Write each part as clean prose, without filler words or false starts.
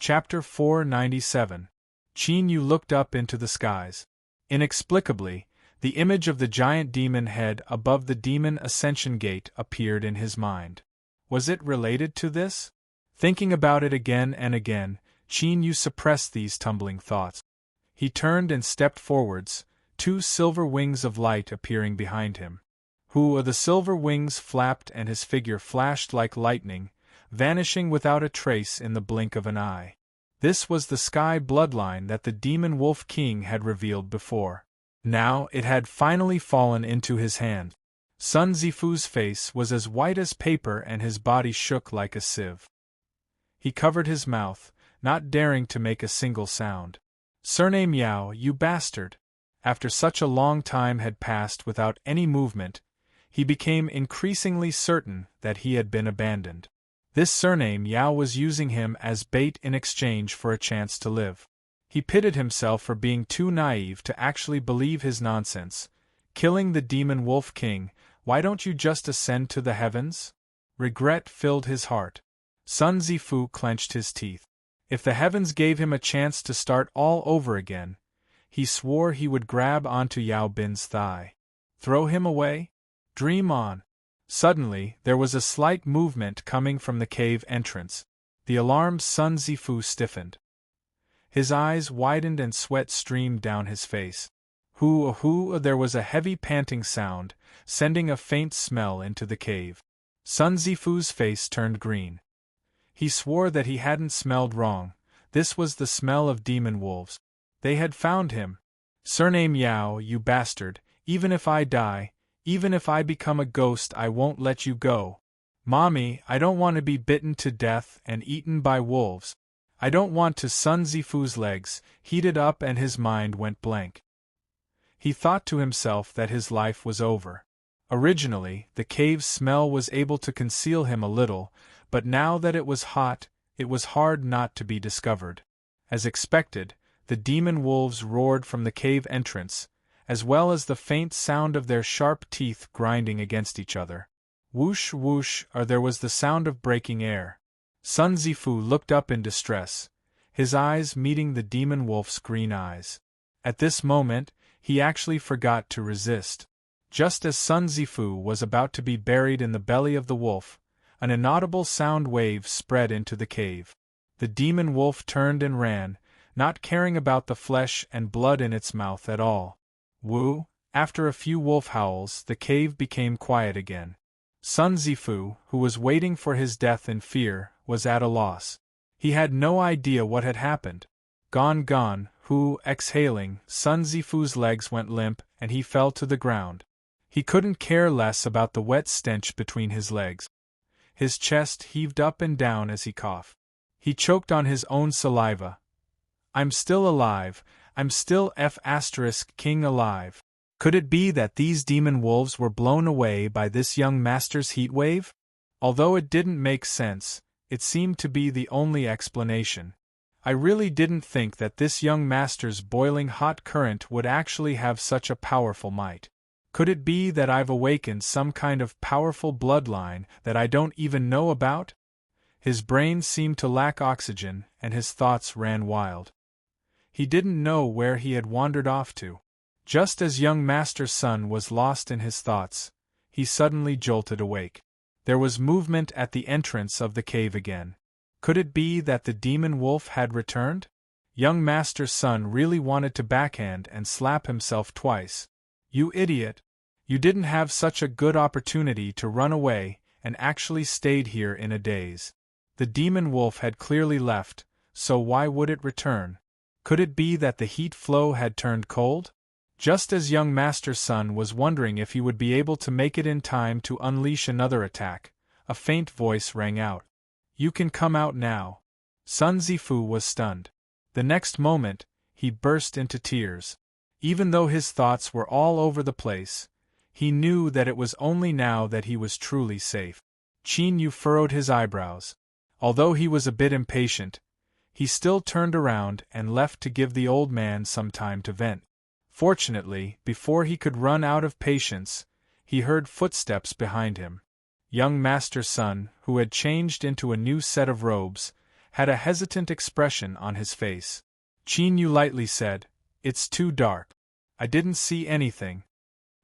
Chapter 497. Qin Yu looked up into the skies. Inexplicably, the image of the giant demon head above the demon ascension gate appeared in his mind. Was it related to this? Thinking about it again and again, Qin Yu suppressed these tumbling thoughts. He turned and stepped forwards, two silver wings of light appearing behind him. The silver wings flapped and his figure flashed like lightning, vanishing without a trace in the blink of an eye. This was the sky bloodline that the demon wolf king had revealed before. Now it had finally fallen into his hand. Sun Zifu's face was as white as paper and his body shook like a sieve. He covered his mouth, not daring to make a single sound. "Surname Yao, you bastard!" After such a long time had passed without any movement, he became increasingly certain that he had been abandoned. This surname Yao was using him as bait in exchange for a chance to live. He pitied himself for being too naive to actually believe his nonsense. Killing the demon wolf king, why don't you just ascend to the heavens? Regret filled his heart. Sun Zifu clenched his teeth. If the heavens gave him a chance to start all over again, he swore he would grab onto Yao Bin's thigh. Throw him away? Dream on. Suddenly, there was a slight movement coming from the cave entrance. The alarmed Sun Zifu stiffened. His eyes widened and sweat streamed down his face. There was a heavy panting sound, sending a faint smell into the cave. Sun Zifu's face turned green. He swore that he hadn't smelled wrong. This was the smell of demon wolves. They had found him. "Surname Yao, you bastard, even if I die, even if I become a ghost, I won't let you go. Mommy, I don't want to be bitten to death and eaten by wolves. I don't want to." Sun Zifu's legs heated up and his mind went blank. He thought to himself that his life was over. Originally, the cave's smell was able to conceal him a little, but now that it was hot, it was hard not to be discovered. As expected, the demon wolves roared from the cave entrance, as well as the faint sound of their sharp teeth grinding against each other. Whoosh whoosh, there was the sound of breaking air. Sun Zifu looked up in distress, his eyes meeting the demon wolf's green eyes. At this moment, he actually forgot to resist. Just as Sun Zifu was about to be buried in the belly of the wolf, an inaudible sound wave spread into the cave. The demon wolf turned and ran, not caring about the flesh and blood in its mouth at all. After a few wolf howls, the cave became quiet again. Sun Zifu, who was waiting for his death in fear, was at a loss. He had no idea what had happened. Gone. Exhaling, Sun Zifu's legs went limp and he fell to the ground. He couldn't care less about the wet stench between his legs. His chest heaved up and down as he coughed. He choked on his own saliva. "I'm still alive. I'm still king alive." Could it be that these demon wolves were blown away by this young master's heat wave? Although it didn't make sense, it seemed to be the only explanation. I really didn't think that this young master's boiling hot current would actually have such a powerful might. Could it be that I've awakened some kind of powerful bloodline that I don't even know about? His brain seemed to lack oxygen, and his thoughts ran wild. He didn't know where he had wandered off to. Just as young Master Sun was lost in his thoughts, he suddenly jolted awake. There was movement at the entrance of the cave again. Could it be that the demon wolf had returned? Young Master Sun really wanted to backhand and slap himself twice. "You idiot! You didn't have such a good opportunity to run away and actually stayed here in a daze. The demon wolf had clearly left, so why would it return? Could it be that the heat flow had turned cold?" Just as young Master Sun was wondering if he would be able to make it in time to unleash another attack, a faint voice rang out. "You can come out now." Sun Zifu was stunned. The next moment, he burst into tears. Even though his thoughts were all over the place, he knew that it was only now that he was truly safe. Qin Yu furrowed his eyebrows. Although he was a bit impatient, he still turned around and left to give the old man some time to vent. Fortunately, before he could run out of patience, he heard footsteps behind him. Young Master Sun, who had changed into a new set of robes, had a hesitant expression on his face. Qin Yu lightly said, "It's too dark. I didn't see anything."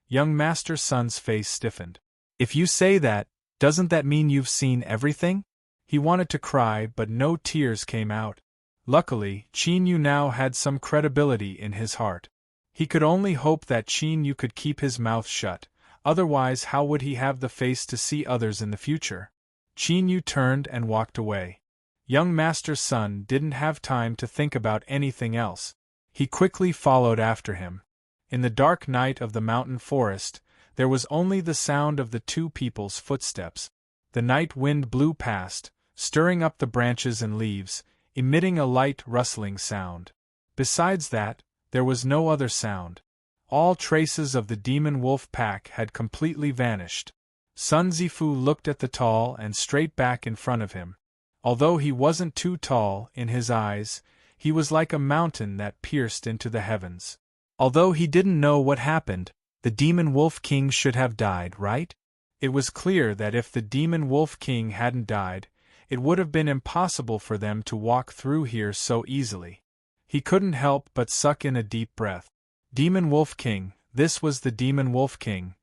Young Master Sun's face stiffened. "If you say that, doesn't that mean you've seen everything?" He wanted to cry, but no tears came out. Luckily, Qin Yu now had some credibility in his heart. He could only hope that Qin Yu could keep his mouth shut, otherwise how would he have the face to see others in the future? Qin Yu turned and walked away. Young Master Sun didn't have time to think about anything else. He quickly followed after him. In the dark night of the mountain forest, there was only the sound of the two people's footsteps. The night wind blew past, stirring up the branches and leaves, emitting a light rustling sound. Besides that, there was no other sound. All traces of the demon wolf pack had completely vanished. Sun Zifu looked at the tall and straight back in front of him. Although he wasn't too tall in his eyes, he was like a mountain that pierced into the heavens. Although he didn't know what happened, the Demon Wolf King should have died, right? It was clear that if the Demon Wolf King hadn't died, it would have been impossible for them to walk through here so easily. He couldn't help but suck in a deep breath. Demon Wolf King, this was the Demon Wolf King.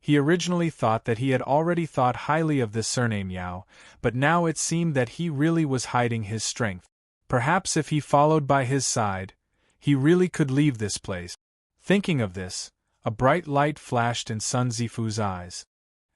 He originally thought that he had already thought highly of this surname Yao, but now it seemed that he really was hiding his strength. Perhaps if he followed by his side, he really could leave this place. Thinking of this, a bright light flashed in Sun Zifu's eyes.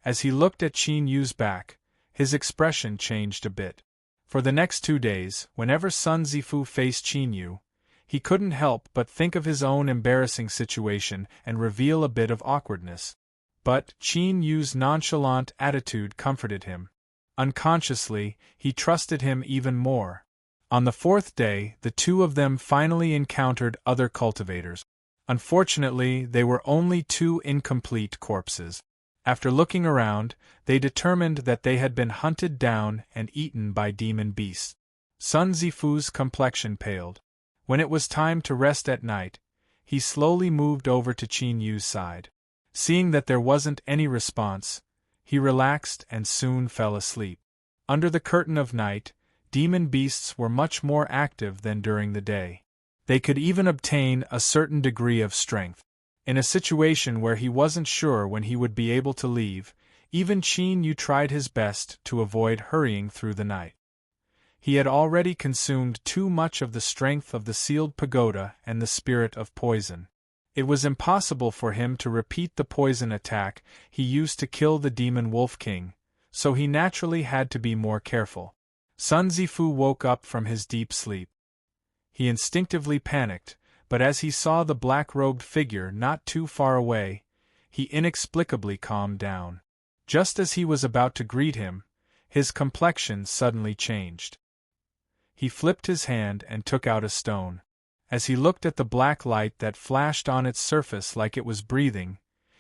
As he looked at Qin Yu's back, his expression changed a bit. For the next 2 days, whenever Sun Zifu faced Qin Yu, he couldn't help but think of his own embarrassing situation and reveal a bit of awkwardness. But Qin Yu's nonchalant attitude comforted him. Unconsciously, he trusted him even more. On the 4th day, the two of them finally encountered other cultivators. Unfortunately, they were only 2 incomplete corpses. After looking around, they determined that they had been hunted down and eaten by demon beasts. Sun Zifu's complexion paled. When it was time to rest at night, he slowly moved over to Qin Yu's side. Seeing that there wasn't any response, he relaxed and soon fell asleep. Under the curtain of night, demon beasts were much more active than during the day. They could even obtain a certain degree of strength. In a situation where he wasn't sure when he would be able to leave, even Qin Yu tried his best to avoid hurrying through the night. He had already consumed too much of the strength of the sealed pagoda and the spirit of poison. It was impossible for him to repeat the poison attack he used to kill the Demon Wolf King, so he naturally had to be more careful. Sun Zifu woke up from his deep sleep. He instinctively panicked, but as he saw the black-robed figure not too far away, he inexplicably calmed down. Just as he was about to greet him, his complexion suddenly changed. He flipped his hand and took out a stone. As he looked at the black light that flashed on its surface like it was breathing,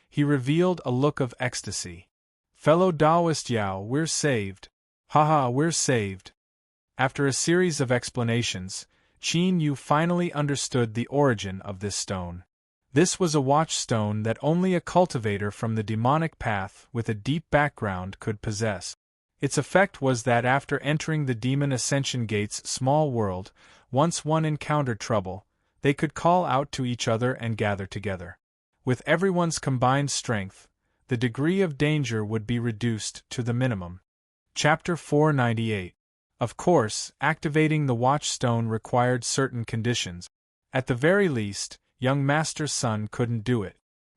he revealed a look of ecstasy. "Fellow Taoist Yao, we're saved. Haha, we're saved." After a series of explanations, Qin Yu finally understood the origin of this stone. This was a watchstone that only a cultivator from the demonic path with a deep background could possess. Its effect was that after entering the Demon Ascension Gate's small world, once one encountered trouble, they could call out to each other and gather together. With everyone's combined strength, the degree of danger would be reduced to the minimum. Chapter 498. Of course, activating the watchstone required certain conditions. At the very least, young Master Sun couldn't do it.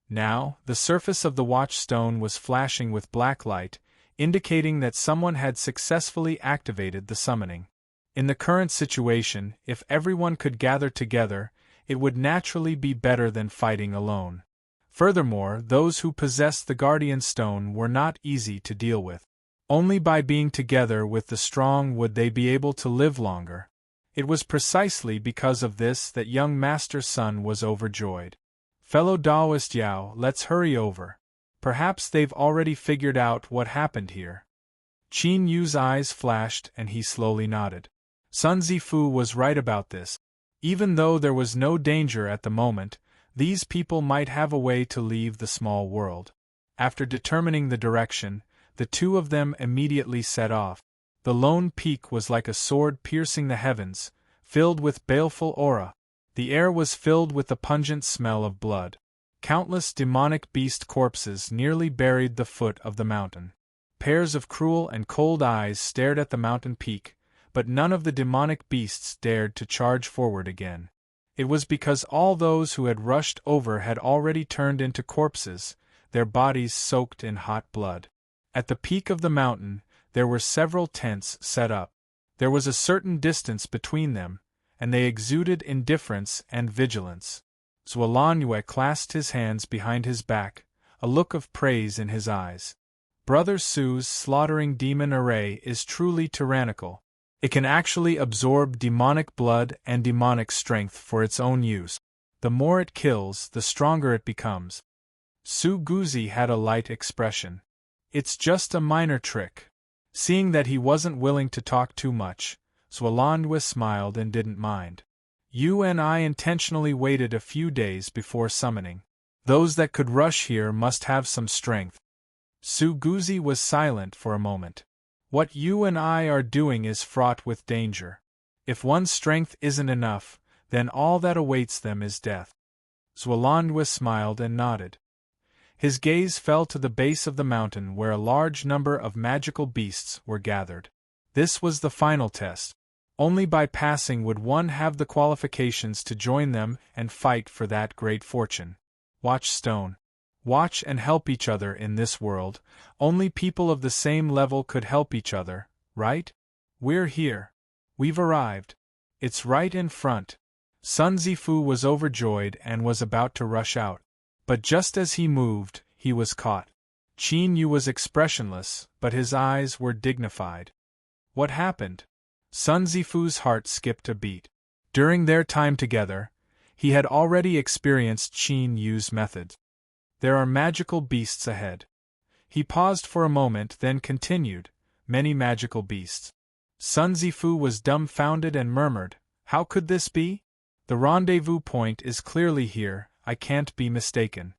Now, the surface of the watchstone was flashing with black light, indicating that someone had successfully activated the summoning. In the current situation, if everyone could gather together, it would naturally be better than fighting alone. Furthermore, those who possessed the Guardian Stone were not easy to deal with. Only by being together with the strong would they be able to live longer. It was precisely because of this that young Master Sun was overjoyed. "Fellow Taoist Yao, let's hurry over. Perhaps they've already figured out what happened here." Qin Yu's eyes flashed and he slowly nodded. Sun Zifu was right about this. Even though there was no danger at the moment, these people might have a way to leave the small world. After determining the direction, the two of them immediately set off. The lone peak was like a sword piercing the heavens, filled with baleful aura. The air was filled with the pungent smell of blood. Countless demonic beast corpses nearly buried the foot of the mountain. Pairs of cruel and cold eyes stared at the mountain peak, but none of the demonic beasts dared to charge forward again. It was because all those who had rushed over had already turned into corpses, their bodies soaked in hot blood. At the peak of the mountain, there were several tents set up. There was a certain distance between them, and they exuded indifference and vigilance. Zwalanue clasped his hands behind his back, a look of praise in his eyes. Brother Su's slaughtering demon array is truly tyrannical. It can actually absorb demonic blood and demonic strength for its own use. The more it kills, the stronger it becomes. Su Guzi had a light expression. It's just a minor trick. Seeing that he wasn't willing to talk too much, Zwalanue smiled and didn't mind. You and I intentionally waited a few days before summoning. Those that could rush here must have some strength. Su Guzi was silent for a moment. What you and I are doing is fraught with danger. If one's strength isn't enough, then all that awaits them is death. Zwalanue smiled and nodded. His gaze fell to the base of the mountain where a large number of magical beasts were gathered. This was the final test. Only by passing would one have the qualifications to join them and fight for that great fortune. Watch Stone. Watch and help each other in this world. Only people of the same level could help each other, right? We're here. We've arrived. It's right in front. Sun Zifu was overjoyed and was about to rush out. But just as he moved, he was caught. Qin Yu was expressionless, but his eyes were dignified. What happened? Sun Zifu's heart skipped a beat. During their time together, he had already experienced Qin Yu's methods. There are magical beasts ahead. He paused for a moment, then continued, many magical beasts. Sun Zifu was dumbfounded and murmured, how could this be? The rendezvous point is clearly here, I can't be mistaken.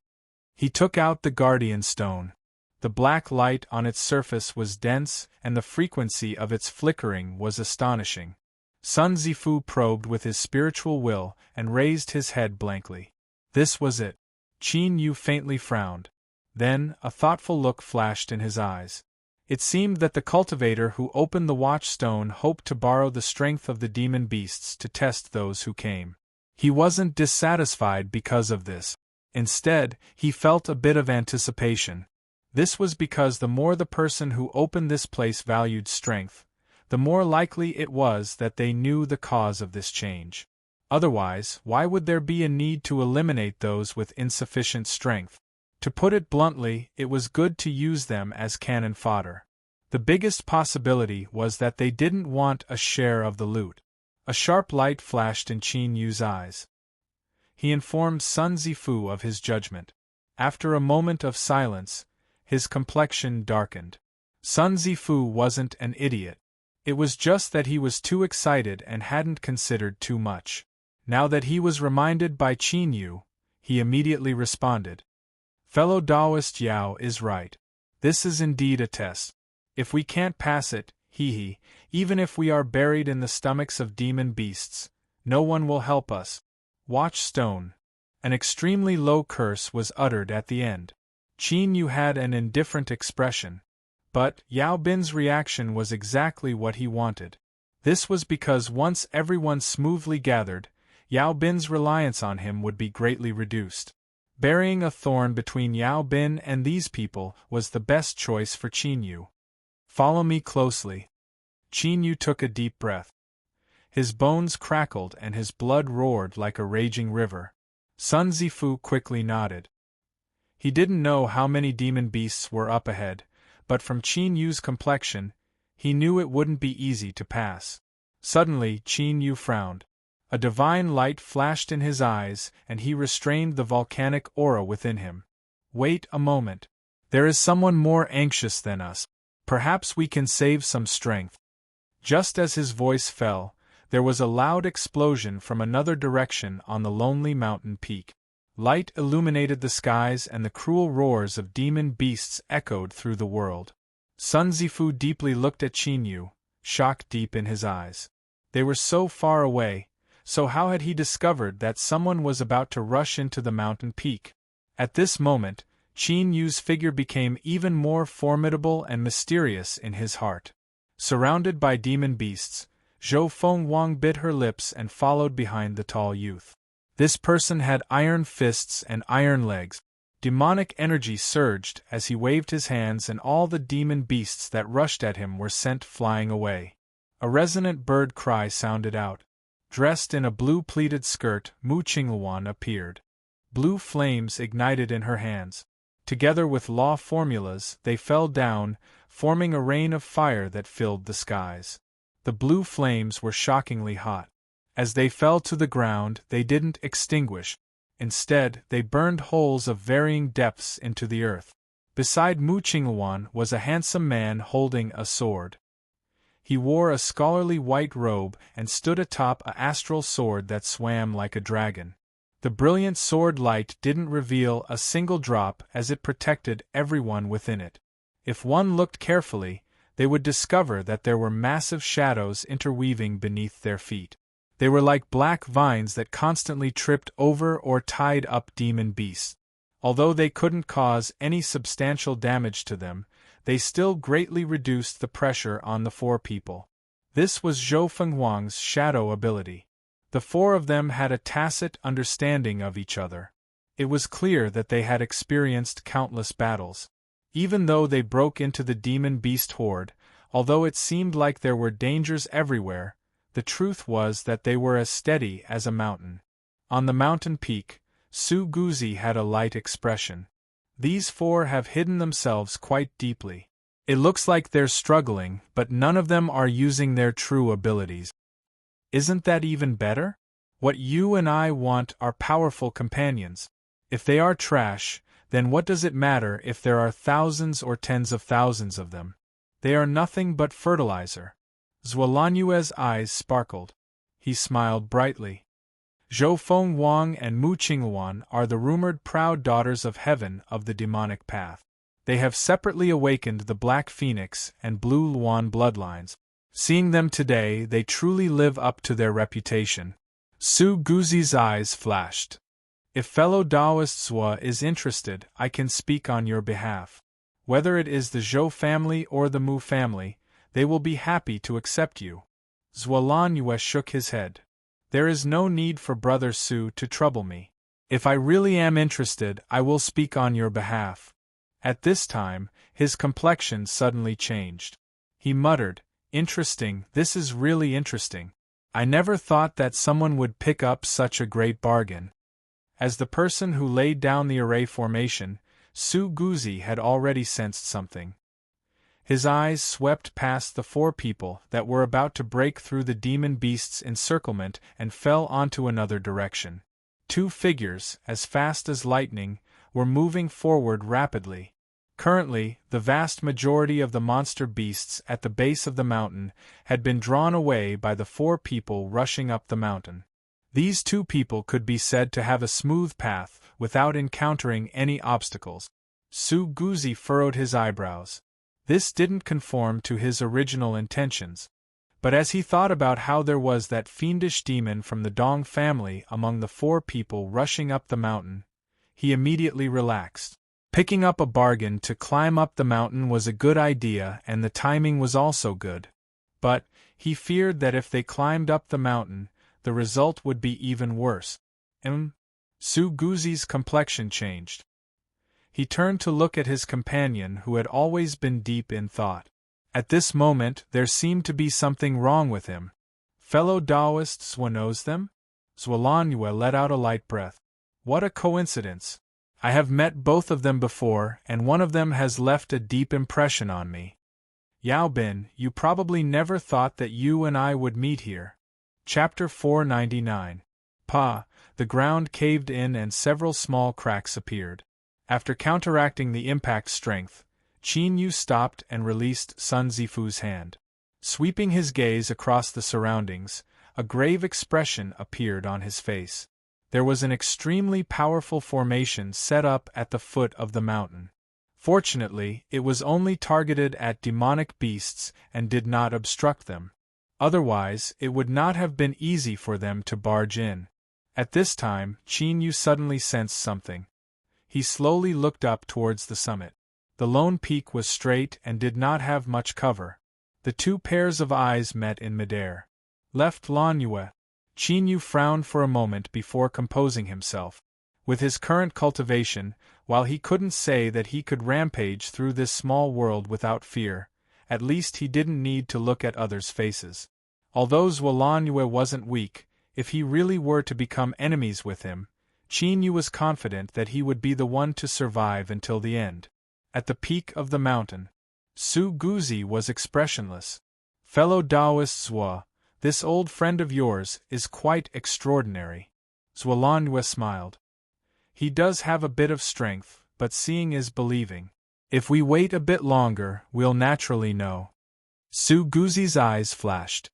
He took out the guardian stone. The black light on its surface was dense, and the frequency of its flickering was astonishing. Sun Zifu probed with his spiritual will and raised his head blankly. This was it. Qin Yu faintly frowned. Then, a thoughtful look flashed in his eyes. It seemed that the cultivator who opened the watchstone hoped to borrow the strength of the demon beasts to test those who came. He wasn't dissatisfied because of this. Instead, he felt a bit of anticipation. This was because the more the person who opened this place valued strength, the more likely it was that they knew the cause of this change. Otherwise, why would there be a need to eliminate those with insufficient strength? To put it bluntly, it was good to use them as cannon fodder. The biggest possibility was that they didn't want a share of the loot. A sharp light flashed in Qin Yu's eyes. He informed Sun Zifu of his judgment. After a moment of silence, his complexion darkened. Sun Zifu wasn't an idiot. It was just that he was too excited and hadn't considered too much. Now that he was reminded by Qin Yu, he immediately responded. Fellow Taoist Yao is right. This is indeed a test. If we can't pass it, even if we are buried in the stomachs of demon beasts, no one will help us. Watch Stone. An extremely low curse was uttered at the end. Qin Yu had an indifferent expression. But Yao Bin's reaction was exactly what he wanted. This was because once everyone smoothly gathered, Yao Bin's reliance on him would be greatly reduced. Burying a thorn between Yao Bin and these people was the best choice for Qin Yu. Follow me closely. Qin Yu took a deep breath. His bones crackled and his blood roared like a raging river. Sun Zifu quickly nodded. He didn't know how many demon beasts were up ahead, but from Qin Yu's complexion, he knew it wouldn't be easy to pass. Suddenly, Qin Yu frowned. A divine light flashed in his eyes, and he restrained the volcanic aura within him. Wait a moment. There is someone more anxious than us. Perhaps we can save some strength. Just as his voice fell, there was a loud explosion from another direction on the lonely mountain peak. Light illuminated the skies and the cruel roars of demon beasts echoed through the world. Sun Zifu deeply looked at Qin Yu, shock deep in his eyes. They were so far away, so how had he discovered that someone was about to rush into the mountain peak? At this moment, Qin Yu's figure became even more formidable and mysterious in his heart. Surrounded by demon beasts, Zhou Fenghuang bit her lips and followed behind the tall youth. This person had iron fists and iron legs. Demonic energy surged as he waved his hands, and all the demon beasts that rushed at him were sent flying away. A resonant bird cry sounded out. Dressed in a blue pleated skirt, Mu Qingluan appeared. Blue flames ignited in her hands. Together with law formulas, they fell down, forming a rain of fire that filled the skies. The blue flames were shockingly hot. As they fell to the ground, they didn't extinguish. Instead, they burned holes of varying depths into the earth. Beside Mu Qingluan was a handsome man holding a sword. He wore a scholarly white robe and stood atop an astral sword that swam like a dragon. The brilliant sword light didn't reveal a single drop as it protected everyone within it. If one looked carefully, they would discover that there were massive shadows interweaving beneath their feet. They were like black vines that constantly tripped over or tied up demon beasts. Although they couldn't cause any substantial damage to them, they still greatly reduced the pressure on the four people. This was Zhou Fenghuang's shadow ability. The four of them had a tacit understanding of each other. It was clear that they had experienced countless battles. Even though they broke into the demon beast horde, although it seemed like there were dangers everywhere, the truth was that they were as steady as a mountain. On the mountain peak, Su Guzi had a light expression. These four have hidden themselves quite deeply. It looks like they're struggling, but none of them are using their true abilities. Isn't that even better? What you and I want are powerful companions. If they are trash, then what does it matter if there are thousands or tens of thousands of them? They are nothing but fertilizer. Zuolanyue's eyes sparkled. He smiled brightly. Zhou Fenghuang and Mu Qingluan are the rumored proud daughters of heaven of the demonic path. They have separately awakened the Black Phoenix and Blue Luan bloodlines. Seeing them today, they truly live up to their reputation. Su Guzi's eyes flashed. If fellow Taoist Zhou is interested, I can speak on your behalf. Whether it is the Zhou family or the Mu family, they will be happy to accept you. Zuolanyue shook his head. There is no need for Brother Su to trouble me. If I really am interested, I will speak on your behalf. At this time, his complexion suddenly changed. He muttered, "Interesting, this is really interesting. I never thought that someone would pick up such a great bargain." As the person who laid down the array formation, Su Guzi had already sensed something. His eyes swept past the four people that were about to break through the demon beast's encirclement and fell onto another direction. Two figures, as fast as lightning, were moving forward rapidly. Currently, the vast majority of the monster beasts at the base of the mountain had been drawn away by the four people rushing up the mountain. These two people could be said to have a smooth path without encountering any obstacles. Su Guzi furrowed his eyebrows. This didn't conform to his original intentions. But as he thought about how there was that fiendish demon from the Dong family among the four people rushing up the mountain, he immediately relaxed. Picking up a bargain to climb up the mountain was a good idea, and the timing was also good. But he feared that if they climbed up the mountain, the result would be even worse. Su Guzi's complexion changed. He turned to look at his companion, who had always been deep in thought. At this moment, there seemed to be something wrong with him. Fellow Taoists knows them? Zuolanyue let out a light breath. What a coincidence! I have met both of them before, and one of them has left a deep impression on me. Yao Bin, you probably never thought that you and I would meet here. Chapter 499. The ground caved in and several small cracks appeared. After counteracting the impact strength, Qin Yu stopped and released Sun Zifu's hand. Sweeping his gaze across the surroundings, a grave expression appeared on his face. There was an extremely powerful formation set up at the foot of the mountain. Fortunately, it was only targeted at demonic beasts and did not obstruct them. Otherwise, it would not have been easy for them to barge in. At this time, Qin Yu suddenly sensed something. He slowly looked up towards the summit. The lone peak was straight and did not have much cover. The two pairs of eyes met in midair. Left Lan Yue. Qin Yu frowned for a moment before composing himself. With his current cultivation, while he couldn't say that he could rampage through this small world without fear, at least he didn't need to look at others' faces. Although Lan Yue wasn't weak, if he really were to become enemies with him, Qin Yu was confident that he would be the one to survive until the end. At the peak of the mountain, Su Guzi was expressionless. "Fellow Taoist Zhua, this old friend of yours is quite extraordinary." Lan Yue smiled. "He does have a bit of strength, but seeing is believing. If we wait a bit longer, we'll naturally know." Su Guzi's eyes flashed.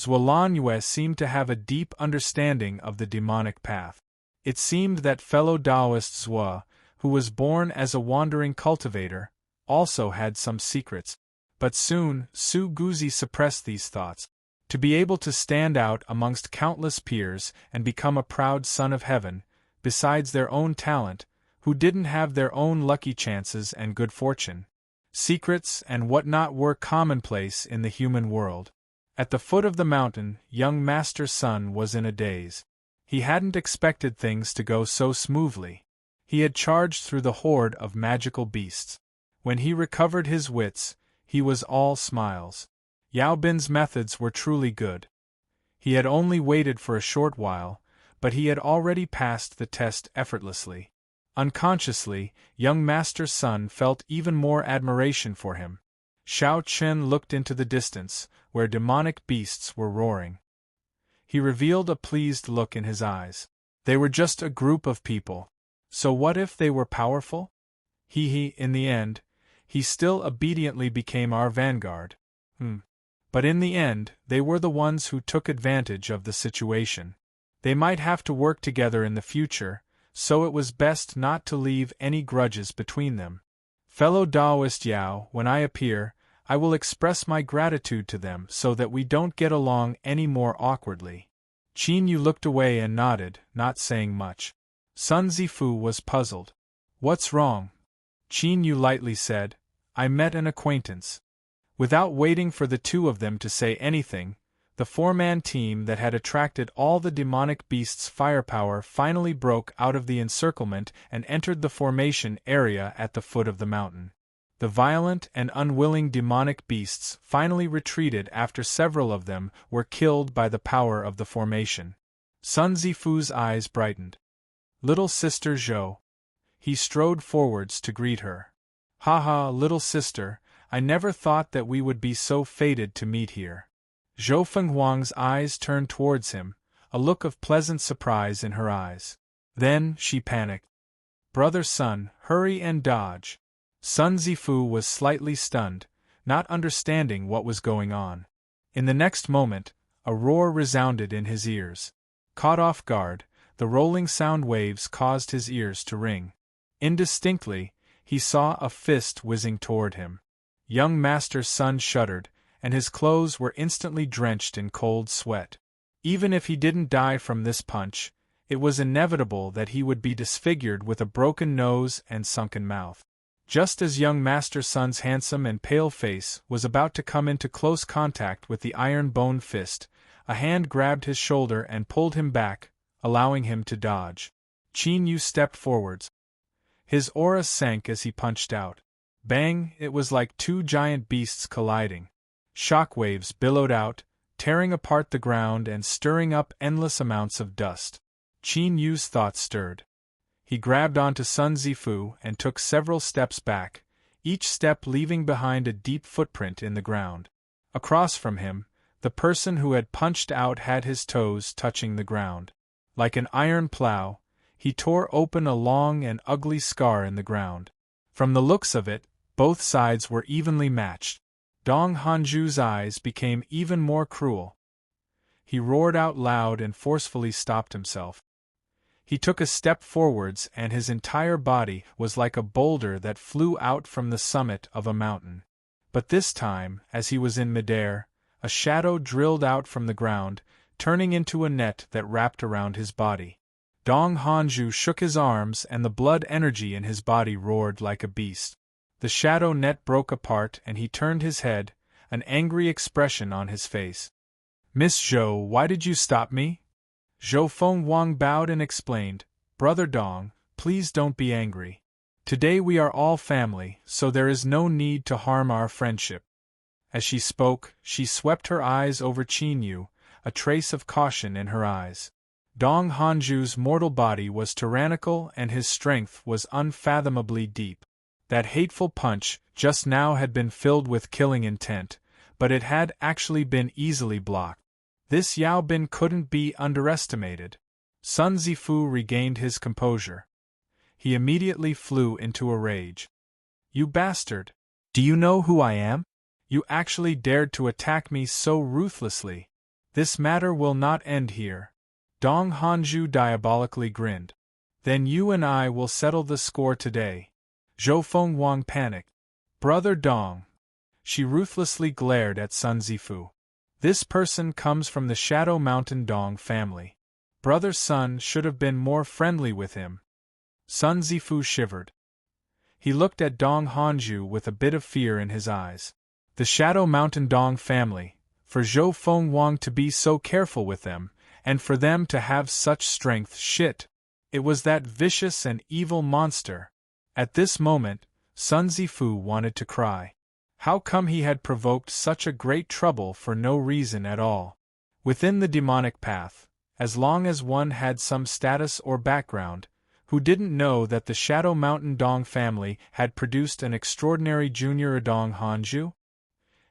Lan Yue seemed to have a deep understanding of the demonic path. It seemed that fellow Taoist Zhua, who was born as a wandering cultivator, also had some secrets. But soon, Su Guzi suppressed these thoughts. To be able to stand out amongst countless peers and become a proud son of heaven, besides their own talent, who didn't have their own lucky chances and good fortune. Secrets and whatnot were commonplace in the human world. At the foot of the mountain, young Master Sun was in a daze. He hadn't expected things to go so smoothly. He had charged through the horde of magical beasts. When he recovered his wits, he was all smiles. Yao Bin's methods were truly good. He had only waited for a short while, but he had already passed the test effortlessly. Unconsciously, young Master Sun felt even more admiration for him. Shao Chen looked into the distance, where demonic beasts were roaring. He revealed a pleased look in his eyes. They were just a group of people. So what if they were powerful? In the end, he still obediently became our vanguard. But in the end, they were the ones who took advantage of the situation. They might have to work together in the future, so it was best not to leave any grudges between them. Fellow Taoist Yao, when I appear, I will express my gratitude to them so that we don't get along any more awkwardly. Qin Yu looked away and nodded, not saying much. Sun Zifu was puzzled. "What's wrong?" Qin Yu lightly said, "I met an acquaintance." Without waiting for the two of them to say anything, the four-man team that had attracted all the demonic beasts' firepower finally broke out of the encirclement and entered the formation area at the foot of the mountain. The violent and unwilling demonic beasts finally retreated after several of them were killed by the power of the formation. Sun Zifu's eyes brightened. "Little sister Zhou." He strode forwards to greet her. "Ha, little sister, I never thought that we would be so fated to meet here." Zhou Fenghuang's eyes turned towards him, a look of pleasant surprise in her eyes. Then she panicked. "Brother Sun, hurry and dodge." Sun Zifu was slightly stunned, not understanding what was going on. In the next moment, a roar resounded in his ears. Caught off guard, the rolling sound waves caused his ears to ring. Indistinctly, he saw a fist whizzing toward him. Young Master Sun shuddered, and his clothes were instantly drenched in cold sweat. Even if he didn't die from this punch, it was inevitable that he would be disfigured with a broken nose and sunken mouth. Just as young Master Sun's handsome and pale face was about to come into close contact with the iron-boned fist, a hand grabbed his shoulder and pulled him back, allowing him to dodge. Qin Yu stepped forwards. His aura sank as he punched out. Bang! It was like two giant beasts colliding. Shockwaves billowed out, tearing apart the ground and stirring up endless amounts of dust. Qin Yu's thoughts stirred. He grabbed onto Sun Zifu and took several steps back, each step leaving behind a deep footprint in the ground. Across from him, the person who had punched out had his toes touching the ground. Like an iron plow, he tore open a long and ugly scar in the ground. From the looks of it, both sides were evenly matched. Dong Hanju's eyes became even more cruel. He roared out loud and forcefully stopped himself. He took a step forwards and his entire body was like a boulder that flew out from the summit of a mountain. But this time, as he was in midair, a shadow drilled out from the ground, turning into a net that wrapped around his body. Dong Hanju shook his arms and the blood energy in his body roared like a beast. The shadow net broke apart and he turned his head, an angry expression on his face. "Miss Zhou, why did you stop me?" Zhou Fengwang bowed and explained, "Brother Dong, please don't be angry. Today we are all family, so there is no need to harm our friendship." As she spoke, she swept her eyes over Qin Yu, a trace of caution in her eyes. Dong Hanju's mortal body was tyrannical and his strength was unfathomably deep. That hateful punch just now had been filled with killing intent, but it had actually been easily blocked. This Yao Bin couldn't be underestimated. Sun Zifu regained his composure. He immediately flew into a rage. "You bastard! Do you know who I am? You actually dared to attack me so ruthlessly. This matter will not end here." Dong Hanju diabolically grinned. "Then you and I will settle the score today." Zhou Fengwang panicked. "Brother Dong." She ruthlessly glared at Sun Zifu. "This person comes from the Shadow Mountain Dong family. Brother Sun should have been more friendly with him." Sun Zifu shivered. He looked at Dong Hanju with a bit of fear in his eyes. The Shadow Mountain Dong family, for Zhou Fengwang to be so careful with them, and for them to have such strength, shit! It was that vicious and evil monster. At this moment, Sun Zifu wanted to cry. How come he had provoked such a great trouble for no reason at all? Within the demonic path, as long as one had some status or background, who didn't know that the Shadow Mountain Dong family had produced an extraordinary junior Dong Hanju?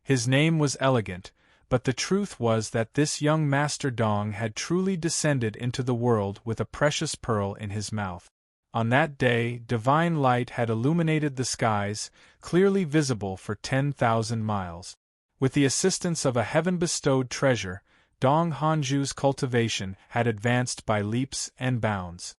His name was elegant, but the truth was that this young Master Dong had truly descended into the world with a precious pearl in his mouth. On that day, divine light had illuminated the skies, clearly visible for 10,000 miles. With the assistance of a heaven-bestowed treasure, Dong Hanju's cultivation had advanced by leaps and bounds.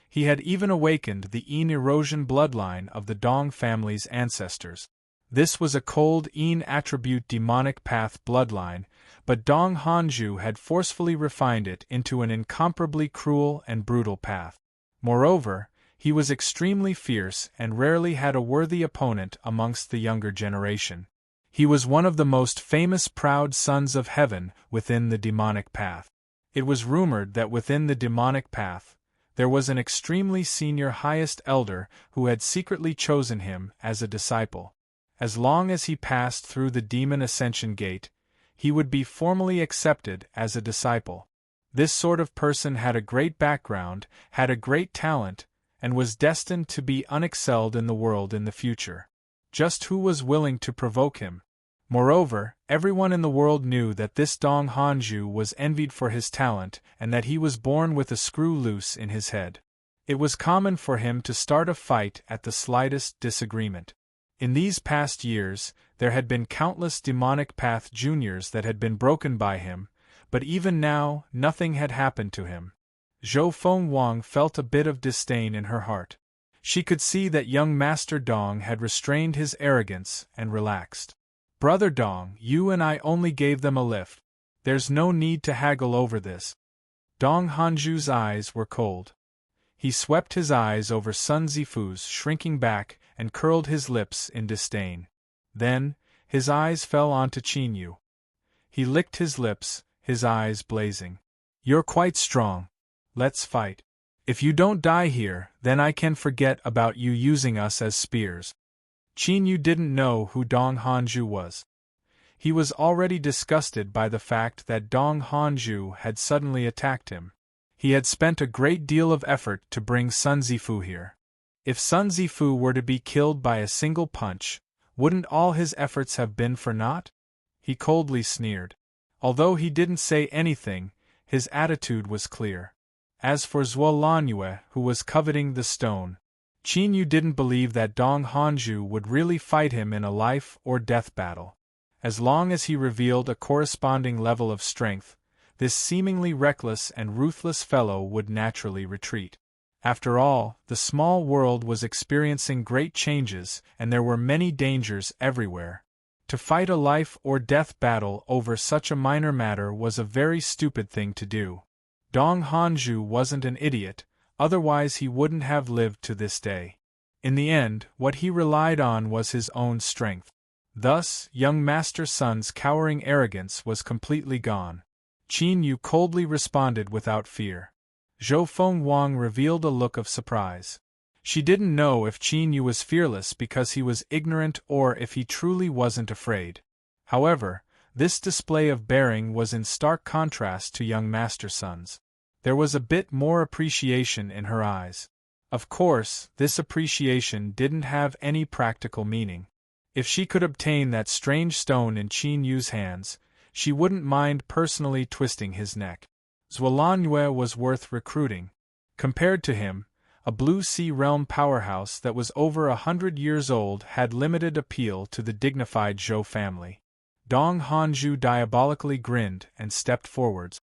He had even awakened the Yin erosion bloodline of the Dong family's ancestors. This was a cold Yin attribute demonic path bloodline, but Dong Hanju had forcefully refined it into an incomparably cruel and brutal path. Moreover, he was extremely fierce and rarely had a worthy opponent amongst the younger generation. He was one of the most famous proud sons of heaven within the demonic path. It was rumored that within the demonic path, there was an extremely senior highest elder who had secretly chosen him as a disciple. As long as he passed through the demon ascension gate, he would be formally accepted as a disciple. This sort of person had a great background, had a great talent, and was destined to be unexcelled in the world in the future. Just who was willing to provoke him? Moreover, everyone in the world knew that this Dong Hanju was envied for his talent and that he was born with a screw loose in his head. It was common for him to start a fight at the slightest disagreement. In these past years, there had been countless demonic path juniors that had been broken by him, but even now, nothing had happened to him. Zhou Fengwang felt a bit of disdain in her heart. She could see that young Master Dong had restrained his arrogance and relaxed. "Brother Dong, you and I only gave them a lift. There's no need to haggle over this." Dong Hanju's eyes were cold. He swept his eyes over Sun Zifu's shrinking back and curled his lips in disdain. Then, his eyes fell onto Qin Yu. He licked his lips, his eyes blazing. "You're quite strong. Let's fight. If you don't die here, then I can forget about you using us as spears." Qin Yu didn't know who Dong Hanju was. He was already disgusted by the fact that Dong Hanju had suddenly attacked him. He had spent a great deal of effort to bring Sun Zifu here. If Sun Zifu were to be killed by a single punch, wouldn't all his efforts have been for naught? He coldly sneered. Although he didn't say anything, his attitude was clear. As for Zhuo Lanyue, who was coveting the stone, Qin Yu didn't believe that Dong Hanju would really fight him in a life-or-death battle. As long as he revealed a corresponding level of strength, this seemingly reckless and ruthless fellow would naturally retreat. After all, the small world was experiencing great changes and there were many dangers everywhere. To fight a life-or-death battle over such a minor matter was a very stupid thing to do. Dong Hanju wasn't an idiot, otherwise he wouldn't have lived to this day. In the end, what he relied on was his own strength. Thus, young Master Sun's cowering arrogance was completely gone. Qin Yu coldly responded without fear. Zhou Feng Wang revealed a look of surprise. She didn't know if Qin Yu was fearless because he was ignorant or if he truly wasn't afraid. However, this display of bearing was in stark contrast to young Master Sun's. There was a bit more appreciation in her eyes. Of course, this appreciation didn't have any practical meaning. If she could obtain that strange stone in Qin Yu's hands, she wouldn't mind personally twisting his neck. Zhuolan was worth recruiting. Compared to him, a Blue Sea Realm powerhouse that was over 100 years old had limited appeal to the dignified Zhou family. Dong Hanju diabolically grinned and stepped forwards.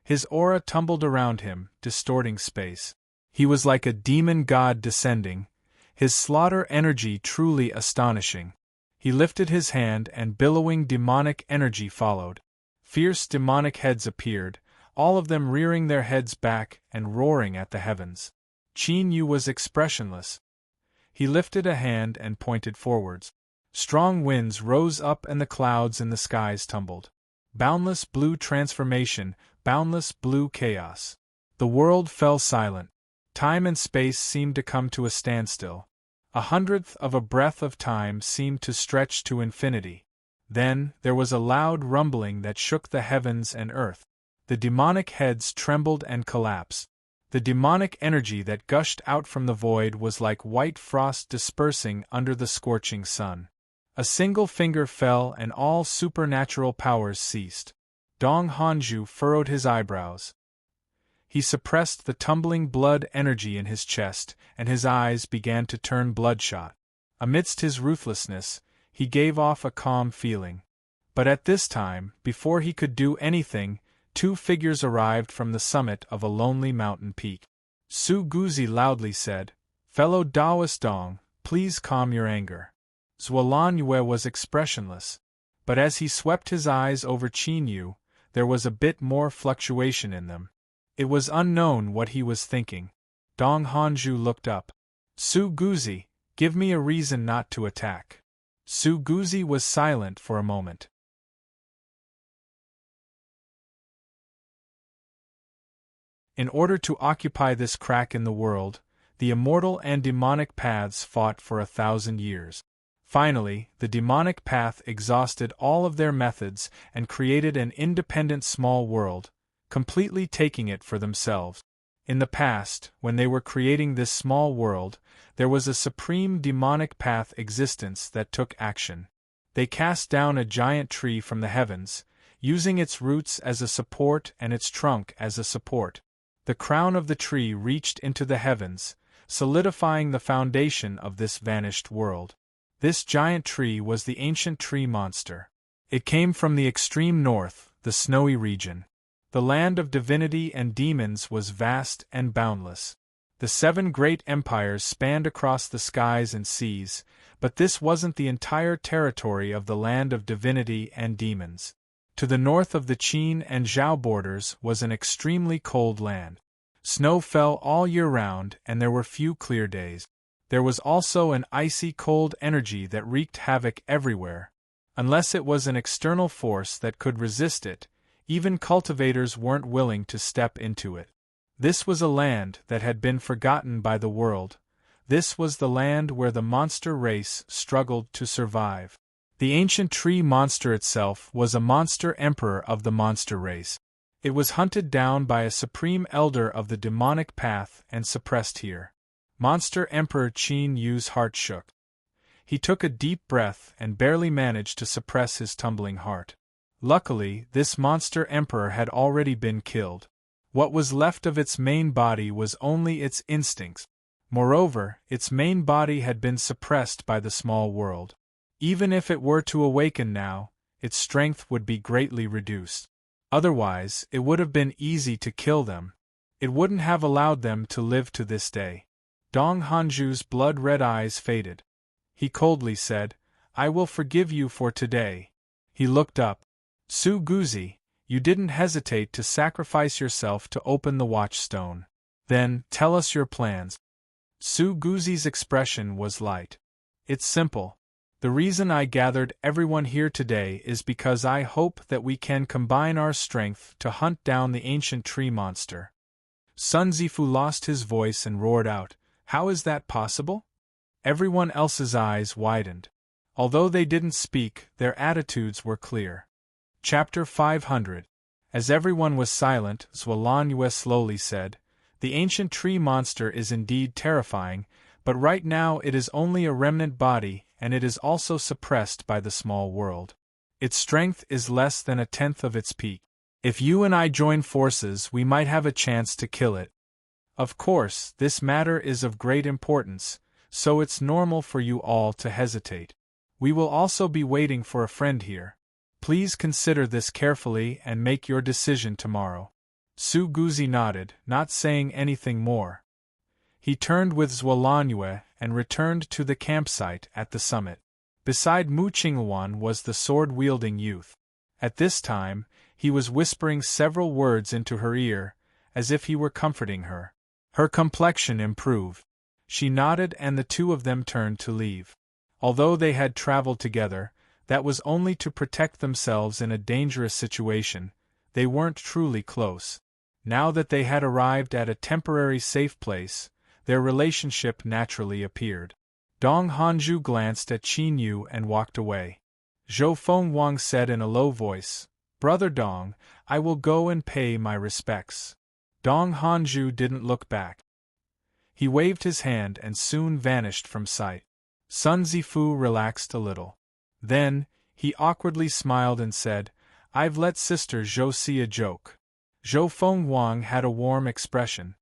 His aura tumbled around him, distorting space. He was like a demon god descending, his slaughter energy truly astonishing. He lifted his hand and billowing demonic energy followed. Fierce demonic heads appeared, all of them rearing their heads back and roaring at the heavens. Qin Yu was expressionless. He lifted a hand and pointed forwards. Strong winds rose up and the clouds in the skies tumbled. Boundless blue transformation, boundless blue chaos. The world fell silent. Time and space seemed to come to a standstill. 1/100th of a breath of time seemed to stretch to infinity. Then, there was a loud rumbling that shook the heavens and earth. The demonic heads trembled and collapsed. The demonic energy that gushed out from the void was like white frost dispersing under the scorching sun. A single finger fell and all supernatural powers ceased. Dong Hanju furrowed his eyebrows. He suppressed the tumbling blood energy in his chest, and his eyes began to turn bloodshot. Amidst his ruthlessness, he gave off a calm feeling. But at this time, before he could do anything, 2 figures arrived from the summit of a lonely mountain peak. Su Guzi loudly said, "Fellow Taoist Dong, please calm your anger." Zhuolan Yue was expressionless. But as he swept his eyes over Qin Yu, there was a bit more fluctuation in them. It was unknown what he was thinking. Dong Hanju looked up. "Su Guzi, give me a reason not to attack." Su Guzi was silent for a moment. In order to occupy this crack in the world, the immortal and demonic paths fought for 1,000 years. Finally, the demonic path exhausted all of their methods and created an independent small world, completely taking it for themselves. In the past, when they were creating this small world, there was a supreme demonic path existence that took action. They cast down a giant tree from the heavens, using its roots as a support and its trunk as a support. The crown of the tree reached into the heavens, solidifying the foundation of this vanished world. This giant tree was the ancient tree monster. It came from the extreme north, the snowy region. The land of divinity and demons was vast and boundless. The 7 great empires spanned across the skies and seas, but this wasn't the entire territory of the land of divinity and demons. To the north of the Qin and Zhao borders was an extremely cold land. Snow fell all year round and there were few clear days. There was also an icy cold energy that wreaked havoc everywhere. Unless it was an external force that could resist it, even cultivators weren't willing to step into it. This was a land that had been forgotten by the world. This was the land where the monster race struggled to survive. The ancient tree monster itself was a monster emperor of the monster race. It was hunted down by a supreme elder of the demonic path and suppressed here. Monster Emperor Qin Yu's heart shook. He took a deep breath and barely managed to suppress his tumbling heart. Luckily, this monster emperor had already been killed. What was left of its main body was only its instincts. Moreover, its main body had been suppressed by the small world. Even if it were to awaken now, its strength would be greatly reduced. Otherwise, it would have been easy to kill them. It wouldn't have allowed them to live to this day. Dong Hanju's blood-red eyes faded. He coldly said, "I will forgive you for today." He looked up. "Su Guzi, you didn't hesitate to sacrifice yourself to open the watchstone. Then, tell us your plans." Su Guzi's expression was light. "It's simple. The reason I gathered everyone here today is because I hope that we can combine our strength to hunt down the ancient tree monster." Sun Zifu lost his voice and roared out, "How is that possible?" Everyone else's eyes widened. Although they didn't speak, their attitudes were clear. Chapter 500. As everyone was silent, Zhuolangyue slowly said, "The ancient tree monster is indeed terrifying, but right now it is only a remnant body, and it is also suppressed by the small world. Its strength is less than a tenth of its peak. If you and I join forces, we might have a chance to kill it. Of course, this matter is of great importance, so it's normal for you all to hesitate. We will also be waiting for a friend here. Please consider this carefully and make your decision tomorrow." Su Guzi nodded, not saying anything more. He turned with Zhuolangyue and returned to the campsite at the summit. Beside Mu Qingluan was the sword-wielding youth. At this time, he was whispering several words into her ear, as if he were comforting her. Her complexion improved. She nodded and the two of them turned to leave. Although they had traveled together, that was only to protect themselves in a dangerous situation. They weren't truly close. Now that they had arrived at a temporary safe place, their relationship naturally appeared. Dong Hanju glanced at Qin Yu and walked away. Zhou Fengwang said in a low voice, "Brother Dong, I will go and pay my respects." Dong Hanju didn't look back. He waved his hand and soon vanished from sight. Sun Zifu relaxed a little. Then, he awkwardly smiled and said, "I've let Sister Zhou see a joke." Zhou Fengwang had a warm expression.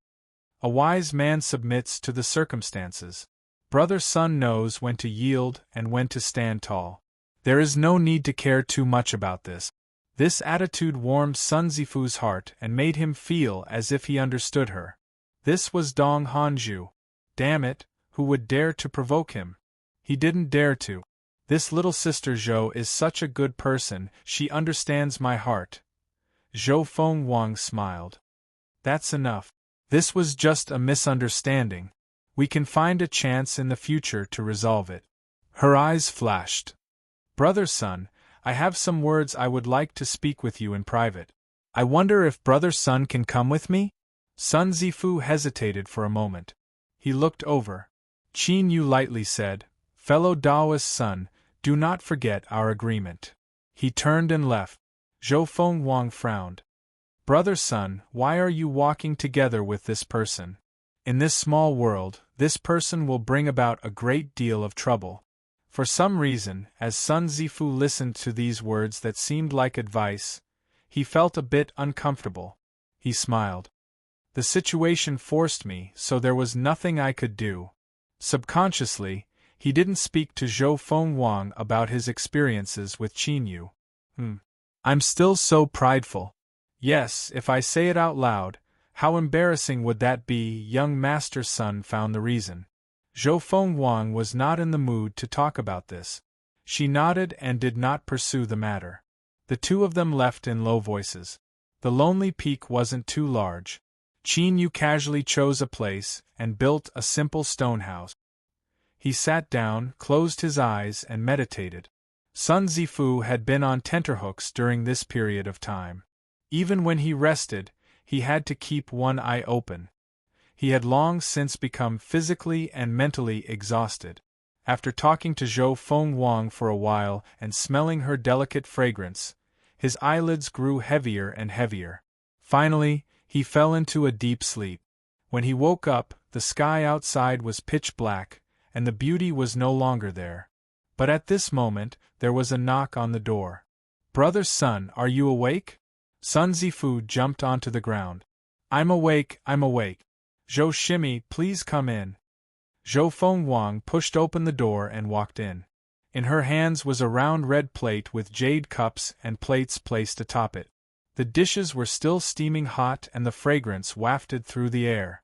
"A wise man submits to the circumstances. Brother Sun knows when to yield and when to stand tall. There is no need to care too much about this." This attitude warmed Sun Zifu's heart and made him feel as if he understood her. This was Dong Hanju. Damn it, who would dare to provoke him? He didn't dare to. This little sister Zhou is such a good person, she understands my heart. Zhou Fengwang smiled. That's enough. This was just a misunderstanding. We can find a chance in the future to resolve it. Her eyes flashed. Brother Sun, I have some words I would like to speak with you in private. I wonder if Brother Sun can come with me? Sun Zifu hesitated for a moment. He looked over. Qin Yu lightly said, "Fellow Taoist son, do not forget our agreement." He turned and left. Zhou Fengwang frowned. "Brother Sun, why are you walking together with this person? In this small world, this person will bring about a great deal of trouble." For some reason, as Sun Zifu listened to these words that seemed like advice, he felt a bit uncomfortable. He smiled. The situation forced me, so there was nothing I could do. Subconsciously, he didn't speak to Zhou Fengwang about his experiences with Qin Yu. I'm still so prideful. Yes, if I say it out loud, how embarrassing would that be? Young Master Sun found the reason. Zhou Fengwang was not in the mood to talk about this. She nodded and did not pursue the matter. The two of them left in low voices. The lonely peak wasn't too large. Qin Yu casually chose a place and built a simple stone house. He sat down, closed his eyes, and meditated. Sun Zifu had been on tenterhooks during this period of time. Even when he rested, he had to keep one eye open. He had long since become physically and mentally exhausted. After talking to Zhou Fengwang for a while and smelling her delicate fragrance, his eyelids grew heavier and heavier. Finally, he fell into a deep sleep. When he woke up, the sky outside was pitch black, and the beauty was no longer there. But at this moment, there was a knock on the door. "Brother Sun, are you awake?" Sun Zifu jumped onto the ground. I'm awake. Zhou Shimi, please come in." Zhou Fengwang pushed open the door and walked in. In her hands was a round red plate with jade cups and plates placed atop it. The dishes were still steaming hot and the fragrance wafted through the air.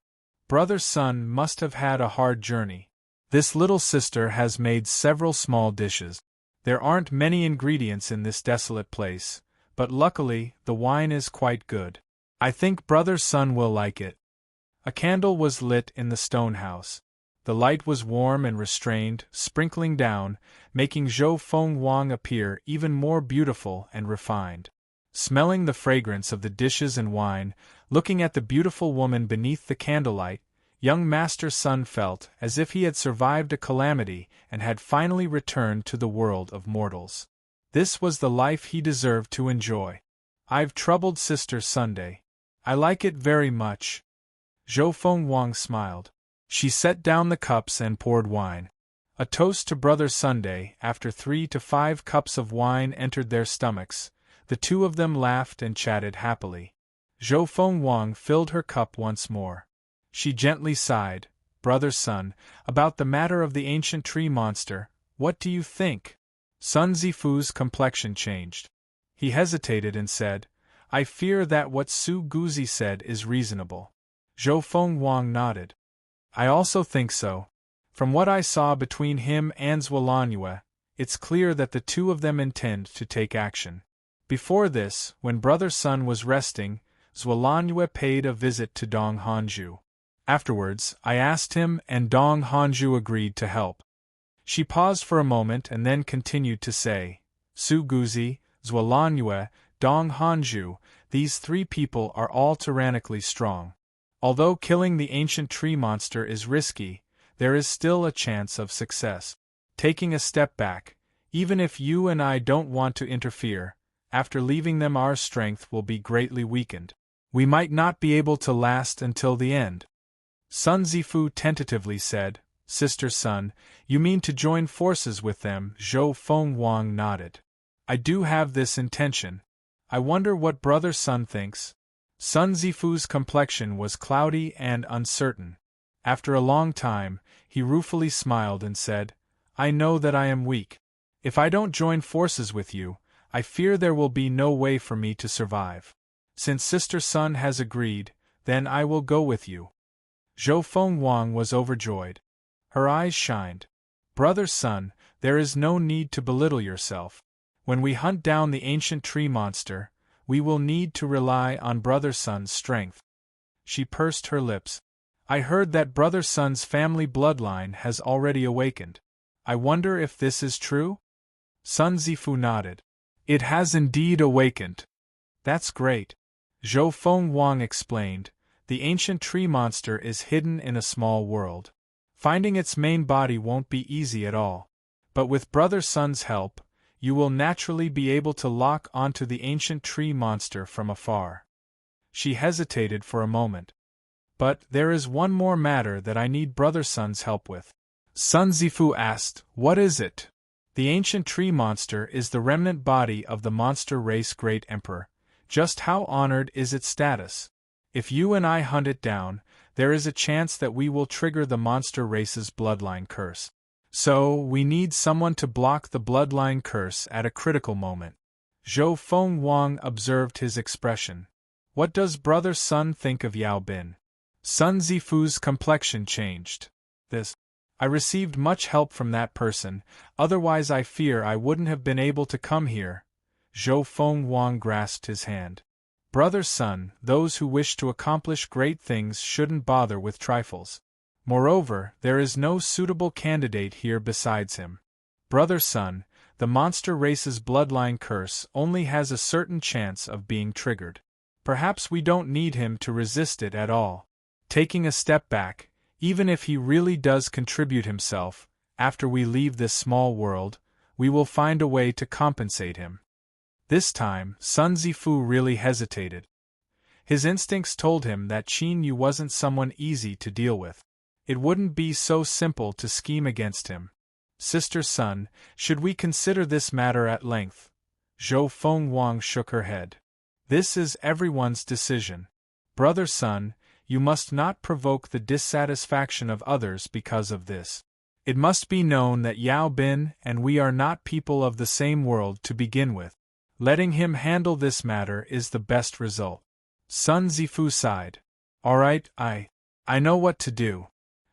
Brother Sun must have had a hard journey. This little sister has made several small dishes. There aren't many ingredients in this desolate place, but luckily the wine is quite good. I think Brother Sun will like it. A candle was lit in the stone house. The light was warm and restrained, sprinkling down, making Zhou Feng Wang appear even more beautiful and refined. Smelling the fragrance of the dishes and wine, looking at the beautiful woman beneath the candlelight, young Master Sun felt as if he had survived a calamity and had finally returned to the world of mortals. This was the life he deserved to enjoy. I've troubled Sister Sunday. I like it very much. Zhou Feng Wang smiled. She set down the cups and poured wine. A toast to Brother Sunday. After 3 to 5 cups of wine entered their stomachs, the two of them laughed and chatted happily. Zhou Feng Wang filled her cup once more. She gently sighed. Brother Sun, about the matter of the ancient tree monster, what do you think? Sun Zifu's complexion changed. He hesitated and said, I fear that what Su Guzi said is reasonable. Zhou Feng Wang nodded. I also think so. From what I saw between him and Zhuolanjue, it's clear that the two of them intend to take action. Before this, when Brother Sun was resting, Zhuolanjue paid a visit to Dong Hanju. Afterwards, I asked him and Dong Hanju agreed to help. She paused for a moment and then continued to say, Su Guzi, Zhuolanjue, Dong Hanju, these 3 people are all tyrannically strong. Although killing the ancient tree monster is risky, there is still a chance of success. Taking a step back, even if you and I don't want to interfere, after leaving them our strength will be greatly weakened. We might not be able to last until the end. Sun Zifu tentatively said, Sister Sun, you mean to join forces with them? Zhou Feng Wang nodded. I do have this intention. I wonder what Brother Sun thinks. Sun Zifu's complexion was cloudy and uncertain. After a long time, he ruefully smiled and said, I know that I am weak. If I don't join forces with you, I fear there will be no way for me to survive. Since Sister Sun has agreed, then I will go with you. Zhou Feng Wang was overjoyed. Her eyes shined. Brother Sun, there is no need to belittle yourself. When we hunt down the ancient tree monster, we will need to rely on Brother Sun's strength. She pursed her lips. I heard that Brother Sun's family bloodline has already awakened. I wonder if this is true? Sun Zifu nodded. It has indeed awakened. That's great. Zhou Feng Wang explained. The ancient tree monster is hidden in a small world. Finding its main body won't be easy at all. But with Brother Sun's help, you will naturally be able to lock onto the ancient tree monster from afar. She hesitated for a moment. But there is one more matter that I need Brother Sun's help with. Sun Zifu asked, What is it? The ancient tree monster is the remnant body of the monster race Great Emperor. Just how honored is its status? If you and I hunt it down, there is a chance that we will trigger the monster race's bloodline curse. So, we need someone to block the bloodline curse at a critical moment. Zhou Feng Wang observed his expression. What does Brother Sun think of Yao Bin? Sun Zifu's complexion changed. I received much help from that person, otherwise I fear I wouldn't have been able to come here. Zhou Feng Wang grasped his hand. Brother Sun, those who wish to accomplish great things shouldn't bother with trifles. Moreover, there is no suitable candidate here besides him. Brother Sun, the monster race's bloodline curse only has a certain chance of being triggered. Perhaps we don't need him to resist it at all. Taking a step back, even if he really does contribute himself, after we leave this small world, we will find a way to compensate him. This time, Sun Zifu really hesitated. His instincts told him that Qin Yu wasn't someone easy to deal with. It wouldn't be so simple to scheme against him. Sister Sun, should we consider this matter at length? Zhou Feng Wang shook her head. This is everyone's decision. Brother Sun, you must not provoke the dissatisfaction of others because of this. It must be known that Yao Bin and we are not people of the same world to begin with. Letting him handle this matter is the best result. Sun Zifu sighed. All right, I know what to do.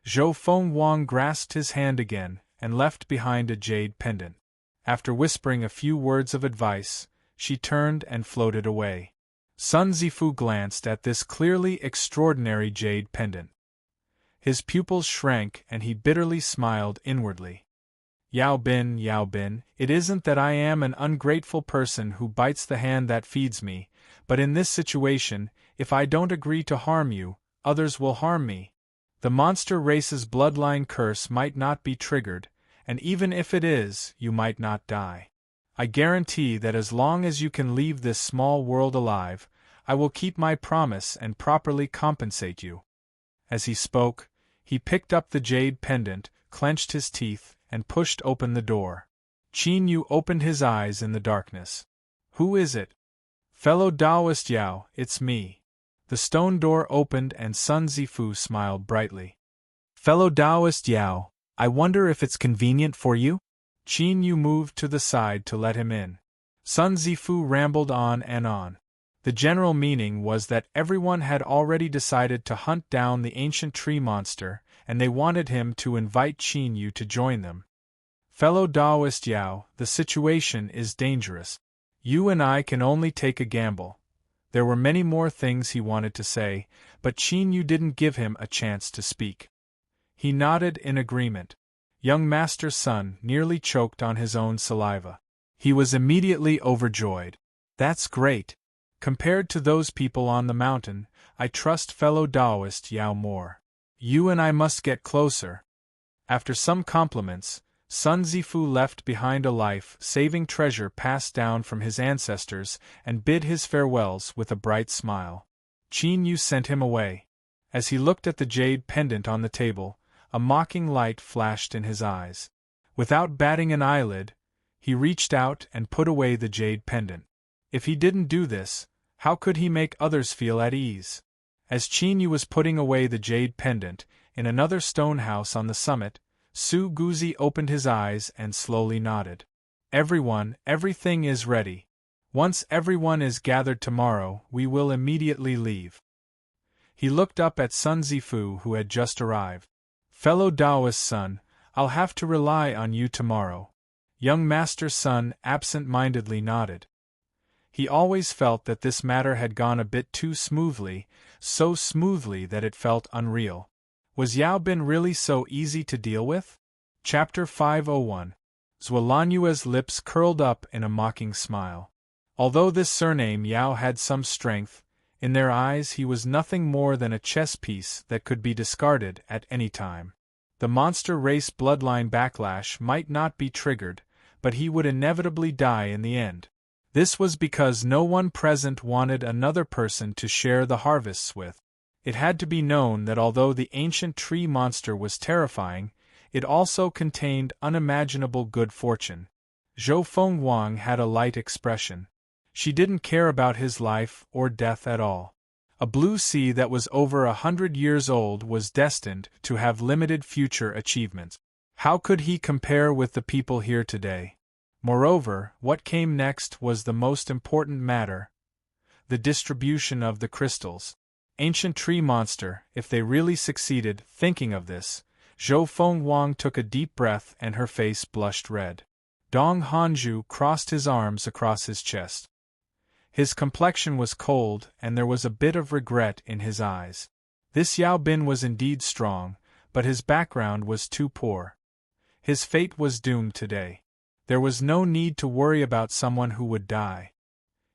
Zhou Fenghuang grasped his hand again and left behind a jade pendant. After whispering a few words of advice, she turned and floated away. Sun Zifu glanced at this clearly extraordinary jade pendant. His pupils shrank and he bitterly smiled inwardly. Yao Bin, it isn't that I am an ungrateful person who bites the hand that feeds me, but in this situation, if I don't agree to harm you, others will harm me. The monster race's bloodline curse might not be triggered, and even if it is, you might not die. I guarantee that as long as you can leave this small world alive, I will keep my promise and properly compensate you. As he spoke, he picked up the jade pendant, clenched his teeth, and pushed open the door. Qin Yu opened his eyes in the darkness. Who is it? Fellow Taoist Yao, it's me. The stone door opened and Sun Zifu smiled brightly. Fellow Taoist Yao, I wonder if it's convenient for you? Qin Yu moved to the side to let him in. Sun Zifu rambled on and on. The general meaning was that everyone had already decided to hunt down the ancient tree monster, and they wanted him to invite Qin Yu to join them. Fellow Taoist Yao, the situation is dangerous. You and I can only take a gamble. There were many more things he wanted to say, but Qin Yu didn't give him a chance to speak. He nodded in agreement. Young Master Sun nearly choked on his own saliva. He was immediately overjoyed. That's great. Compared to those people on the mountain, I trust fellow Taoist Yao more. You and I must get closer. After some compliments, Sun Zifu left behind a life-saving treasure passed down from his ancestors and bid his farewells with a bright smile. Qin Yu sent him away. As he looked at the jade pendant on the table, a mocking light flashed in his eyes. Without batting an eyelid, he reached out and put away the jade pendant. If he didn't do this, how could he make others feel at ease? As Qin Yu was putting away the jade pendant, in another stone house on the summit, Su Guzi opened his eyes and slowly nodded. Everything is ready. Once everyone is gathered tomorrow, we will immediately leave. He looked up at Sun Zifu who had just arrived. Fellow Taoist Sun, I'll have to rely on you tomorrow. Young Master Sun absent-mindedly nodded. He always felt that this matter had gone a bit too smoothly, so smoothly that it felt unreal. Was Yao Bin really so easy to deal with? Chapter 501. Zhualanyue's lips curled up in a mocking smile. Although this surname Yao had some strength, in their eyes he was nothing more than a chess piece that could be discarded at any time. The monster race bloodline backlash might not be triggered, but he would inevitably die in the end. This was because no one present wanted another person to share the harvests with. It had to be known that although the ancient tree monster was terrifying, it also contained unimaginable good fortune. Zhou Fenghuang had a light expression. She didn't care about his life or death at all. A blue sea that was over 100 years old was destined to have limited future achievements. How could he compare with the people here today? Moreover, what came next was the most important matter: the distribution of the crystals. Ancient tree monster, if they really succeeded, thinking of this, Zhou Fenghuang took a deep breath and her face blushed red. Dong Hanju crossed his arms across his chest. His complexion was cold and there was a bit of regret in his eyes. This Yao Bin was indeed strong, but his background was too poor. His fate was doomed today. There was no need to worry about someone who would die.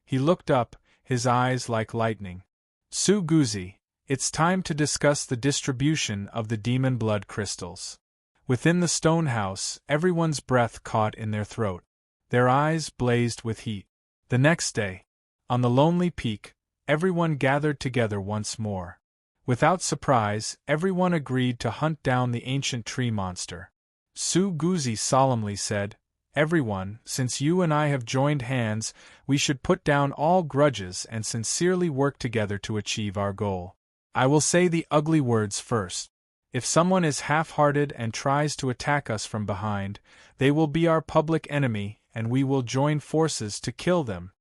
He looked up, his eyes like lightning. Su Guzi, it's time to discuss the distribution of the demon blood crystals. Within the stone house, everyone's breath caught in their throat. Their eyes blazed with heat. The next day, on the lonely peak, everyone gathered together once more. Without surprise, everyone agreed to hunt down the ancient tree monster. Su Guzi solemnly said, "Everyone, since you and I have joined hands, we should put down all grudges and sincerely work together to achieve our goal. I will say the ugly words first. If someone is half-hearted and tries to attack us from behind, they will be our public enemy and we will join forces to kill them.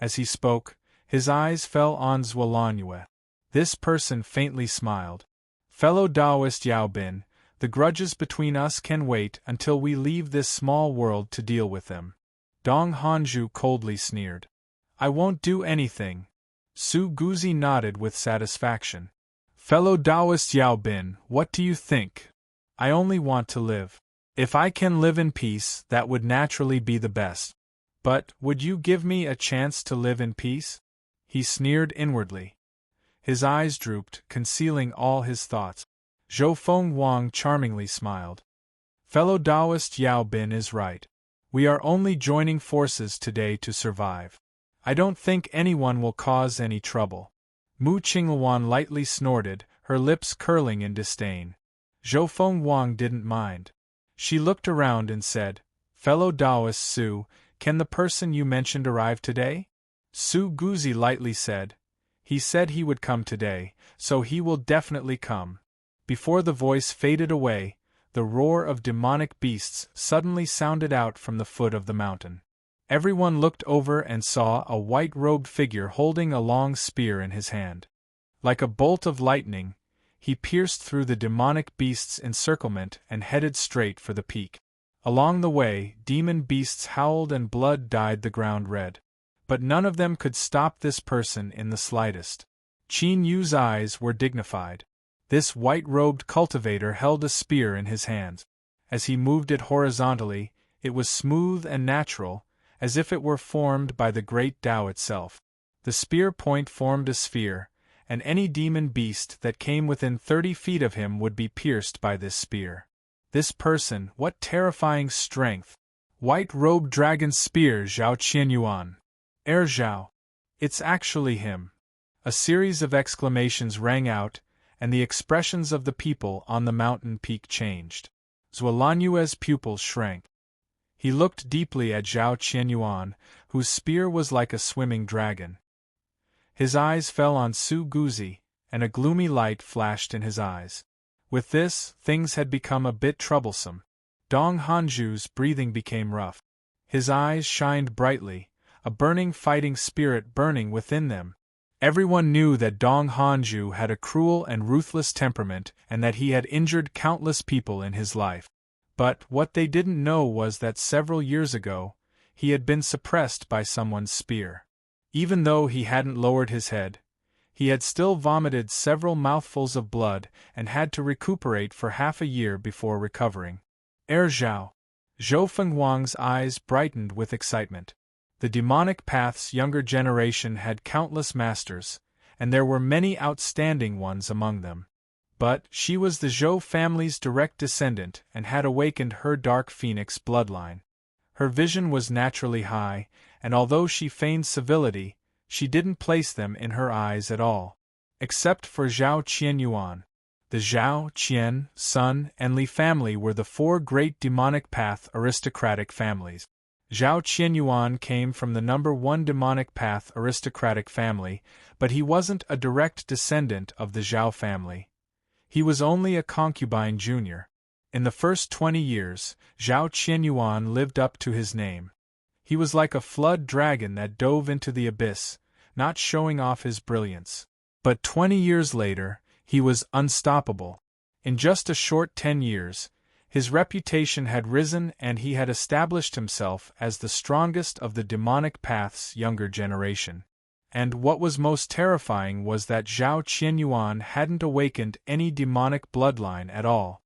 As he spoke, his eyes fell on Zhuolanjue. This person faintly smiled. Fellow Taoist Yao Bin, the grudges between us can wait until we leave this small world to deal with them. Dong Hanju coldly sneered. I won't do anything. Su Guzi nodded with satisfaction. Fellow Taoist Yao Bin, what do you think? I only want to live. If I can live in peace, that would naturally be the best. But, would you give me a chance to live in peace? He sneered inwardly. His eyes drooped, concealing all his thoughts. Zhou Feng Wang charmingly smiled. Fellow Taoist Yao Bin is right. We are only joining forces today to survive. I don't think anyone will cause any trouble. Mu Qingluan lightly snorted, her lips curling in disdain. Zhou Feng Wang didn't mind. She looked around and said, Fellow Taoist Su, can the person you mentioned arrive today? Su Guzi lightly said, he said he would come today, so he will definitely come. Before the voice faded away, the roar of demonic beasts suddenly sounded out from the foot of the mountain. Everyone looked over and saw a white-robed figure holding a long spear in his hand. Like a bolt of lightning, he pierced through the demonic beast's encirclement and headed straight for the peak. Along the way, demon beasts howled and blood dyed the ground red. But none of them could stop this person in the slightest. Qin Yu's eyes were dignified. This white-robed cultivator held a spear in his hands. As he moved it horizontally, it was smooth and natural, as if it were formed by the great Tao itself. The spear point formed a sphere, and any demon beast that came within 30 feet of him would be pierced by this spear. This person, what terrifying strength! White-robed dragon spear Zhao Qianyuan. Zhao. It's actually him. A series of exclamations rang out, and the expressions of the people on the mountain peak changed. Zhuolanjue's pupils shrank. He looked deeply at Zhao Qianyuan, whose spear was like a swimming dragon. His eyes fell on Su Guzi, and a gloomy light flashed in his eyes. With this, things had become a bit troublesome. Dong Hanju's breathing became rough. His eyes shined brightly, a burning fighting spirit burning within them. Everyone knew that Dong Hanju had a cruel and ruthless temperament and that he had injured countless people in his life. But what they didn't know was that several years ago, he had been suppressed by someone's spear. Even though he hadn't lowered his head, he had still vomited several mouthfuls of blood and had to recuperate for half a year before recovering. Zhao. Zhou Fenghuang's eyes brightened with excitement. The demonic path's younger generation had countless masters, and there were many outstanding ones among them. But she was the Zhou family's direct descendant and had awakened her dark phoenix bloodline. Her vision was naturally high, and although she feigned civility, she didn't place them in her eyes at all. Except for Zhao Qianyuan. The Zhao, Qian, Sun, and Li family were the four great demonic path aristocratic families. Zhao Qianyuan came from the number 1 demonic path aristocratic family, but he wasn't a direct descendant of the Zhao family. He was only a concubine junior. In the first 20 years, Zhao Qianyuan lived up to his name. He was like a flood dragon that dove into the abyss, not showing off his brilliance. But 20 years later, he was unstoppable. In just a short 10 years, his reputation had risen and he had established himself as the strongest of the demonic path's younger generation. And what was most terrifying was that Zhao Qianyuan hadn't awakened any demonic bloodline at all.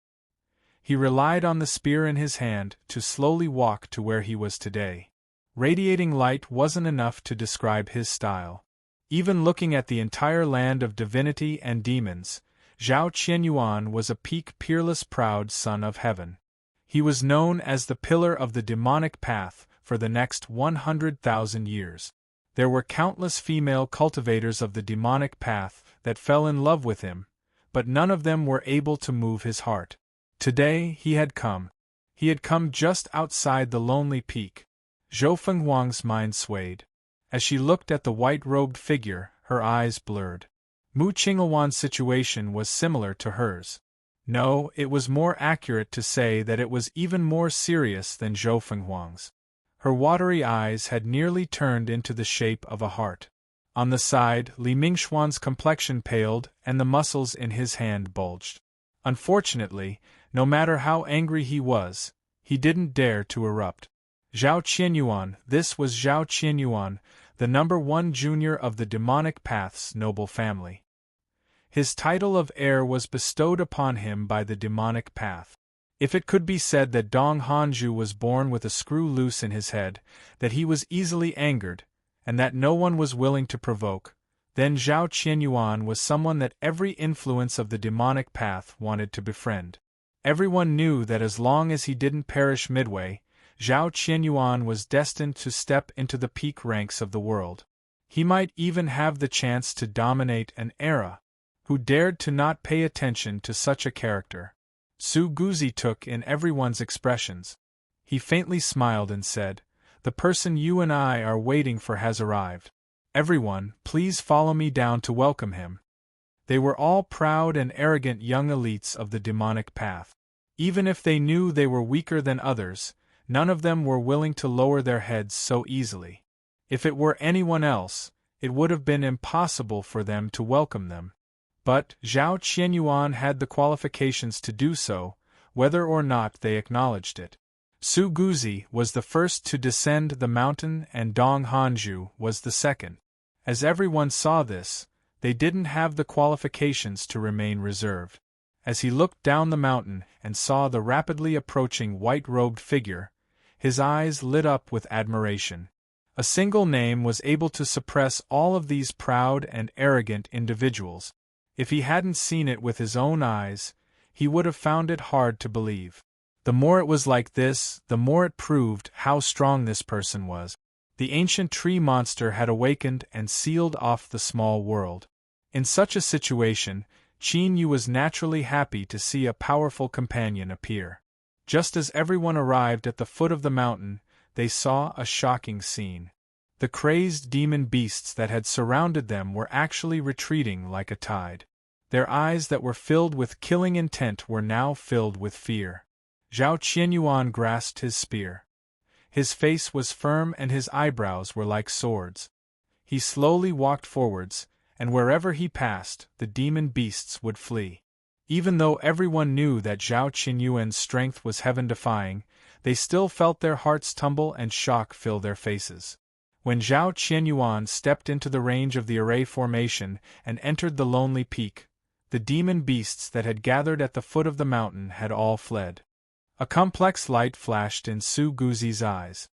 He relied on the spear in his hand to slowly walk to where he was today. Radiating light wasn't enough to describe his style. Even looking at the entire land of divinity and demons, Zhao Qianyuan was a peerless proud son of heaven. He was known as the pillar of the demonic path for the next 100,000 years. There were countless female cultivators of the demonic path that fell in love with him, but none of them were able to move his heart. Today he had come. He had come just outside the lonely peak. Zhou Fenghuang's mind swayed. As she looked at the white-robed figure, her eyes blurred. Mu Qingluan's situation was similar to hers. No, it was more accurate to say that it was even more serious than Zhou Fenghuang's. Her watery eyes had nearly turned into the shape of a heart. On the side, Li Mingxuan's complexion paled and the muscles in his hand bulged. Unfortunately, no matter how angry he was, he didn't dare to erupt. Zhao Qianyuan, this was Zhao Qianyuan, the #1 junior of the demonic path's noble family. His title of heir was bestowed upon him by the demonic path. If it could be said that Dong Hanju was born with a screw loose in his head, that he was easily angered, and that no one was willing to provoke, then Zhao Qianyuan was someone that every influence of the demonic path wanted to befriend. Everyone knew that as long as he didn't perish midway, Zhao Qianyuan was destined to step into the peak ranks of the world. He might even have the chance to dominate an era. Who dared to not pay attention to such a character? Su Guzi took in everyone's expressions. He faintly smiled and said, "The person you and I are waiting for has arrived. Everyone, please follow me down to welcome him." They were all proud and arrogant young elites of the demonic path. Even if they knew they were weaker than others, none of them were willing to lower their heads so easily. If it were anyone else, it would have been impossible for them to welcome them. But Zhao Qianyuan had the qualifications to do so, whether or not they acknowledged it. Su Guzi was the first to descend the mountain and Dong Hanju was the second. As everyone saw this, they didn't have the qualifications to remain reserved. As he looked down the mountain and saw the rapidly approaching white-robed figure, his eyes lit up with admiration. A single name was able to suppress all of these proud and arrogant individuals. If he hadn't seen it with his own eyes, he would have found it hard to believe. The more it was like this, the more it proved how strong this person was. The ancient tree monster had awakened and sealed off the small world. In such a situation, Qin Yu was naturally happy to see a powerful companion appear. Just as everyone arrived at the foot of the mountain, they saw a shocking scene. The crazed demon beasts that had surrounded them were actually retreating like a tide. Their eyes that were filled with killing intent were now filled with fear. Zhao Qianyuan grasped his spear. His face was firm and his eyebrows were like swords. He slowly walked forwards, and wherever he passed, the demon beasts would flee. Even though everyone knew that Zhao Qianyuan's strength was heaven-defying, they still felt their hearts tumble and shock fill their faces. When Zhao Qianyuan stepped into the range of the array formation and entered the lonely peak, the demon beasts that had gathered at the foot of the mountain had all fled. A complex light flashed in Su Guzi's eyes.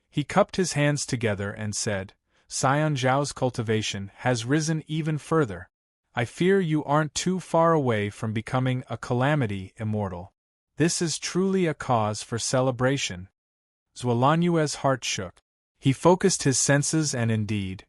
He cupped his hands together and said, "Scion Zhao's cultivation has risen even further. I fear you aren't too far away from becoming a calamity immortal. This is truly a cause for celebration." Zuolanjue's heart shook. He focused his senses and indeed,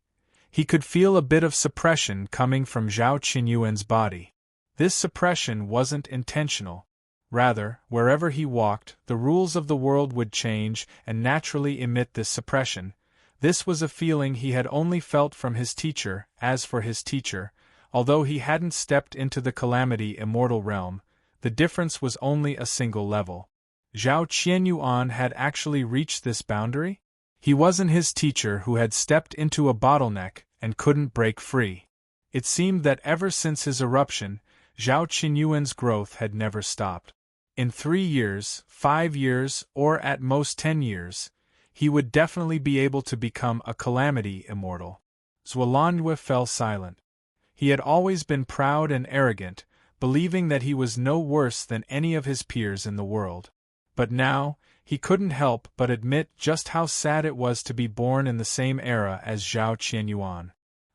he could feel a bit of suppression coming from Zhao Qianyuan's body. This suppression wasn't intentional. Rather, wherever he walked, the rules of the world would change and naturally emit this suppression. This was a feeling he had only felt from his teacher. As for his teacher, although he hadn't stepped into the calamity immortal realm, the difference was only a single level. Zhao Qianyuan had actually reached this boundary? He wasn't his teacher who had stepped into a bottleneck and couldn't break free. It seemed that ever since his eruption, Zhao Qianyuan's growth had never stopped. In 3 years, 5 years, or at most 10 years, he would definitely be able to become a calamity immortal. Zuolanjue fell silent. He had always been proud and arrogant, believing that he was no worse than any of his peers in the world. But now, he couldn't help but admit just how sad it was to be born in the same era as Zhao Qianyuan.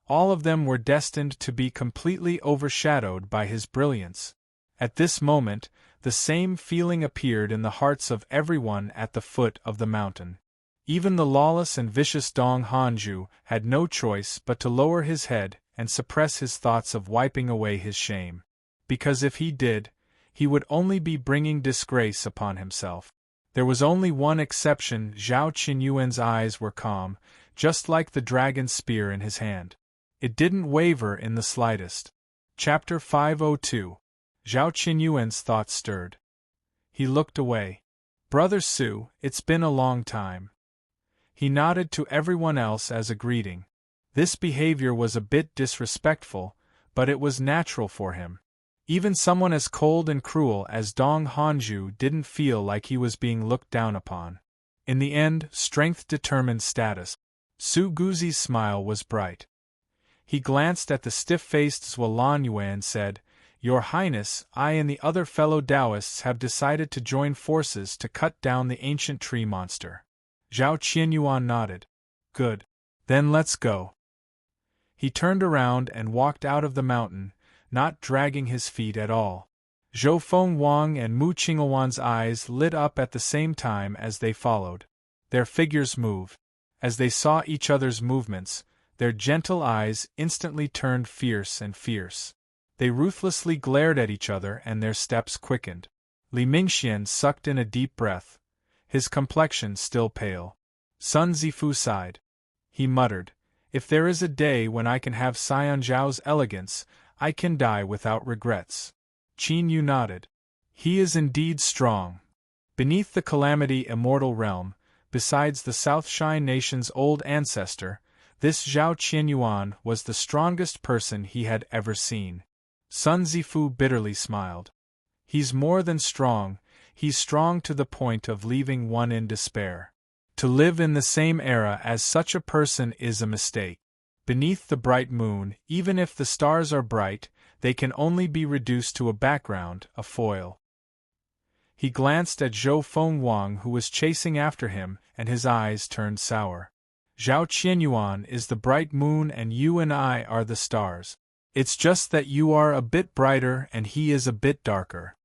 All of them were destined to be completely overshadowed by his brilliance. At this moment, the same feeling appeared in the hearts of everyone at the foot of the mountain. Even the lawless and vicious Dong Hanju had no choice but to lower his head and suppress his thoughts of wiping away his shame. Because if he did, he would only be bringing disgrace upon himself. There was only one exception. Zhao Qianyuan's eyes were calm, just like the dragon's spear in his hand. It didn't waver in the slightest. Chapter 502. Zhao Qianyuan's thoughts stirred. He looked away. "Brother Su, it's been a long time. He nodded to everyone else as a greeting. This behavior was a bit disrespectful, but it was natural for him. Even someone as cold and cruel as Dong Hanju didn't feel like he was being looked down upon. In the end, strength determined status. Su Guzi's smile was bright. He glanced at the stiff-faced Zhuo Yue and said, "Your Highness, I and the other fellow Taoists have decided to join forces to cut down the ancient tree monster." Zhao Qianyuan nodded. "Good. Then let's go." He turned around and walked out of the mountain, not dragging his feet at all. Zhou Fengwang and Mu Qinghuan's eyes lit up at the same time as they followed. Their figures moved. As they saw each other's movements, their gentle eyes instantly turned fierce and fierce. They ruthlessly glared at each other and their steps quickened. Li Mingxian sucked in a deep breath, his complexion still pale. Sun Zifu sighed. He muttered, "If there is a day when I can have Xian Zhao's elegance, I can die without regrets." Qin Yu nodded. He is indeed strong. Beneath the Calamity Immortal Realm, besides the South Shine Nation's old ancestor, this Zhao Qianyuan was the strongest person he had ever seen. Sun Zifu bitterly smiled. He's more than strong, he's strong to the point of leaving one in despair. To live in the same era as such a person is a mistake. Beneath the bright moon, even if the stars are bright, they can only be reduced to a background, a foil. He glanced at Zhou Fengwang who was chasing after him, and his eyes turned sour. Zhao Qianyuan is the bright moon and you and I are the stars. It's just that you are a bit brighter and he is a bit darker.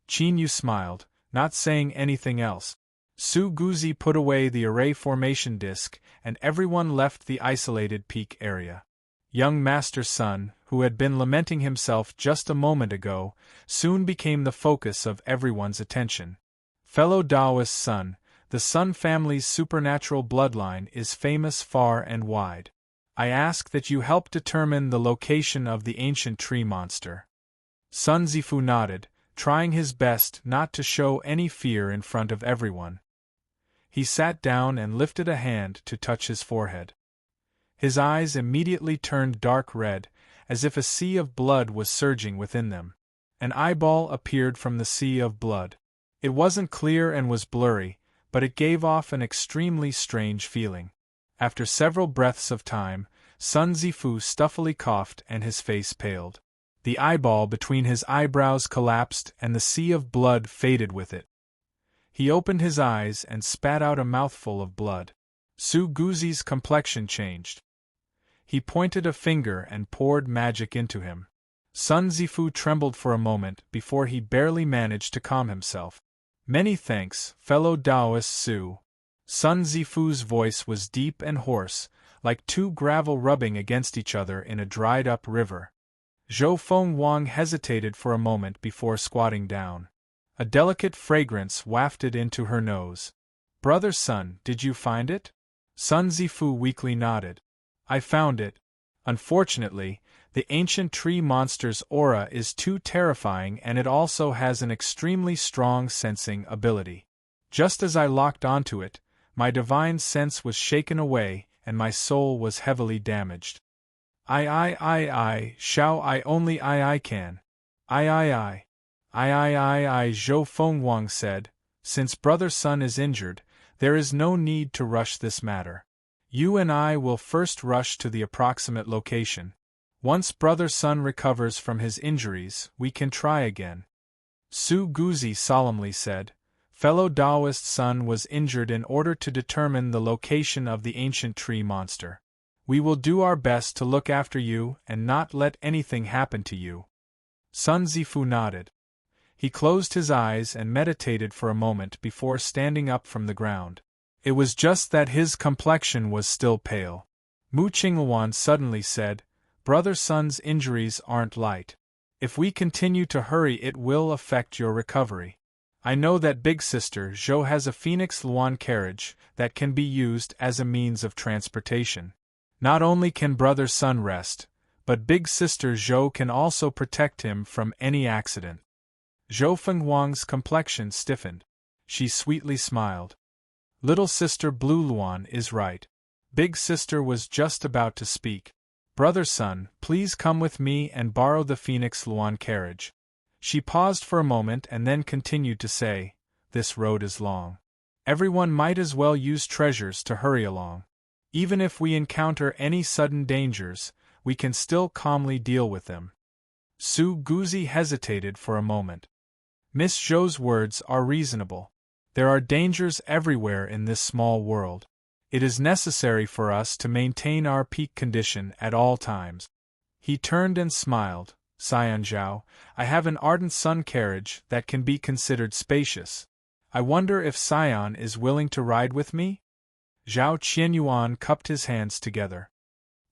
Qin Yu smiled, not saying anything else. Su Guzi put away the array formation disc, and everyone left the isolated peak area. Young Master Sun, who had been lamenting himself just a moment ago, soon became the focus of everyone's attention. Fellow Taoist Sun, the Sun family's supernatural bloodline is famous far and wide. I ask that you help determine the location of the ancient tree monster. Sun Zifu nodded, trying his best not to show any fear in front of everyone. He sat down and lifted a hand to touch his forehead. His eyes immediately turned dark red, as if a sea of blood was surging within them. An eyeball appeared from the sea of blood. It wasn't clear and was blurry, but it gave off an extremely strange feeling. After several breaths of time, Sun Zifu stuffily coughed and his face paled. The eyeball between his eyebrows collapsed and the sea of blood faded with it. He opened his eyes and spat out a mouthful of blood. Su Guzi's complexion changed. He pointed a finger and poured magic into him. Sun Zifu trembled for a moment before he barely managed to calm himself. "Many thanks, fellow Taoist Su." Sun Zifu's voice was deep and hoarse, like two gravel rubbing against each other in a dried-up river. Zhou Fengwang hesitated for a moment before squatting down. A delicate fragrance wafted into her nose. "Brother Sun, did you find it?" Sun Zifu weakly nodded. "I found it. Unfortunately, the ancient tree monster's aura is too terrifying and it also has an extremely strong sensing ability. Just as I locked onto it, my divine sense was shaken away and my soul was heavily damaged. I, shall I only I can. I, Zhou Fengwang said, since Brother Sun is injured, there is no need to rush this matter. You and I will first rush to the approximate location. Once Brother Sun recovers from his injuries, we can try again. Su Guzi solemnly said, fellow Taoist Sun was injured in order to determine the location of the ancient tree monster. We will do our best to look after you and not let anything happen to you. Sun Zifu nodded. He closed his eyes and meditated for a moment before standing up from the ground. It was just that his complexion was still pale. Mu Qinghuan suddenly said, Brother Sun's injuries aren't light. If we continue to hurry it will affect your recovery. I know that Big Sister Zhou has a Phoenix Luan carriage that can be used as a means of transportation. Not only can Brother Sun rest, but Big Sister Zhou can also protect him from any accident. Zhou Fengwang's complexion stiffened. She sweetly smiled. Little sister Blue Luan is right. Big sister was just about to speak. Brother Sun, please come with me and borrow the Phoenix Luan carriage. She paused for a moment and then continued to say, this road is long. Everyone might as well use treasures to hurry along. Even if we encounter any sudden dangers, we can still calmly deal with them. Su Guzi hesitated for a moment. Miss Zhou's words are reasonable. There are dangers everywhere in this small world. It is necessary for us to maintain our peak condition at all times. He turned and smiled. Scion Zhao, I have an ardent sun carriage that can be considered spacious. I wonder if Scion is willing to ride with me? Zhao Qianyuan cupped his hands together.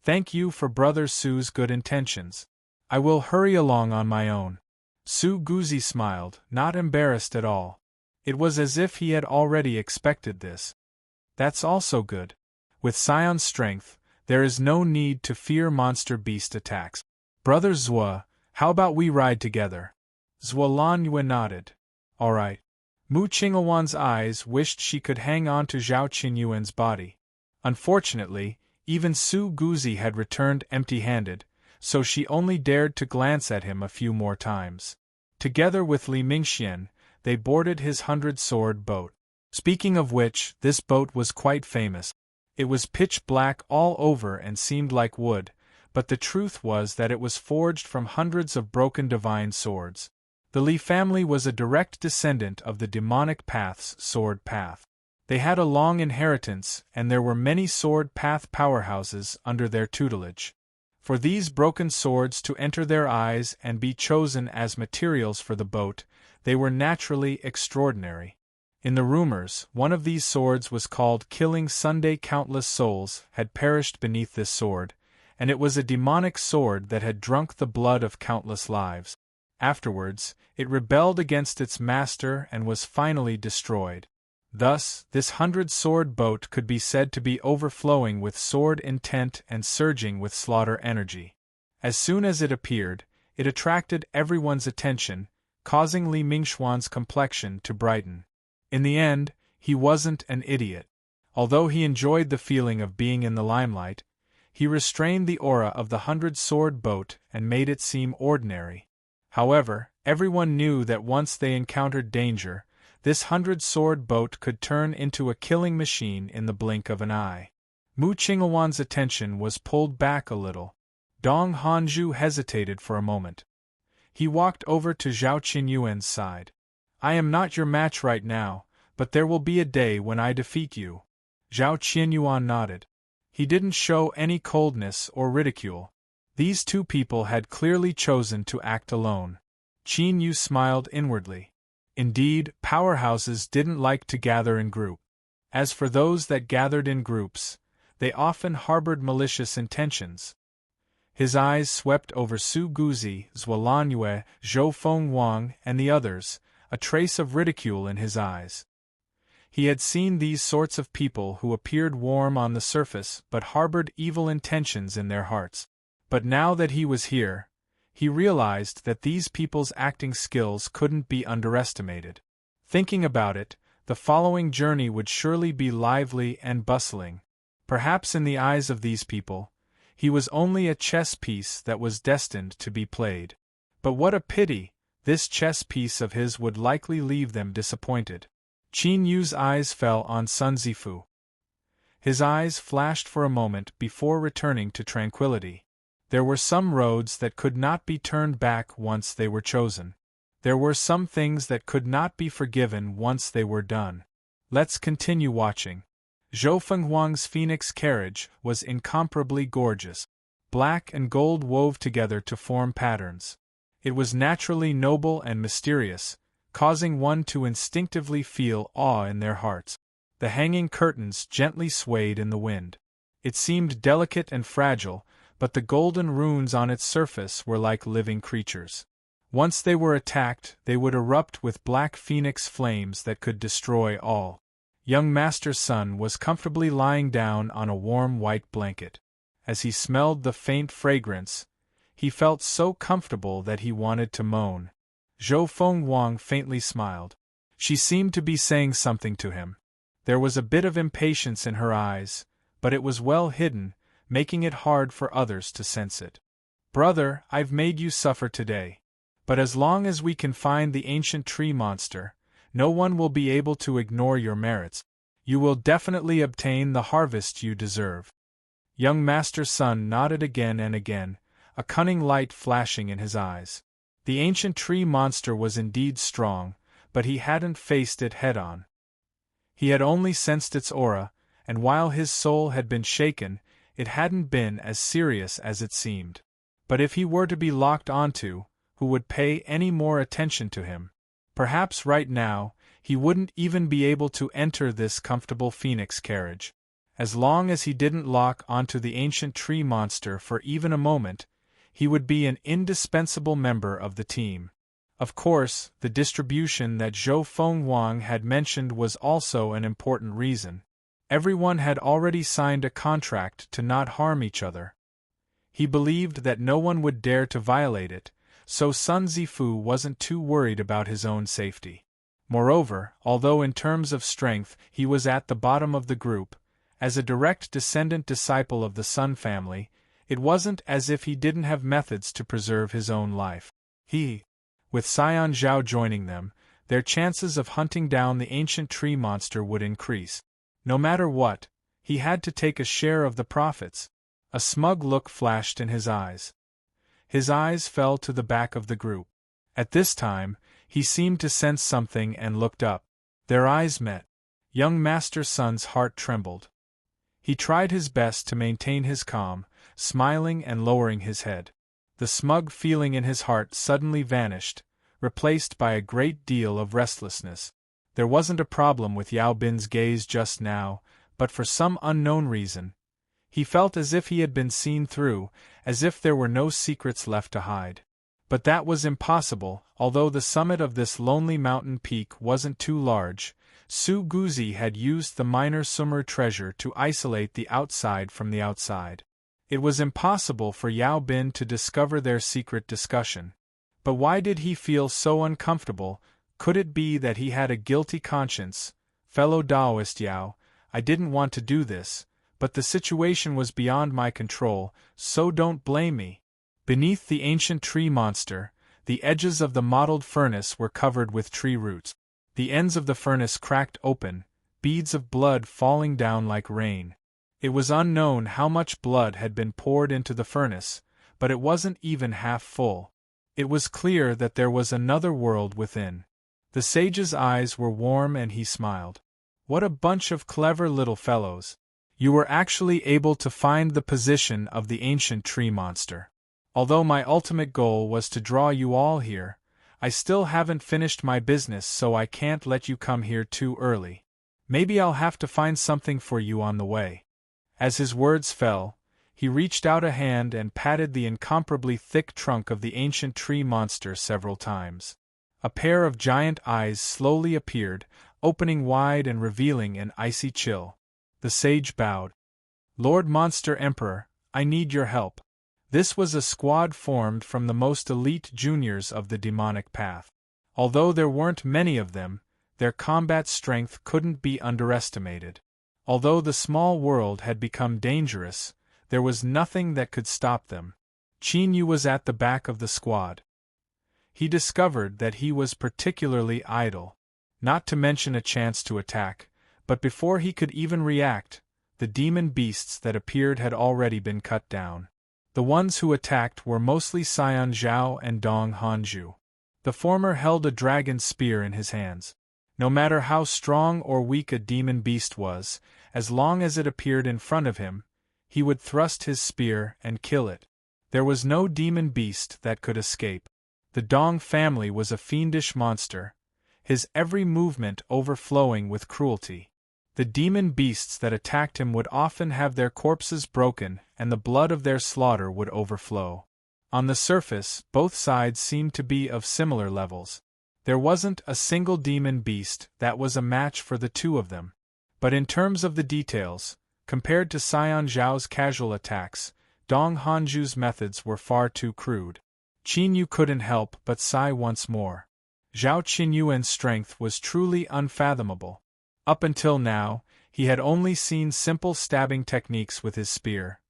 Thank you for Brother Su's good intentions. I will hurry along on my own. Su Guzi smiled, not embarrassed at all. It was as if he had already expected this. That's also good. With Scion's strength, there is no need to fear monster beast attacks. Brother Zhua, how about we ride together? Zuolan Yue nodded. All right. Mu Qingluan's eyes wished she could hang on to Zhao Qinyuan's body. Unfortunately, even Su Guzi had returned empty-handed, so she only dared to glance at him a few more times. Together with Li Mingxian, they boarded his 100-sword boat. Speaking of which, this boat was quite famous. It was pitch black all over and seemed like wood, but the truth was that it was forged from hundreds of broken divine swords. The Li family was a direct descendant of the demonic path's sword path. They had a long inheritance, and there were many sword path powerhouses under their tutelage. For these broken swords to enter their eyes and be chosen as materials for the boat, they were naturally extraordinary. In the rumors, one of these swords was called Killing Sunday. Countless souls had perished beneath this sword, and it was a demonic sword that had drunk the blood of countless lives. Afterwards, it rebelled against its master and was finally destroyed. Thus, this 100-sword boat could be said to be overflowing with sword intent and surging with slaughter energy. As soon as it appeared, it attracted everyone's attention, causing Li Mingxuan's complexion to brighten. In the end, he wasn't an idiot. Although he enjoyed the feeling of being in the limelight, he restrained the aura of the 100-sword boat and made it seem ordinary. However, everyone knew that once they encountered danger, this 100-sword boat could turn into a killing machine in the blink of an eye. Mu Qingluan's attention was pulled back a little. Dong Hanzhu hesitated for a moment. He walked over to Zhao Qinyuan's side. I am not your match right now, but there will be a day when I defeat you. Zhao Qianyuan nodded. He didn't show any coldness or ridicule. These two people had clearly chosen to act alone. Qin Yu smiled inwardly. Indeed, powerhouses didn't like to gather in group. As for those that gathered in groups, they often harbored malicious intentions. His eyes swept over Su Guzi, Zuolan Yue, Zhou Fengwang, and the others, a trace of ridicule in his eyes. He had seen these sorts of people who appeared warm on the surface but harbored evil intentions in their hearts. But now that he was here, he realized that these people's acting skills couldn't be underestimated. Thinking about it, the following journey would surely be lively and bustling. Perhaps in the eyes of these people, he was only a chess piece that was destined to be played. But what a pity! This chess piece of his would likely leave them disappointed. Qin Yu's eyes fell on Sun Zifu. His eyes flashed for a moment before returning to tranquility. There were some roads that could not be turned back once they were chosen. There were some things that could not be forgiven once they were done. Let's continue watching. Zhou Fenghuang's phoenix carriage was incomparably gorgeous. Black and gold wove together to form patterns. It was naturally noble and mysterious, causing one to instinctively feel awe in their hearts. The hanging curtains gently swayed in the wind. It seemed delicate and fragile, but the golden runes on its surface were like living creatures. Once they were attacked, they would erupt with black phoenix flames that could destroy all. Young Master Sun was comfortably lying down on a warm white blanket. As he smelled the faint fragrance, he felt so comfortable that he wanted to moan. Zhou Fengwang faintly smiled. She seemed to be saying something to him. There was a bit of impatience in her eyes, but it was well hidden, making it hard for others to sense it. "Brother, I've made you suffer today. But as long as we can find the ancient tree monster, no one will be able to ignore your merits. You will definitely obtain the harvest you deserve." Young Master Sun nodded again and again, a cunning light flashing in his eyes. The ancient tree monster was indeed strong, but he hadn't faced it head-on. He had only sensed its aura, and while his soul had been shaken, it hadn't been as serious as it seemed. But if he were to be locked onto, who would pay any more attention to him? Perhaps right now, he wouldn't even be able to enter this comfortable phoenix carriage. As long as he didn't lock onto the ancient tree monster for even a moment, he would be an indispensable member of the team. Of course, the distribution that Zhou Fenghuang had mentioned was also an important reason. Everyone had already signed a contract to not harm each other. He believed that no one would dare to violate it, so Sun Zifu wasn't too worried about his own safety. Moreover, although in terms of strength he was at the bottom of the group, as a direct descendant disciple of the Sun family, it wasn't as if he didn't have methods to preserve his own life. With Xian Zhao joining them, their chances of hunting down the ancient tree monster would increase. No matter what, he had to take a share of the profits. A smug look flashed in his eyes. His eyes fell to the back of the group. At this time, he seemed to sense something and looked up. Their eyes met. Young Master Sun's heart trembled. He tried his best to maintain his calm, smiling and lowering his head. The smug feeling in his heart suddenly vanished, replaced by a great deal of restlessness. There wasn't a problem with Yao Bin's gaze just now, but for some unknown reason, he felt as if he had been seen through, as if there were no secrets left to hide. But that was impossible. Although the summit of this lonely mountain peak wasn't too large, Su Guzi had used the minor Sumer treasure to isolate the outside from the outside. It was impossible for Yao Bin to discover their secret discussion. But why did he feel so uncomfortable? Could it be that he had a guilty conscience? "Fellow Taoist Yao, I didn't want to do this, but the situation was beyond my control, so don't blame me." Beneath the ancient tree monster, the edges of the mottled furnace were covered with tree roots. The ends of the furnace cracked open, beads of blood falling down like rain. It was unknown how much blood had been poured into the furnace, but it wasn't even half full. It was clear that there was another world within. The sage's eyes were warm and he smiled. "What a bunch of clever little fellows. You were actually able to find the position of the ancient tree monster. Although my ultimate goal was to draw you all here, I still haven't finished my business, so I can't let you come here too early. Maybe I'll have to find something for you on the way." As his words fell, he reached out a hand and patted the incomparably thick trunk of the ancient tree monster several times. A pair of giant eyes slowly appeared, opening wide and revealing an icy chill. The sage bowed. "Lord Monster Emperor, I need your help." This was a squad formed from the most elite juniors of the demonic path. Although there weren't many of them, their combat strength couldn't be underestimated. Although the small world had become dangerous, there was nothing that could stop them. Qin Yu was at the back of the squad. He discovered that he was particularly idle, not to mention a chance to attack, but before he could even react, the demon beasts that appeared had already been cut down. The ones who attacked were mostly Xian Zhao and Dong Hanju. The former held a dragon spear in his hands. No matter how strong or weak a demon beast was, as long as it appeared in front of him, he would thrust his spear and kill it. There was no demon beast that could escape. The Dong family was a fiendish monster, his every movement overflowing with cruelty. The demon beasts that attacked him would often have their corpses broken, and the blood of their slaughter would overflow. On the surface, both sides seemed to be of similar levels. There wasn't a single demon beast that was a match for the two of them. But in terms of the details, compared to Xian Zhao's casual attacks, Dong Hanju's methods were far too crude. Qin Yu couldn't help but sigh once more. Zhao Qinyuan's strength was truly unfathomable. Up until now, he had only seen simple stabbing techniques with his spear.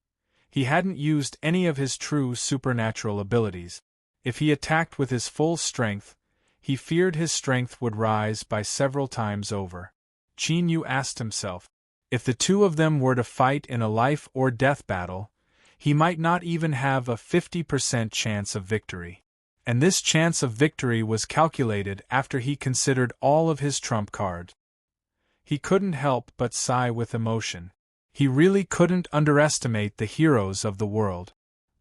He hadn't used any of his true supernatural abilities. If he attacked with his full strength, he feared his strength would rise by several times over. Qin Yu asked himself, if the two of them were to fight in a life-or-death battle, he might not even have a 50% chance of victory. And this chance of victory was calculated after he considered all of his trump cards. He couldn't help but sigh with emotion. He really couldn't underestimate the heroes of the world.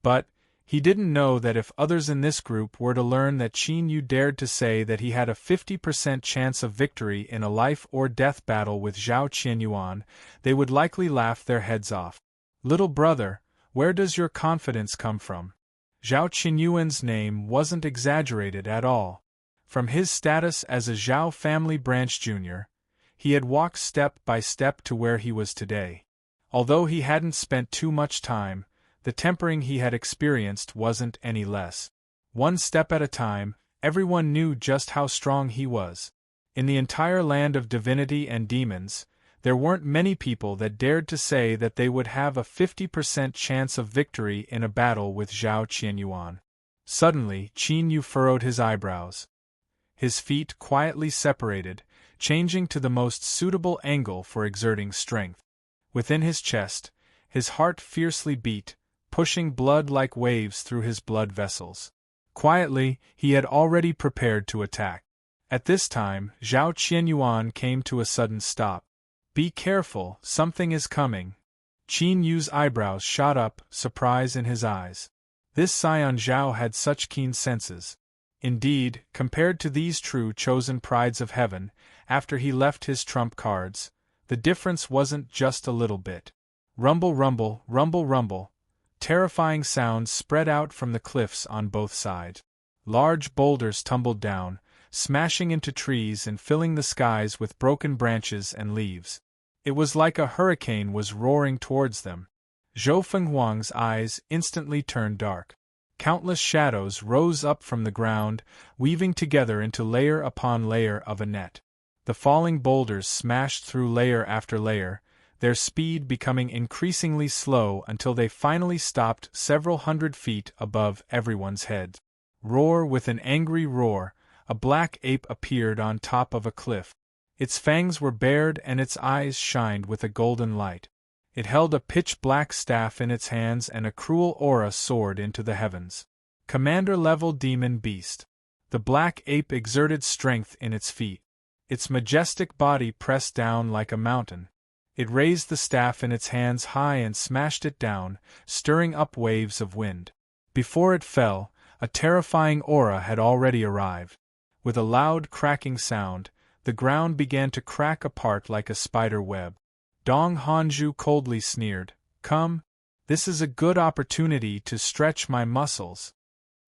But he didn't know that if others in this group were to learn that Qin Yu dared to say that he had a 50% chance of victory in a life-or-death battle with Zhao Qianyuan, they would likely laugh their heads off. Little brother, where does your confidence come from? Zhao Qianyuan's name wasn't exaggerated at all. From his status as a Zhao family branch junior, he had walked step by step to where he was today. Although he hadn't spent too much time, the tempering he had experienced wasn't any less. One step at a time, everyone knew just how strong he was. In the entire land of divinity and demons, there weren't many people that dared to say that they would have a 50% chance of victory in a battle with Zhao Qianyuan. Suddenly, Qin Yu furrowed his eyebrows. His feet quietly separated, changing to the most suitable angle for exerting strength. Within his chest, his heart fiercely beat, pushing blood like waves through his blood vessels. Quietly, he had already prepared to attack. At this time, Zhao Qianyuan came to a sudden stop. Be careful, something is coming. Qin Yu's eyebrows shot up, surprise in his eyes. This scion Zhao had such keen senses. Indeed, compared to these true chosen prides of heaven, after he left his trump cards, the difference wasn't just a little bit. Rumble, rumble, rumble, rumble. Terrifying sounds spread out from the cliffs on both sides. Large boulders tumbled down, smashing into trees and filling the skies with broken branches and leaves. It was like a hurricane was roaring towards them. Zhou Fenghuang's eyes instantly turned dark. Countless shadows rose up from the ground, weaving together into layer upon layer of a net. The falling boulders smashed through layer after layer, their speed becoming increasingly slow until they finally stopped several hundred feet above everyone's head. Roar with an angry roar, a black ape appeared on top of a cliff. Its fangs were bared and its eyes shined with a golden light. It held a pitch-black staff in its hands and a cruel aura soared into the heavens. Commander-level demon beast. The black ape exerted strength in its feet. Its majestic body pressed down like a mountain. It raised the staff in its hands high and smashed it down, stirring up waves of wind. Before it fell, a terrifying aura had already arrived. With a loud cracking sound, the ground began to crack apart like a spider web. Dong Hanju coldly sneered, "Come, this is a good opportunity to stretch my muscles."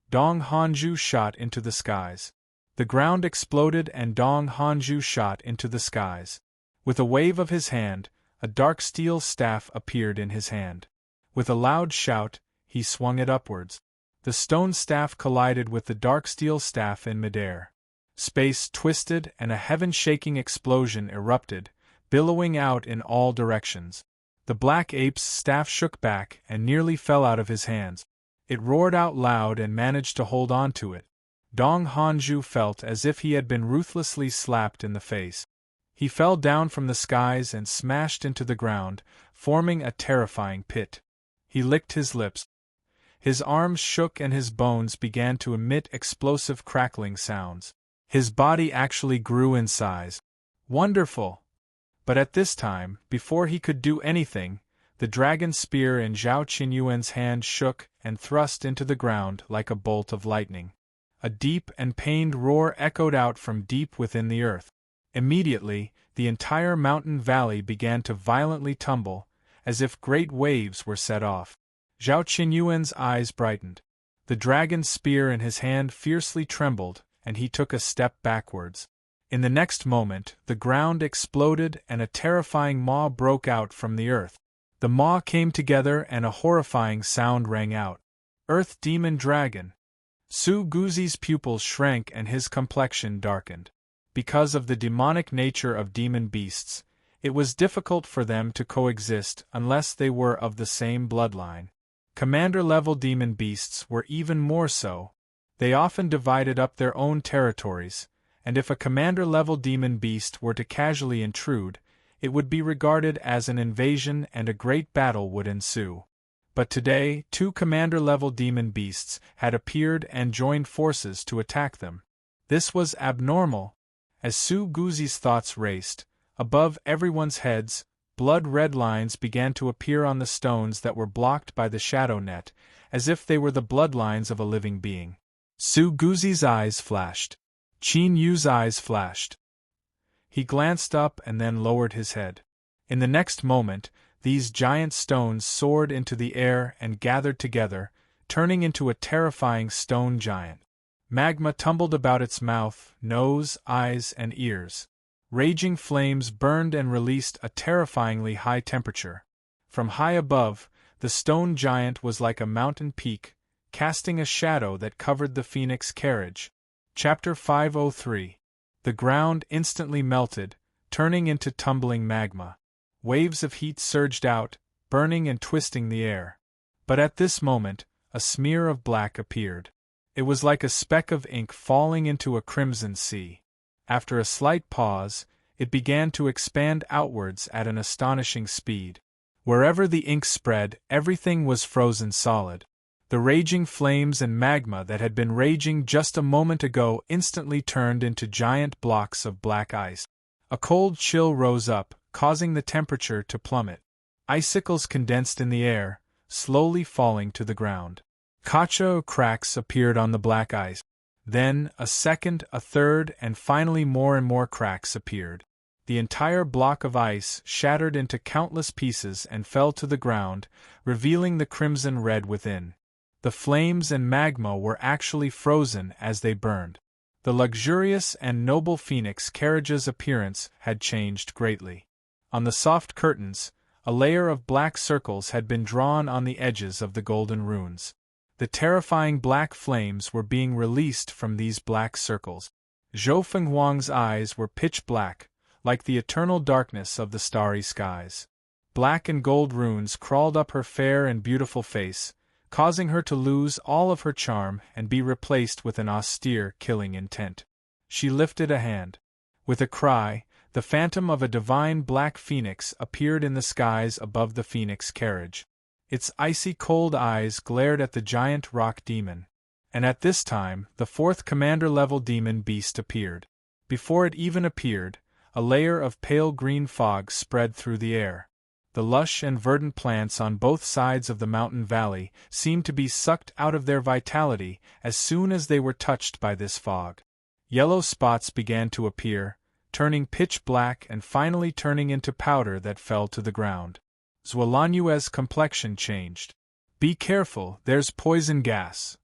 Dong Hanju shot into the skies. The ground exploded and Dong Hanju shot into the skies. With a wave of his hand, a dark steel staff appeared in his hand. With a loud shout, he swung it upwards. The stone staff collided with the dark steel staff in midair. Space twisted and a heaven-shaking explosion erupted, billowing out in all directions. The black ape's staff shook back and nearly fell out of his hands. It roared out loud and managed to hold on to it. Dong Hanju felt as if he had been ruthlessly slapped in the face. He fell down from the skies and smashed into the ground, forming a terrifying pit. He licked his lips. His arms shook and his bones began to emit explosive crackling sounds. His body actually grew in size. Wonderful! But at this time, before he could do anything, the dragon spear in Zhao Qianyuan's hand shook and thrust into the ground like a bolt of lightning. A deep and pained roar echoed out from deep within the earth. Immediately, the entire mountain valley began to violently tumble, as if great waves were set off. Zhao Qianyuan's eyes brightened. The dragon spear in his hand fiercely trembled, and he took a step backwards. In the next moment, the ground exploded and a terrifying maw broke out from the earth. The maw came together and a horrifying sound rang out. Earth Demon Dragon! Su Guzi's pupils shrank and his complexion darkened. because of the demonic nature of demon beasts, it was difficult for them to coexist unless they were of the same bloodline. Commander-level demon beasts were even more so. They often divided up their own territories, and if a commander-level demon beast were to casually intrude, it would be regarded as an invasion and a great battle would ensue. But today, 2 commander-level demon beasts had appeared and joined forces to attack them. This was abnormal. As Su Guzi's thoughts raced, above everyone's heads, blood-red lines began to appear on the stones that were blocked by the shadow net, as if they were the bloodlines of a living being. Su Guzi's eyes flashed. Qin Yu's eyes flashed. He glanced up and then lowered his head. In the next moment, these giant stones soared into the air and gathered together, turning into a terrifying stone giant. Magma tumbled about its mouth, nose, eyes, and ears. Raging flames burned and released a terrifyingly high temperature. From high above, the stone giant was like a mountain peak, casting a shadow that covered the phoenix carriage. Chapter 503. The ground instantly melted, turning into tumbling magma. Waves of heat surged out, burning and twisting the air. But at this moment, a smear of black appeared. It was like a speck of ink falling into a crimson sea. After a slight pause, it began to expand outwards at an astonishing speed. Wherever the ink spread, everything was frozen solid. The raging flames and magma that had been raging just a moment ago instantly turned into giant blocks of black ice. A cold chill rose up, causing the temperature to plummet. Icicles condensed in the air, slowly falling to the ground. Cacio cracks appeared on the black ice. Then, a second, a third, and finally more and more cracks appeared. The entire block of ice shattered into countless pieces and fell to the ground, revealing the crimson red within. The flames and magma were actually frozen as they burned. The luxurious and noble phoenix carriage's appearance had changed greatly. On the soft curtains, a layer of black circles had been drawn on the edges of the golden runes. The terrifying black flames were being released from these black circles. Zhou Fenghuang's eyes were pitch black, like the eternal darkness of the starry skies. Black and gold runes crawled up her fair and beautiful face, causing her to lose all of her charm and be replaced with an austere, killing intent. She lifted a hand. With a cry, the phantom of a divine black phoenix appeared in the skies above the phoenix carriage. Its icy cold eyes glared at the giant rock demon. And at this time, the 4th commander-level demon beast appeared. Before it even appeared, a layer of pale green fog spread through the air. The lush and verdant plants on both sides of the mountain valley seemed to be sucked out of their vitality as soon as they were touched by this fog. Yellow spots began to appear, turning pitch black and finally turning into powder that fell to the ground. Zhuolanjue's complexion changed. "Be careful, there's poison gas."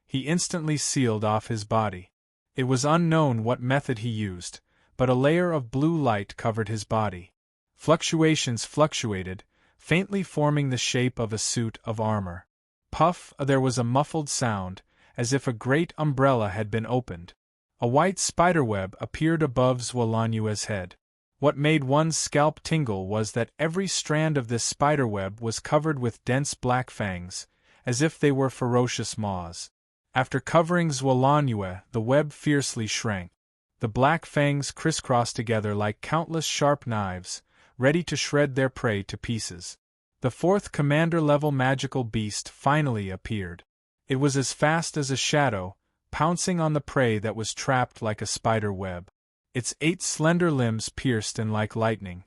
He instantly sealed off his body. It was unknown what method he used, but a layer of blue light covered his body. Fluctuations fluctuated, faintly forming the shape of a suit of armor. Puff, there was a muffled sound, as if a great umbrella had been opened. A white spiderweb appeared above Zhuolanjue's head. What made one's scalp tingle was that every strand of this spiderweb was covered with dense black fangs, as if they were ferocious maws. After covering Zhuolanjue, the web fiercely shrank. The black fangs crisscrossed together like countless sharp knives, ready to shred their prey to pieces. The 4th commander-level magical beast finally appeared. It was as fast as a shadow, pouncing on the prey that was trapped like a spider web. Its 8 slender limbs pierced in like lightning.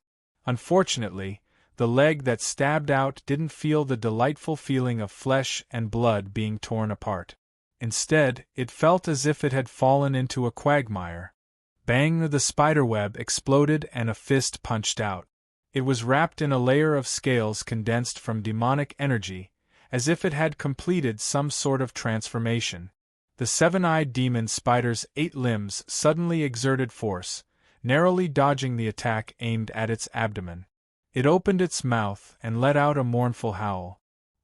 Unfortunately, the leg that stabbed out didn't feel the delightful feeling of flesh and blood being torn apart. Instead, it felt as if it had fallen into a quagmire. Bang! The spiderweb exploded and a fist punched out. It was wrapped in a layer of scales condensed from demonic energy, as if it had completed some sort of transformation. The 7-eyed demon spider's 8 limbs suddenly exerted force, narrowly dodging the attack aimed at its abdomen. It opened its mouth and let out a mournful howl.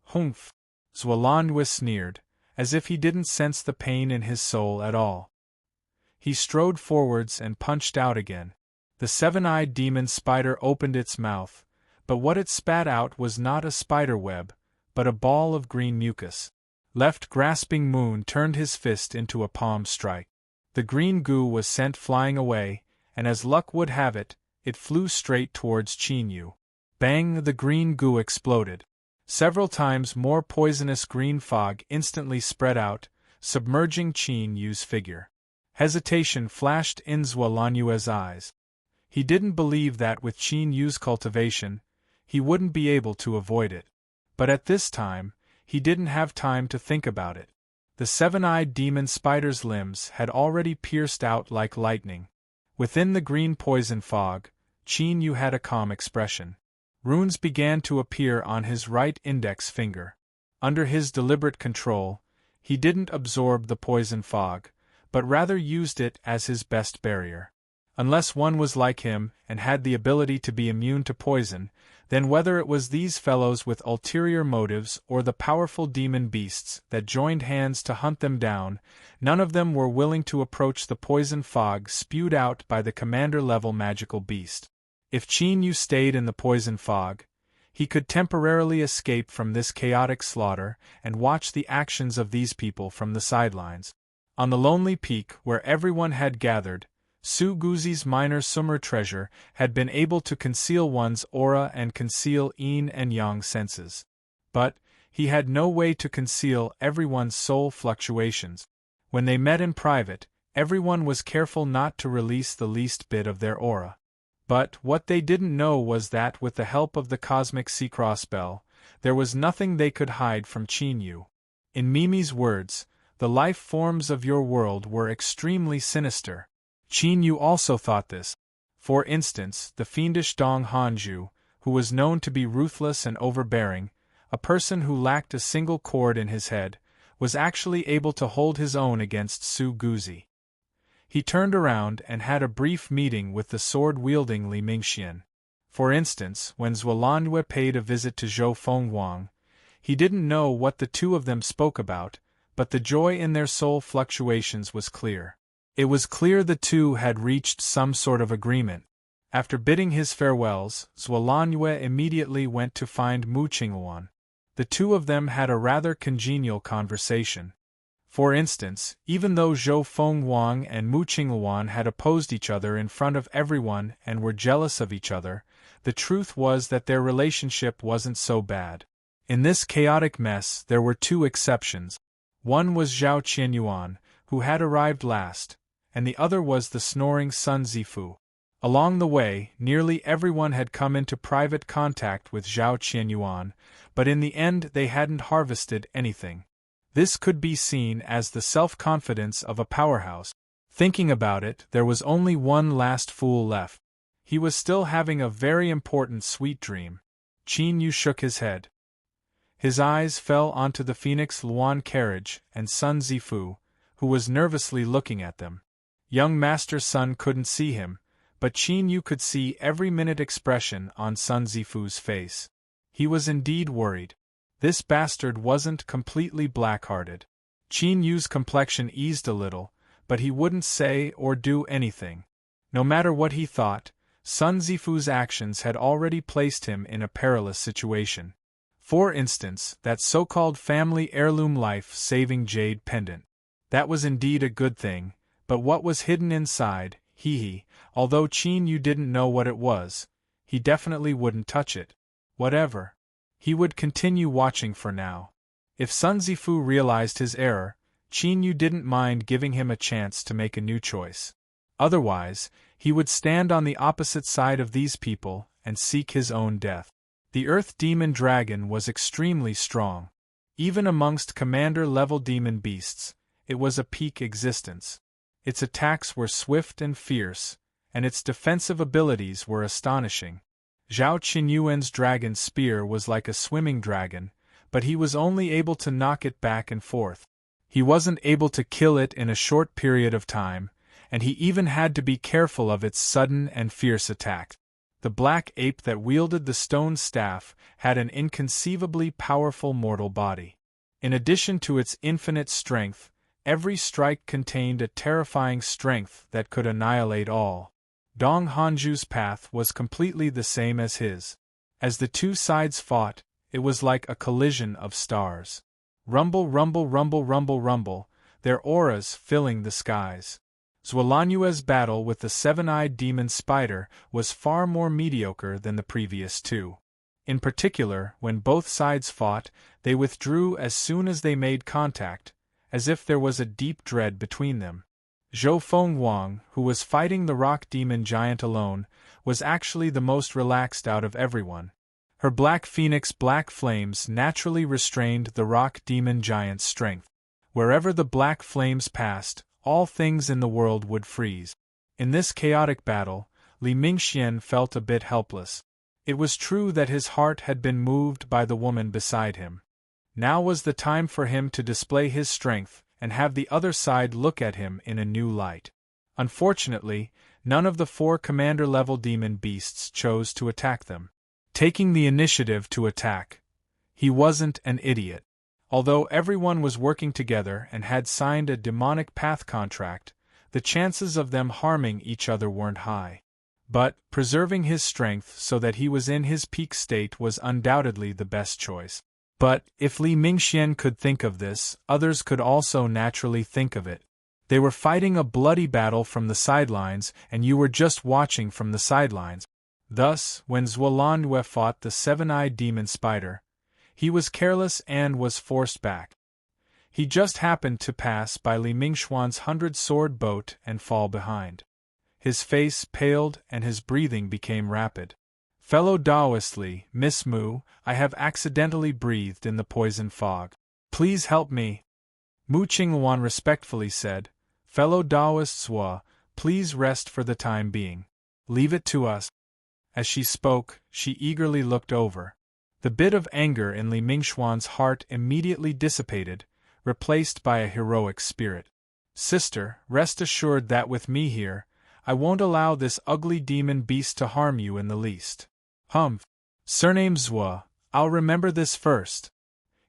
"Humph!" Zhuolanjue sneered, as if he didn't sense the pain in his soul at all. He strode forwards and punched out again. The seven-eyed demon spider opened its mouth, but what it spat out was not a spider web, but a ball of green mucus. Left grasping Moon turned his fist into a palm strike. The green goo was sent flying away, and as luck would have it, it flew straight towards Qin Yu. Bang! The green goo exploded. Several times more poisonous green fog instantly spread out, submerging Qin Yu's figure. Hesitation flashed in Zhuo eyes. He didn't believe that with Qin Yu's cultivation, he wouldn't be able to avoid it. But at this time, he didn't have time to think about it. The seven-eyed demon spider's limbs had already pierced out like lightning. Within the green poison fog, Qin Yu had a calm expression. Runes began to appear on his right index finger. Under his deliberate control, he didn't absorb the poison fog, but rather used it as his best barrier. Unless one was like him and had the ability to be immune to poison, then whether it was these fellows with ulterior motives or the powerful demon beasts that joined hands to hunt them down, none of them were willing to approach the poison fog spewed out by the commander-level magical beast. If Qin Yu stayed in the poison fog, he could temporarily escape from this chaotic slaughter and watch the actions of these people from the sidelines. On the lonely peak where everyone had gathered, Su Guzi's minor summer treasure had been able to conceal one's aura and conceal yin and yang senses. But he had no way to conceal everyone's soul fluctuations. When they met in private, everyone was careful not to release the least bit of their aura. But what they didn't know was that with the help of the cosmic Seacross spell, there was nothing they could hide from Qin Yu. In Mimi's words, the life forms of your world were extremely sinister. Qin Yu also thought this. For instance, the fiendish Dong Hanju, who was known to be ruthless and overbearing, a person who lacked a single cord in his head, was actually able to hold his own against Su Guzi. He turned around and had a brief meeting with the sword-wielding Li Mingxian. For instance, when Zhuo paid a visit to Zhou Fenghuang, he didn't know what the two of them spoke about, but the joy in their soul fluctuations was clear. It was clear the two had reached some sort of agreement. After bidding his farewells, Zhuo immediately went to find Mu Qingluan. The two of them had a rather congenial conversation. For instance, even though Zhou Fenghuang and Mu Qingluan had opposed each other in front of everyone and were jealous of each other, the truth was that their relationship wasn't so bad. In this chaotic mess there were two exceptions. One was Zhao Qianyuan, who had arrived last, and the other was the snoring Sun Zifu. Along the way, nearly everyone had come into private contact with Zhao Qianyuan, but in the end they hadn't harvested anything. This could be seen as the self-confidence of a powerhouse. Thinking about it, there was only one last fool left. He was still having a very important sweet dream. Qin Yu shook his head. His eyes fell onto the Phoenix Luan carriage and Sun Zifu, who was nervously looking at them. Young Master Sun couldn't see him, but Qin Yu could see every minute expression on Sun Zifu's face. He was indeed worried. This bastard wasn't completely black-hearted. Qin Yu's complexion eased a little, but he wouldn't say or do anything. No matter what he thought, Sun Zifu's actions had already placed him in a perilous situation. For instance, that so-called family heirloom life-saving jade pendant. That was indeed a good thing, but what was hidden inside, although Qin Yu didn't know what it was, he definitely wouldn't touch it. Whatever. He would continue watching for now. If Sun Zifu realized his error, Qin Yu didn't mind giving him a chance to make a new choice. Otherwise, he would stand on the opposite side of these people and seek his own death. The Earth Demon Dragon was extremely strong. Even amongst commander-level demon beasts, it was a peak existence. Its attacks were swift and fierce, and its defensive abilities were astonishing. Zhao Qinyuan's dragon spear was like a swimming dragon, but he was only able to knock it back and forth. He wasn't able to kill it in a short period of time, and he even had to be careful of its sudden and fierce attack. The black ape that wielded the stone staff had an inconceivably powerful mortal body. In addition to its infinite strength, Every strike contained a terrifying strength that could annihilate all. Dong Hanju's path was completely the same as his. As the two sides fought, it was like a collision of stars. Rumble, rumble, rumble, rumble, rumble, their auras filling the skies. Zhuolanjue's battle with the seven-eyed demon spider was far more mediocre than the previous two. In particular, when both sides fought, they withdrew as soon as they made contact, as if there was a deep dread between them. Zhou Fenghuang, who was fighting the rock demon giant alone, was actually the most relaxed out of everyone. Her black phoenix black flames naturally restrained the rock demon giant's strength. Wherever the black flames passed, all things in the world would freeze. In this chaotic battle, Li Mingxian felt a bit helpless. It was true that his heart had been moved by the woman beside him. Now was the time for him to display his strength and have the other side look at him in a new light. Unfortunately, none of the 4 commander-level demon beasts chose to attack them. Taking the initiative to attack. He wasn't an idiot. Although everyone was working together and had signed a demonic path contract, the chances of them harming each other weren't high. But, preserving his strength so that he was in his peak state was undoubtedly the best choice. But, if Li Mingxian could think of this, others could also naturally think of it. They were fighting a bloody battle from the sidelines, and you were just watching from the sidelines. Thus, when Zhuolanjue fought the seven-eyed demon spider, he was careless and was forced back. He just happened to pass by Li Mingxuan's 100-sword boat and fall behind. His face paled and his breathing became rapid. "Fellow Taoist Li, Miss Mu, I have accidentally breathed in the poison fog. Please help me." Mu Qingluan respectfully said, "Fellow Taoist Zhuo, please rest for the time being. Leave it to us." As she spoke, she eagerly looked over. The bit of anger in Li Mingxuan's heart immediately dissipated, replaced by a heroic spirit. "Sister, rest assured that with me here, I won't allow this ugly demon beast to harm you in the least." "Humph. Surname Zhuo, I'll remember this first."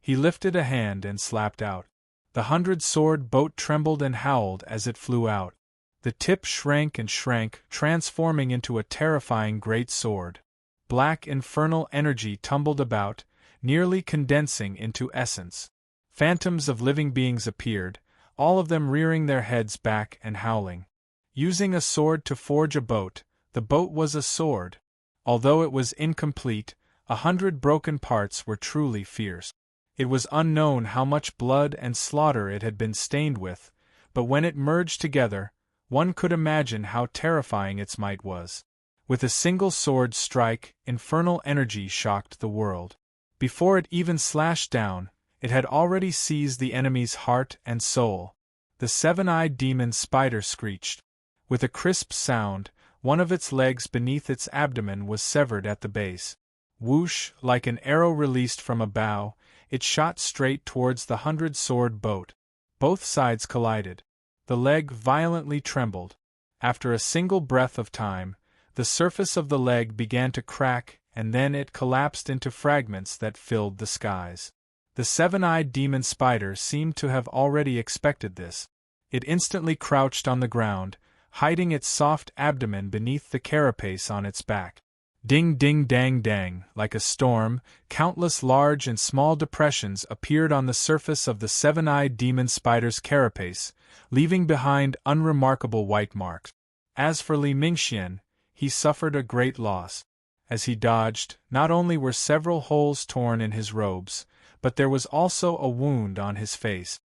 He lifted a hand and slapped out. The 100-sword boat trembled and howled as it flew out. The tip shrank and shrank, transforming into a terrifying great sword. Black infernal energy tumbled about, nearly condensing into essence. Phantoms of living beings appeared, all of them rearing their heads back and howling. Using a sword to forge a boat, the boat was a sword. Although it was incomplete, 100 broken parts were truly fierce. It was unknown how much blood and slaughter it had been stained with, but when it merged together, one could imagine how terrifying its might was. With a single sword strike, infernal energy shocked the world. Before it even slashed down, it had already seized the enemy's heart and soul. The seven-eyed demon spider screeched. With a crisp sound, one of its legs beneath its abdomen was severed at the base. Whoosh, like an arrow released from a bow, it shot straight towards the 100-sword boat. Both sides collided. The leg violently trembled. After a single breath of time, the surface of the leg began to crack, and then it collapsed into fragments that filled the skies. The seven-eyed demon spider seemed to have already expected this. It instantly crouched on the ground, hiding its soft abdomen beneath the carapace on its back. Ding ding dang dang, like a storm, countless large and small depressions appeared on the surface of the seven-eyed demon spider's carapace, leaving behind unremarkable white marks. As for Li Mingxian, he suffered a great loss. As he dodged, not only were several holes torn in his robes, but there was also a wound on his face.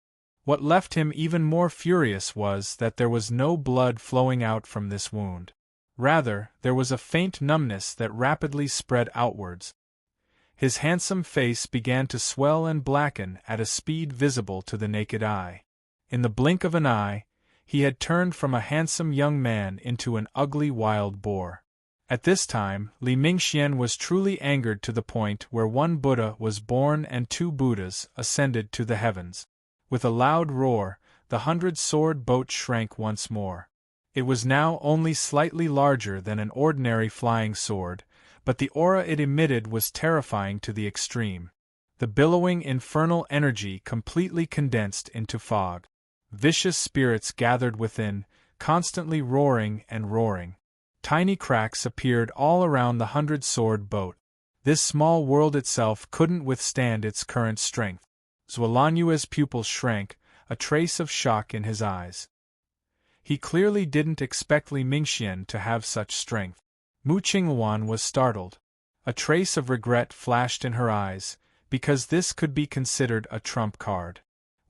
What left him even more furious was that there was no blood flowing out from this wound. Rather, there was a faint numbness that rapidly spread outwards. His handsome face began to swell and blacken at a speed visible to the naked eye. In the blink of an eye, he had turned from a handsome young man into an ugly wild boar. At this time, Li Mingxian was truly angered to the point where one Buddha was born and 2 Buddhas ascended to the heavens. With a loud roar, the 100-sword boat shrank once more. It was now only slightly larger than an ordinary flying sword, but the aura it emitted was terrifying to the extreme. The billowing infernal energy completely condensed into fog. Vicious spirits gathered within, constantly roaring and roaring. Tiny cracks appeared all around the 100-sword boat. This small world itself couldn't withstand its current strength. Zhualanua's pupils shrank, a trace of shock in his eyes. He clearly didn't expect Li Mingxian to have such strength. Mu Qinghuan was startled. A trace of regret flashed in her eyes, because this could be considered a trump card.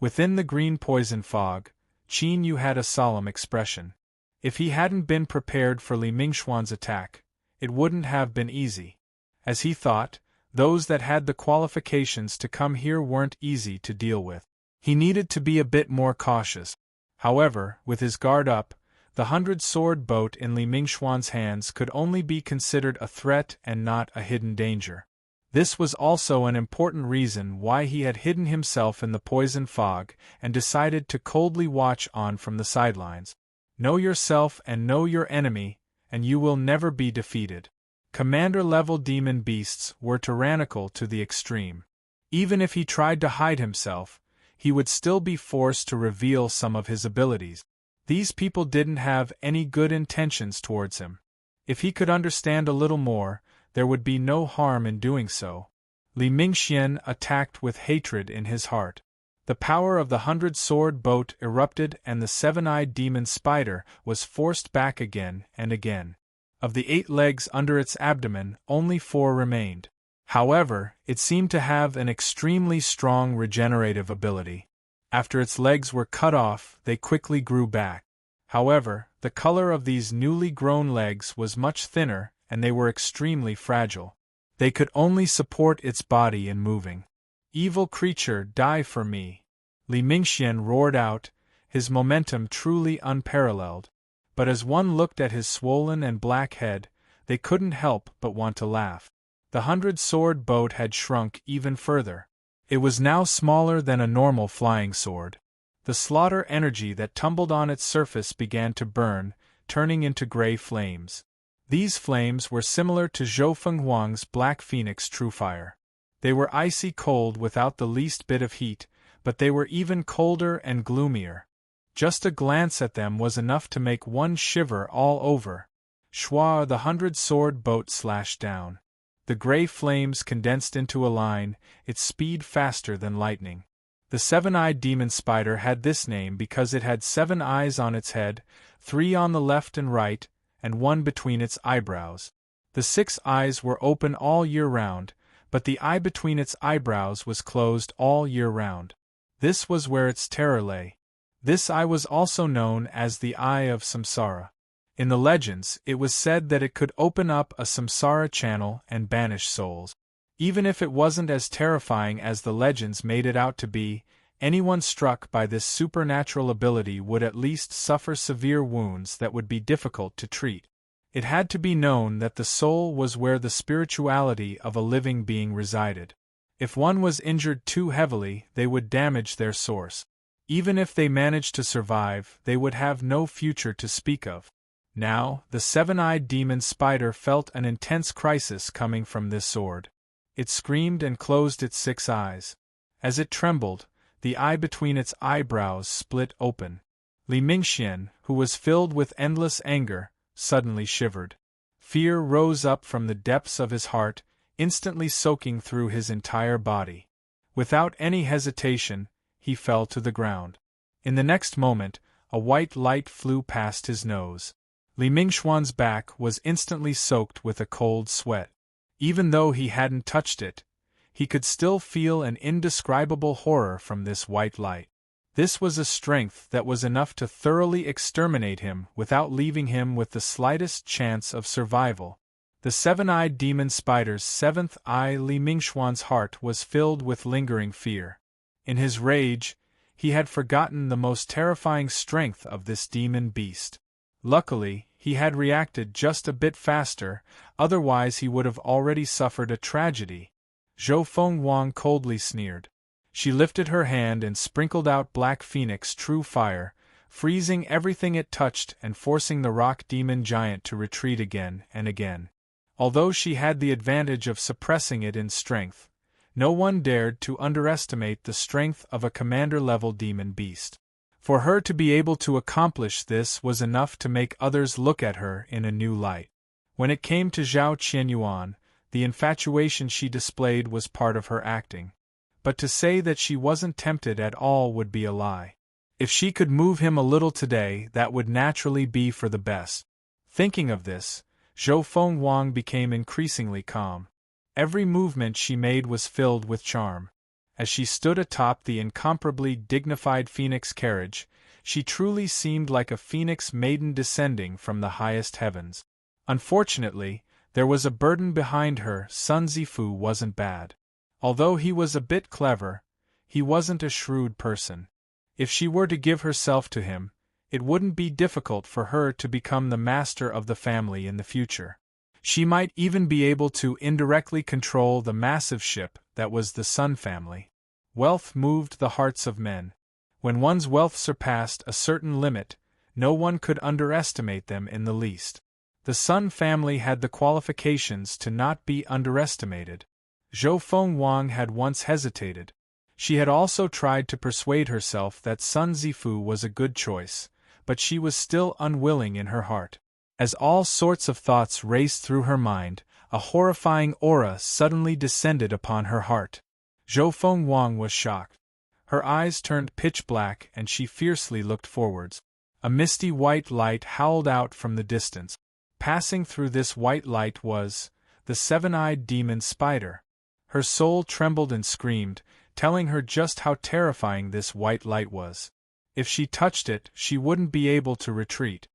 Within the green poison fog, Qin Yu had a solemn expression. If he hadn't been prepared for Li Mingxuan's attack, it wouldn't have been easy. As he thought, those that had the qualifications to come here weren't easy to deal with. He needed to be a bit more cautious. However, with his guard up, the 100-sword boat in Li Mingxuan's hands could only be considered a threat and not a hidden danger. This was also an important reason why he had hidden himself in the poison fog and decided to coldly watch on from the sidelines. Know yourself and know your enemy, and you will never be defeated. Commander-level demon beasts were tyrannical to the extreme. Even if he tried to hide himself, he would still be forced to reveal some of his abilities. These people didn't have any good intentions towards him. If he could understand a little more, there would be no harm in doing so. Li Mingxian attacked with hatred in his heart. The power of the 100-sword boat erupted and the 7-eyed demon spider was forced back again and again. Of the 8 legs under its abdomen, only 4 remained. However, it seemed to have an extremely strong regenerative ability. After its legs were cut off, they quickly grew back. However, the color of these newly grown legs was much thinner, and they were extremely fragile. They could only support its body in moving. Evil creature, die for me! Li Mingxian roared out, his momentum truly unparalleled. But as one looked at his swollen and black head, they couldn't help but want to laugh. The 100-sword boat had shrunk even further. It was now smaller than a normal flying sword. The slaughter energy that tumbled on its surface began to burn, turning into gray flames. These flames were similar to Zhou Fenghuang's Black Phoenix True Fire. They were icy cold without the least bit of heat, but they were even colder and gloomier. Just a glance at them was enough to make one shiver all over. Shua, the 100-sword boat slashed down. The gray flames condensed into a line, its speed faster than lightning. The 7-eyed demon spider had this name because it had 7 eyes on its head, 3 on the left and right, and 1 between its eyebrows. The 6 eyes were open all year round, but the eye between its eyebrows was closed all year round. This was where its terror lay. This eye was also known as the Eye of Samsara. In the legends, it was said that it could open up a samsara channel and banish souls. Even if it wasn't as terrifying as the legends made it out to be, anyone struck by this supernatural ability would at least suffer severe wounds that would be difficult to treat. It had to be known that the soul was where the spirituality of a living being resided. If one was injured too heavily, they would damage their source. Even if they managed to survive, they would have no future to speak of. Now, the 7-eyed demon spider felt an intense crisis coming from this sword. It screamed and closed its 6 eyes. As it trembled, the eye between its eyebrows split open. Li Mingxian, who was filled with endless anger, suddenly shivered. Fear rose up from the depths of his heart, instantly soaking through his entire body. Without any hesitation, he fell to the ground. In the next moment, a white light flew past his nose. Li Mingxuan's back was instantly soaked with a cold sweat. Even though he hadn't touched it, he could still feel an indescribable horror from this white light. This was a strength that was enough to thoroughly exterminate him without leaving him with the slightest chance of survival. The 7-eyed demon spider's 7th eye. Li Mingxuan's heart was filled with lingering fear. In his rage, he had forgotten the most terrifying strength of this demon beast. Luckily, he had reacted just a bit faster, otherwise he would have already suffered a tragedy. Zhou Fenghuang coldly sneered. She lifted her hand and sprinkled out Black Phoenix True Fire, freezing everything it touched and forcing the rock demon giant to retreat again and again. Although she had the advantage of suppressing it in strength, no one dared to underestimate the strength of a commander-level demon beast. For her to be able to accomplish this was enough to make others look at her in a new light. When it came to Zhao Qianyuan, the infatuation she displayed was part of her acting. But to say that she wasn't tempted at all would be a lie. If she could move him a little today, that would naturally be for the best. Thinking of this, Zhou Fengwang became increasingly calm. Every movement she made was filled with charm. As she stood atop the incomparably dignified phoenix carriage, she truly seemed like a phoenix maiden descending from the highest heavens. Unfortunately, there was a burden behind her. Sun Zifu wasn't bad. Although he was a bit clever, he wasn't a shrewd person. If she were to give herself to him, it wouldn't be difficult for her to become the master of the family in the future. She might even be able to indirectly control the massive ship that was the Sun family. Wealth moved the hearts of men. When one's wealth surpassed a certain limit, no one could underestimate them in the least. The Sun family had the qualifications to not be underestimated. Zhou Fengwang had once hesitated. She had also tried to persuade herself that Sun Zifu was a good choice, but she was still unwilling in her heart. As all sorts of thoughts raced through her mind, a horrifying aura suddenly descended upon her heart. Zhou Fengwang was shocked. Her eyes turned pitch black and she fiercely looked forwards. A misty white light howled out from the distance. Passing through this white light was the seven-eyed demon spider. Her soul trembled and screamed, telling her just how terrifying this white light was. If she touched it, she wouldn't be able to retreat.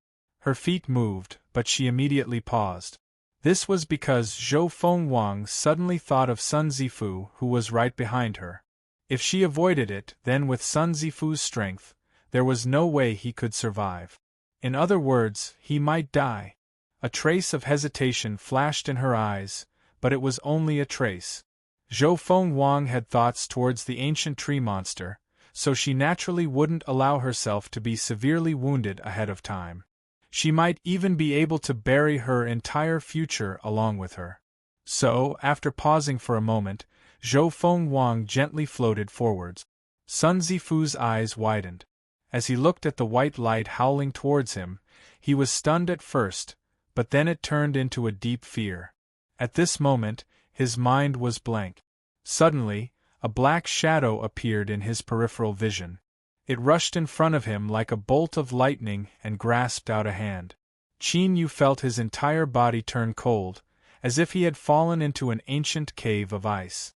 Her feet moved, but she immediately paused. This was because Zhou Fengwang suddenly thought of Sun Zifu, who was right behind her. If she avoided it, then with Sun Zifu's strength, there was no way he could survive. In other words, he might die. A trace of hesitation flashed in her eyes, but it was only a trace. Zhou Fengwang had thoughts towards the ancient tree monster, so she naturally wouldn't allow herself to be severely wounded ahead of time. She might even be able to bury her entire future along with her. So, after pausing for a moment, Zhou Fengwang gently floated forwards. Sun Zifu's eyes widened. As he looked at the white light howling towards him, he was stunned at first, but then it turned into a deep fear. At this moment, his mind was blank. Suddenly, a black shadow appeared in his peripheral vision. It rushed in front of him like a bolt of lightning and grasped out a hand. Qin Yu felt his entire body turn cold, as if he had fallen into an ancient cave of ice.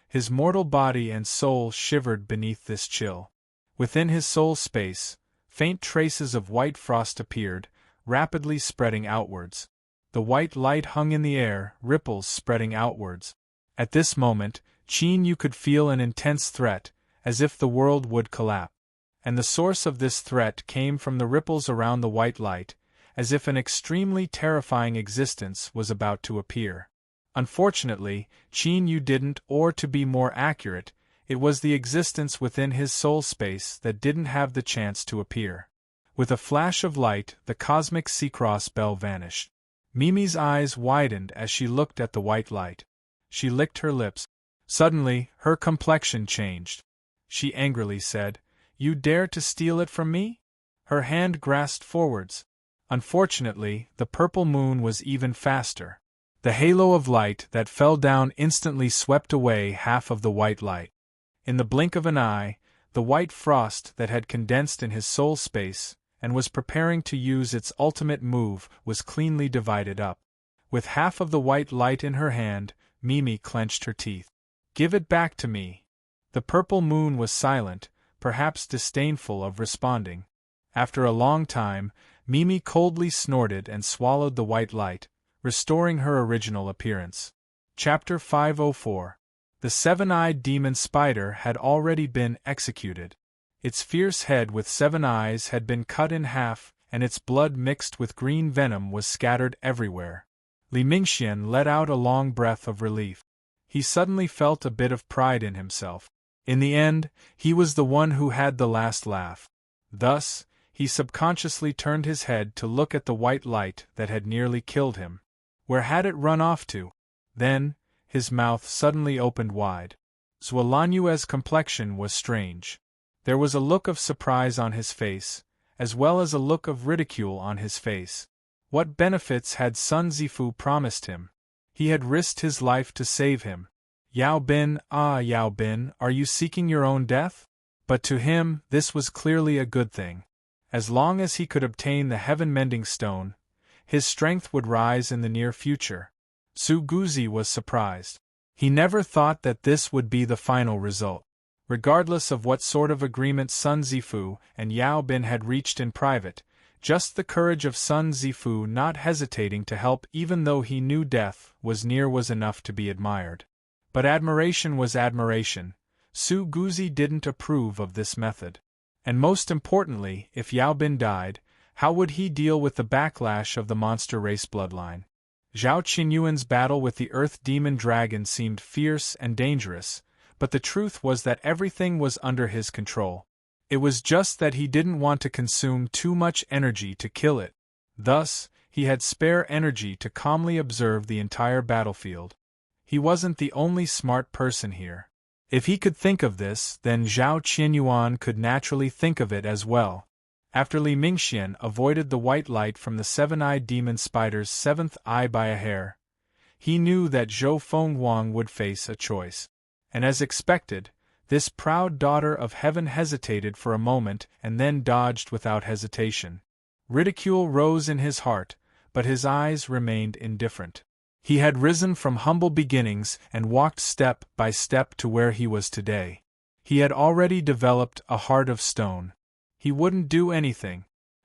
His mortal body and soul shivered beneath this chill. Within his soul space, faint traces of white frost appeared, rapidly spreading outwards. The white light hung in the air, ripples spreading outwards. At this moment, Qin Yu could feel an intense threat, as if the world would collapse. And the source of this threat came from the ripples around the white light, as if an extremely terrifying existence was about to appear. Unfortunately, Qin Yu didn't, or to be more accurate, it was the existence within his soul space that didn't have the chance to appear. With a flash of light, the cosmic Seacross bell vanished. Mimi's eyes widened as she looked at the white light. She licked her lips. Suddenly, her complexion changed. She angrily said, "You dare to steal it from me?" Her hand grasped forwards. Unfortunately, the purple moon was even faster. The halo of light that fell down instantly swept away half of the white light. In the blink of an eye, the white frost that had condensed in his soul space, and was preparing to use its ultimate move, was cleanly divided up. With half of the white light in her hand, Mimi clenched her teeth. "Give it back to me." The purple moon was silent, perhaps disdainful of responding. After a long time, Mimi coldly snorted and swallowed the white light, restoring her original appearance. Chapter 504. The seven-eyed demon spider had already been executed. Its fierce head with 7 eyes had been cut in half, and its blood mixed with green venom was scattered everywhere. Li Mingxian let out a long breath of relief. He suddenly felt a bit of pride in himself. In the end, he was the one who had the last laugh. Thus, he subconsciously turned his head to look at the white light that had nearly killed him. Where had it run off to? Then, his mouth suddenly opened wide. Zhuo Lanyue's complexion was strange. There was a look of surprise on his face, as well as a look of ridicule on his face. What benefits had Sun Zifu promised him? He had risked his life to save him. Yao Bin, Yao Bin, are you seeking your own death? But to him, this was clearly a good thing. As long as he could obtain the heaven-mending stone, his strength would rise in the near future. Su Guzi was surprised. He never thought that this would be the final result. Regardless of what sort of agreement Sun Zifu and Yao Bin had reached in private, just the courage of Sun Zifu not hesitating to help even though he knew death was near was enough to be admired. But admiration was admiration. Su Guzi didn't approve of this method. And most importantly, if Yao Bin died, how would he deal with the backlash of the monster race bloodline? Zhao Qinyuan's battle with the Earth Demon Dragon seemed fierce and dangerous, but the truth was that everything was under his control. It was just that he didn't want to consume too much energy to kill it. Thus, he had spare energy to calmly observe the entire battlefield. He wasn't the only smart person here. If he could think of this, then Zhao Qinyuan could naturally think of it as well. After Li Mingxian avoided the white light from the seven-eyed demon spider's seventh eye by a hair, he knew that Zhou Fenghuang would face a choice. And as expected, this proud daughter of heaven hesitated for a moment and then dodged without hesitation. Ridicule rose in his heart, but his eyes remained indifferent. He had risen from humble beginnings and walked step by step to where he was today. He had already developed a heart of stone. He wouldn't do anything.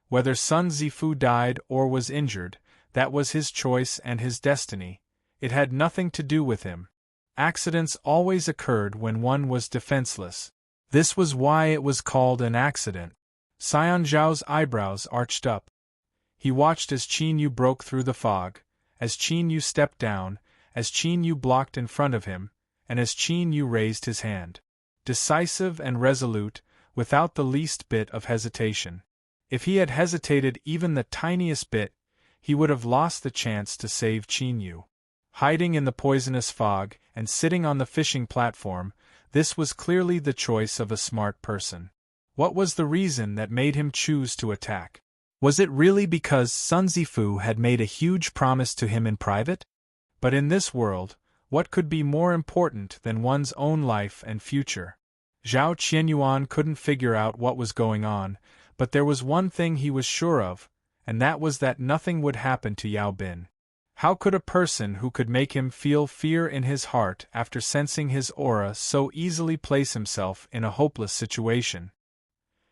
Whether Sun Zifu died or was injured, that was his choice and his destiny. It had nothing to do with him. Accidents always occurred when one was defenseless. This was why it was called an accident. Xian Zhao's eyebrows arched up. He watched as Qin Yu broke through the fog, as Qin Yu stepped down, as Qin Yu blocked in front of him, and as Qin Yu raised his hand. Decisive and resolute, without the least bit of hesitation. If he had hesitated even the tiniest bit, he would have lost the chance to save Qin Yu. Hiding in the poisonous fog and sitting on the fishing platform, this was clearly the choice of a smart person. What was the reason that made him choose to attack? Was it really because Sun Zifu had made a huge promise to him in private? But in this world, what could be more important than one's own life and future? Zhao Qianyuan couldn't figure out what was going on, but there was one thing he was sure of, and that was that nothing would happen to Yao Bin. How could a person who could make him feel fear in his heart after sensing his aura so easily place himself in a hopeless situation?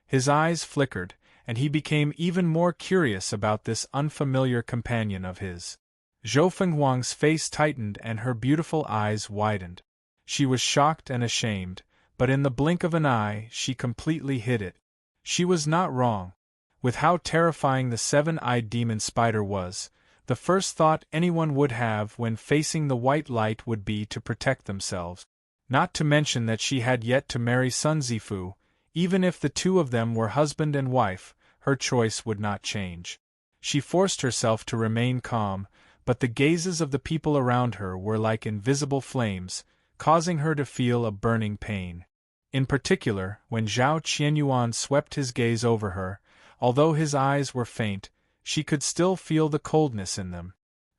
His eyes flickered, and he became even more curious about this unfamiliar companion of his. Zhou Fenghuang's face tightened and her beautiful eyes widened. She was shocked and ashamed, but in the blink of an eye she completely hid it. She was not wrong. With how terrifying the seven-eyed demon spider was, the first thought anyone would have when facing the white light would be to protect themselves. Not to mention that she had yet to marry Sun Zifu. Even if the two of them were husband and wife, her choice would not change. She forced herself to remain calm, but the gazes of the people around her were like invisible flames, causing her to feel a burning pain. In particular, when Zhao Qianyuan swept his gaze over her, although his eyes were faint, she could still feel the coldness in them.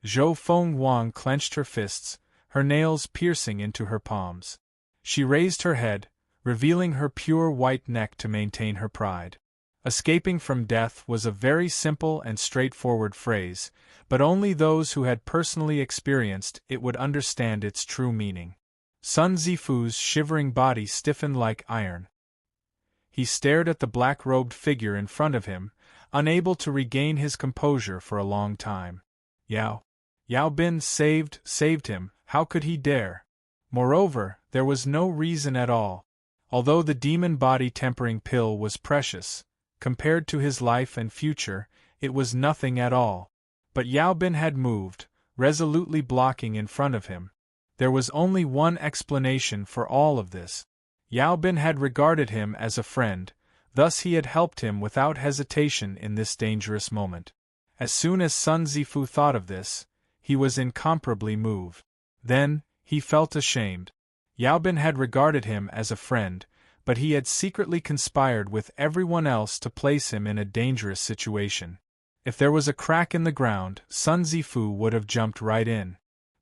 Zhou Fenghuang clenched her fists, her nails piercing into her palms. She raised her head, revealing her pure white neck to maintain her pride. Escaping from death was a very simple and straightforward phrase, but only those who had personally experienced it would understand its true meaning. Sun Zifu's shivering body stiffened like iron. He stared at the black-robed figure in front of him, unable to regain his composure for a long time. Yao Bin saved him, how could he dare? Moreover, there was no reason at all. Although the demon body tempering pill was precious, compared to his life and future, it was nothing at all. But Yao Bin had moved, resolutely blocking in front of him. There was only one explanation for all of this. Yao Bin had regarded him as a friend, thus he had helped him without hesitation in this dangerous moment. As soon as Sun Zifu thought of this, he was incomparably moved. Then, he felt ashamed. Yao Bin had regarded him as a friend, but he had secretly conspired with everyone else to place him in a dangerous situation. If there was a crack in the ground, Sun Zifu would have jumped right in.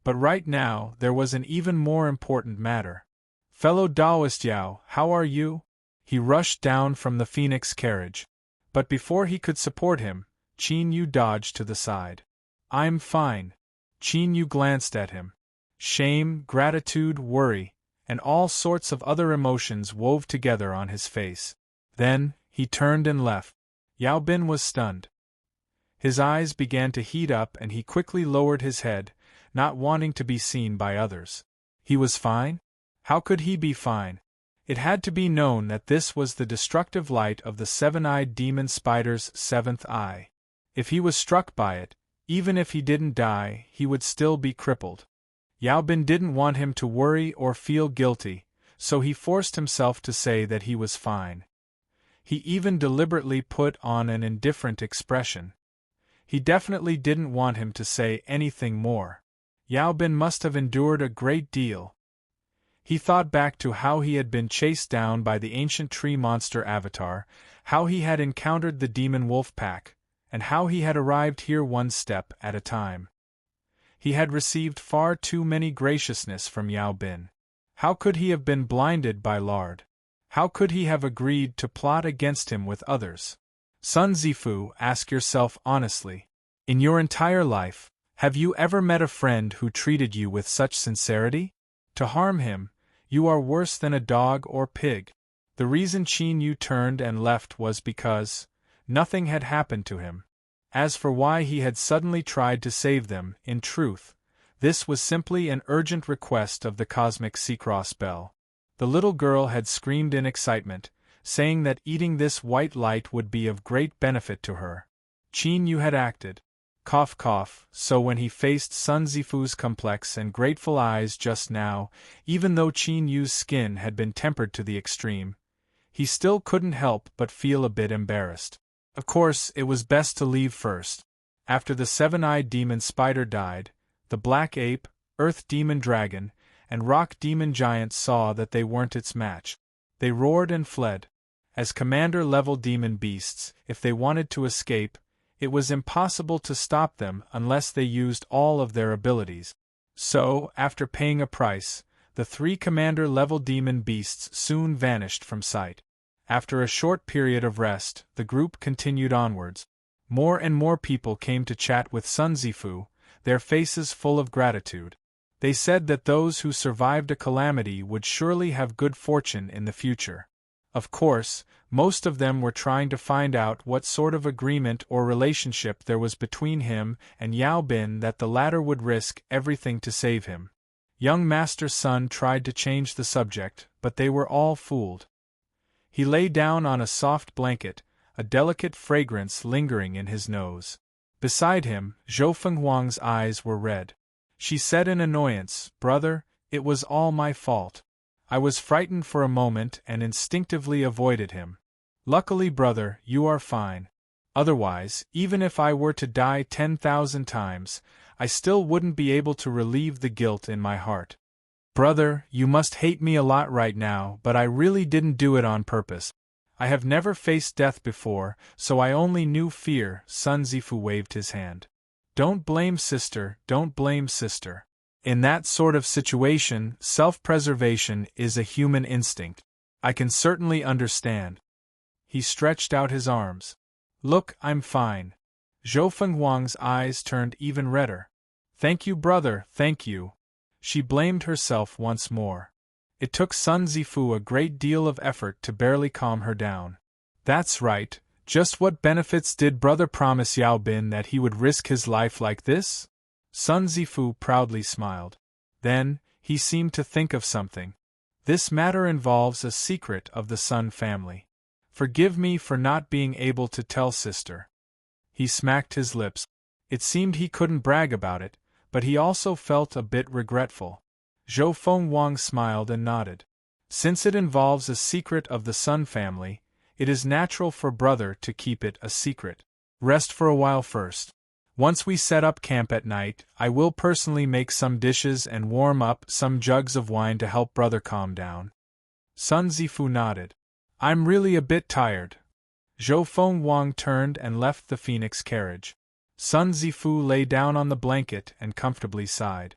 But right now, there was an even more important matter. "Fellow Taoist Yao, how are you?" He rushed down from the phoenix carriage. But before he could support him, Qin Yu dodged to the side. "I'm fine." Qin Yu glanced at him. Shame, gratitude, worry, and all sorts of other emotions wove together on his face. Then, he turned and left. Yao Bin was stunned. His eyes began to heat up and he quickly lowered his head, not wanting to be seen by others. He was fine? How could he be fine? It had to be known that this was the destructive light of the seven-eyed demon spider's seventh eye. If he was struck by it, even if he didn't die, he would still be crippled. Yao Bin didn't want him to worry or feel guilty, so he forced himself to say that he was fine. He even deliberately put on an indifferent expression. He definitely didn't want him to say anything more. Yao Bin must have endured a great deal. He thought back to how he had been chased down by the ancient tree monster avatar, how he had encountered the demon wolf pack, and how he had arrived here one step at a time. He had received far too many graciousness from Yao Bin. How could he have been blinded by lard? How could he have agreed to plot against him with others? Sun Zifu, ask yourself honestly. In your entire life, have you ever met a friend who treated you with such sincerity? To harm him, you are worse than a dog or pig. The reason Qin Yu turned and left was because nothing had happened to him. As for why he had suddenly tried to save them, in truth, this was simply an urgent request of the cosmic Seacross bell. The little girl had screamed in excitement, saying that eating this white light would be of great benefit to her. Qin Yu had acted. Cough cough, so when he faced Sun Zifu's complex and grateful eyes just now, even though Qin Yu's skin had been tempered to the extreme, he still couldn't help but feel a bit embarrassed. Of course, it was best to leave first. After the seven-eyed demon spider died, the black ape, earth demon dragon, and rock demon giant saw that they weren't its match. They roared and fled. As commander-level demon beasts, if they wanted to escape, it was impossible to stop them unless they used all of their abilities. So, after paying a price, the three commander-level demon beasts soon vanished from sight. After a short period of rest, the group continued onwards. More and more people came to chat with Sun Zifu, their faces full of gratitude. They said that those who survived a calamity would surely have good fortune in the future. Of course, most of them were trying to find out what sort of agreement or relationship there was between him and Yao Bin that the latter would risk everything to save him. Young Master Sun tried to change the subject, but they were all fooled. He lay down on a soft blanket, a delicate fragrance lingering in his nose. Beside him, Zhou Fenghuang's eyes were red. She said in annoyance, "Brother, it was all my fault. I was frightened for a moment and instinctively avoided him. Luckily, brother, you are fine. Otherwise, even if I were to die 10,000 times, I still wouldn't be able to relieve the guilt in my heart. Brother, you must hate me a lot right now, but I really didn't do it on purpose. I have never faced death before, so I only knew fear." Sun Zifu waved his hand. "Don't blame sister, don't blame sister. In that sort of situation, self-preservation is a human instinct. I can certainly understand." He stretched out his arms. "Look, I'm fine." Zhou Fenghuang's eyes turned even redder. "Thank you, brother, thank you." She blamed herself once more. It took Sun Zifu a great deal of effort to barely calm her down. "That's right, just what benefits did brother promise Yao Bin that he would risk his life like this?" Sun Zifu proudly smiled. Then, he seemed to think of something. "This matter involves a secret of the Sun family. Forgive me for not being able to tell sister." He smacked his lips. It seemed he couldn't brag about it, but he also felt a bit regretful. Zhou Fenghuang smiled and nodded. "Since it involves a secret of the Sun family, it is natural for brother to keep it a secret. Rest for a while first. Once we set up camp at night, I will personally make some dishes and warm up some jugs of wine to help brother calm down." Sun Zifu nodded. I'm really a bit tired. Zhou Feng Wang turned and left the phoenix carriage. Sun Zifu lay down on the blanket and comfortably sighed.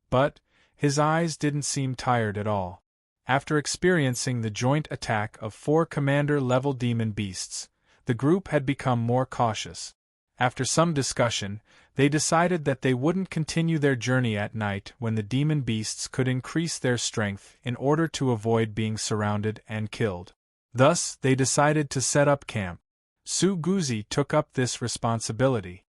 But his eyes didn't seem tired at all. After experiencing the joint attack of 4 commander-level demon beasts, the group had become more cautious. After some discussion, they decided that they wouldn't continue their journey at night when the demon beasts could increase their strength in order to avoid being surrounded and killed. Thus, they decided to set up camp. Su Guzi took up this responsibility.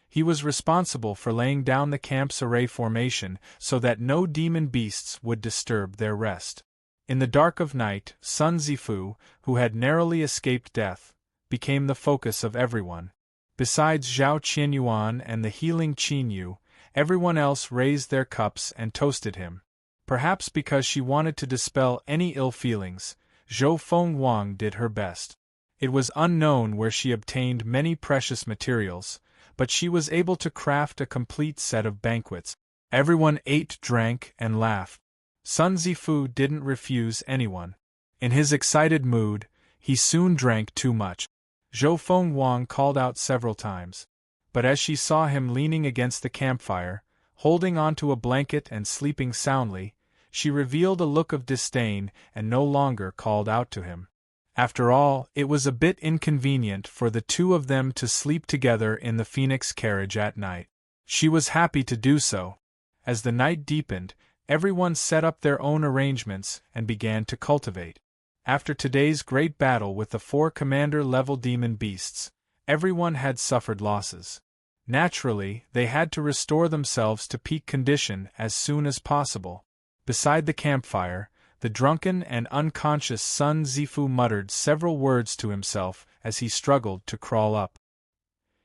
He was responsible for laying down the camp's array formation so that no demon beasts would disturb their rest. In the dark of night, Sun Zifu, who had narrowly escaped death, became the focus of everyone. Besides Zhao Qianyuan and the healing Qin Yu, everyone else raised their cups and toasted him. Perhaps because she wanted to dispel any ill feelings, Zhou Feng Wang did her best. It was unknown where she obtained many precious materials, but she was able to craft a complete set of banquets. Everyone ate, drank, and laughed. Sun Zifu didn't refuse anyone. In his excited mood, he soon drank too much. Zhou Feng Wang called out several times. But as she saw him leaning against the campfire, holding onto a blanket and sleeping soundly, she revealed a look of disdain and no longer called out to him. After all, it was a bit inconvenient for the two of them to sleep together in the phoenix carriage at night. She was happy to do so. As the night deepened, everyone set up their own arrangements and began to cultivate. After today's great battle with the 4 commander-level demon beasts, everyone had suffered losses. Naturally, they had to restore themselves to peak condition as soon as possible. Beside the campfire, the drunken and unconscious Sun Zifu muttered several words to himself as he struggled to crawl up.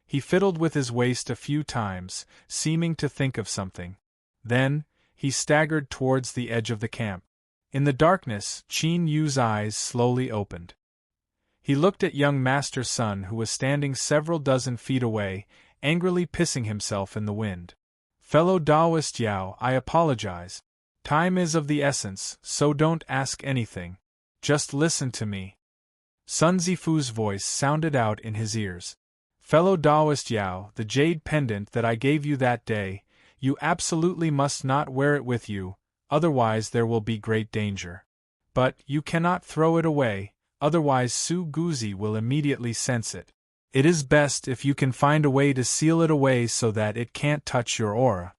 He fiddled with his waist a few times, seeming to think of something. Then, he staggered towards the edge of the camp. In the darkness, Qin Yu's eyes slowly opened. He looked at young Master Sun, who was standing several dozen feet away, angrily pissing himself in the wind. "Fellow Taoist Yao, I apologize. Time is of the essence, so don't ask anything. Just listen to me." Sun Zifu's voice sounded out in his ears. "Fellow Taoist Yao, the jade pendant that I gave you that day, you absolutely must not wear it with you, otherwise there will be great danger. But you cannot throw it away, otherwise Su Guzi will immediately sense it. It is best if you can find a way to seal it away so that it can't touch your aura.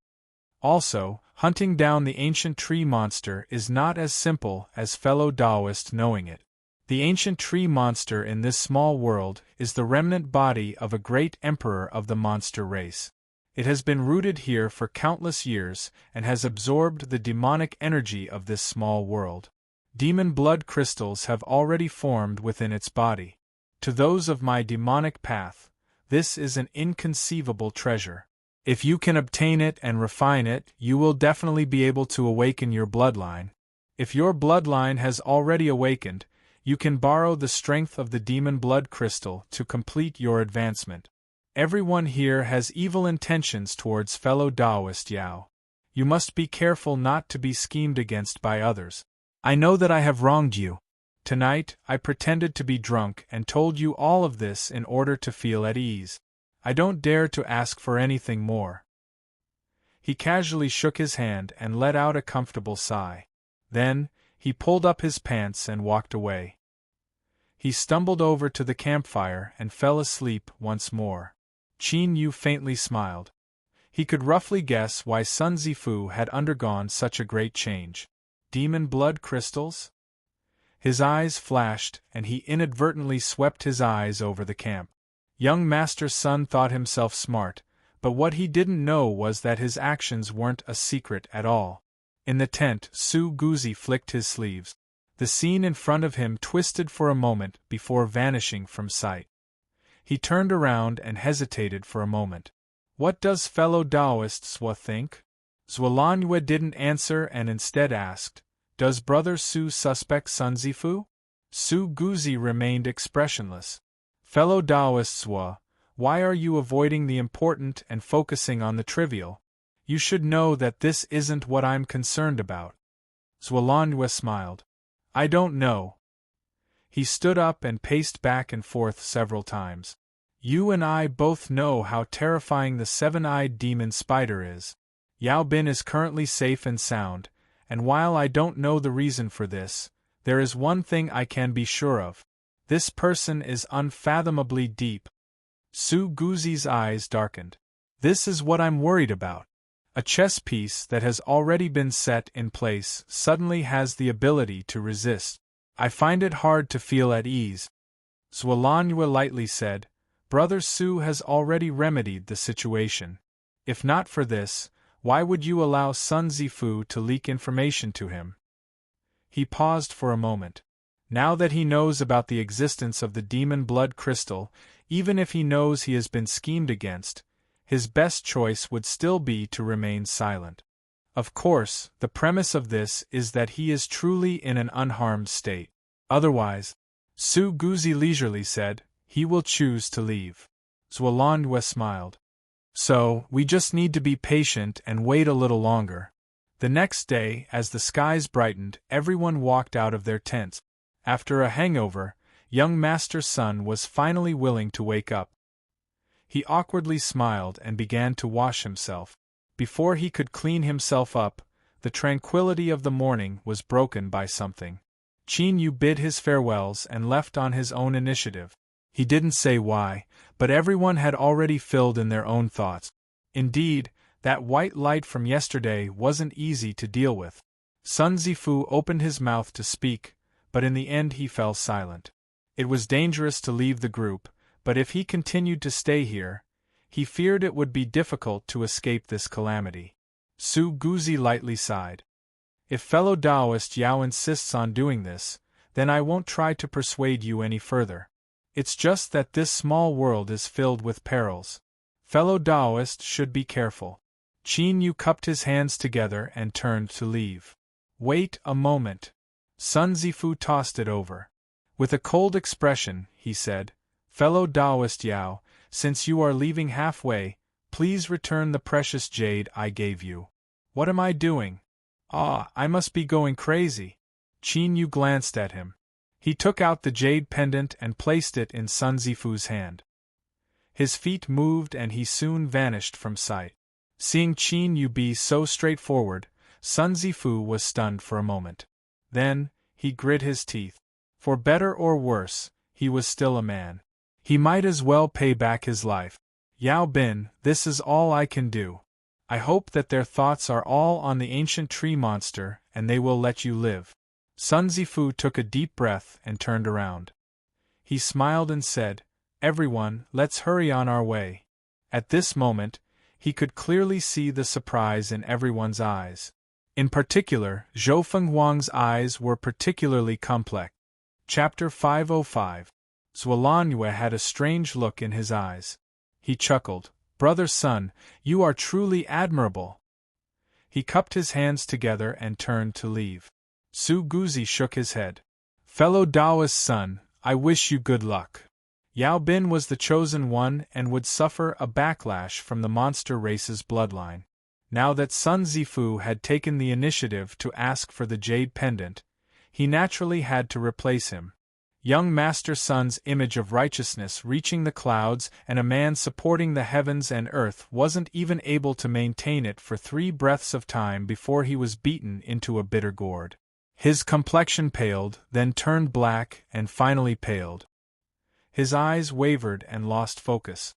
Also, hunting down the ancient tree monster is not as simple as fellow Taoist knowing it. The ancient tree monster in this small world is the remnant body of a great emperor of the monster race. It has been rooted here for countless years and has absorbed the demonic energy of this small world. Demon blood crystals have already formed within its body. To those of my demonic path, this is an inconceivable treasure. If you can obtain it and refine it, you will definitely be able to awaken your bloodline. If your bloodline has already awakened, you can borrow the strength of the demon blood crystal to complete your advancement. Everyone here has evil intentions towards fellow Taoist Yao. You must be careful not to be schemed against by others. I know that I have wronged you. Tonight, I pretended to be drunk and told you all of this in order to feel at ease. I don't dare to ask for anything more." He casually shook his hand and let out a comfortable sigh. Then, he pulled up his pants and walked away. He stumbled over to the campfire and fell asleep once more. Qin Yu faintly smiled. He could roughly guess why Sun Zifu had undergone such a great change. Demon blood crystals? His eyes flashed, and he inadvertently swept his eyes over the camp. Young Master Sun thought himself smart, but what he didn't know was that his actions weren't a secret at all. In the tent, Su Guzi flicked his sleeves. The scene in front of him twisted for a moment before vanishing from sight. He turned around and hesitated for a moment. What does fellow Taoist Zhua think? Zhualanyue didn't answer and instead asked, "Does Brother Su suspect Sun Zifu?" Su Guzi remained expressionless. "Fellow Taoist Zhua, why are you avoiding the important and focusing on the trivial? You should know that this isn't what I'm concerned about." Zhualanyue smiled. I don't know. He stood up and paced back and forth several times. You and I both know how terrifying the seven-eyed demon spider is. Yao Bin is currently safe and sound, and while I don't know the reason for this, there is one thing I can be sure of. This person is unfathomably deep. Su Guzi's eyes darkened. This is what I'm worried about. A chess piece that has already been set in place suddenly has the ability to resist. I find it hard to feel at ease. Zhuolanyu lightly said, Brother Su has already remedied the situation. If not for this, why would you allow Sun Zifu to leak information to him? He paused for a moment. Now that he knows about the existence of the demon blood crystal, even if he knows he has been schemed against, his best choice would still be to remain silent. Of course, the premise of this is that he is truly in an unharmed state. Otherwise, Su Guzi leisurely said, he will choose to leave. Zhuolanyu smiled. So, we just need to be patient and wait a little longer. The next day, as the skies brightened, everyone walked out of their tents. After a hangover, young Master Sun was finally willing to wake up. He awkwardly smiled and began to wash himself. Before he could clean himself up, the tranquility of the morning was broken by something. Qin Yu bid his farewells and left on his own initiative. He didn't say why, but everyone had already filled in their own thoughts. Indeed, that white light from yesterday wasn't easy to deal with. Sun Zifu opened his mouth to speak, but in the end he fell silent. It was dangerous to leave the group, but if he continued to stay here, he feared it would be difficult to escape this calamity. Su Guzi lightly sighed. If fellow Taoist Yao insists on doing this, then I won't try to persuade you any further. It's just that this small world is filled with perils. Fellow Taoist should be careful. Qin Yu cupped his hands together and turned to leave. Wait a moment. Sun Zifu tossed it over. With a cold expression, he said, Fellow Taoist Yao, since you are leaving halfway, please return the precious jade I gave you. What am I doing? Ah, I must be going crazy. Qin Yu glanced at him. He took out the jade pendant and placed it in Sun Zifu's hand. His feet moved and he soon vanished from sight. Seeing Qin Yu be so straightforward, Sun Zifu was stunned for a moment. Then, he grit his teeth. For better or worse, he was still a man. He might as well pay back his life. Yao Bin, this is all I can do. I hope that their thoughts are all on the ancient tree monster and they will let you live. Sun Zifu took a deep breath and turned around. He smiled and said, Everyone, let's hurry on our way. At this moment, he could clearly see the surprise in everyone's eyes. In particular, Zhou Fenghuang's eyes were particularly complex. Chapter 505. Zhuolanyu had a strange look in his eyes. He chuckled, Brother Sun, you are truly admirable. He cupped his hands together and turned to leave. Su Guzi shook his head. Fellow Taoist son, I wish you good luck. Yao Bin was the chosen one and would suffer a backlash from the monster race's bloodline. Now that Sun Zifu had taken the initiative to ask for the jade pendant, he naturally had to replace him. Young Master Sun's image of righteousness reaching the clouds and a man supporting the heavens and earth wasn't even able to maintain it for 3 breaths of time before he was beaten into a bitter gourd. His complexion paled, then turned black, and finally paled. His eyes wavered and lost focus.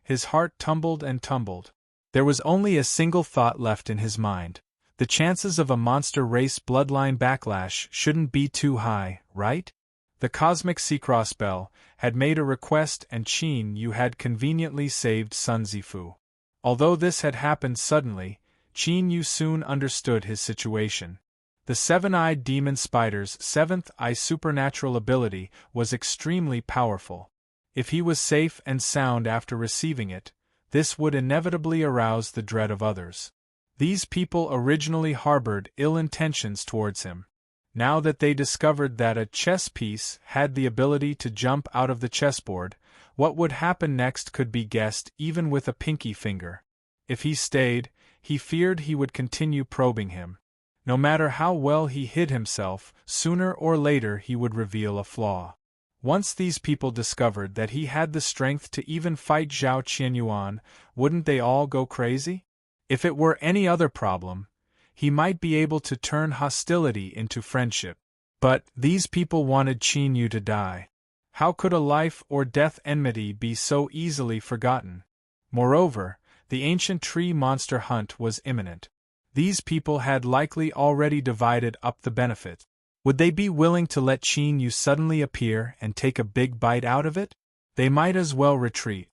His heart tumbled and tumbled. There was only a single thought left in his mind. The chances of a monster race bloodline backlash shouldn't be too high, right? The cosmic Seacross Bell had made a request and Qin Yu had conveniently saved Sun Zifu. Although this had happened suddenly, Qin Yu soon understood his situation. The seven-eyed demon spider's 7th eye supernatural ability was extremely powerful. If he was safe and sound after receiving it, this would inevitably arouse the dread of others. These people originally harbored ill intentions towards him. Now that they discovered that a chess piece had the ability to jump out of the chessboard, what would happen next could be guessed even with a pinky finger. If he stayed, he feared he would continue probing him. No matter how well he hid himself, sooner or later he would reveal a flaw. Once these people discovered that he had the strength to even fight Zhao Qianyuan, wouldn't they all go crazy? If it were any other problem, he might be able to turn hostility into friendship. But these people wanted Qin Yu to die. How could a life or death enmity be so easily forgotten? Moreover, the ancient tree monster hunt was imminent. These people had likely already divided up the benefit. Would they be willing to let Qin Yu suddenly appear and take a big bite out of it? They might as well retreat.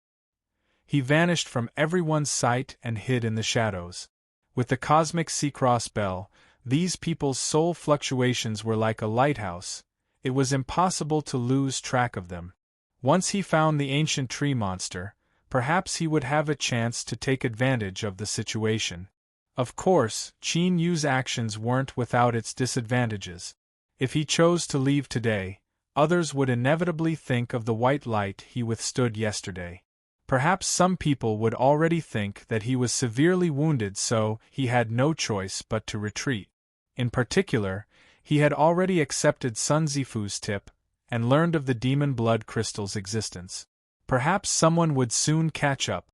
He vanished from everyone's sight and hid in the shadows. With the cosmic Sea-Cross bell, these people's soul fluctuations were like a lighthouse. It was impossible to lose track of them. Once he found the ancient tree monster, perhaps he would have a chance to take advantage of the situation. Of course, Qin Yu's actions weren't without its disadvantages. If he chose to leave today, others would inevitably think of the white light he withstood yesterday. Perhaps some people would already think that he was severely wounded, so he had no choice but to retreat. In particular, he had already accepted Sun Zifu's tip and learned of the demon blood crystal's existence. Perhaps someone would soon catch up.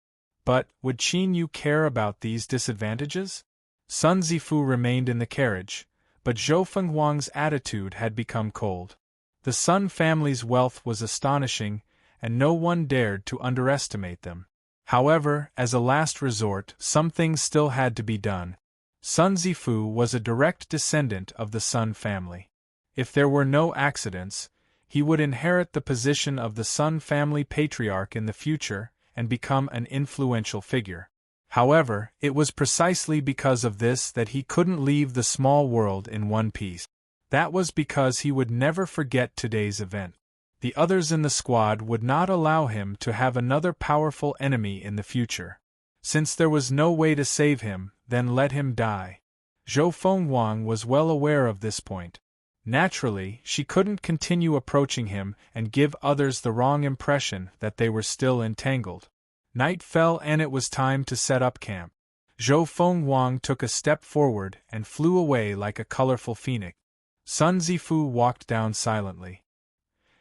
But would Qin Yu care about these disadvantages? Sun Zifu remained in the carriage, but Zhou Fenghuang's attitude had become cold. The Sun family's wealth was astonishing, and no one dared to underestimate them. However, as a last resort, some things still had to be done. Sun Zifu was a direct descendant of the Sun family. If there were no accidents, he would inherit the position of the Sun family patriarch in the future and become an influential figure. However, it was precisely because of this that he couldn't leave the small world in one piece. That was because he would never forget today's event. The others in the squad would not allow him to have another powerful enemy in the future. Since there was no way to save him, then let him die. Zhou Fenghuang was well aware of this point. Naturally, she couldn't continue approaching him and give others the wrong impression that they were still entangled. Night fell and it was time to set up camp. Zhou Fenghuang took a step forward and flew away like a colorful phoenix. Sun Zifu walked down silently.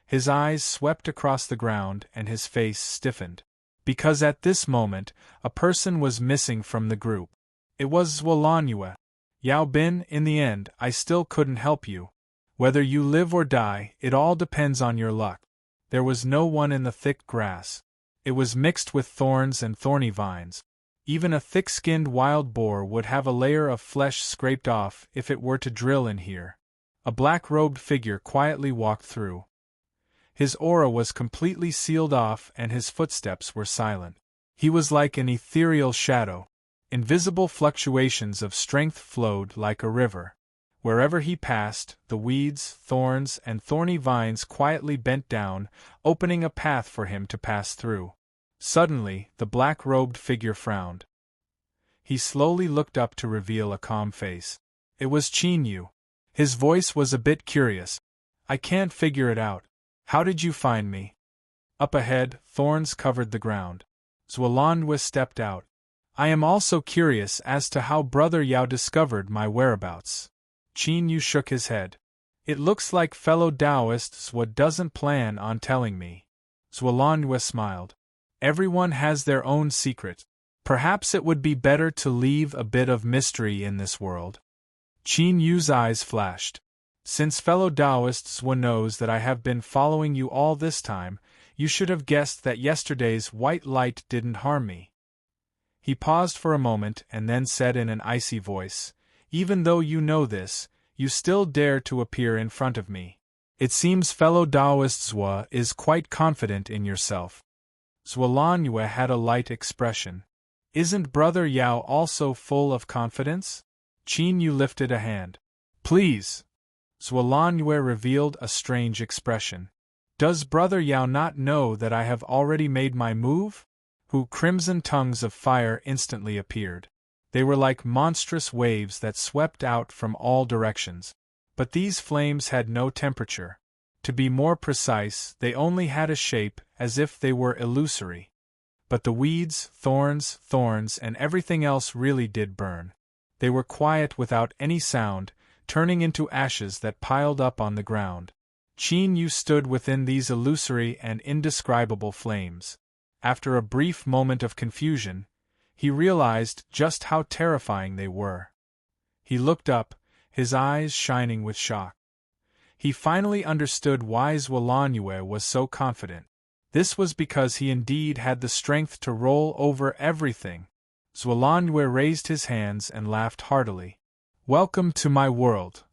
His eyes swept across the ground and his face stiffened. Because at this moment, a person was missing from the group. It was Zhuolangyue. Yao Bin, in the end, I still couldn't help you. Whether you live or die, it all depends on your luck. There was no one in the thick grass. It was mixed with thorns and thorny vines. Even a thick-skinned wild boar would have a layer of flesh scraped off if it were to drill in here. A black-robed figure quietly walked through. His aura was completely sealed off and his footsteps were silent. He was like an ethereal shadow. Invisible fluctuations of strength flowed like a river. Wherever he passed, the weeds, thorns, and thorny vines quietly bent down, opening a path for him to pass through. Suddenly, the black-robed figure frowned. He slowly looked up to reveal a calm face. It was Qin Yu. His voice was a bit curious. I can't figure it out. How did you find me? Up ahead, thorns covered the ground. Zhuolangyue stepped out. I am also curious as to how Brother Yao discovered my whereabouts. Qin Yu shook his head. It looks like fellow Taoists doesn't plan on telling me. Zhuolangyue smiled. Everyone has their own secret. Perhaps it would be better to leave a bit of mystery in this world. Qin Yu's eyes flashed. Since fellow Taoists knows that I have been following you all this time, you should have guessed that yesterday's white light didn't harm me. He paused for a moment and then said in an icy voice, Even though you know this, you still dare to appear in front of me. It seems fellow Taoist Zhua is quite confident in yourself. Zhuolangyue had a light expression. Isn't Brother Yao also full of confidence? Qin Yu lifted a hand. Please. Zhuolangyue revealed a strange expression. Does Brother Yao not know that I have already made my move? Crimson tongues of fire instantly appeared. They were like monstrous waves that swept out from all directions. But these flames had no temperature. To be more precise, they only had a shape, as if they were illusory. But the weeds, thorns, and everything else really did burn. They were quiet without any sound, turning into ashes that piled up on the ground. Qin Yu stood within these illusory and indescribable flames. After a brief moment of confusion, he realized just how terrifying they were. He looked up, his eyes shining with shock. He finally understood why Zhuolanjue was so confident. This was because he indeed had the strength to roll over everything. Zhuolanjue raised his hands and laughed heartily. "Welcome to my world."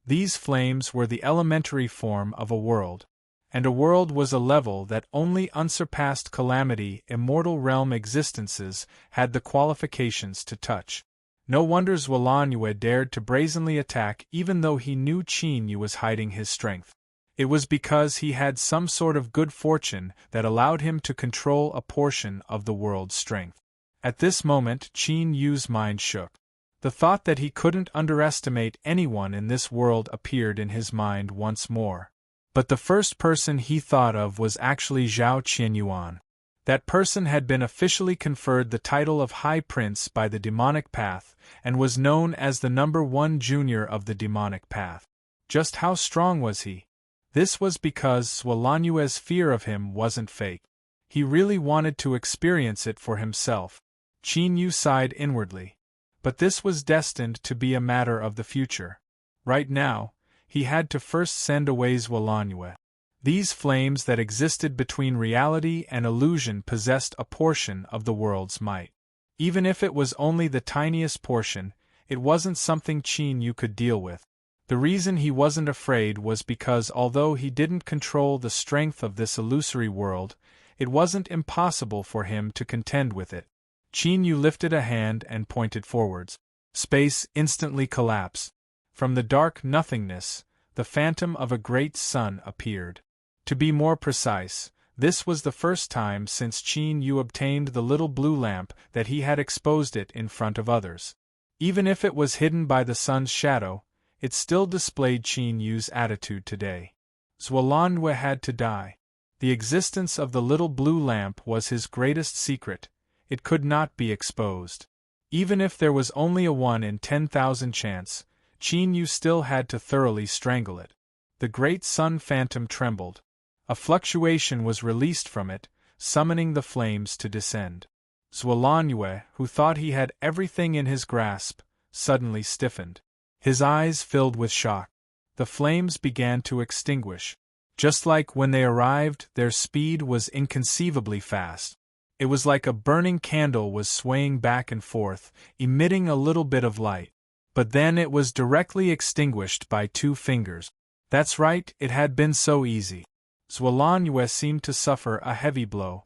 These flames were the elementary form of a world. And a world was a level that only unsurpassed calamity, immortal realm existences had the qualifications to touch. No wonder Zhuolanjue dared to brazenly attack even though he knew Qin Yu was hiding his strength. It was because he had some sort of good fortune that allowed him to control a portion of the world's strength. At this moment Qin Yu's mind shook. The thought that he couldn't underestimate anyone in this world appeared in his mind once more. But the first person he thought of was actually Zhao Qianyuan. That person had been officially conferred the title of High Prince by the Demonic Path, and was known as the #1 junior of the Demonic Path. Just how strong was he? This was because Zhuolanjue's fear of him wasn't fake. He really wanted to experience it for himself. Qin Yu sighed inwardly. But this was destined to be a matter of the future. Right now, he had to first send away Zhuolanjue. These flames that existed between reality and illusion possessed a portion of the world's might. Even if it was only the tiniest portion, it wasn't something Qin Yu could deal with. The reason he wasn't afraid was because although he didn't control the strength of this illusory world, it wasn't impossible for him to contend with it. Qin Yu lifted a hand and pointed forwards. Space instantly collapsed. From the dark nothingness, the phantom of a great sun appeared. To be more precise, this was the first time since Qin Yu obtained the little blue lamp that he had exposed it in front of others. Even if it was hidden by the sun's shadow, it still displayed Qin Yu's attitude today. Zhuolanjue had to die. The existence of the little blue lamp was his greatest secret. It could not be exposed. Even if there was only a 1 in 10,000 chance, Qin Yu still had to thoroughly strangle it. The great sun phantom trembled. A fluctuation was released from it, summoning the flames to descend. Zhuolanjue, who thought he had everything in his grasp, suddenly stiffened. His eyes filled with shock. The flames began to extinguish. Just like when they arrived, their speed was inconceivably fast. It was like a burning candle was swaying back and forth, emitting a little bit of light. But then it was directly extinguished by 2 fingers. That's right, it had been so easy. Zhuolanjue seemed to suffer a heavy blow.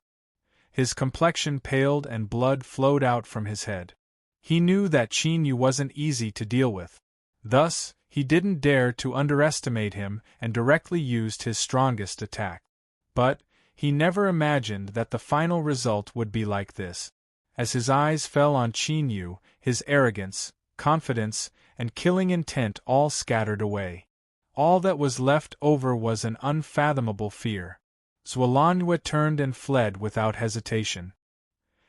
His complexion paled and blood flowed out from his head. He knew that Qin Yu wasn't easy to deal with. Thus, he didn't dare to underestimate him and directly used his strongest attack. But he never imagined that the final result would be like this. As his eyes fell on Qin Yu, his arrogance, confidence, and killing intent all scattered away. All that was left over was an unfathomable fear. Zhuolanjue turned and fled without hesitation.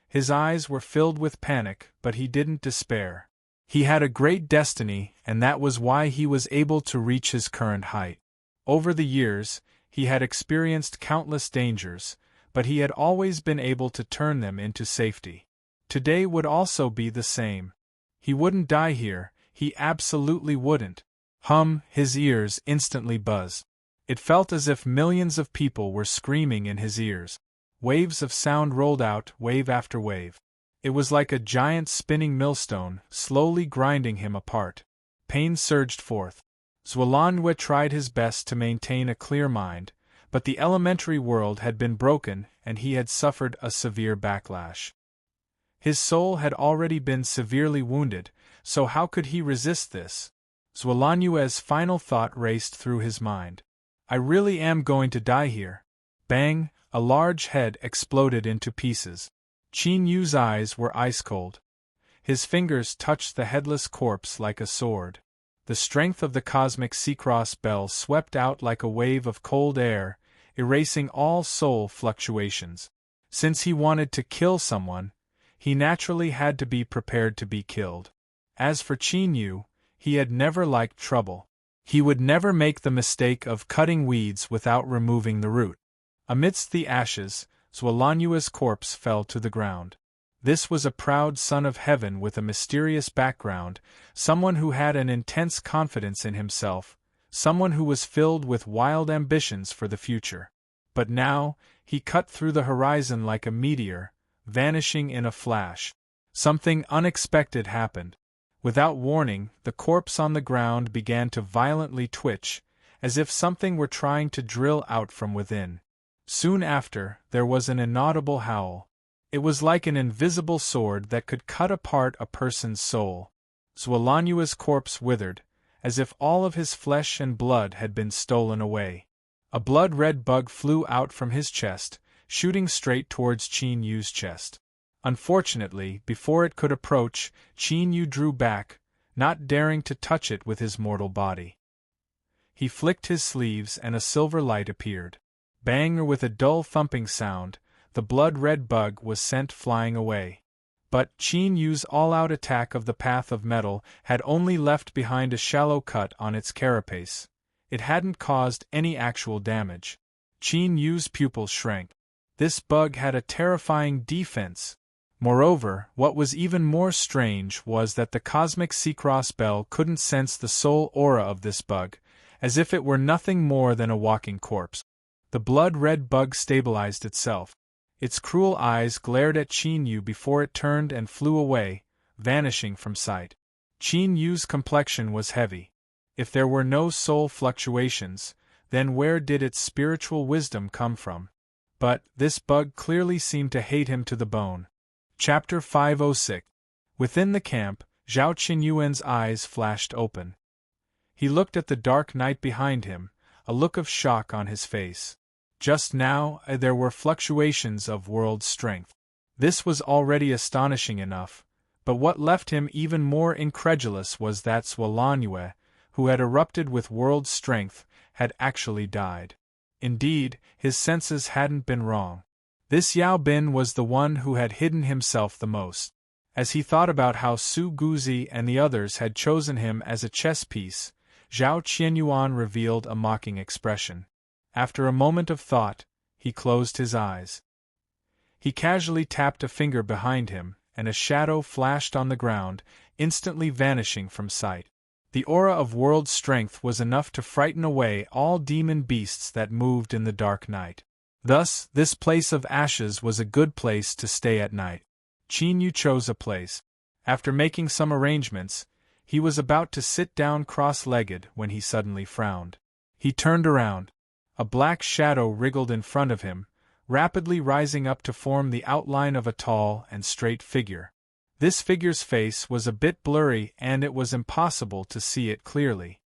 His eyes were filled with panic, but he didn't despair. He had a great destiny, and that was why he was able to reach his current height. Over the years, he had experienced countless dangers, but he had always been able to turn them into safety. Today would also be the same. He wouldn't die here, he absolutely wouldn't. His ears instantly buzzed. It felt as if millions of people were screaming in his ears. Waves of sound rolled out, wave after wave. It was like a giant spinning millstone, slowly grinding him apart. Pain surged forth. Zhuolanjue tried his best to maintain a clear mind, but the elementary world had been broken and he had suffered a severe backlash. His soul had already been severely wounded, so how could he resist this? Zhuolanjue's final thought raced through his mind. I really am going to die here. Bang! A large head exploded into pieces. Qin Yu's eyes were ice-cold. His fingers touched the headless corpse like a sword. The strength of the cosmic Sea-Cross bell swept out like a wave of cold air, erasing all soul fluctuations. Since he wanted to kill someone, he naturally had to be prepared to be killed. As for Qin Yu, he had never liked trouble. He would never make the mistake of cutting weeds without removing the root. Amidst the ashes, Zhuolanjue's corpse fell to the ground. This was a proud son of heaven with a mysterious background, someone who had an intense confidence in himself, someone who was filled with wild ambitions for the future. But now, he cut through the horizon like a meteor, vanishing in a flash. Something unexpected happened. Without warning, the corpse on the ground began to violently twitch, as if something were trying to drill out from within. Soon after, there was an inaudible howl. It was like an invisible sword that could cut apart a person's soul. Zhuolanjue's corpse withered, as if all of his flesh and blood had been stolen away. A blood-red bug flew out from his chest, shooting straight towards Qin Yu's chest. Unfortunately, before it could approach, Qin Yu drew back, not daring to touch it with his mortal body. He flicked his sleeves and a silver light appeared. Bang! With a dull thumping sound, the blood-red bug was sent flying away. But Qin Yu's all-out attack of the path of metal had only left behind a shallow cut on its carapace. It hadn't caused any actual damage. Qin Yu's pupils shrank. This bug had a terrifying defense. Moreover, what was even more strange was that the cosmic Sea-Cross bell couldn't sense the soul aura of this bug, as if it were nothing more than a walking corpse. The blood-red bug stabilized itself. Its cruel eyes glared at Qin Yu before it turned and flew away, vanishing from sight. Qin Yu's complexion was heavy. If there were no soul fluctuations, then where did its spiritual wisdom come from? But this bug clearly seemed to hate him to the bone. Chapter 506. Within the camp, Zhao Qinyuan's eyes flashed open. He looked at the dark night behind him, a look of shock on his face. Just now, there were fluctuations of world strength. This was already astonishing enough, but what left him even more incredulous was that Zhuolanjue, who had erupted with world strength, had actually died. Indeed, his senses hadn't been wrong. This Yao Bin was the one who had hidden himself the most. As he thought about how Su Guzi and the others had chosen him as a chess piece, Zhao Qinyuan revealed a mocking expression. After a moment of thought, he closed his eyes. He casually tapped a finger behind him, and a shadow flashed on the ground, instantly vanishing from sight. The aura of world strength was enough to frighten away all demon beasts that moved in the dark night. Thus, this place of ashes was a good place to stay at night. Qin Yu chose a place. After making some arrangements, he was about to sit down cross-legged when he suddenly frowned. He turned around. A black shadow wriggled in front of him, rapidly rising up to form the outline of a tall and straight figure. This figure's face was a bit blurry and it was impossible to see it clearly.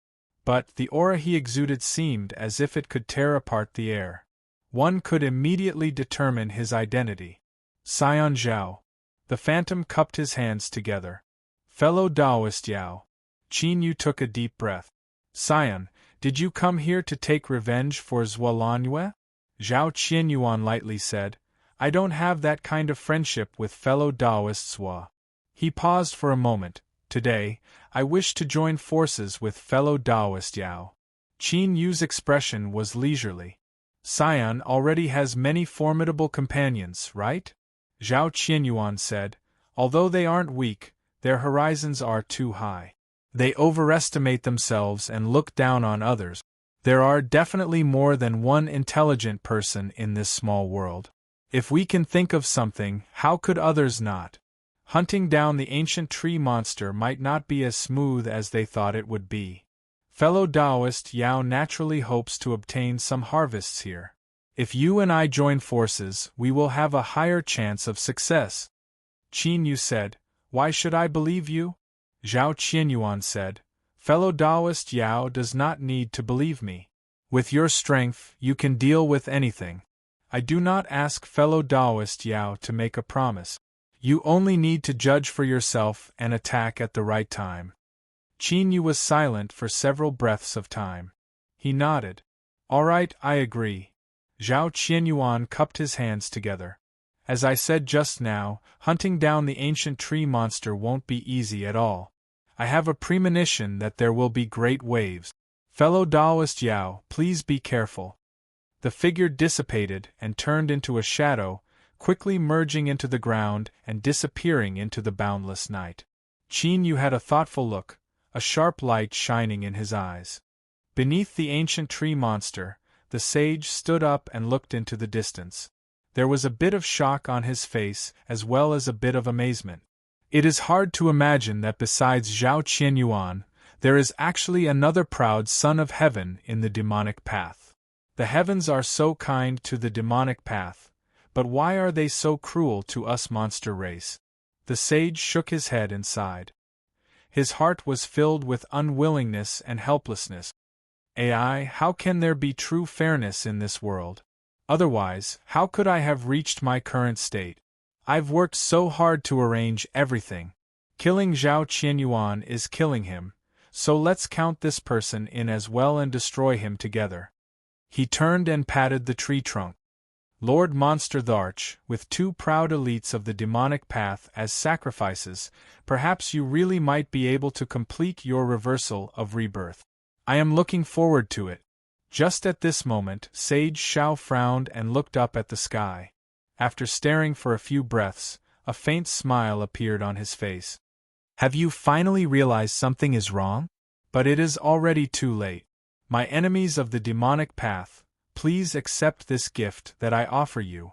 But the aura he exuded seemed as if it could tear apart the air. One could immediately determine his identity. Xian Zhao. The phantom cupped his hands together. Fellow Taoist Yao. Qin Yu took a deep breath. Xian, did you come here to take revenge for Zhuolanjue? Zhao Qinyuan lightly said, I don't have that kind of friendship with fellow Taoists Zhua. He paused for a moment. Today, I wish to join forces with fellow Taoist Yao. Qin Yu's expression was leisurely. Xian already has many formidable companions, right? Zhao Qinyuan said, although they aren't weak, their horizons are too high. They overestimate themselves and look down on others. There are definitely more than one intelligent person in this small world. If we can think of something, how could others not? Hunting down the ancient tree monster might not be as smooth as they thought it would be. Fellow Taoist Yao naturally hopes to obtain some harvests here. If you and I join forces, we will have a higher chance of success. Qin Yu said, Why should I believe you? Zhao Qinyuan said, Fellow Taoist Yao does not need to believe me. With your strength, you can deal with anything. I do not ask fellow Taoist Yao to make a promise. You only need to judge for yourself and attack at the right time. Qin Yu was silent for several breaths of time. He nodded. All right, I agree. Zhao Qinyuan cupped his hands together. As I said just now, hunting down the ancient tree monster won't be easy at all. I have a premonition that there will be great waves. Fellow Taoist Yao, please be careful. The figure dissipated and turned into a shadow, quickly merging into the ground and disappearing into the boundless night. Qin Yu had a thoughtful look, a sharp light shining in his eyes. Beneath the ancient tree monster, the sage stood up and looked into the distance. There was a bit of shock on his face as well as a bit of amazement. It is hard to imagine that besides Zhao Qianyuan, there is actually another proud son of heaven in the demonic path. The heavens are so kind to the demonic path, but why are they so cruel to us monster race? The sage shook his head and sighed. His heart was filled with unwillingness and helplessness. Ai, how can there be true fairness in this world? Otherwise, how could I have reached my current state? I've worked so hard to arrange everything. Killing Zhao Qianyuan is killing him, so let's count this person in as well and destroy him together. He turned and patted the tree trunk. Lord Monster Tharch, with two proud elites of the demonic path as sacrifices, perhaps you really might be able to complete your reversal of rebirth. I am looking forward to it. Just at this moment, Sage Shao frowned and looked up at the sky. After staring for a few breaths, a faint smile appeared on his face. Have you finally realized something is wrong? But it is already too late. My enemies of the demonic path, please accept this gift that I offer you.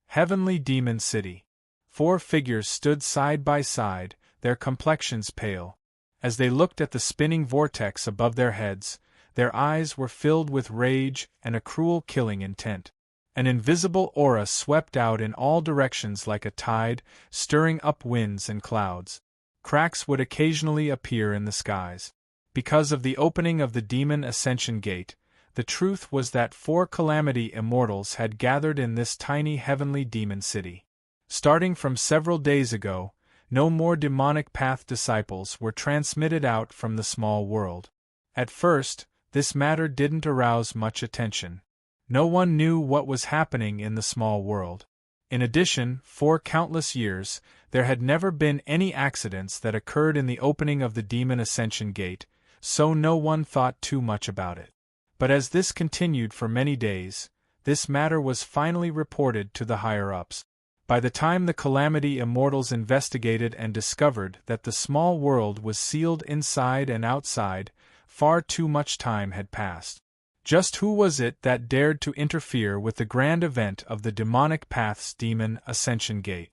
Heavenly Demon City. 4 figures stood side by side, their complexions pale. As they looked at the spinning vortex above their heads, their eyes were filled with rage and a cruel killing intent. An invisible aura swept out in all directions like a tide, stirring up winds and clouds. Cracks would occasionally appear in the skies. Because of the opening of the Demon Ascension Gate, the truth was that 4 Calamity Immortals had gathered in this tiny heavenly demon city. Starting from several days ago, no more demonic path disciples were transmitted out from the small world. At first, this matter didn't arouse much attention. No one knew what was happening in the small world. In addition, for countless years, there had never been any accidents that occurred in the opening of the Demon Ascension Gate, so no one thought too much about it. But as this continued for many days, this matter was finally reported to the higher-ups. By the time the Calamity Immortals investigated and discovered that the small world was sealed inside and outside, far too much time had passed. Just who was it that dared to interfere with the grand event of the demonic path's Demon Ascension Gate?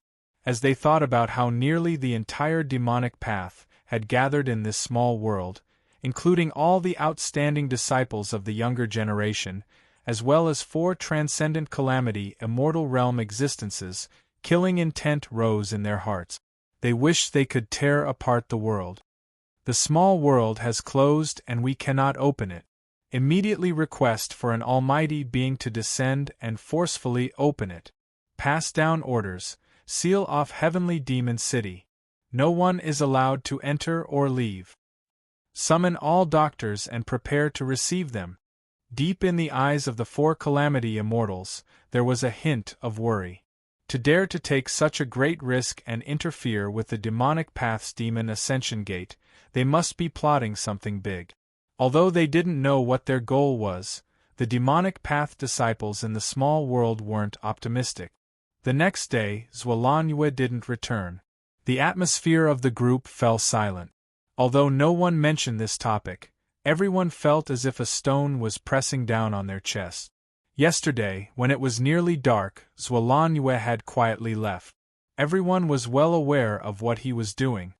As they thought about how nearly the entire demonic path had gathered in this small world, including all the outstanding disciples of the younger generation, as well as 4 transcendent calamity immortal realm existences, killing intent rose in their hearts. They wished they could tear apart the world. The small world has closed and we cannot open it. Immediately request for an almighty being to descend and forcefully open it. Pass down orders, seal off heavenly demon city. No one is allowed to enter or leave. Summon all doctors and prepare to receive them. Deep in the eyes of the 4 Calamity Immortals, there was a hint of worry. To dare to take such a great risk and interfere with the demonic path's Demon Ascension Gate, they must be plotting something big. Although they didn't know what their goal was, the demonic path disciples in the small world weren't optimistic. The next day, Zhuolangyue didn't return. The atmosphere of the group fell silent. Although no one mentioned this topic, everyone felt as if a stone was pressing down on their chest. Yesterday, when it was nearly dark, Zhuolangyue had quietly left. Everyone was well aware of what he was doing.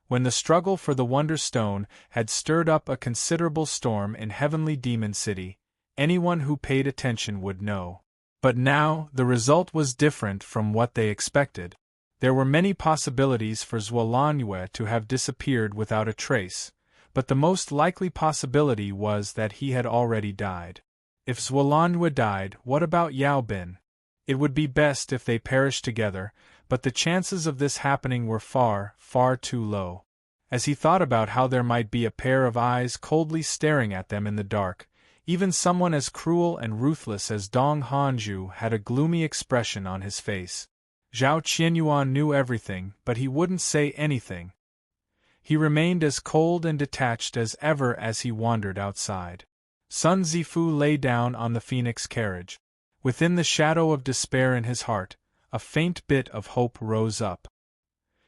When the struggle for the Wonder Stone had stirred up a considerable storm in Heavenly Demon City, anyone who paid attention would know. But now, the result was different from what they expected. There were many possibilities for Zhuolangyue to have disappeared without a trace, but the most likely possibility was that he had already died. If Zhuolangyue died, what about Yao Bin? It would be best if they perished together, but the chances of this happening were far, far too low. As he thought about how there might be a pair of eyes coldly staring at them in the dark, even someone as cruel and ruthless as Dong Hanju had a gloomy expression on his face. Zhao Qianyuan knew everything, but he wouldn't say anything. He remained as cold and detached as ever as he wandered outside. Sun Zifu lay down on the phoenix carriage. Within the shadow of despair in his heart, a faint bit of hope rose up.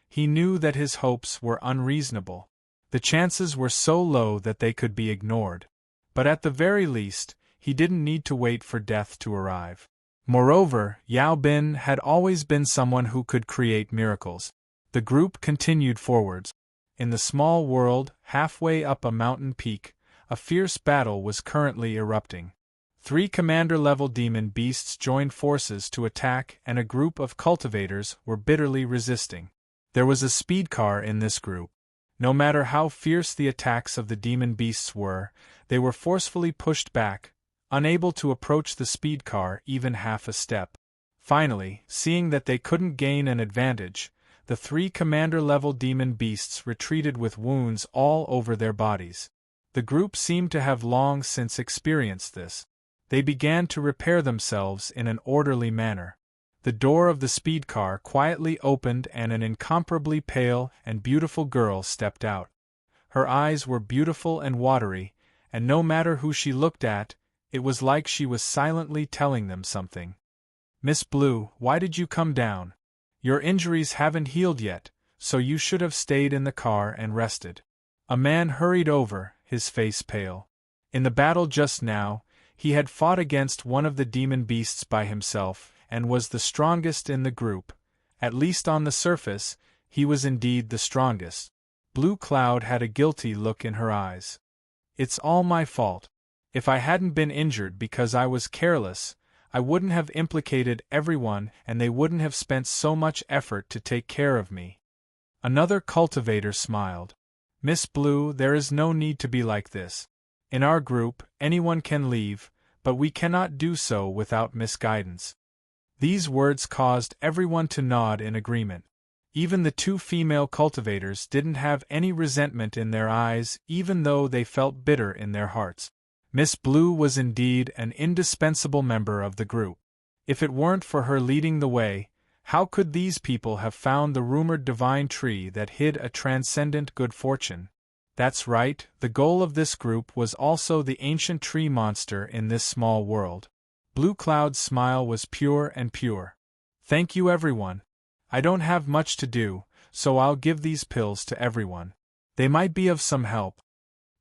He knew that his hopes were unreasonable. The chances were so low that they could be ignored. But at the very least, he didn't need to wait for death to arrive. Moreover, Yao Bin had always been someone who could create miracles. The group continued forwards. In the small world, halfway up a mountain peak, a fierce battle was currently erupting. 3 commander-level demon beasts joined forces to attack, and a group of cultivators were bitterly resisting. There was a speed car in this group. No matter how fierce the attacks of the demon beasts were, they were forcefully pushed back, unable to approach the speed car even half a step. Finally, seeing that they couldn't gain an advantage, the 3 commander-level demon beasts retreated with wounds all over their bodies. The group seemed to have long since experienced this. They began to repair themselves in an orderly manner. The door of the speed car quietly opened and an incomparably pale and beautiful girl stepped out. Her eyes were beautiful and watery, and no matter who she looked at, it was like she was silently telling them something. "Miss Blue, why did you come down? Your injuries haven't healed yet, so you should have stayed in the car and rested." A man hurried over, his face pale. In the battle just now, he had fought against one of the demon beasts by himself, and was the strongest in the group. At least on the surface, he was indeed the strongest. Blue Cloud had a guilty look in her eyes. "It's all my fault. If I hadn't been injured because I was careless, I wouldn't have implicated everyone and they wouldn't have spent so much effort to take care of me." Another cultivator smiled. "Miss Blue, there is no need to be like this. In our group, anyone can leave, but we cannot do so without misguidance." These words caused everyone to nod in agreement. Even the 2 female cultivators didn't have any resentment in their eyes, even though they felt bitter in their hearts. Miss Blue was indeed an indispensable member of the group. If it weren't for her leading the way, how could these people have found the rumored divine tree that hid a transcendent good fortune? That's right, the goal of this group was also the ancient tree monster in this small world. Blue Cloud's smile was pure and pure. "Thank you everyone. I don't have much to do, so I'll give these pills to everyone. They might be of some help."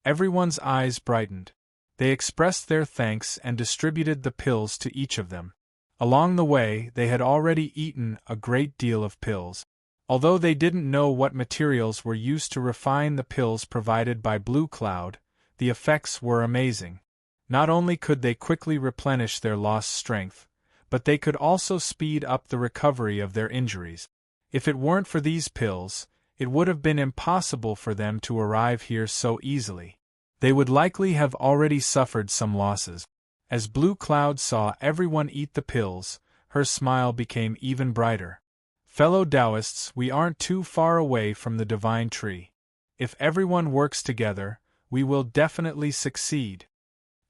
Everyone's eyes brightened. They expressed their thanks and distributed the pills to each of them. Along the way, they had already eaten a great deal of pills. Although they didn't know what materials were used to refine the pills provided by Blue Cloud, the effects were amazing. Not only could they quickly replenish their lost strength, but they could also speed up the recovery of their injuries. If it weren't for these pills, it would have been impossible for them to arrive here so easily. They would likely have already suffered some losses. As Blue Cloud saw everyone eat the pills, her smile became even brighter. "Fellow Taoists, we aren't too far away from the divine tree. If everyone works together, we will definitely succeed."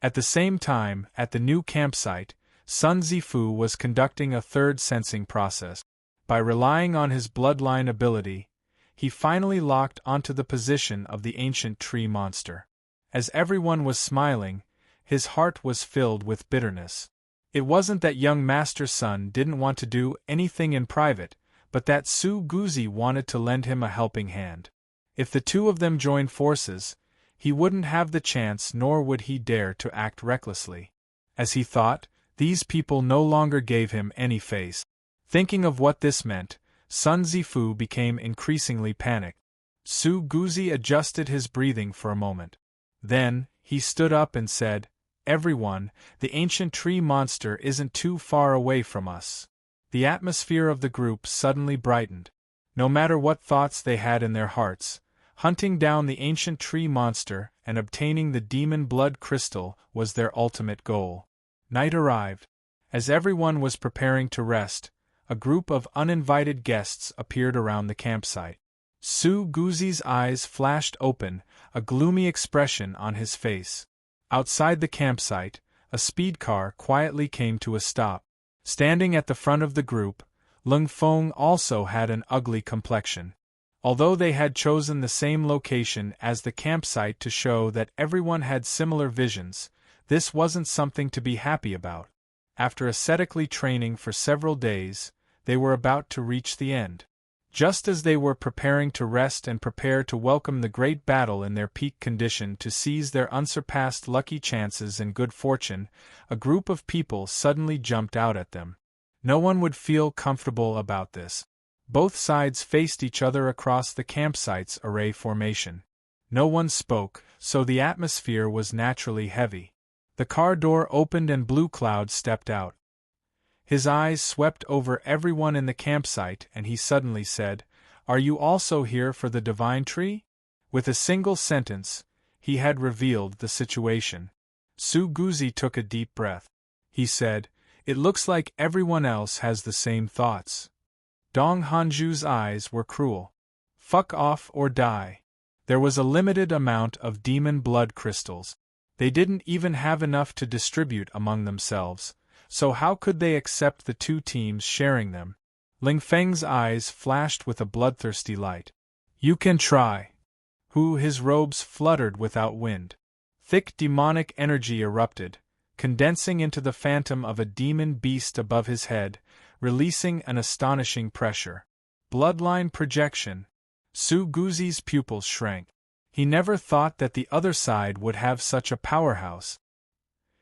At the same time, at the new campsite, Sun Zifu was conducting a third sensing process. By relying on his bloodline ability, he finally locked onto the position of the ancient tree monster. As everyone was smiling, his heart was filled with bitterness. It wasn't that young Master Sun didn't want to do anything in private, but that Su Guzi wanted to lend him a helping hand. If the 2 of them joined forces, he wouldn't have the chance nor would he dare to act recklessly. As he thought, these people no longer gave him any face. Thinking of what this meant, Sun Zifu became increasingly panicked. Su Guzi adjusted his breathing for a moment. Then, he stood up and said, "Everyone, the ancient tree monster isn't too far away from us." The atmosphere of the group suddenly brightened. No matter what thoughts they had in their hearts, hunting down the ancient tree monster and obtaining the demon blood crystal was their ultimate goal. Night arrived. As everyone was preparing to rest, a group of uninvited guests appeared around the campsite. Su Guzi's eyes flashed open, a gloomy expression on his face. Outside the campsite, a speed car quietly came to a stop. Standing at the front of the group, Lung Feng also had an ugly complexion. Although they had chosen the same location as the campsite to show that everyone had similar visions, this wasn't something to be happy about. After ascetically training for several days, they were about to reach the end. Just as they were preparing to rest and prepare to welcome the great battle in their peak condition to seize their unsurpassed lucky chances and good fortune, a group of people suddenly jumped out at them. No one would feel comfortable about this. Both sides faced each other across the campsite's array formation. No one spoke, so the atmosphere was naturally heavy. The car door opened and Blue Cloud stepped out. His eyes swept over everyone in the campsite and he suddenly said, "Are you also here for the divine tree?" With a single sentence, he had revealed the situation. Su Guzi took a deep breath. He said, "It looks like everyone else has the same thoughts." Dong Hanju's eyes were cruel. "Fuck off or die." There was a limited amount of demon blood crystals. They didn't even have enough to distribute among themselves, so how could they accept the two teams sharing them? Ling Feng's eyes flashed with a bloodthirsty light. "You can try." His robes fluttered without wind. Thick demonic energy erupted, condensing into the phantom of a demon beast above his head, releasing an astonishing pressure. Bloodline projection. Su Guzi's pupils shrank. He never thought that the other side would have such a powerhouse.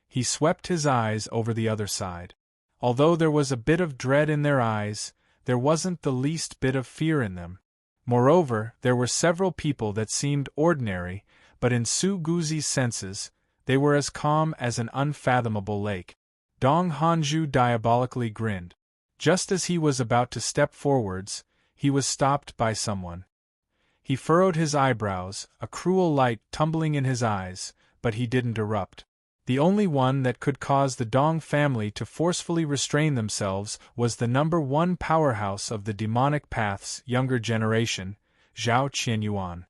He swept his eyes over the other side. Although there was a bit of dread in their eyes, there wasn't the least bit of fear in them. Moreover, there were several people that seemed ordinary, but in Su Guzi's senses, they were as calm as an unfathomable lake. Dong Hanju diabolically grinned. Just as he was about to step forwards, he was stopped by someone. He furrowed his eyebrows, a cruel light tumbling in his eyes, but he didn't erupt. The only one that could cause the Dong family to forcefully restrain themselves was the #1 powerhouse of the demonic path's younger generation, Zhao Qianyuan.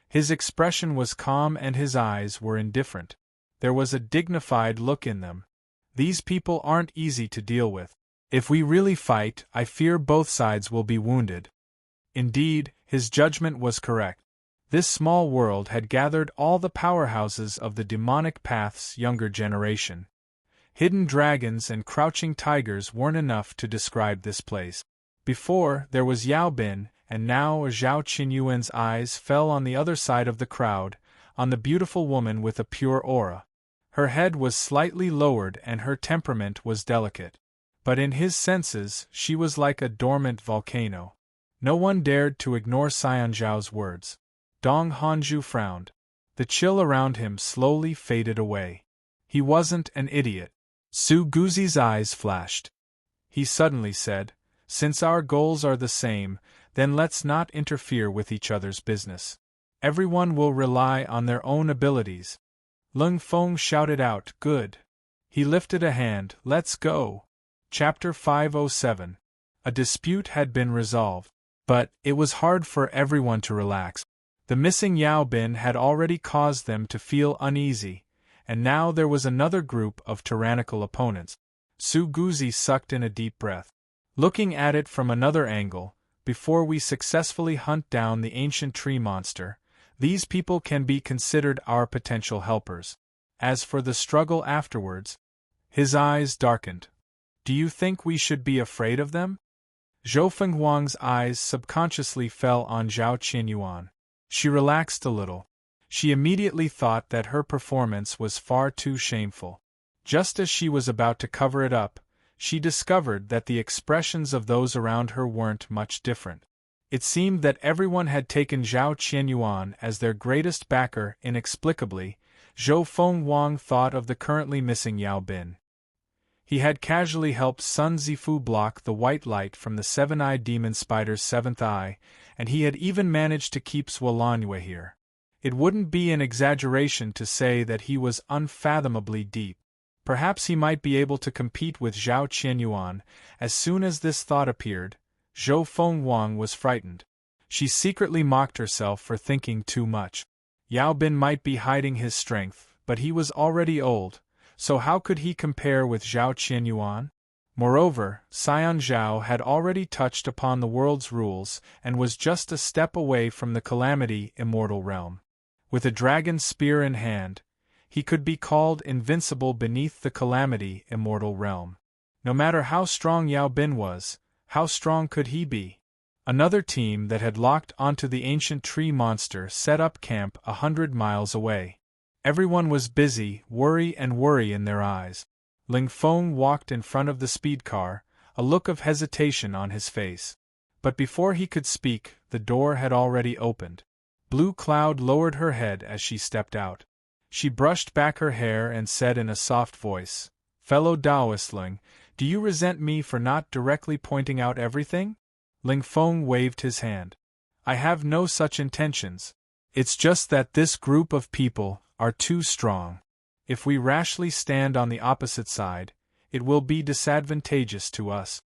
His expression was calm and his eyes were indifferent. There was a dignified look in them. These people aren't easy to deal with. If we really fight, I fear both sides will be wounded. Indeed, his judgment was correct. This small world had gathered all the powerhouses of the demonic path's younger generation. Hidden dragons and crouching tigers weren't enough to describe this place. Before, there was Yao Bin, and now Zhao Qianyuan's eyes fell on the other side of the crowd, on the beautiful woman with a pure aura. Her head was slightly lowered and her temperament was delicate. But in his senses, she was like a dormant volcano. No one dared to ignore Xian Zhao's words. Dong Hanju frowned. The chill around him slowly faded away. He wasn't an idiot. Su Guzi's eyes flashed. He suddenly said, "Since our goals are the same, then let's not interfere with each other's business. Everyone will rely on their own abilities." Lung Feng shouted out, "Good." He lifted a hand, "Let's go." Chapter 507. A dispute had been resolved. But it was hard for everyone to relax. The missing Yao Bin had already caused them to feel uneasy, and now there was another group of tyrannical opponents. Su Guzi sucked in a deep breath. Looking at it from another angle, before we successfully hunt down the ancient tree monster, these people can be considered our potential helpers. As for the struggle afterwards, his eyes darkened. "Do you think we should be afraid of them?" Zhou Fenghuang's eyes subconsciously fell on Zhao Qianyuan. She relaxed a little. She immediately thought that her performance was far too shameful. Just as she was about to cover it up, she discovered that the expressions of those around her weren't much different. It seemed that everyone had taken Zhao Qianyuan as their greatest backer. Inexplicably, Zhou Fenghuang thought of the currently missing Yao Bin. He had casually helped Sun Zifu block the white light from the seven-eyed demon spider's seventh eye, and he had even managed to keep Zhuolanjue here. It wouldn't be an exaggeration to say that he was unfathomably deep. Perhaps he might be able to compete with Zhao Qianyuan. As soon as this thought appeared, Zhou Fenghuang was frightened. She secretly mocked herself for thinking too much. Yao Bin might be hiding his strength, but he was already old. So how could he compare with Zhao Qianyuan? Moreover, Xian Zhao had already touched upon the world's rules and was just a step away from the calamity immortal realm. With a dragon's spear in hand, he could be called invincible beneath the calamity immortal realm. No matter how strong Yao Bin was, how strong could he be? Another team that had locked onto the ancient tree monster set up camp 100 miles away. Everyone was busy, worry in their eyes. Ling Feng walked in front of the speed car, a look of hesitation on his face. But before he could speak, the door had already opened. Blue Cloud lowered her head as she stepped out. She brushed back her hair and said in a soft voice, "Fellow Taoistling, do you resent me for not directly pointing out everything?" Ling Feng waved his hand. "I have no such intentions. It's just that this group of people are too strong. If we rashly stand on the opposite side, it will be disadvantageous to us."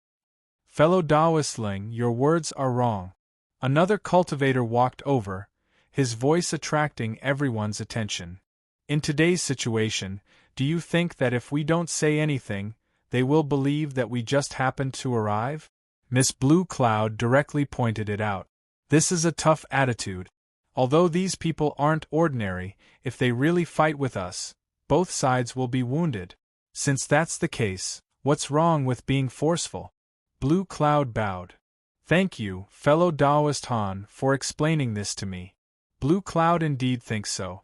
"Fellow Taoistling, your words are wrong." Another cultivator walked over, his voice attracting everyone's attention. "In today's situation, do you think that if we don't say anything, they will believe that we just happened to arrive?" Miss Blue Cloud directly pointed it out. "This is a tough attitude. Although these people aren't ordinary, if they really fight with us, both sides will be wounded. Since that's the case, what's wrong with being forceful?" Blue Cloud bowed. "Thank you, fellow Taoist Han, for explaining this to me. Blue Cloud indeed thinks so."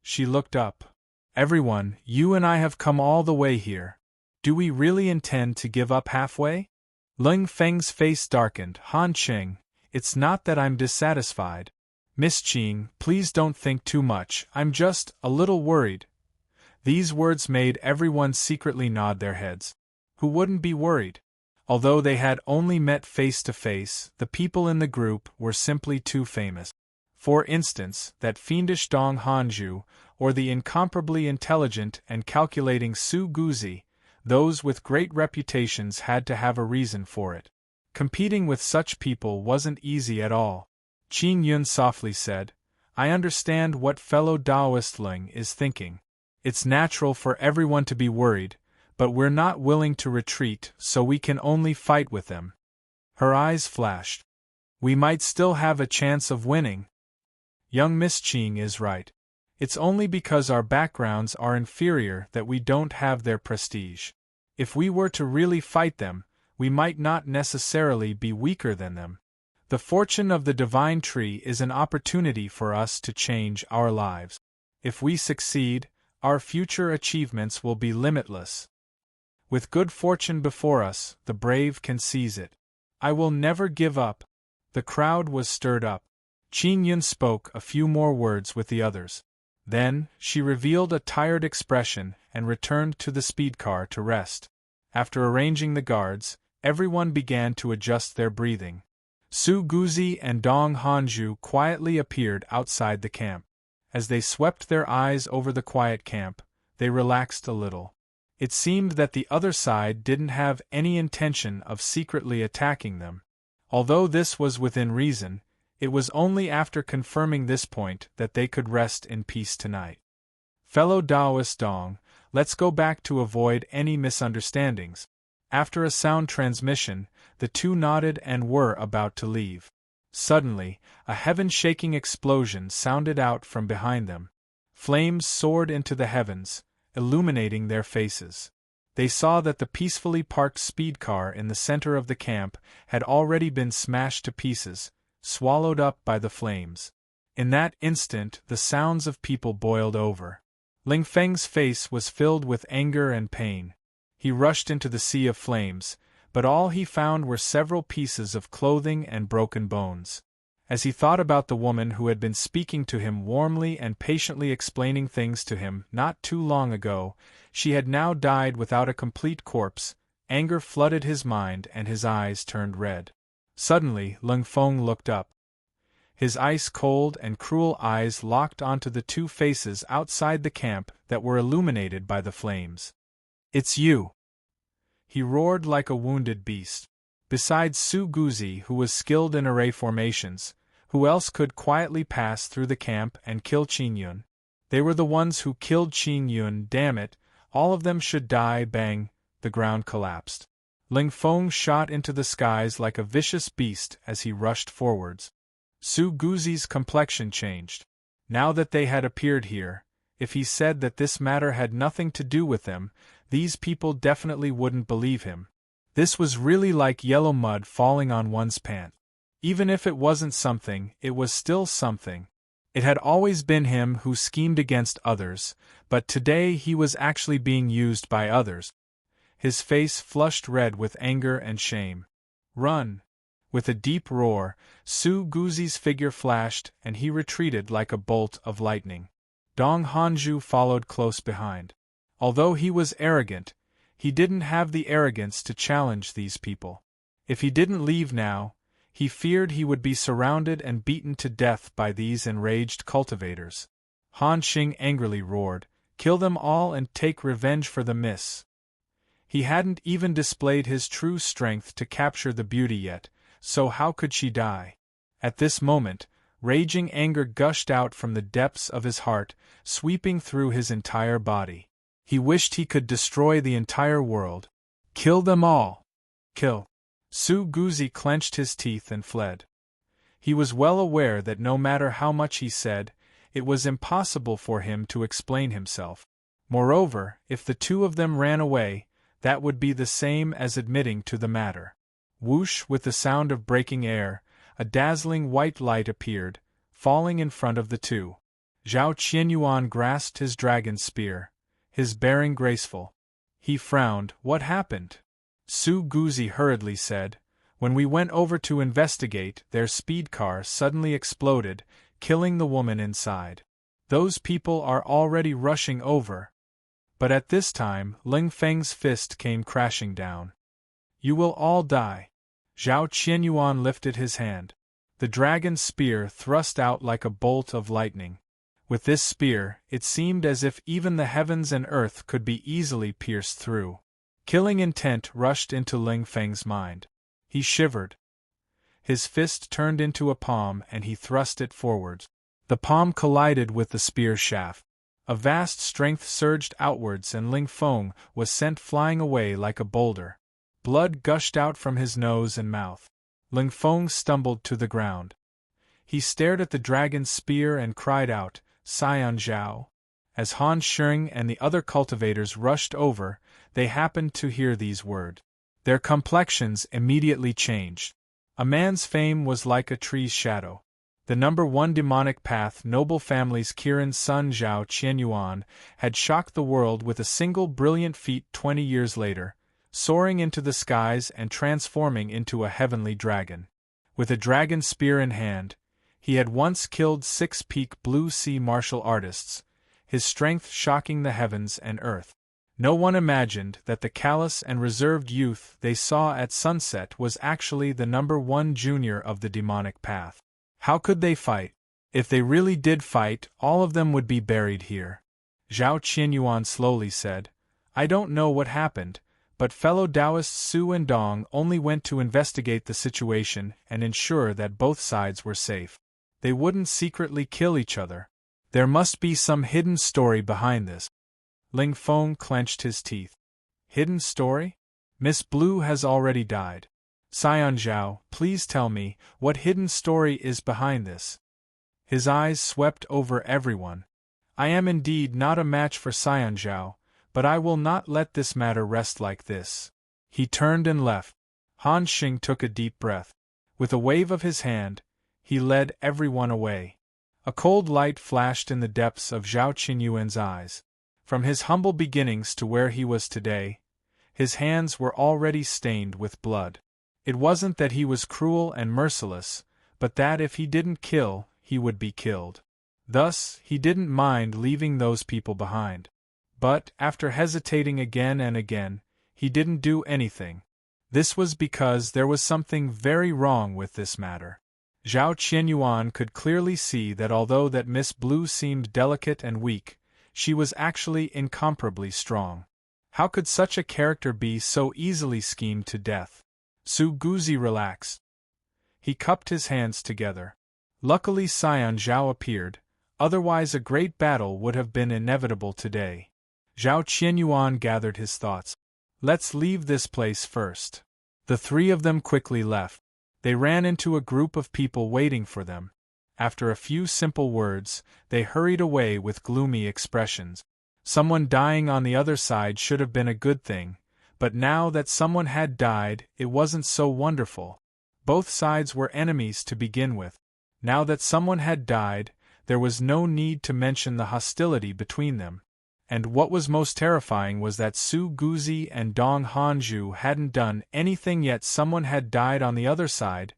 She looked up. "Everyone, you and I have come all the way here. Do we really intend to give up halfway?" Ling Feng's face darkened. "Han Qing, it's not that I'm dissatisfied. Miss Qing, please don't think too much, I'm just a little worried." These words made everyone secretly nod their heads. Who wouldn't be worried? Although they had only met face to face, the people in the group were simply too famous. For instance, that fiendish Dong Hanju, or the incomparably intelligent and calculating Su Guzi, those with great reputations had to have a reason for it. Competing with such people wasn't easy at all. Qin Yun softly said, "I understand what fellow Taoistling is thinking. It's natural for everyone to be worried, but we're not willing to retreat, so we can only fight with them." Her eyes flashed. "We might still have a chance of winning." Young Miss Qing is right. It's only because our backgrounds are inferior that we don't have their prestige. If we were to really fight them, we might not necessarily be weaker than them. The fortune of the divine tree is an opportunity for us to change our lives. If we succeed, our future achievements will be limitless. With good fortune before us, the brave can seize it. I will never give up. The crowd was stirred up. Qin Yun spoke a few more words with the others. Then, she revealed a tired expression and returned to the speed car to rest. After arranging the guards, everyone began to adjust their breathing. Su Guzi and Dong Hanju quietly appeared outside the camp. As they swept their eyes over the quiet camp, they relaxed a little. It seemed that the other side didn't have any intention of secretly attacking them. Although this was within reason, it was only after confirming this point that they could rest in peace tonight. "Fellow Taoist Dong, let's go back to avoid any misunderstandings." After a sound transmission, the two nodded and were about to leave. Suddenly, a heaven-shaking explosion sounded out from behind them. Flames soared into the heavens, illuminating their faces. They saw that the peacefully parked speed car in the center of the camp had already been smashed to pieces, swallowed up by the flames. In that instant, the sounds of people boiled over. Ling Feng's face was filled with anger and pain. He rushed into the sea of flames, but all he found were several pieces of clothing and broken bones. As he thought about the woman who had been speaking to him warmly and patiently explaining things to him not too long ago, she had now died without a complete corpse. Anger flooded his mind and his eyes turned red. Suddenly, Ling Feng looked up. His ice-cold and cruel eyes locked onto the two faces outside the camp that were illuminated by the flames. "It's you!" he roared like a wounded beast. Besides Su Guzi, who was skilled in array formations, who else could quietly pass through the camp and kill Qin Yun? They were the ones who killed Qin Yun, damn it, all of them should die. Bang, the ground collapsed. Ling Feng shot into the skies like a vicious beast as he rushed forwards. Su Guzi's complexion changed. Now that they had appeared here, if he said that this matter had nothing to do with them, these people definitely wouldn't believe him. This was really like yellow mud falling on one's pants. Even if it wasn't something, it was still something. It had always been him who schemed against others, but today he was actually being used by others. His face flushed red with anger and shame. Run! With a deep roar, Su Guzi's figure flashed and he retreated like a bolt of lightning. Dong Hanju followed close behind. Although he was arrogant, he didn't have the arrogance to challenge these people. If he didn't leave now, he feared he would be surrounded and beaten to death by these enraged cultivators. Han Xing angrily roared, "Kill them all and take revenge for the miss." He hadn't even displayed his true strength to capture the beauty yet, so how could she die? At this moment, raging anger gushed out from the depths of his heart, sweeping through his entire body. He wished he could destroy the entire world. Kill them all! Kill! Su Guzi clenched his teeth and fled. He was well aware that no matter how much he said, it was impossible for him to explain himself. Moreover, if the two of them ran away, that would be the same as admitting to the matter. Whoosh! With the sound of breaking air, a dazzling white light appeared, falling in front of the two. Zhao Qianyuan grasped his dragon spear, his bearing graceful. He frowned. What happened? Su Guzi hurriedly said, "When we went over to investigate, their speed car suddenly exploded, killing the woman inside. Those people are already rushing over." But at this time, Ling Feng's fist came crashing down. "You will all die." Zhao Qianyuan lifted his hand. The dragon's spear thrust out like a bolt of lightning. With this spear, it seemed as if even the heavens and earth could be easily pierced through. Killing intent rushed into Ling Feng's mind. He shivered. His fist turned into a palm and he thrust it forwards. The palm collided with the spear shaft. A vast strength surged outwards and Ling Feng was sent flying away like a boulder. Blood gushed out from his nose and mouth. Ling Feng stumbled to the ground. He stared at the dragon's spear and cried out, "Xian Zhao." As Han Xing and the other cultivators rushed over, they happened to hear these words. Their complexions immediately changed. A man's fame was like a tree's shadow. The #1 demonic path noble family's Kirin's son Zhao Qianyuan had shocked the world with a single brilliant feat 20 years later, soaring into the skies and transforming into a heavenly dragon. With a dragon spear in hand, he had once killed 6 peak blue sea martial artists, his strength shocking the heavens and earth. No one imagined that the callous and reserved youth they saw at sunset was actually the #1 junior of the demonic path. How could they fight? If they really did fight, all of them would be buried here. Zhao Qianyuan slowly said, "I don't know what happened, but fellow Taoists Su and Dong only went to investigate the situation and ensure that both sides were safe. They wouldn't secretly kill each other. There must be some hidden story behind this." Ling Feng clenched his teeth. Hidden story? Miss Blue has already died. Xian Zhao, please tell me, what hidden story is behind this? His eyes swept over everyone. I am indeed not a match for Xian Zhao, but I will not let this matter rest like this. He turned and left. Han Xing took a deep breath. With a wave of his hand, he led everyone away. A cold light flashed in the depths of Zhao Qianyuan's eyes. From his humble beginnings to where he was today, his hands were already stained with blood. It wasn't that he was cruel and merciless, but that if he didn't kill, he would be killed. Thus, he didn't mind leaving those people behind. But, after hesitating again and again, he didn't do anything. This was because there was something very wrong with this matter. Zhao Qianyuan could clearly see that although that Miss Blue seemed delicate and weak, she was actually incomparably strong. How could such a character be so easily schemed to death? Su Guzi relaxed. He cupped his hands together. Luckily Xian Zhao appeared, otherwise a great battle would have been inevitable today. Zhao Qianyuan gathered his thoughts. Let's leave this place first. The three of them quickly left. They ran into a group of people waiting for them. After a few simple words, they hurried away with gloomy expressions. Someone dying on the other side should have been a good thing, but now that someone had died, it wasn't so wonderful. Both sides were enemies to begin with. Now that someone had died, there was no need to mention the hostility between them. And what was most terrifying was that Su Guzi and Dong Hanju hadn't done anything yet someone had died on the other side.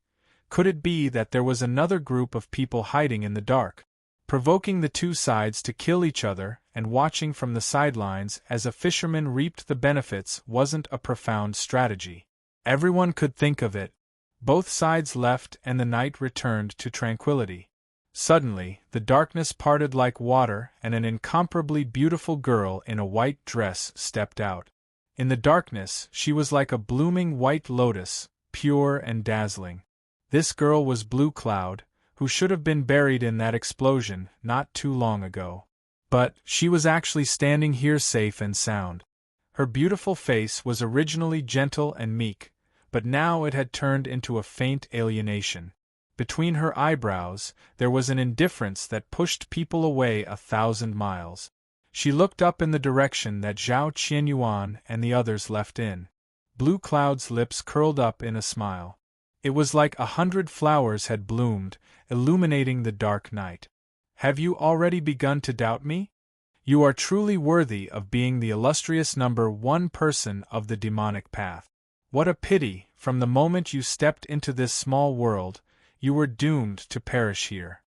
Could it be that there was another group of people hiding in the dark, provoking the two sides to kill each other and watching from the sidelines as a fisherman reaped the benefits wasn't a profound strategy? Everyone could think of it. Both sides left and the night returned to tranquility. Suddenly, the darkness parted like water and an incomparably beautiful girl in a white dress stepped out. In the darkness, she was like a blooming white lotus, pure and dazzling. This girl was Blue Cloud, who should have been buried in that explosion not too long ago. But she was actually standing here safe and sound. Her beautiful face was originally gentle and meek, but now it had turned into a faint alienation. Between her eyebrows, there was an indifference that pushed people away 1,000 miles. She looked up in the direction that Zhao Qianyuan and the others left in. Blue Cloud's lips curled up in a smile. It was like 100 flowers had bloomed, illuminating the dark night. Have you already begun to doubt me? You are truly worthy of being the illustrious number 1 person of the demonic path. What a pity, from the moment you stepped into this small world, you were doomed to perish here.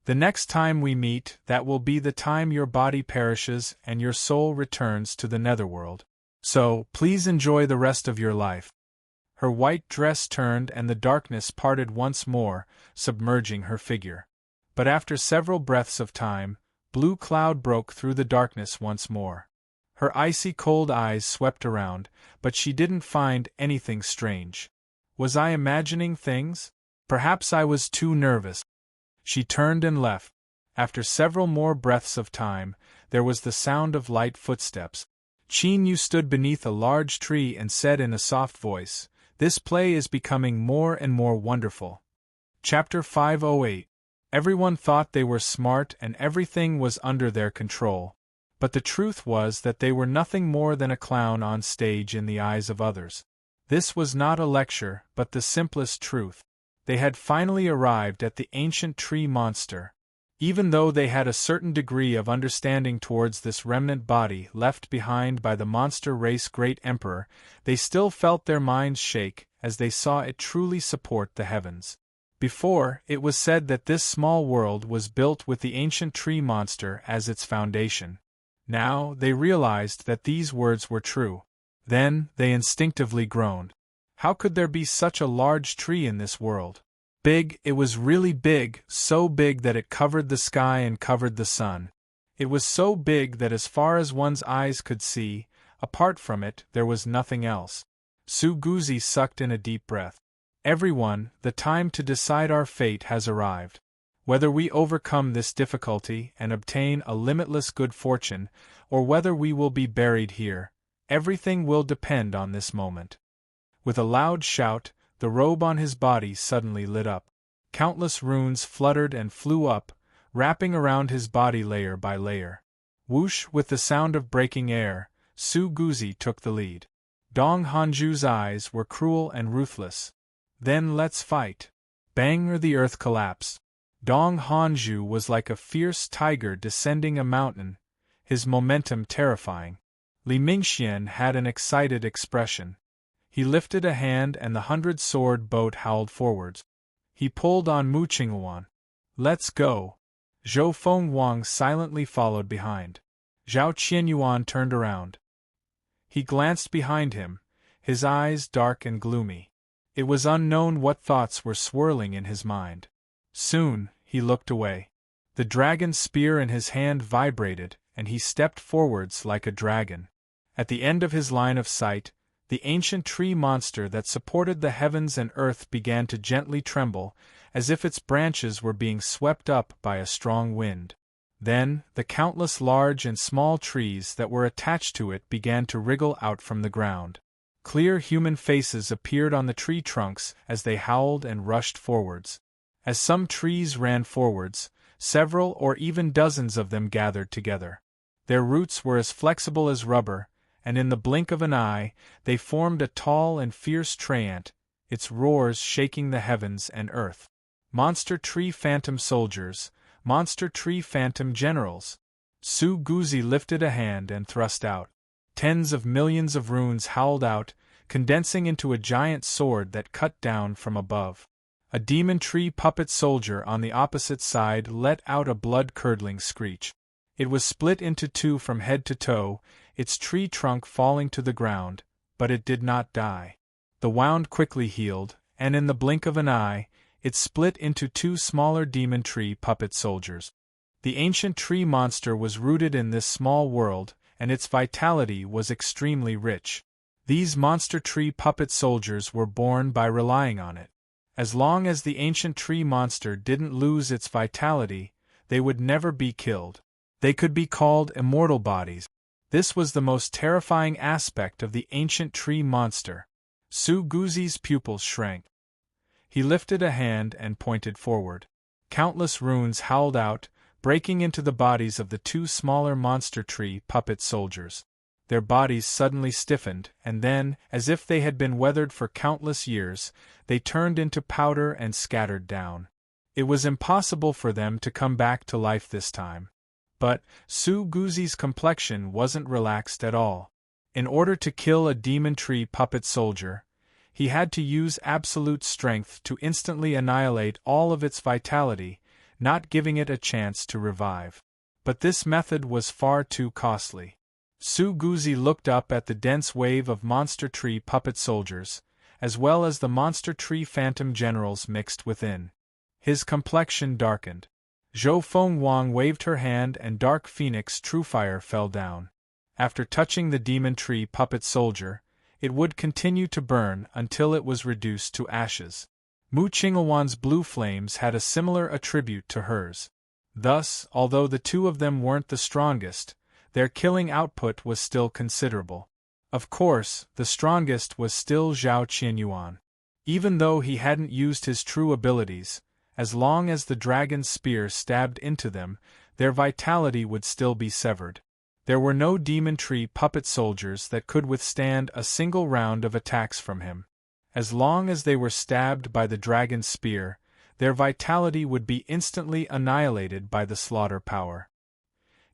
The next time we meet, that will be the time your body perishes and your soul returns to the netherworld. So, please enjoy the rest of your life. Her white dress turned and the darkness parted once more, submerging her figure. But after several breaths of time, Blue Cloud broke through the darkness once more. Her icy cold eyes swept around, but she didn't find anything strange. Was I imagining things? Perhaps I was too nervous. She turned and left. After several more breaths of time, there was the sound of light footsteps. Qin Yu stood beneath a large tree and said in a soft voice, "This play is becoming more and more wonderful." Chapter 508. Everyone thought they were smart and everything was under their control. But the truth was that they were nothing more than a clown on stage in the eyes of others. This was not a lecture, but the simplest truth. They had finally arrived at the ancient tree monster. Even though they had a certain degree of understanding towards this remnant body left behind by the monster race great emperor, they still felt their minds shake as they saw it truly support the heavens. Before, it was said that this small world was built with the ancient tree monster as its foundation. Now, they realized that these words were true. Then, they instinctively groaned. How could there be such a large tree in this world? Big, it was really big, so big that it covered the sky and covered the sun. It was so big that as far as one's eyes could see, apart from it, there was nothing else. Su Guzi sucked in a deep breath. Everyone, the time to decide our fate has arrived. Whether we overcome this difficulty and obtain a limitless good fortune, or whether we will be buried here, everything will depend on this moment. With a loud shout, the robe on his body suddenly lit up. Countless runes fluttered and flew up, wrapping around his body layer by layer. Whoosh, with the sound of breaking air, Su Guzi took the lead. Dong Hanju's eyes were cruel and ruthless. Then let's fight. Bang! The earth collapsed. Dong Hanju was like a fierce tiger descending a mountain, his momentum terrifying. Li Mingxian had an excited expression. He lifted a hand and the 100-sword boat howled forwards. He pulled on Mu Qinghuan. Let's go. Zhou Fenghuang silently followed behind. Zhao Qianyuan turned around. He glanced behind him, his eyes dark and gloomy. It was unknown what thoughts were swirling in his mind. Soon, he looked away. The dragon spear in his hand vibrated, and he stepped forwards like a dragon. At the end of his line of sight, the ancient tree monster that supported the heavens and earth began to gently tremble, as if its branches were being swept up by a strong wind. Then, the countless large and small trees that were attached to it began to wriggle out from the ground. Clear human faces appeared on the tree trunks as they howled and rushed forwards. As some trees ran forwards, several or even dozens of them gathered together. Their roots were as flexible as rubber, and in the blink of an eye, they formed a tall and fierce treant, its roars shaking the heavens and earth. Monster tree phantom soldiers, monster tree phantom generals. Su Guzi lifted a hand and thrust out. Tens of millions of runes howled out, condensing into a giant sword that cut down from above. A demon tree puppet soldier on the opposite side let out a blood-curdling screech. It was split into two from head to toe, its tree trunk falling to the ground, but it did not die. The wound quickly healed, and in the blink of an eye, it split into two smaller demon tree puppet soldiers. The ancient tree monster was rooted in this small world, and its vitality was extremely rich. These monster tree puppet soldiers were born by relying on it. As long as the ancient tree monster didn't lose its vitality, they would never be killed. They could be called immortal bodies. This was the most terrifying aspect of the ancient tree monster. Su Guzi's pupils shrank. He lifted a hand and pointed forward. Countless runes howled out, breaking into the bodies of the two smaller monster tree puppet soldiers. Their bodies suddenly stiffened, and then, as if they had been weathered for countless years, they turned into powder and scattered down. It was impossible for them to come back to life this time. But Su Guzi's complexion wasn't relaxed at all. In order to kill a demon tree puppet soldier, he had to use absolute strength to instantly annihilate all of its vitality, not giving it a chance to revive. But this method was far too costly. Su Guzi looked up at the dense wave of monster tree puppet soldiers, as well as the monster tree phantom generals mixed within. His complexion darkened. Zhou Feng Wang waved her hand and Dark Phoenix Truefire fell down. After touching the demon tree puppet soldier, it would continue to burn until it was reduced to ashes. Mu Qingluan's blue flames had a similar attribute to hers. Thus, although the two of them weren't the strongest, their killing output was still considerable. Of course, the strongest was still Zhao Qianyuan. Even though he hadn't used his true abilities, as long as the dragon's spear stabbed into them, their vitality would still be severed. There were no demon tree puppet soldiers that could withstand a single round of attacks from him. As long as they were stabbed by the dragon's spear, their vitality would be instantly annihilated by the slaughter power.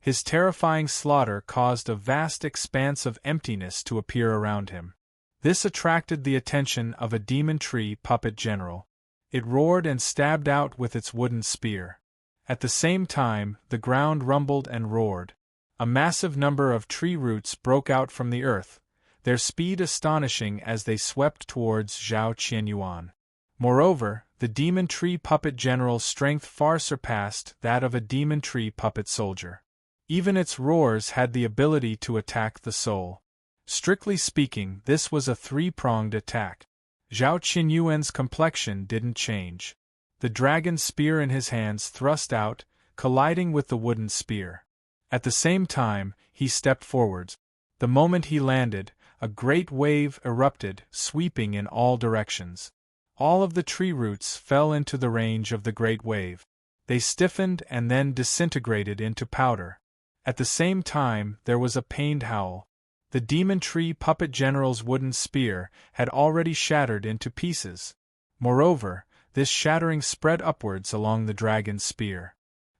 His terrifying slaughter caused a vast expanse of emptiness to appear around him. This attracted the attention of a demon tree puppet general. It roared and stabbed out with its wooden spear. At the same time, the ground rumbled and roared. A massive number of tree roots broke out from the earth, their speed astonishing as they swept towards Zhao Qianyuan. Moreover, the demon tree puppet general's strength far surpassed that of a demon tree puppet soldier. Even its roars had the ability to attack the soul. Strictly speaking, this was a three-pronged attack. Zhao Qianyuan's complexion didn't change. The dragon's spear in his hands thrust out, colliding with the wooden spear. At the same time, he stepped forwards. The moment he landed, a great wave erupted, sweeping in all directions. All of the tree roots fell into the range of the great wave. They stiffened and then disintegrated into powder. At the same time, there was a pained howl. The demon tree puppet general's wooden spear had already shattered into pieces. Moreover, this shattering spread upwards along the dragon's spear.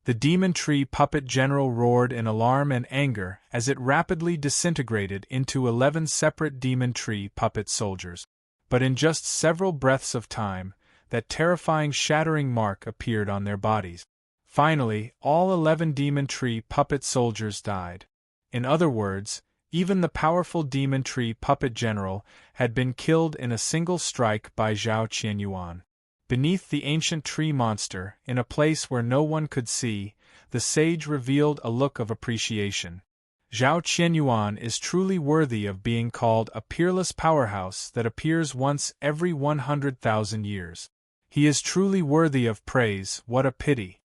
The demon tree puppet general roared in alarm and anger as it rapidly disintegrated into 11 separate demon tree puppet soldiers. But in just several breaths of time, that terrifying shattering mark appeared on their bodies. Finally, all 11 demon tree puppet soldiers died. In other words, even the powerful demon tree puppet general had been killed in a single strike by Zhao Qianyuan. Beneath the ancient tree monster, in a place where no one could see, the sage revealed a look of appreciation. Zhao Qianyuan is truly worthy of being called a peerless powerhouse that appears once every 100,000 years. He is truly worthy of praise, what a pity.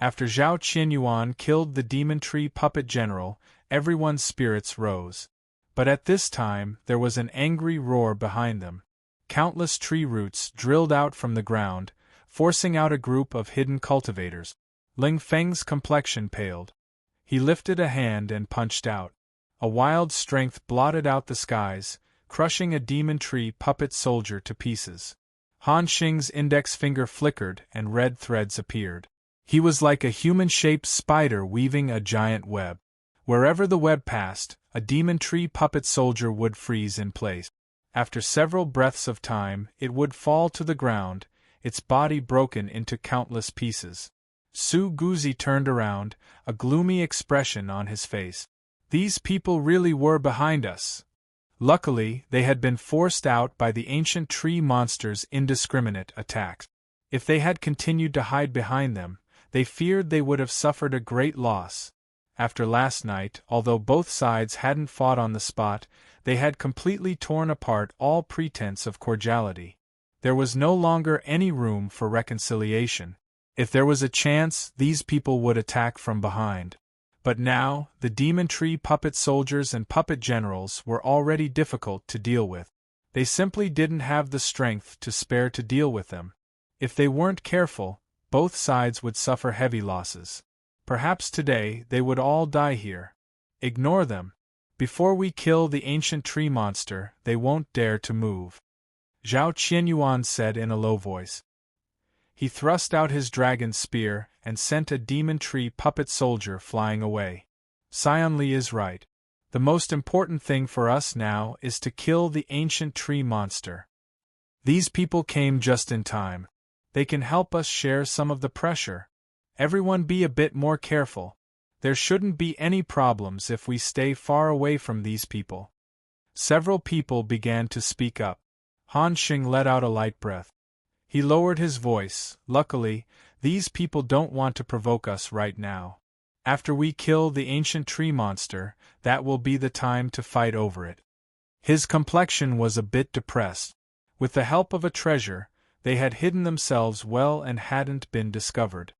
After Zhao Qianyuan killed the demon tree puppet general, everyone's spirits rose. But at this time there was an angry roar behind them. Countless tree roots drilled out from the ground, forcing out a group of hidden cultivators. Ling Feng's complexion paled. He lifted a hand and punched out. A wild strength blotted out the skies, crushing a demon tree puppet soldier to pieces. Han Xing's index finger flickered and red threads appeared. He was like a human-shaped spider weaving a giant web. Wherever the web passed, a demon tree puppet soldier would freeze in place. After several breaths of time, it would fall to the ground, its body broken into countless pieces. Su Guzi turned around, a gloomy expression on his face. These people really were behind us. Luckily, they had been forced out by the ancient tree monster's indiscriminate attacks. If they had continued to hide behind them, they feared they would have suffered a great loss. After last night, although both sides hadn't fought on the spot, they had completely torn apart all pretense of cordiality. There was no longer any room for reconciliation. If there was a chance, these people would attack from behind. But now, the demon tree puppet soldiers and puppet generals were already difficult to deal with. They simply didn't have the strength to spare to deal with them. If they weren't careful, both sides would suffer heavy losses. Perhaps today they would all die here. Ignore them. Before we kill the ancient tree monster, they won't dare to move. Zhao Qianyuan said in a low voice. He thrust out his dragon spear and sent a demon tree puppet soldier flying away. Sion Li is right. The most important thing for us now is to kill the ancient tree monster. These people came just in time. They can help us share some of the pressure. Everyone be a bit more careful. There shouldn't be any problems if we stay far away from these people. Several people began to speak up. Han Xing let out a light breath. He lowered his voice. Luckily, these people don't want to provoke us right now. After we kill the ancient tree monster, that will be the time to fight over it. His complexion was a bit depressed. With the help of a treasure, they had hidden themselves well and hadn't been discovered.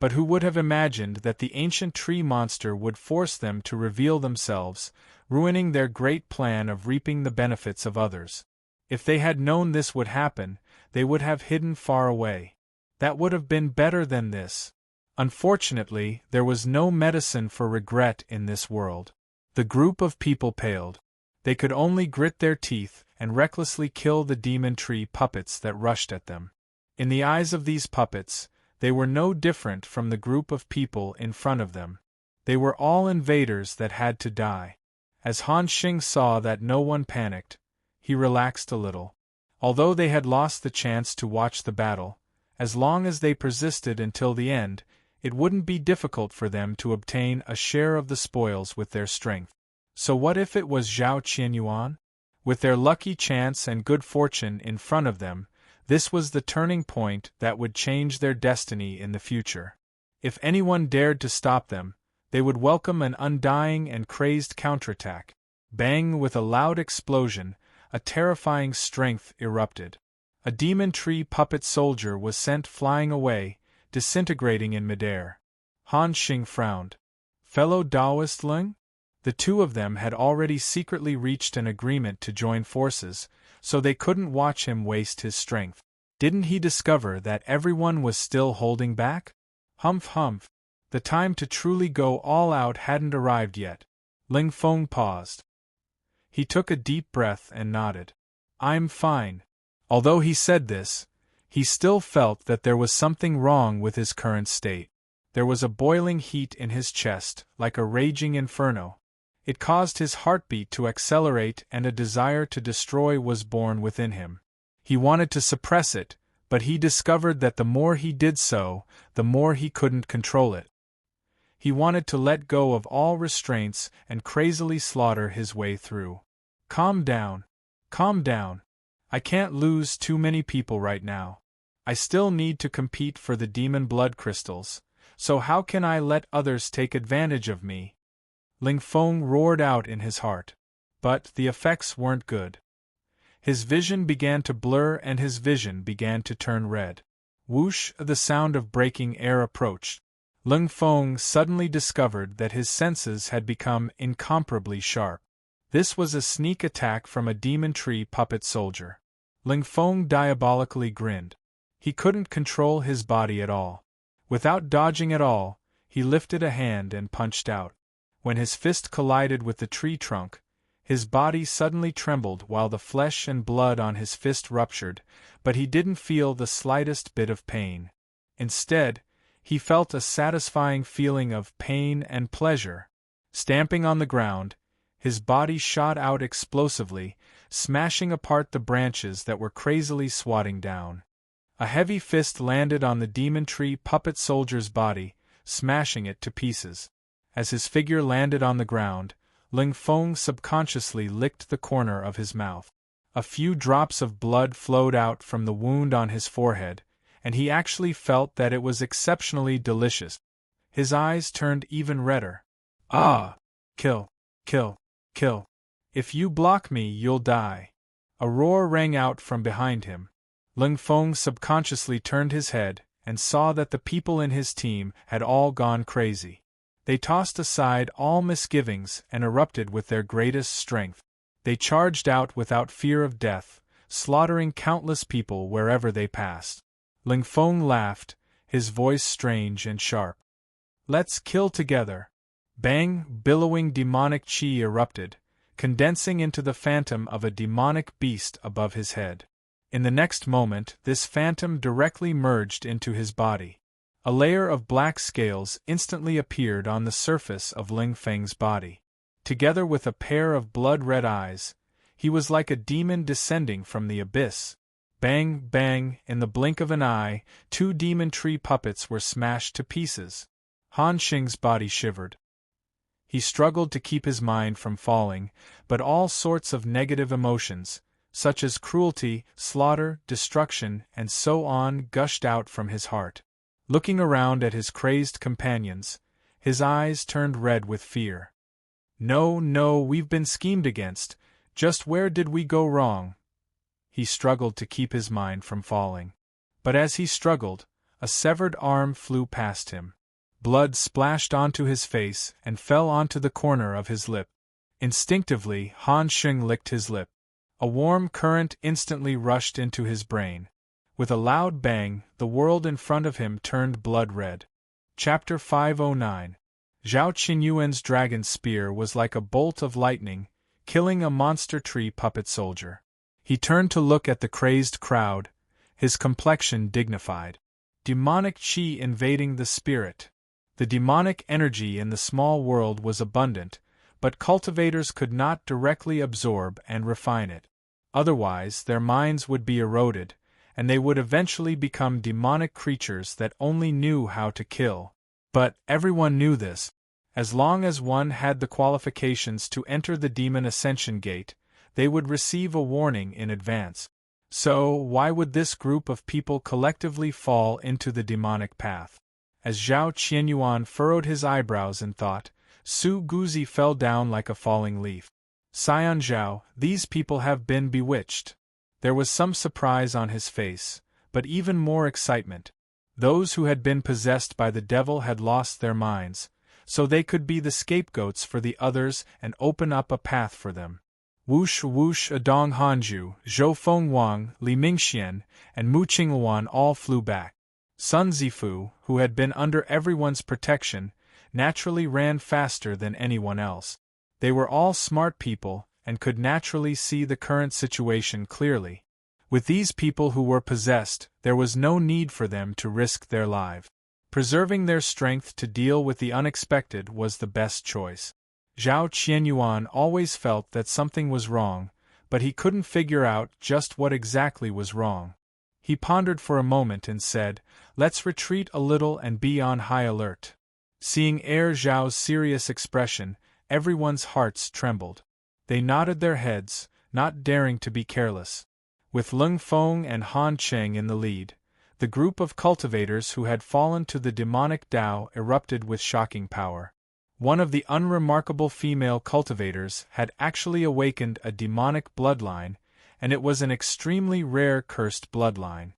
But who would have imagined that the ancient tree monster would force them to reveal themselves, ruining their great plan of reaping the benefits of others? If they had known this would happen, they would have hidden far away. That would have been better than this. Unfortunately, there was no medicine for regret in this world. The group of people paled. They could only grit their teeth and recklessly kill the demon tree puppets that rushed at them. In the eyes of these puppets, they were no different from the group of people in front of them. They were all invaders that had to die. As Han Xing saw that no one panicked, he relaxed a little. Although they had lost the chance to watch the battle, as long as they persisted until the end, it wouldn't be difficult for them to obtain a share of the spoils with their strength. So what if it was Zhao Qianyuan? With their lucky chance and good fortune in front of them, this was the turning point that would change their destiny in the future. If anyone dared to stop them, they would welcome an undying and crazed counterattack. Bang! With a loud explosion, a terrifying strength erupted. A demon tree puppet soldier was sent flying away, disintegrating in midair. Han Xing frowned. Fellow Taoist Ling? The two of them had already secretly reached an agreement to join forces, so they couldn't watch him waste his strength. Didn't he discover that everyone was still holding back? Humph humph. The time to truly go all out hadn't arrived yet. Ling Feng paused. He took a deep breath and nodded. I'm fine. Although he said this, he still felt that there was something wrong with his current state. There was a boiling heat in his chest, like a raging inferno. It caused his heartbeat to accelerate and a desire to destroy was born within him. He wanted to suppress it, but he discovered that the more he did so, the more he couldn't control it. He wanted to let go of all restraints and crazily slaughter his way through. Calm down. Calm down. I can't lose too many people right now. I still need to compete for the demon blood crystals, so how can I let others take advantage of me? Ling Feng roared out in his heart. But the effects weren't good. His vision began to blur and his vision began to turn red. Whoosh! The sound of breaking air approached. Ling Feng suddenly discovered that his senses had become incomparably sharp. This was a sneak attack from a demon tree puppet soldier. Ling Feng diabolically grinned. He couldn't control his body at all. Without dodging at all, he lifted a hand and punched out. When his fist collided with the tree trunk, his body suddenly trembled while the flesh and blood on his fist ruptured, but he didn't feel the slightest bit of pain. Instead, he felt a satisfying feeling of pain and pleasure. Stamping on the ground, his body shot out explosively, smashing apart the branches that were crazily swatting down. A heavy fist landed on the demon tree puppet soldier's body, smashing it to pieces. As his figure landed on the ground, Ling Feng subconsciously licked the corner of his mouth. A few drops of blood flowed out from the wound on his forehead, and he actually felt that it was exceptionally delicious. His eyes turned even redder. Ah! Kill! Kill! Kill! If you block me, you'll die! A roar rang out from behind him. Ling Feng subconsciously turned his head and saw that the people in his team had all gone crazy. They tossed aside all misgivings and erupted with their greatest strength. They charged out without fear of death, slaughtering countless people wherever they passed. Ling Feng laughed, his voice strange and sharp. Let's kill together! Bang! Billowing demonic chi erupted, condensing into the phantom of a demonic beast above his head. In the next moment, this phantom directly merged into his body. A layer of black scales instantly appeared on the surface of Ling Feng's body. Together with a pair of blood-red eyes, he was like a demon descending from the abyss. Bang, bang, in the blink of an eye, 2 demon tree puppets were smashed to pieces. Han Xing's body shivered. He struggled to keep his mind from falling, but all sorts of negative emotions, such as cruelty, slaughter, destruction, and so on, gushed out from his heart. Looking around at his crazed companions, his eyes turned red with fear. No, no, we've been schemed against. Just where did we go wrong? He struggled to keep his mind from falling. But as he struggled, a severed arm flew past him. Blood splashed onto his face and fell onto the corner of his lip. Instinctively, Han Xing licked his lip. A warm current instantly rushed into his brain. With a loud bang, the world in front of him turned blood-red. Chapter 509. Zhao Qinyuan's dragon spear was like a bolt of lightning, killing a monster tree puppet soldier. He turned to look at the crazed crowd, his complexion dignified. Demonic chi invading the spirit. The demonic energy in the small world was abundant, but cultivators could not directly absorb and refine it. Otherwise, their minds would be eroded, and they would eventually become demonic creatures that only knew how to kill. But everyone knew this. As long as one had the qualifications to enter the demon ascension gate, they would receive a warning in advance. So, why would this group of people collectively fall into the demonic path? As Zhao Qianyuan furrowed his eyebrows in thought, Su Guzi fell down like a falling leaf. Scion Zhao, these people have been bewitched. There was some surprise on his face, but even more excitement. Those who had been possessed by the devil had lost their minds, so they could be the scapegoats for the others and open up a path for them. Whoosh whoosh Adong Hanju, Zhou Fengwang, Li Mingxian, and Mu Qingluan all flew back. Sun Zifu, who had been under everyone's protection, naturally ran faster than anyone else. They were all smart people, and could naturally see the current situation clearly. With these people who were possessed, there was no need for them to risk their lives. Preserving their strength to deal with the unexpected was the best choice. Zhao Qianyuan always felt that something was wrong, but he couldn't figure out just what exactly was wrong. He pondered for a moment and said, "Let's retreat a little and be on high alert." Seeing Zhao's serious expression, everyone's hearts trembled. They nodded their heads, not daring to be careless. With Ling Feng and Han Cheng in the lead, the group of cultivators who had fallen to the demonic Tao erupted with shocking power. One of the unremarkable female cultivators had actually awakened a demonic bloodline, and it was an extremely rare cursed bloodline.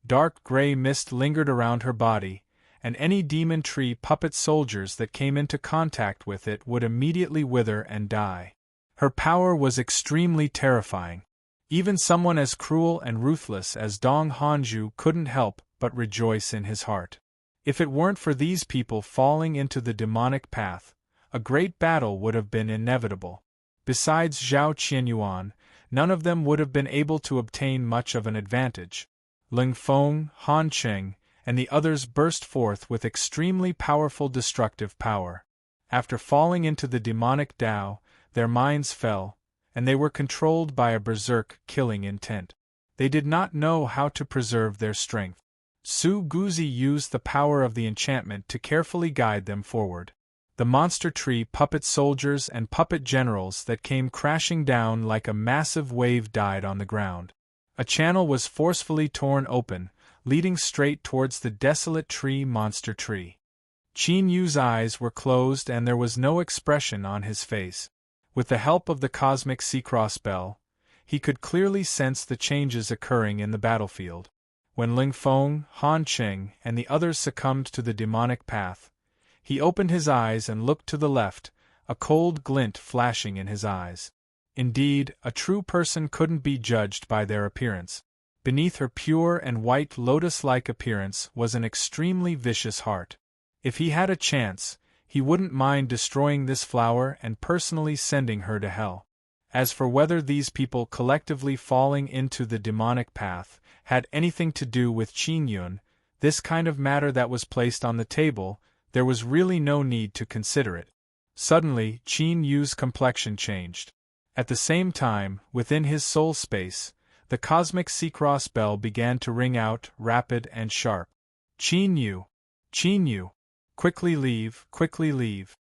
Dark gray mist lingered around her body, and any demon tree puppet soldiers that came into contact with it would immediately wither and die. Her power was extremely terrifying. Even someone as cruel and ruthless as Dong Hanju couldn't help but rejoice in his heart. If it weren't for these people falling into the demonic path, a great battle would have been inevitable. Besides Zhao Qianyuan, none of them would have been able to obtain much of an advantage. Ling Feng, Han Cheng, and the others burst forth with extremely powerful destructive power. After falling into the demonic Tao, their minds fell, and they were controlled by a berserk killing intent. They did not know how to preserve their strength. Su Guzi used the power of the enchantment to carefully guide them forward. The monster tree puppet soldiers and puppet generals that came crashing down like a massive wave died on the ground. A channel was forcefully torn open, leading straight towards the desolate tree monster tree. Qin Yu's eyes were closed and there was no expression on his face. With the help of the cosmic sea-cross bell, he could clearly sense the changes occurring in the battlefield. When Ling Feng, Han Cheng, and the others succumbed to the demonic path, he opened his eyes and looked to the left, a cold glint flashing in his eyes. Indeed, a true person couldn't be judged by their appearance. Beneath her pure and white lotus-like appearance was an extremely vicious heart. If he had a chance, he wouldn't mind destroying this flower and personally sending her to hell. As for whether these people collectively falling into the demonic path had anything to do with Qin Yun, this kind of matter that was placed on the table, there was really no need to consider it. Suddenly, Qin Yu's complexion changed. At the same time, within his soul space, the cosmic sea-cross bell began to ring out, rapid and sharp. Qin Yu! Qin Yu! Quickly leave, quickly leave!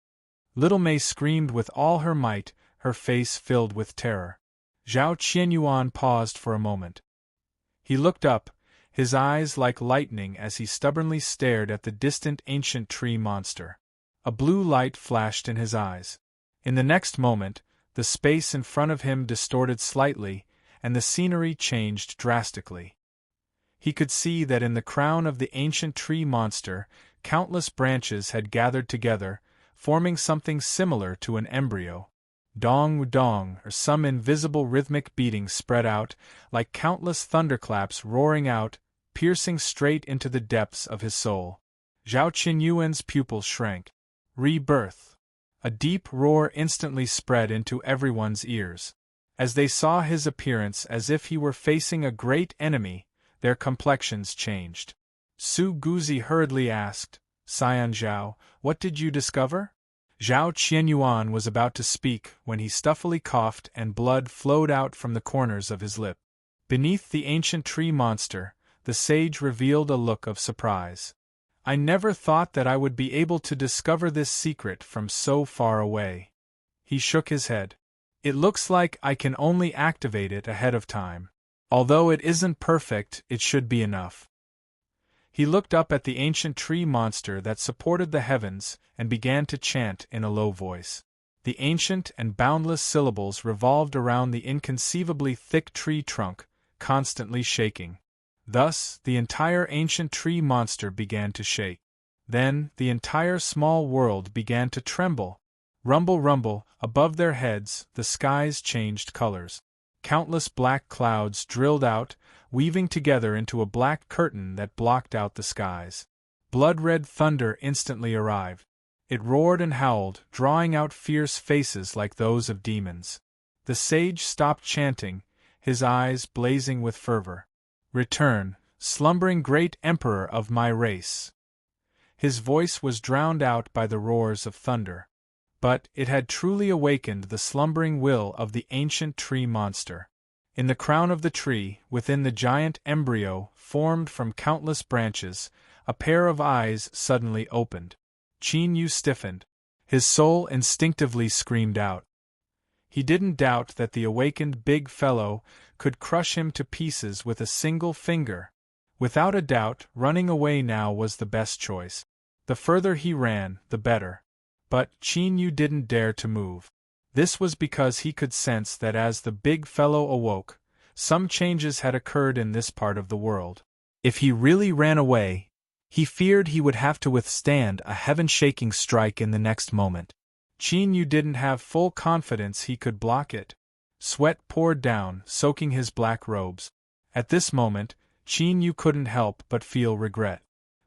Little Mei screamed with all her might, her face filled with terror. Zhao Qianyuan paused for a moment. He looked up, his eyes like lightning as he stubbornly stared at the distant ancient tree monster. A blue light flashed in his eyes. In the next moment, the space in front of him distorted slightly, and the scenery changed drastically. He could see that in the crown of the ancient tree monster, countless branches had gathered together, forming something similar to an embryo. Dong dong, or some invisible rhythmic beating spread out, like countless thunderclaps roaring out, piercing straight into the depths of his soul. Zhao Qianyuan's pupils shrank. Rebirth! A deep roar instantly spread into everyone's ears. As they saw his appearance as if he were facing a great enemy, their complexions changed. Su Guzi hurriedly asked, "Scion Zhao, what did you discover?" Zhao Qianyuan was about to speak when he stuffily coughed and blood flowed out from the corners of his lip. Beneath the ancient tree monster, the sage revealed a look of surprise. "I never thought that I would be able to discover this secret from so far away." He shook his head. "It looks like I can only activate it ahead of time. Although it isn't perfect, it should be enough." He looked up at the ancient tree monster that supported the heavens and began to chant in a low voice. The ancient and boundless syllables revolved around the inconceivably thick tree trunk, constantly shaking. Thus, the entire ancient tree monster began to shake. Then, the entire small world began to tremble. Rumble, rumble, above their heads, the skies changed colors. Countless black clouds drilled out, weaving together into a black curtain that blocked out the skies. Blood-red thunder instantly arrived. It roared and howled, drawing out fierce faces like those of demons. The sage stopped chanting, his eyes blazing with fervor. "Return, slumbering great emperor of my race." His voice was drowned out by the roars of thunder. But it had truly awakened the slumbering will of the ancient tree monster. In the crown of the tree, within the giant embryo formed from countless branches, a pair of eyes suddenly opened. Qin Yu stiffened. His soul instinctively screamed out. He didn't doubt that the awakened big fellow could crush him to pieces with a single finger. Without a doubt, running away now was the best choice. The further he ran, the better. But Qin Yu didn't dare to move. This was because he could sense that as the big fellow awoke, some changes had occurred in this part of the world. If he really ran away, he feared he would have to withstand a heaven-shaking strike in the next moment. Qin Yu didn't have full confidence he could block it. Sweat poured down, soaking his black robes. At this moment, Qin Yu couldn't help but feel regret.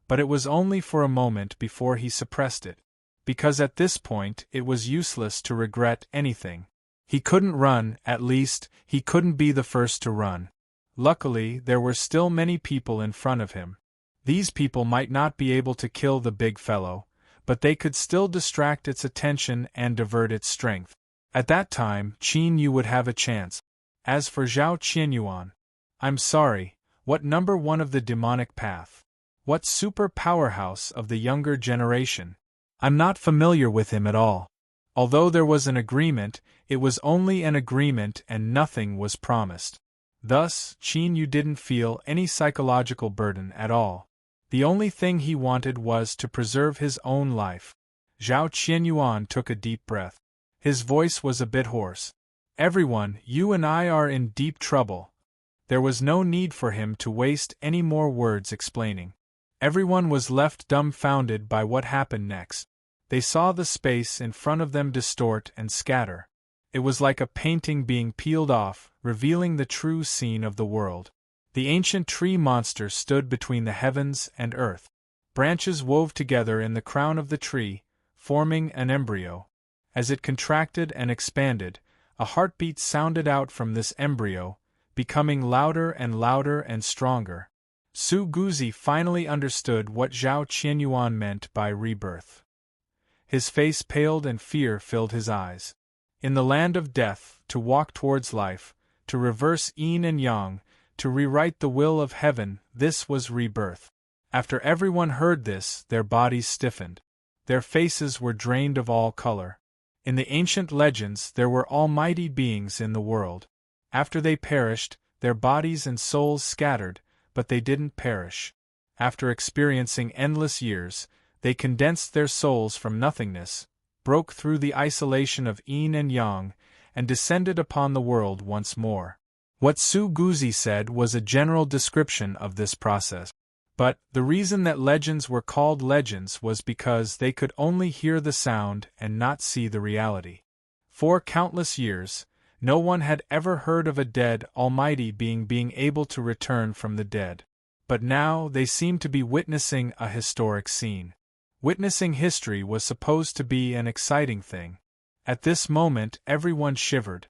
But it was only for a moment before he suppressed it. Because at this point it was useless to regret anything. He couldn't run, at least, he couldn't be the first to run. Luckily, there were still many people in front of him. These people might not be able to kill the big fellow, but they could still distract its attention and divert its strength. At that time, Qin Yu would have a chance. As for Zhao Qianyuan, I'm sorry, what number one of the demonic path? What super powerhouse of the younger generation? I'm not familiar with him at all. Although there was an agreement, it was only an agreement and nothing was promised. Thus, Qin Yu didn't feel any psychological burden at all. The only thing he wanted was to preserve his own life. Zhao Qianyuan took a deep breath. His voice was a bit hoarse. Everyone, you and I are in deep trouble. There was no need for him to waste any more words explaining. Everyone was left dumbfounded by what happened next. They saw the space in front of them distort and scatter. It was like a painting being peeled off, revealing the true scene of the world. The ancient tree monster stood between the heavens and earth. Branches wove together in the crown of the tree, forming an embryo. As it contracted and expanded, a heartbeat sounded out from this embryo, becoming louder and stronger. Su Guzi finally understood what Zhao Qianyuan meant by rebirth. His face paled and fear filled his eyes. In the land of death, to walk towards life, to reverse yin and yang, to rewrite the will of heaven, this was rebirth. After everyone heard this, their bodies stiffened. Their faces were drained of all color. In the ancient legends there were almighty beings in the world. After they perished, their bodies and souls scattered, but they didn't perish. After experiencing endless years, they condensed their souls from nothingness, broke through the isolation of yin and yang, and descended upon the world once more. What Su Guzi said was a general description of this process. But the reason that legends were called legends was because they could only hear the sound and not see the reality. For countless years, no one had ever heard of a dead almighty being able to return from the dead. But now they seemed to be witnessing a historic scene. Witnessing history was supposed to be an exciting thing. At this moment everyone shivered.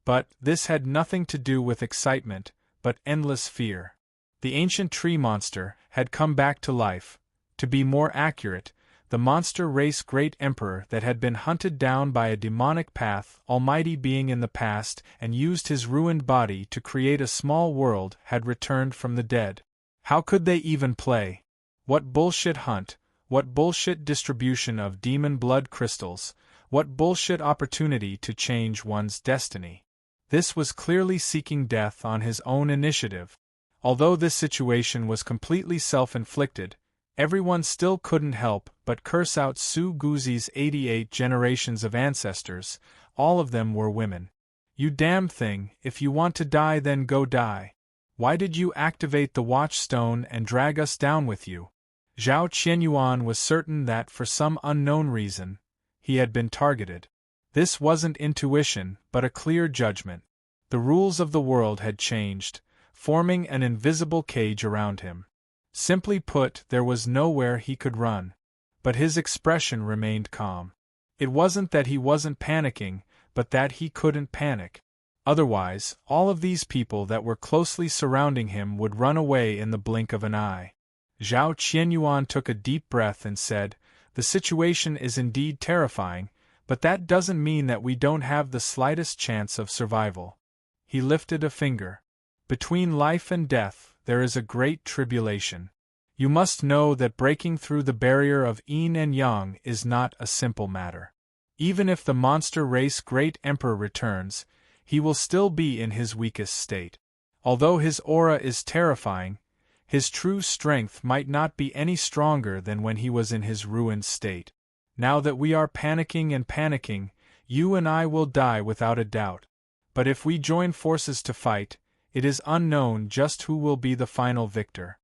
But this had nothing to do with excitement, but endless fear. The ancient tree monster had come back to life. To be more accurate, the monster race great emperor that had been hunted down by a demonic path, almighty being in the past, and used his ruined body to create a small world, had returned from the dead. How could they even play? What bullshit hunt, what bullshit distribution of demon blood crystals, what bullshit opportunity to change one's destiny. This was clearly seeking death on his own initiative. Although this situation was completely self-inflicted, everyone still couldn't help but curse out Su Guzi's 88 generations of ancestors. All of them were women. You damn thing, if you want to die then go die. Why did you activate the watchstone and drag us down with you? Zhao Qianyuan was certain that for some unknown reason, he had been targeted. This wasn't intuition, but a clear judgment. The rules of the world had changed, forming an invisible cage around him. Simply put, there was nowhere he could run. But his expression remained calm. It wasn't that he wasn't panicking, but that he couldn't panic. Otherwise, all of these people that were closely surrounding him would run away in the blink of an eye. Zhao Qianyuan took a deep breath and said, "The situation is indeed terrifying, but that doesn't mean that we don't have the slightest chance of survival." He lifted a finger. "Between life and death, there is a great tribulation. You must know that breaking through the barrier of yin and yang is not a simple matter. Even if the monster race great emperor returns, he will still be in his weakest state. Although his aura is terrifying, his true strength might not be any stronger than when he was in his ruined state. Now that we are panicking, you and I will die without a doubt. But if we join forces to fight, it is unknown just who will be the final victor."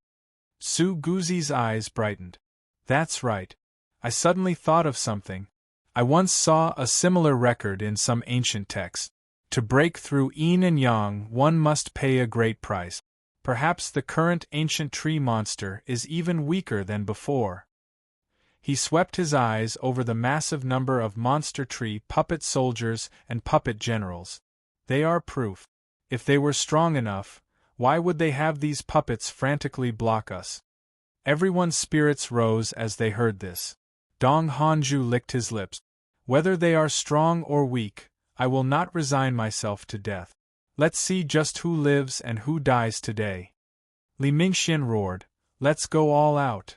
Su Guzi's eyes brightened. "That's right. I suddenly thought of something. I once saw a similar record in some ancient text. To break through yin and yang, one must pay a great price. Perhaps the current ancient tree monster is even weaker than before. He swept his eyes over the massive number of monster tree puppet soldiers and puppet generals. They are proof. If they were strong enough, why would they have these puppets frantically block us? Everyone's spirits rose as they heard this. Dong Hanju licked his lips. Whether they are strong or weak, I will not resign myself to death. Let's see just who lives and who dies today. Li Mingxian roared, let's go all out.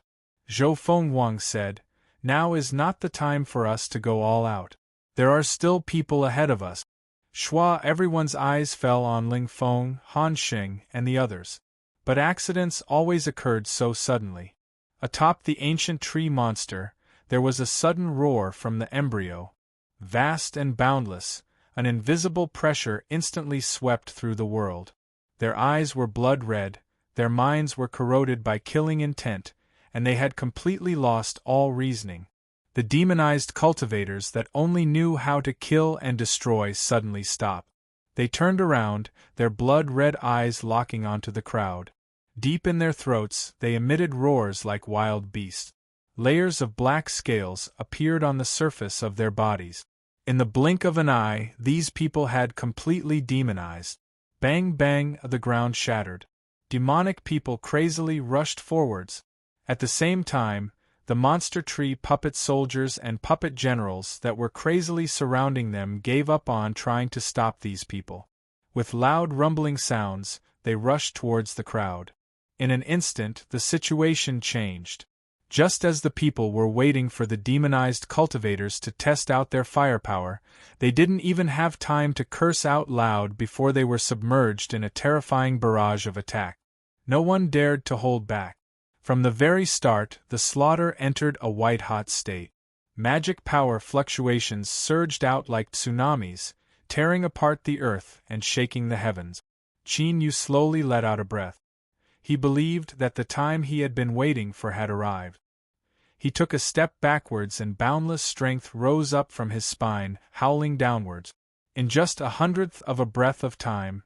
Zhou Fengwang said, now is not the time for us to go all out. There are still people ahead of us. Shua, everyone's eyes fell on Ling Feng, Han Xing, and the others. But accidents always occurred so suddenly. Atop the ancient tree monster, there was a sudden roar from the embryo. Vast and boundless, an invisible pressure instantly swept through the world. Their eyes were blood red, their minds were corroded by killing intent, and they had completely lost all reasoning. The demonized cultivators that only knew how to kill and destroy suddenly stopped. They turned around, their blood-red eyes locking onto the crowd. Deep in their throats, they emitted roars like wild beasts. Layers of black scales appeared on the surface of their bodies. In the blink of an eye, these people had completely demonized. Bang bang, the ground shattered. Demonic people crazily rushed forwards. At the same time, the monster tree puppet soldiers and puppet generals that were crazily surrounding them gave up on trying to stop these people. With loud rumbling sounds, they rushed towards the crowd. In an instant, the situation changed. Just as the people were waiting for the demonized cultivators to test out their firepower, they didn't even have time to curse out loud before they were submerged in a terrifying barrage of attack. No one dared to hold back. From the very start, the slaughter entered a white-hot state. Magic power fluctuations surged out like tsunamis, tearing apart the earth and shaking the heavens. Qin Yu slowly let out a breath. He believed that the time he had been waiting for had arrived. He took a step backwards and boundless strength rose up from his spine, howling downwards. In just 1/100th of a breath of time,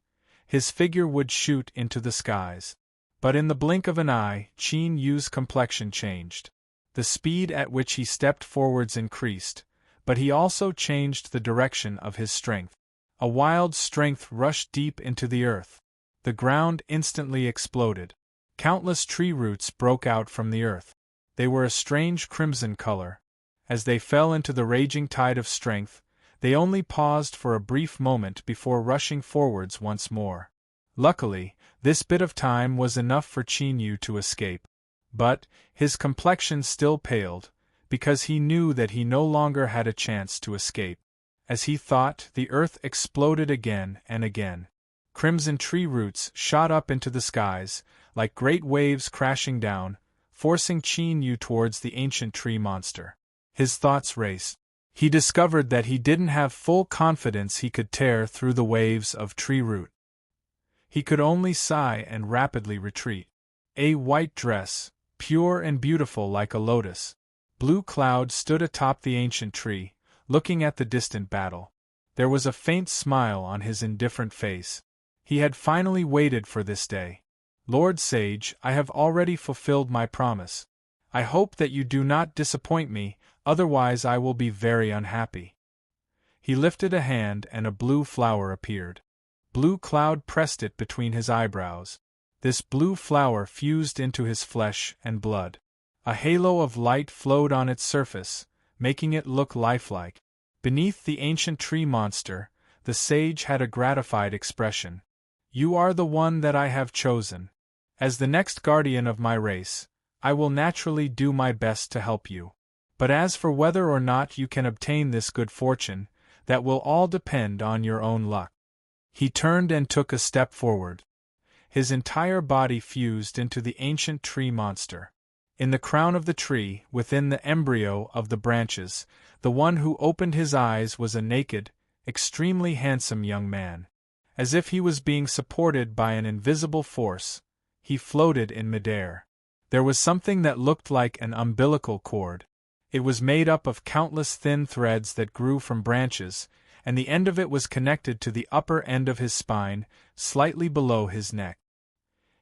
his figure would shoot into the skies. But in the blink of an eye, Qin Yu's complexion changed. The speed at which he stepped forwards increased, but he also changed the direction of his strength. A wild strength rushed deep into the earth. The ground instantly exploded. Countless tree roots broke out from the earth. They were a strange crimson color. As they fell into the raging tide of strength, they only paused for a brief moment before rushing forwards once more. Luckily, this bit of time was enough for Qin Yu to escape. But his complexion still paled, because he knew that he no longer had a chance to escape. As he thought, the earth exploded again and again. Crimson tree roots shot up into the skies, like great waves crashing down, forcing Qin Yu towards the ancient tree monster. His thoughts raced. He discovered that he didn't have full confidence he could tear through the waves of tree root. He could only sigh and rapidly retreat. A white dress, pure and beautiful like a lotus. Blue Cloud stood atop the ancient tree, looking at the distant battle. There was a faint smile on his indifferent face. He had finally waited for this day. Lord Sage, I have already fulfilled my promise. I hope that you do not disappoint me, otherwise I will be very unhappy. He lifted a hand and a blue flower appeared. Blue Cloud pressed it between his eyebrows. This blue flower fused into his flesh and blood. A halo of light flowed on its surface, making it look lifelike. Beneath the ancient tree monster, the sage had a gratified expression. You are the one that I have chosen. As the next guardian of my race, I will naturally do my best to help you. But as for whether or not you can obtain this good fortune, that will all depend on your own luck. He turned and took a step forward. His entire body fused into the ancient tree monster. In the crown of the tree, within the embryo of the branches, the one who opened his eyes was a naked, extremely handsome young man. As if he was being supported by an invisible force, he floated in midair. There was something that looked like an umbilical cord. It was made up of countless thin threads that grew from branches, and the end of it was connected to the upper end of his spine, slightly below his neck.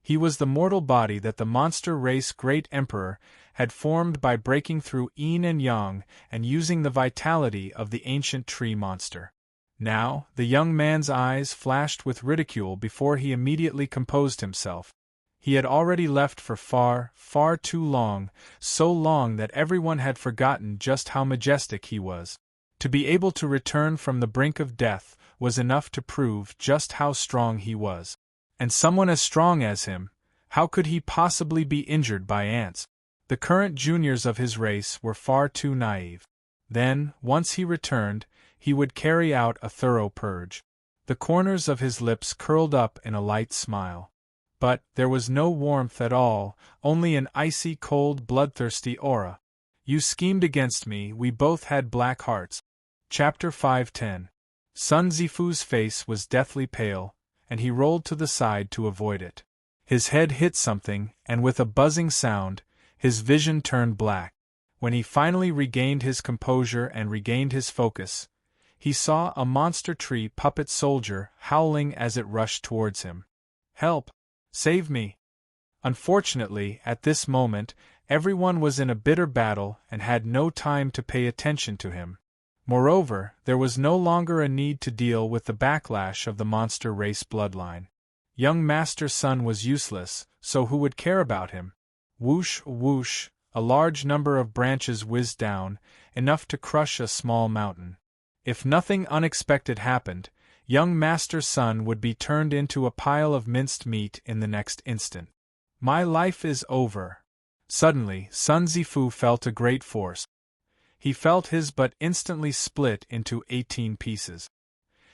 He was the mortal body that the monster race great emperor had formed by breaking through yin and yang and using the vitality of the ancient tree monster. Now, the young man's eyes flashed with ridicule before he immediately composed himself. He had already left for far, far too long, so long that everyone had forgotten just how majestic he was. To be able to return from the brink of death was enough to prove just how strong he was. And someone as strong as him, how could he possibly be injured by ants? The current juniors of his race were far too naive. Then, once he returned, he would carry out a thorough purge. The corners of his lips curled up in a light smile. But there was no warmth at all, only an icy cold bloodthirsty aura. You schemed against me, we both had black hearts. Chapter 510. Sun Zifu's face was deathly pale, and he rolled to the side to avoid it. His head hit something, and with a buzzing sound, his vision turned black. When he finally regained his composure and regained his focus, he saw a monster tree puppet soldier howling as it rushed towards him. Help! Save me! Unfortunately, at this moment, everyone was in a bitter battle and had no time to pay attention to him. Moreover, there was no longer a need to deal with the backlash of the monster race bloodline. Young Master Sun was useless, so who would care about him? Whoosh, whoosh, a large number of branches whizzed down, enough to crush a small mountain. If nothing unexpected happened, young Master Sun would be turned into a pile of minced meat in the next instant. My life is over. Suddenly, Sun Zifu felt a great force. He felt his but instantly split into 18 pieces.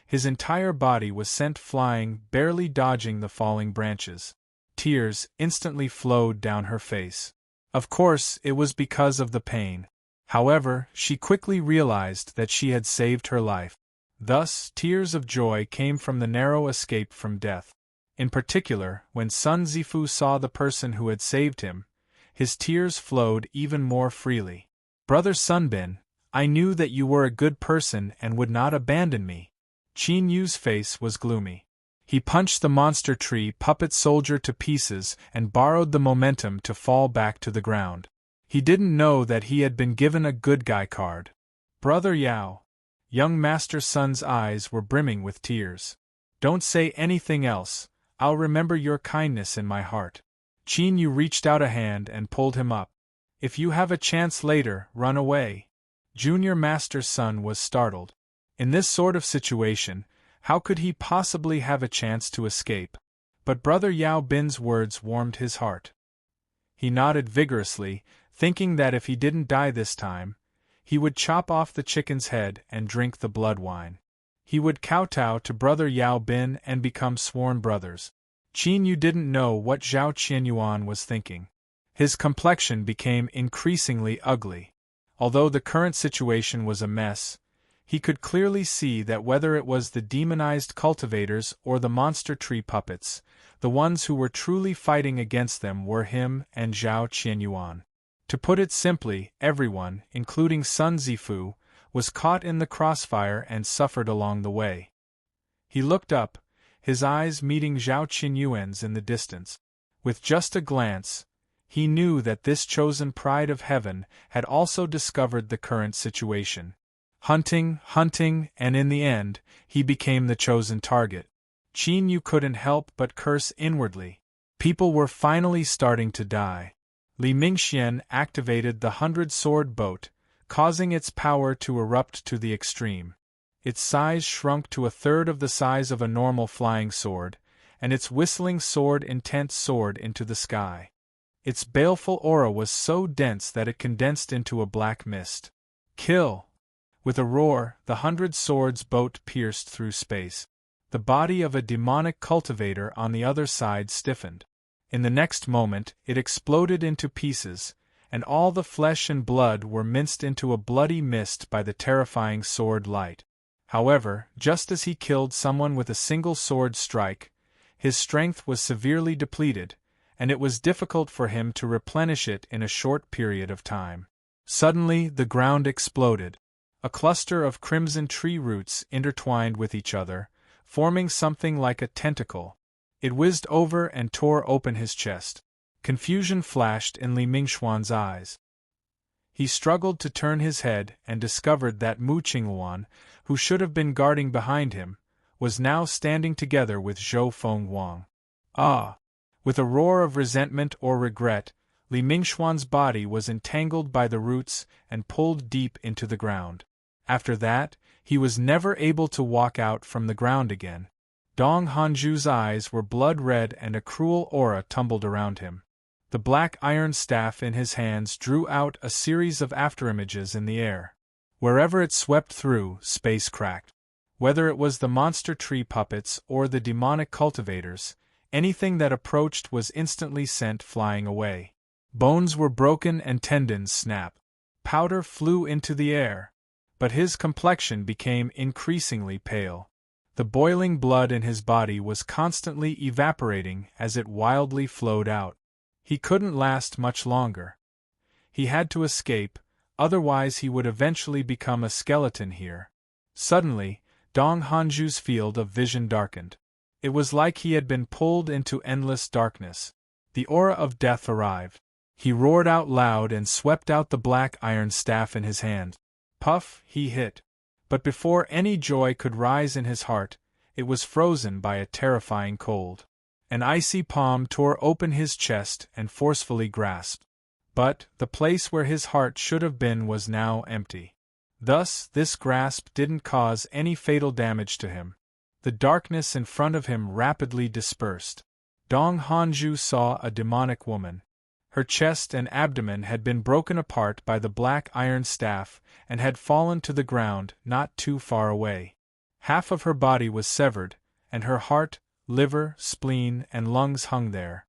His entire body was sent flying, barely dodging the falling branches. Tears instantly flowed down her face. Of course, it was because of the pain. However, she quickly realized that she had saved her life. Thus, tears of joy came from the narrow escape from death. In particular, when Sun Zifu saw the person who had saved him, his tears flowed even more freely. Brother Sunbin, I knew that you were a good person and would not abandon me. Qin Yu's face was gloomy. He punched the monster tree puppet soldier to pieces and borrowed the momentum to fall back to the ground. He didn't know that he had been given a good guy card. Brother Yao. Young Master Sun's eyes were brimming with tears. Don't say anything else, I'll remember your kindness in my heart. Qin Yu reached out a hand and pulled him up. If you have a chance later, run away. Junior Master Sun was startled. In this sort of situation, how could he possibly have a chance to escape? But Brother Yao Bin's words warmed his heart. He nodded vigorously, thinking that if he didn't die this time, he would chop off the chicken's head and drink the blood wine. He would kowtow to Brother Yao Bin and become sworn brothers. Qin Yu didn't know what Zhao Qianyuan was thinking. His complexion became increasingly ugly. Although the current situation was a mess, he could clearly see that whether it was the demonized cultivators or the monster tree puppets, the ones who were truly fighting against them were him and Zhao Qianyuan. To put it simply, everyone, including Sun Zifu, was caught in the crossfire and suffered along the way. He looked up, his eyes meeting Zhao Qianyuan's in the distance. With just a glance, he knew that this chosen pride of heaven had also discovered the current situation. Hunting, and in the end, he became the chosen target. Qin Yu couldn't help but curse inwardly. People were finally starting to die. Li Mingxian activated the 100-sword boat, causing its power to erupt to the extreme. Its size shrunk to a third of the size of a normal flying sword, and its whistling sword intent soared into the sky. Its baleful aura was so dense that it condensed into a black mist. Kill! With a roar, the 100 Swords boat pierced through space. The body of a demonic cultivator on the other side stiffened. In the next moment, it exploded into pieces, and all the flesh and blood were minced into a bloody mist by the terrifying sword light. However, just as he killed someone with a single sword strike, his strength was severely depleted, and it was difficult for him to replenish it in a short period of time. Suddenly, the ground exploded. A cluster of crimson tree roots intertwined with each other, forming something like a tentacle. It whizzed over and tore open his chest. Confusion flashed in Li Mingxuan's eyes. He struggled to turn his head and discovered that Mu Qingluan, who should have been guarding behind him, was now standing together with Zhou Fengwang. Ah! With a roar of resentment or regret, Li Mingxuan's body was entangled by the roots and pulled deep into the ground. After that, he was never able to walk out from the ground again. Dong Hanju's eyes were blood-red and a cruel aura tumbled around him. The black iron staff in his hands drew out a series of afterimages in the air. Wherever it swept through, space cracked. Whether it was the monster tree puppets or the demonic cultivators, anything that approached was instantly sent flying away. Bones were broken and tendons snapped. Powder flew into the air. But his complexion became increasingly pale. The boiling blood in his body was constantly evaporating as it wildly flowed out. He couldn't last much longer. He had to escape, otherwise he would eventually become a skeleton here. Suddenly, Dong Hanju's field of vision darkened. It was like he had been pulled into endless darkness. The aura of death arrived. He roared out loud and swept out the black iron staff in his hand. Puff, he hit. But before any joy could rise in his heart, it was frozen by a terrifying cold. An icy palm tore open his chest and forcefully grasped. But the place where his heart should have been was now empty. Thus, this grasp didn't cause any fatal damage to him. The darkness in front of him rapidly dispersed. Dong Hanju saw a demonic woman. Her chest and abdomen had been broken apart by the black iron staff and had fallen to the ground not too far away. Half of her body was severed, and her heart, liver, spleen, and lungs hung there.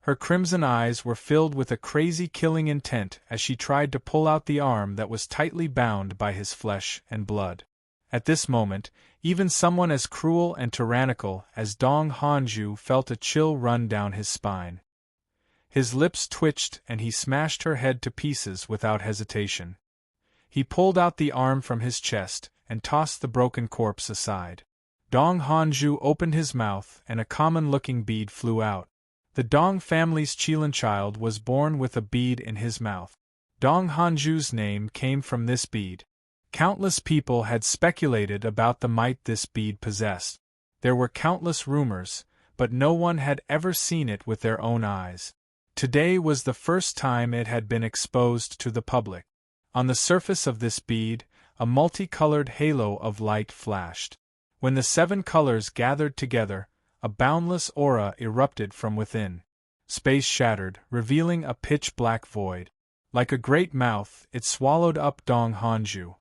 Her crimson eyes were filled with a crazy killing intent as she tried to pull out the arm that was tightly bound by his flesh and blood. At this moment, even someone as cruel and tyrannical as Dong Hanju felt a chill run down his spine. His lips twitched and he smashed her head to pieces without hesitation. He pulled out the arm from his chest and tossed the broken corpse aside. Dong Hanju opened his mouth and a common-looking bead flew out. The Dong family's Qilin child was born with a bead in his mouth. Dong Hanju's name came from this bead. Countless people had speculated about the might this bead possessed. There were countless rumors, but no one had ever seen it with their own eyes. Today was the first time it had been exposed to the public. On the surface of this bead, a multicolored halo of light flashed. When the 7 colors gathered together, a boundless aura erupted from within. Space shattered, revealing a pitch-black void. Like a great mouth, it swallowed up Dong Hanju.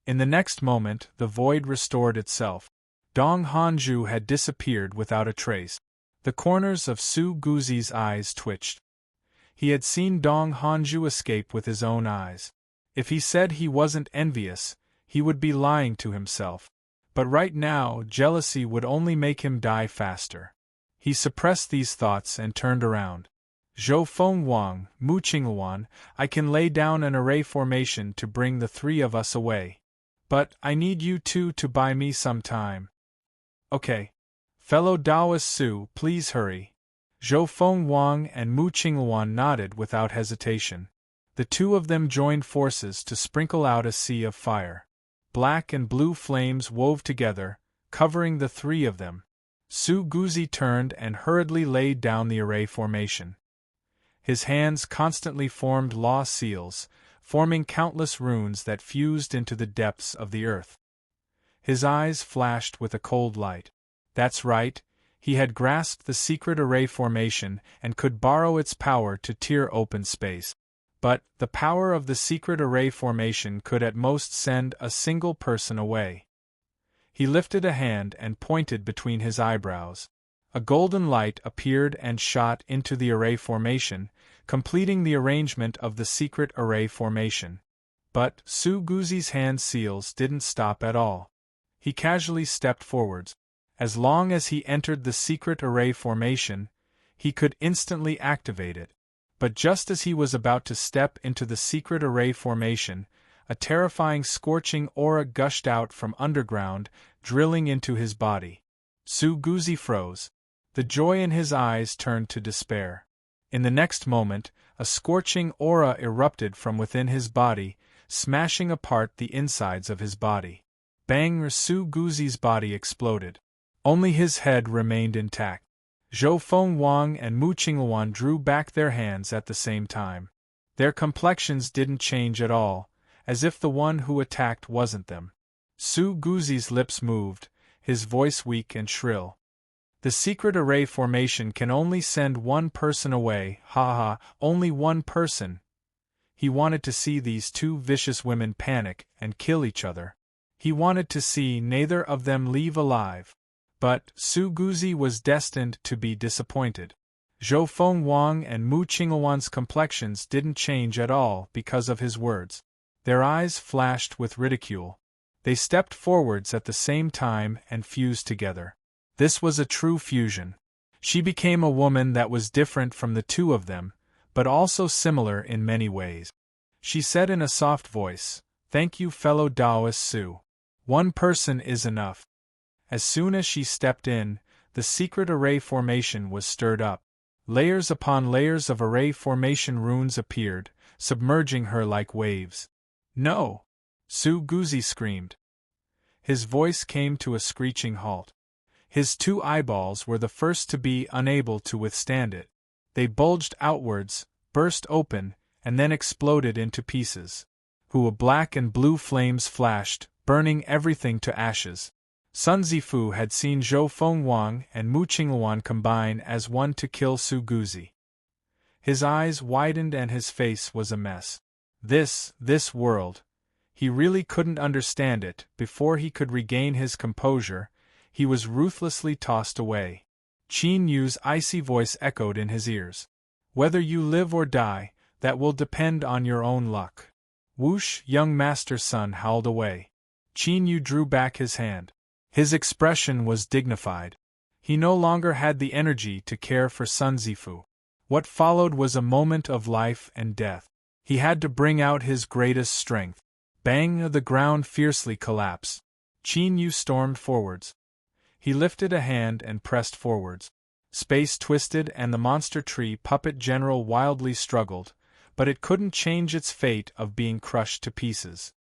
In the next moment, the void restored itself. Dong Hanju had disappeared without a trace. The corners of Su Guzi's eyes twitched. He had seen Dong Hanju escape with his own eyes. If he said he wasn't envious, he would be lying to himself. But right now, jealousy would only make him die faster. He suppressed these thoughts and turned around. Zhou Fengwang, Mu Qingluan, I can lay down an array formation to bring the 3 of us away. But I need you 2 to buy me some time. Okay. Fellow Taoist Su, please hurry. Zhou Fengwang and Mu Qingluan nodded without hesitation. The 2 of them joined forces to sprinkle out a sea of fire. Black and blue flames wove together, covering the 3 of them. Su Guzi turned and hurriedly laid down the array formation. His hands constantly formed law seals, forming countless runes that fused into the depths of the earth. His eyes flashed with a cold light. That's right, he had grasped the secret array formation and could borrow its power to tear open space. But the power of the secret array formation could at most send a single person away. He lifted a hand and pointed between his eyebrows. A golden light appeared and shot into the array formation, completing the arrangement of the secret array formation. But Su Guzi's hand seals didn't stop at all. He casually stepped forwards. As long as he entered the secret array formation, he could instantly activate it. But just as he was about to step into the secret array formation, a terrifying scorching aura gushed out from underground, drilling into his body. Su Guzi froze. The joy in his eyes turned to despair. In the next moment, a scorching aura erupted from within his body, smashing apart the insides of his body. Bang! Su Guzi's body exploded. Only his head remained intact. Zhou Fengwang and Mu Qingluan drew back their hands at the same time. Their complexions didn't change at all, as if the one who attacked wasn't them. Su Guzi's lips moved, his voice weak and shrill. The secret array formation can only send one person away, only one person. He wanted to see these two vicious women panic and kill each other. He wanted to see neither of them leave alive. But Su Guzi was destined to be disappointed. Zhou Fengwang and Mu Qingluan's complexions didn't change at all because of his words. Their eyes flashed with ridicule. They stepped forwards at the same time and fused together. This was a true fusion. She became a woman that was different from the two of them, but also similar in many ways. She said in a soft voice, "Thank you, fellow Taoist Su. One person is enough." As soon as she stepped in, the secret array formation was stirred up. Layers upon layers of array formation runes appeared, submerging her like waves. "No!" Su Guzi screamed. His voice came to a screeching halt. His two eyeballs were the first to be unable to withstand it. They bulged outwards, burst open, and then exploded into pieces. Black and blue flames flashed, burning everything to ashes. Sun Zifu had seen Zhou Fengwang and Mu Qingluan combine as one to kill Su Guzi. His eyes widened and his face was a mess. This world. He really couldn't understand it. Before he could regain his composure, he was ruthlessly tossed away. Qin Yu's icy voice echoed in his ears. "Whether you live or die, that will depend on your own luck." Whoosh! Young Master Sun howled away. Qin Yu drew back his hand. His expression was dignified. He no longer had the energy to care for Sun Zifu. What followed was a moment of life and death. He had to bring out his greatest strength. Bang! The ground fiercely collapsed. Qin Yu stormed forwards. He lifted a hand and pressed forwards. Space twisted and the monster tree puppet general wildly struggled, but it couldn't change its fate of being crushed to pieces.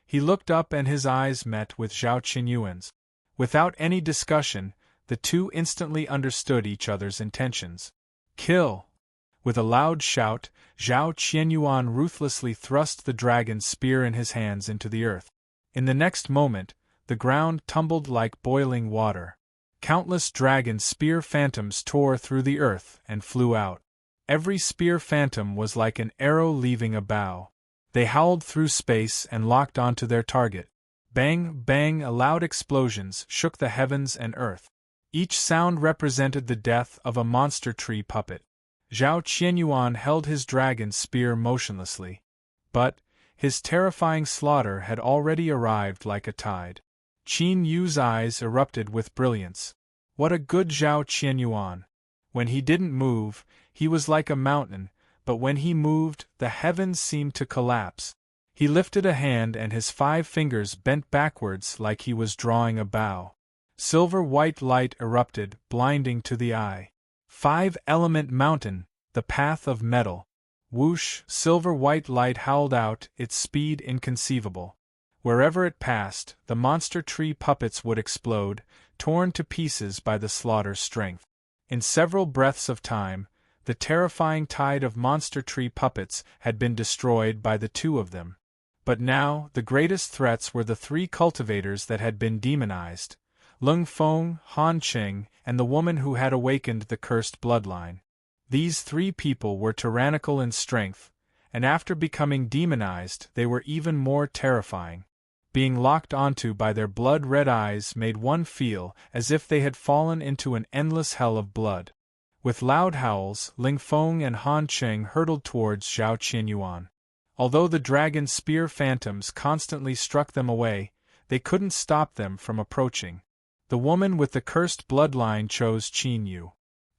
He looked up and his eyes met with Zhao Qinyuan's. Without any discussion, the two instantly understood each other's intentions. "Kill!" With a loud shout, Zhao Qinyuan ruthlessly thrust the dragon's spear in his hands into the earth. In the next moment, the ground tumbled like boiling water. Countless dragon spear phantoms tore through the earth and flew out. Every spear phantom was like an arrow leaving a bow. They howled through space and locked onto their target. Bang, bang! Loud explosions shook the heavens and earth. Each sound represented the death of a monster tree puppet. Zhao Qianyuan held his dragon spear motionlessly. But his terrifying slaughter had already arrived like a tide. Qin Yu's eyes erupted with brilliance. What a good Zhao Qianyuan! When he didn't move, he was like a mountain, but when he moved, the heavens seemed to collapse. He lifted a hand and his 5 fingers bent backwards like he was drawing a bow. Silver-white light erupted, blinding to the eye. 5-element mountain, the path of metal. Whoosh! Silver-white light howled out, its speed inconceivable. Wherever it passed, the monster tree puppets would explode, torn to pieces by the slaughter's strength. In several breaths of time, the terrifying tide of monster tree puppets had been destroyed by the 2 of them. But now, the greatest threats were the 3 cultivators that had been demonized: Lung Feng, Han Qing, and the woman who had awakened the cursed bloodline. These 3 people were tyrannical in strength, and after becoming demonized, they were even more terrifying. Being locked onto by their blood-red eyes made one feel as if they had fallen into an endless hell of blood. With loud howls, Ling Feng and Han Qing hurtled towards Zhao Qianyuan. Although the dragon spear phantoms constantly struck them away, they couldn't stop them from approaching. The woman with the cursed bloodline chose Qin Yu.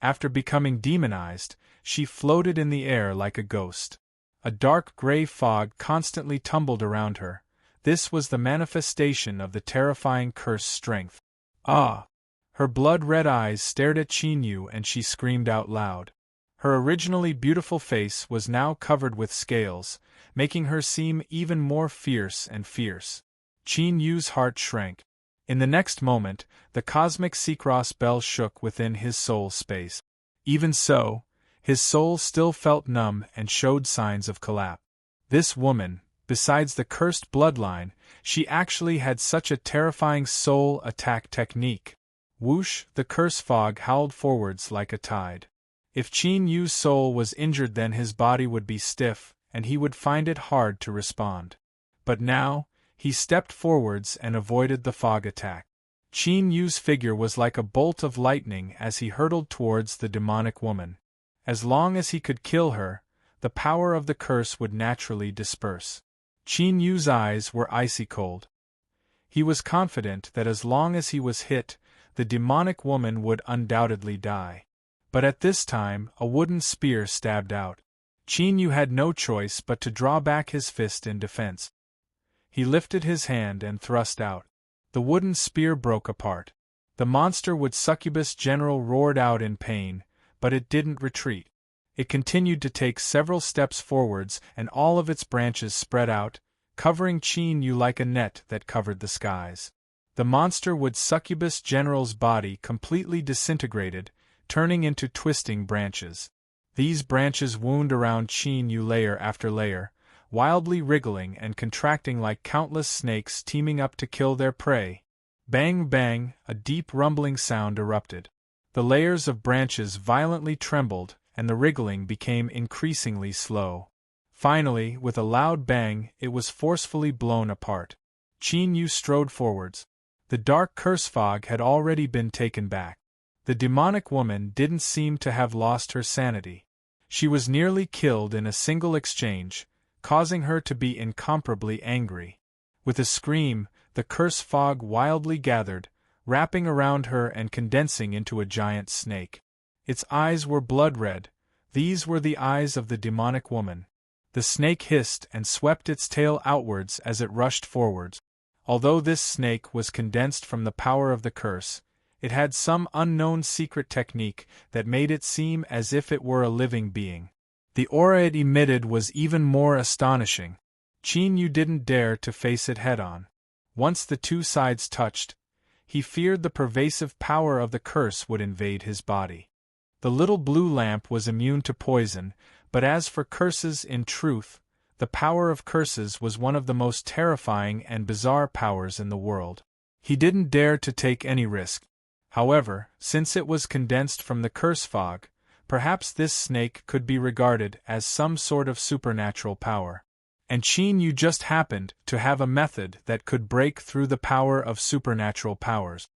After becoming demonized, she floated in the air like a ghost. A dark gray fog constantly tumbled around her. This was the manifestation of the terrifying curse's strength. Ah! Her blood-red eyes stared at Qin and she screamed out loud. Her originally beautiful face was now covered with scales, making her seem even more fierce and fierce. Qin heart shrank. In the next moment, the cosmic Seacross bell shook within his soul space. Even so, his soul still felt numb and showed signs of collapse. This woman, besides the cursed bloodline, she actually had such a terrifying soul attack technique. Whoosh! The curse fog howled forwards like a tide. If Qin soul was injured, then his body would be stiff, and he would find it hard to respond. But now, he stepped forwards and avoided the fog attack. Qin figure was like a bolt of lightning as he hurtled towards the demonic woman. As long as he could kill her, the power of the curse would naturally disperse. Qin eyes were icy cold. He was confident that as long as he was hit, the demonic woman would undoubtedly die. But at this time, a wooden spear stabbed out. Qin had no choice but to draw back his fist in defense. He lifted his hand and thrust out. The wooden spear broke apart. The monster would succubus general roared out in pain, but it didn't retreat. It continued to take several steps forwards, and all of its branches spread out, covering Qin like a net that covered the skies. The monster would succubus general's body completely disintegrated, turning into twisting branches. These branches wound around Qin layer after layer, wildly wriggling and contracting like countless snakes teaming up to kill their prey. Bang bang, a deep rumbling sound erupted. The layers of branches violently trembled, and the wriggling became increasingly slow. Finally, with a loud bang, it was forcefully blown apart. Qin strode forwards. The dark curse fog had already been taken back. The demonic woman didn't seem to have lost her sanity. She was nearly killed in a single exchange, causing her to be incomparably angry. With a scream, the curse fog wildly gathered, wrapping around her and condensing into a giant snake. Its eyes were blood-red. These were the eyes of the demonic woman. The snake hissed and swept its tail outwards as it rushed forwards. Although this snake was condensed from the power of the curse, it had some unknown secret technique that made it seem as if it were a living being. The aura it emitted was even more astonishing. Qin didn't dare to face it head-on. Once the two sides touched, he feared the pervasive power of the curse would invade his body. The little blue lamp was immune to poison, but as for curses, in truth, the power of curses was one of the most terrifying and bizarre powers in the world. He didn't dare to take any risk. However, since it was condensed from the curse fog, perhaps this snake could be regarded as some sort of supernatural power. And Qin just happened to have a method that could break through the power of supernatural powers.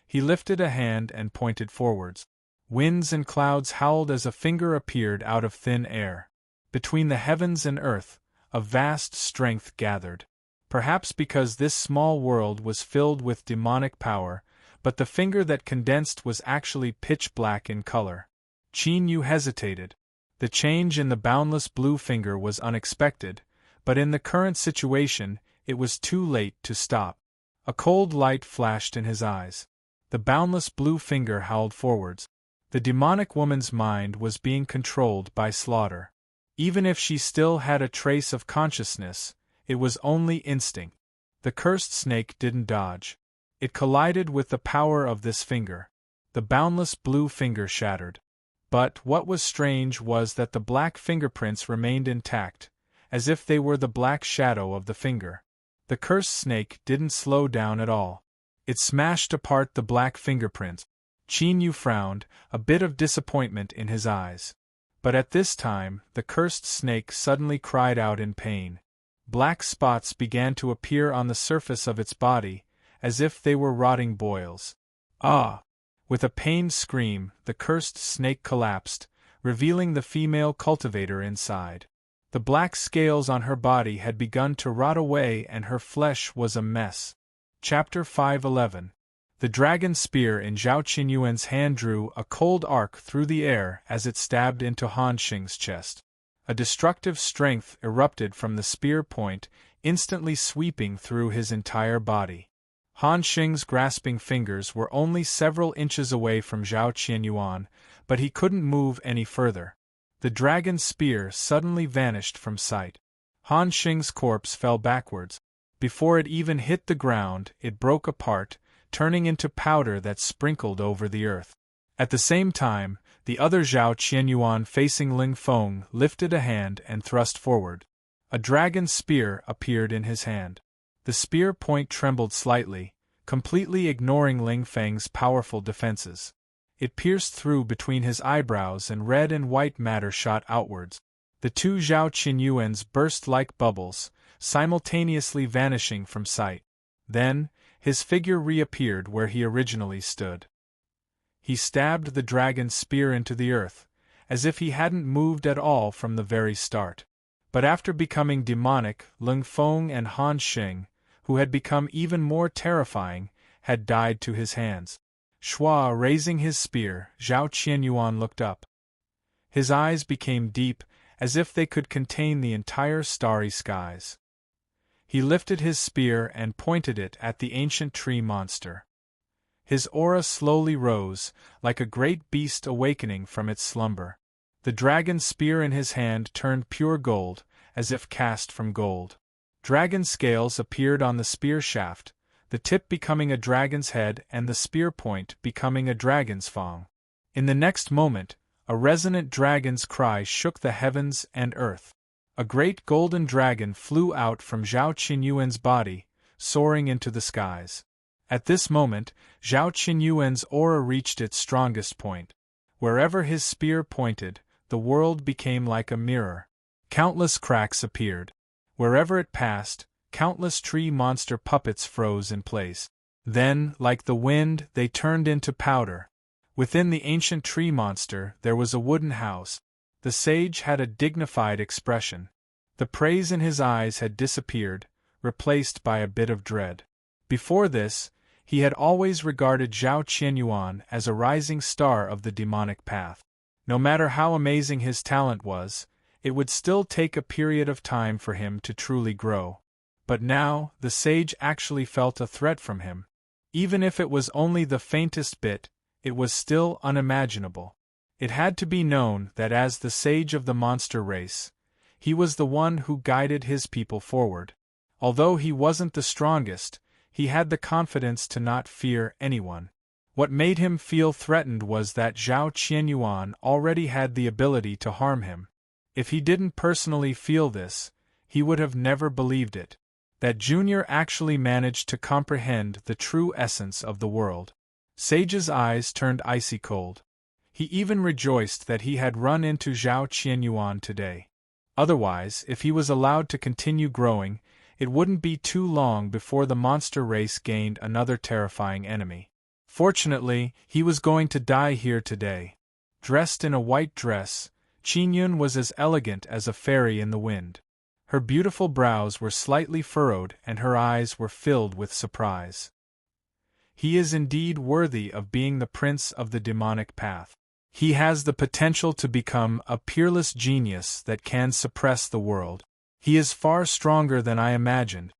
He lifted a hand and pointed forwards. Winds and clouds howled as a finger appeared out of thin air. Between the heavens and earth, a vast strength gathered. Perhaps because this small world was filled with demonic power, but the finger that condensed was actually pitch black in color. Qin hesitated. The change in the boundless blue finger was unexpected, but in the current situation, it was too late to stop. A cold light flashed in his eyes. The boundless blue finger howled forwards. The demonic woman's mind was being controlled by slaughter. Even if she still had a trace of consciousness, it was only instinct. The cursed snake didn't dodge. It collided with the power of this finger. The boundless blue finger shattered. But what was strange was that the black fingerprints remained intact, as if they were the black shadow of the finger. The cursed snake didn't slow down at all. It smashed apart the black fingerprints. Qin frowned, a bit of disappointment in his eyes. But at this time, the cursed snake suddenly cried out in pain. Black spots began to appear on the surface of its body, as if they were rotting boils. Ah! With a pained scream, the cursed snake collapsed, revealing the female cultivator inside. The black scales on her body had begun to rot away and her flesh was a mess. Chapter 5:11. The dragon spear in Zhao Qinyuan's hand drew a cold arc through the air as it stabbed into Han Xing's chest. A destructive strength erupted from the spear point, instantly sweeping through his entire body. Han Xing's grasping fingers were only several inches away from Zhao Qinyuan, but he couldn't move any further. The dragon's spear suddenly vanished from sight. Han Xing's corpse fell backwards. Before it even hit the ground, it broke apart, turning into powder that sprinkled over the earth. At the same time, the other Zhao Qianyuan facing Ling Feng lifted a hand and thrust forward. A dragon's spear appeared in his hand. The spear point trembled slightly, completely ignoring Ling Feng's powerful defenses. It pierced through between his eyebrows and red and white matter shot outwards. The two Zhao Qinyuans burst like bubbles, simultaneously vanishing from sight. Then, his figure reappeared where he originally stood. He stabbed the dragon's spear into the earth, as if he hadn't moved at all from the very start. But after becoming demonic, Ling Feng and Han Xing, who had become even more terrifying, had died to his hands. Shua raising his spear, Zhao Qianyuan looked up. His eyes became deep, as if they could contain the entire starry skies. He lifted his spear and pointed it at the ancient tree monster. His aura slowly rose, like a great beast awakening from its slumber. The dragon's spear in his hand turned pure gold, as if cast from gold. Dragon scales appeared on the spear shaft, the tip becoming a dragon's head and the spear point becoming a dragon's fang. In the next moment, a resonant dragon's cry shook the heavens and earth. A great golden dragon flew out from Zhao Qinyuan's body, soaring into the skies. At this moment, Zhao Qinyuan's aura reached its strongest point. Wherever his spear pointed, the world became like a mirror. Countless cracks appeared. Wherever it passed, countless tree monster puppets froze in place. Then, like the wind, they turned into powder. Within the ancient tree monster, there was a wooden house. The sage had a dignified expression. The praise in his eyes had disappeared, replaced by a bit of dread. Before this, he had always regarded Zhao Qianyuan as a rising star of the demonic path. No matter how amazing his talent was, it would still take a period of time for him to truly grow. But now, the sage actually felt a threat from him. Even if it was only the faintest bit, it was still unimaginable. It had to be known that as the sage of the monster race, he was the one who guided his people forward. Although he wasn't the strongest, he had the confidence to not fear anyone. What made him feel threatened was that Zhao Qianyuan already had the ability to harm him. If he didn't personally feel this, he would have never believed it. That Junior actually managed to comprehend the true essence of the world. Sage's eyes turned icy cold. He even rejoiced that he had run into Zhao Qianyuan today. Otherwise, if he was allowed to continue growing, it wouldn't be too long before the monster race gained another terrifying enemy. Fortunately, he was going to die here today. Dressed in a white dress, Qinyun was as elegant as a fairy in the wind. Her beautiful brows were slightly furrowed and her eyes were filled with surprise. He is indeed worthy of being the prince of the demonic path. He has the potential to become a peerless genius that can suppress the world. He is far stronger than I imagined.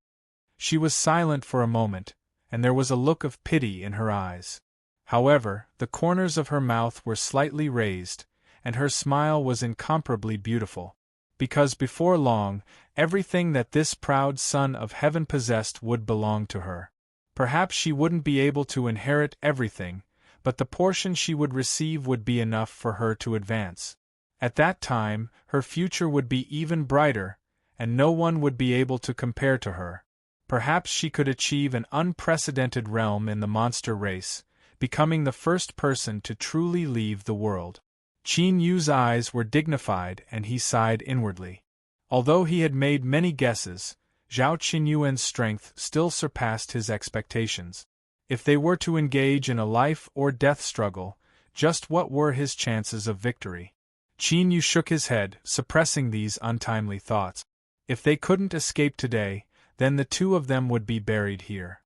She was silent for a moment, and there was a look of pity in her eyes. However, the corners of her mouth were slightly raised, and her smile was incomparably beautiful. Because before long, everything that this proud son of heaven possessed would belong to her. Perhaps she wouldn't be able to inherit everything, but the portion she would receive would be enough for her to advance. At that time, her future would be even brighter, and no one would be able to compare to her. Perhaps she could achieve an unprecedented realm in the monster race, becoming the first person to truly leave the world. Qin Yu's eyes were dignified and he sighed inwardly. Although he had made many guesses, Zhao Qinyuan's strength still surpassed his expectations. If they were to engage in a life-or-death struggle, just what were his chances of victory? Qin Yu shook his head, suppressing these untimely thoughts. If they couldn't escape today, then the two of them would be buried here.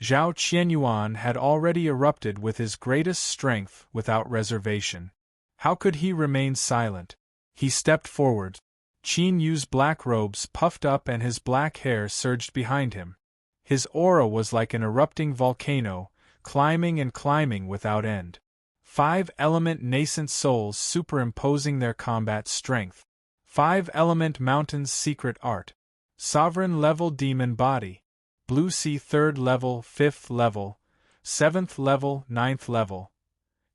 Zhao Qianyuan had already erupted with his greatest strength without reservation. How could he remain silent? He stepped forward. Qin Yu's black robes puffed up and his black hair surged behind him. His aura was like an erupting volcano, climbing and climbing without end. 5-element nascent souls superimposing their combat strength. 5-element mountains secret art. Sovereign level demon body. Blue sea 3rd level, 5th level, 7th level, 9th level.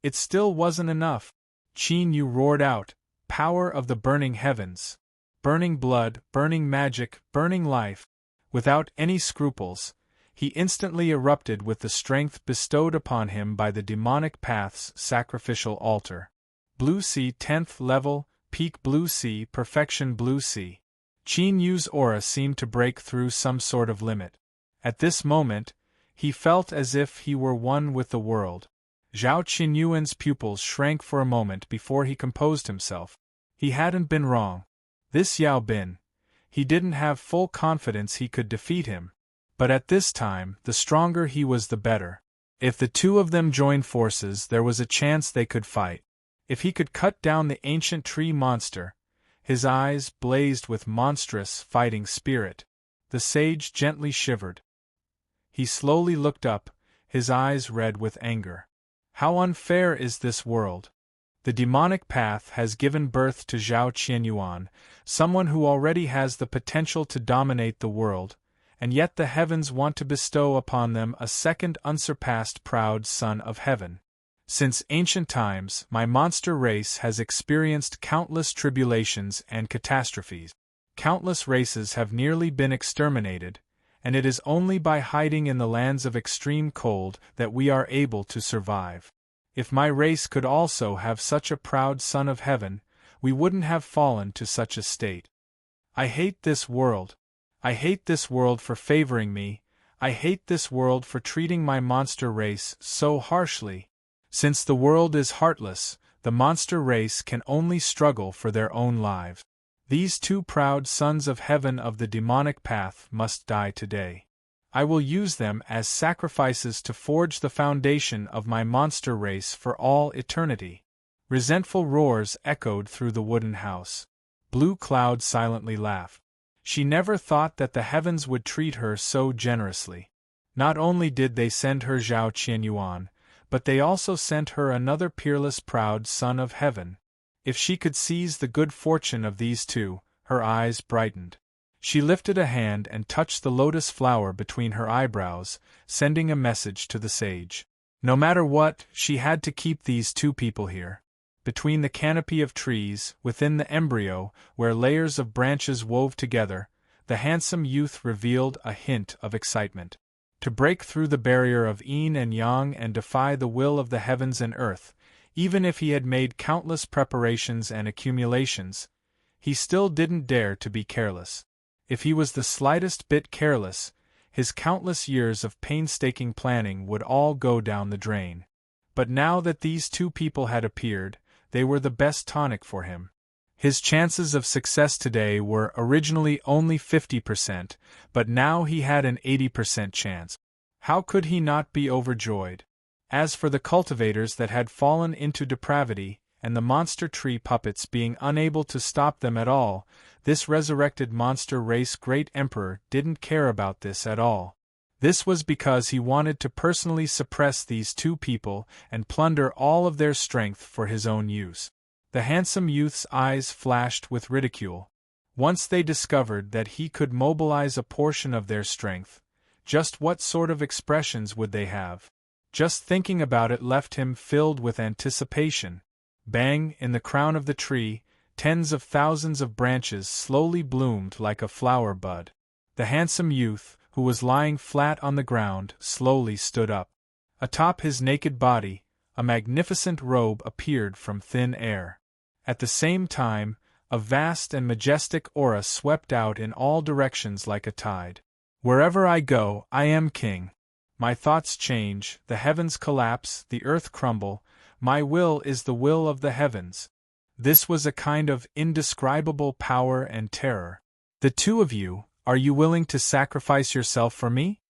It still wasn't enough. Qin Yu roared out, power of the burning heavens. Burning blood, burning magic, burning life. Without any scruples, he instantly erupted with the strength bestowed upon him by the demonic path's sacrificial altar. Blue sea 10th level, peak blue sea, perfection blue sea. Qin Yu's aura seemed to break through some sort of limit. At this moment, he felt as if he were one with the world. Zhao Qianyuan's pupils shrank for a moment before he composed himself. He hadn't been wrong. This Yao Bin, he didn't have full confidence he could defeat him. But at this time, the stronger he was the better. If the two of them joined forces, there was a chance they could fight. If he could cut down the ancient tree monster, his eyes blazed with monstrous fighting spirit. The sage gently shivered. He slowly looked up, his eyes red with anger. How unfair is this world! The demonic path has given birth to Zhao Qianyuan, someone who already has the potential to dominate the world, and yet the heavens want to bestow upon them a second unsurpassed proud son of heaven. Since ancient times, my monster race has experienced countless tribulations and catastrophes. Countless races have nearly been exterminated, and it is only by hiding in the lands of extreme cold that we are able to survive. If my race could also have such a proud son of heaven, we wouldn't have fallen to such a state. I hate this world. I hate this world for favoring me. I hate this world for treating my monster race so harshly. Since the world is heartless, the monster race can only struggle for their own lives. These two proud sons of heaven of the demonic path must die today. I will use them as sacrifices to forge the foundation of my monster race for all eternity. Resentful roars echoed through the wooden house. Blue Cloud silently laughed. She never thought that the heavens would treat her so generously. Not only did they send her Zhao Qianyuan, but they also sent her another peerless proud son of heaven. If she could seize the good fortune of these two, her eyes brightened. She lifted a hand and touched the lotus flower between her eyebrows, sending a message to the sage. No matter what, she had to keep these two people here. Between the canopy of trees, within the embryo, where layers of branches wove together, the handsome youth revealed a hint of excitement. To break through the barrier of yin and yang and defy the will of the heavens and earth, even if he had made countless preparations and accumulations, he still didn't dare to be careless. If he was the slightest bit careless, his countless years of painstaking planning would all go down the drain. But now that these two people had appeared, they were the best tonic for him. His chances of success today were originally only 50%, but now he had an 80% chance. How could he not be overjoyed? As for the cultivators that had fallen into depravity, and the monster tree puppets being unable to stop them at all, this resurrected monster race great emperor didn't care about this at all. This was because he wanted to personally suppress these two people and plunder all of their strength for his own use. The handsome youth's eyes flashed with ridicule. Once they discovered that he could mobilize a portion of their strength, just what sort of expressions would they have? Just thinking about it left him filled with anticipation. Bang, in the crown of the tree, tens of thousands of branches slowly bloomed like a flower bud. The handsome youth, who was lying flat on the ground, slowly stood up. Atop his naked body, a magnificent robe appeared from thin air. At the same time, a vast and majestic aura swept out in all directions like a tide. Wherever I go, I am king. My thoughts change, the heavens collapse, the earth crumble, my will is the will of the heavens. This was a kind of indescribable power and terror. The two of you, are you willing to sacrifice yourself for me?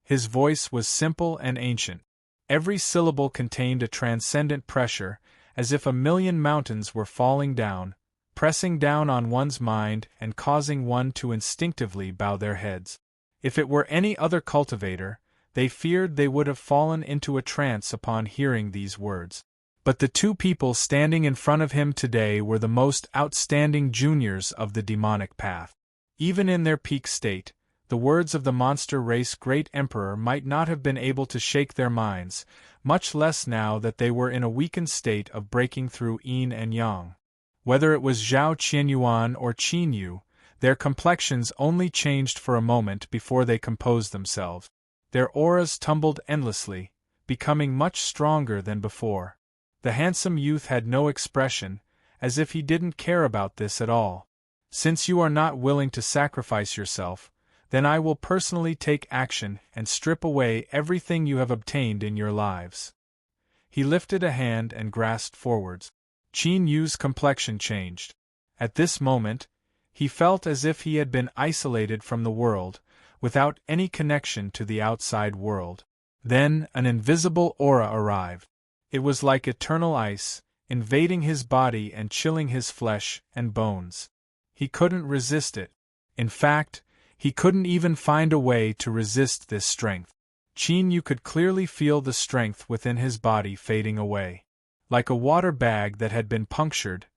His voice was simple and ancient. Every syllable contained a transcendent pressure, as if a million mountains were falling down, pressing down on one's mind and causing one to instinctively bow their heads. If it were any other cultivator, they feared they would have fallen into a trance upon hearing these words. But the two people standing in front of him today were the most outstanding juniors of the demonic path. Even in their peak state, the words of the monster race great emperor might not have been able to shake their minds, much less now that they were in a weakened state of breaking through yin and yang. Whether it was Zhao Qianyuan or Qin Yu, their complexions only changed for a moment before they composed themselves. Their auras tumbled endlessly, becoming much stronger than before. The handsome youth had no expression, as if he didn't care about this at all. Since you are not willing to sacrifice yourself, then I will personally take action and strip away everything you have obtained in your lives. He lifted a hand and grasped forwards. Qin Yu's complexion changed. At this moment, he felt as if he had been isolated from the world, without any connection to the outside world. Then an invisible aura arrived. It was like eternal ice, invading his body and chilling his flesh and bones. He couldn't resist it. In fact, he couldn't even find a way to resist this strength. Qin Yu could clearly feel the strength within his body fading away. Like a water bag that had been punctured,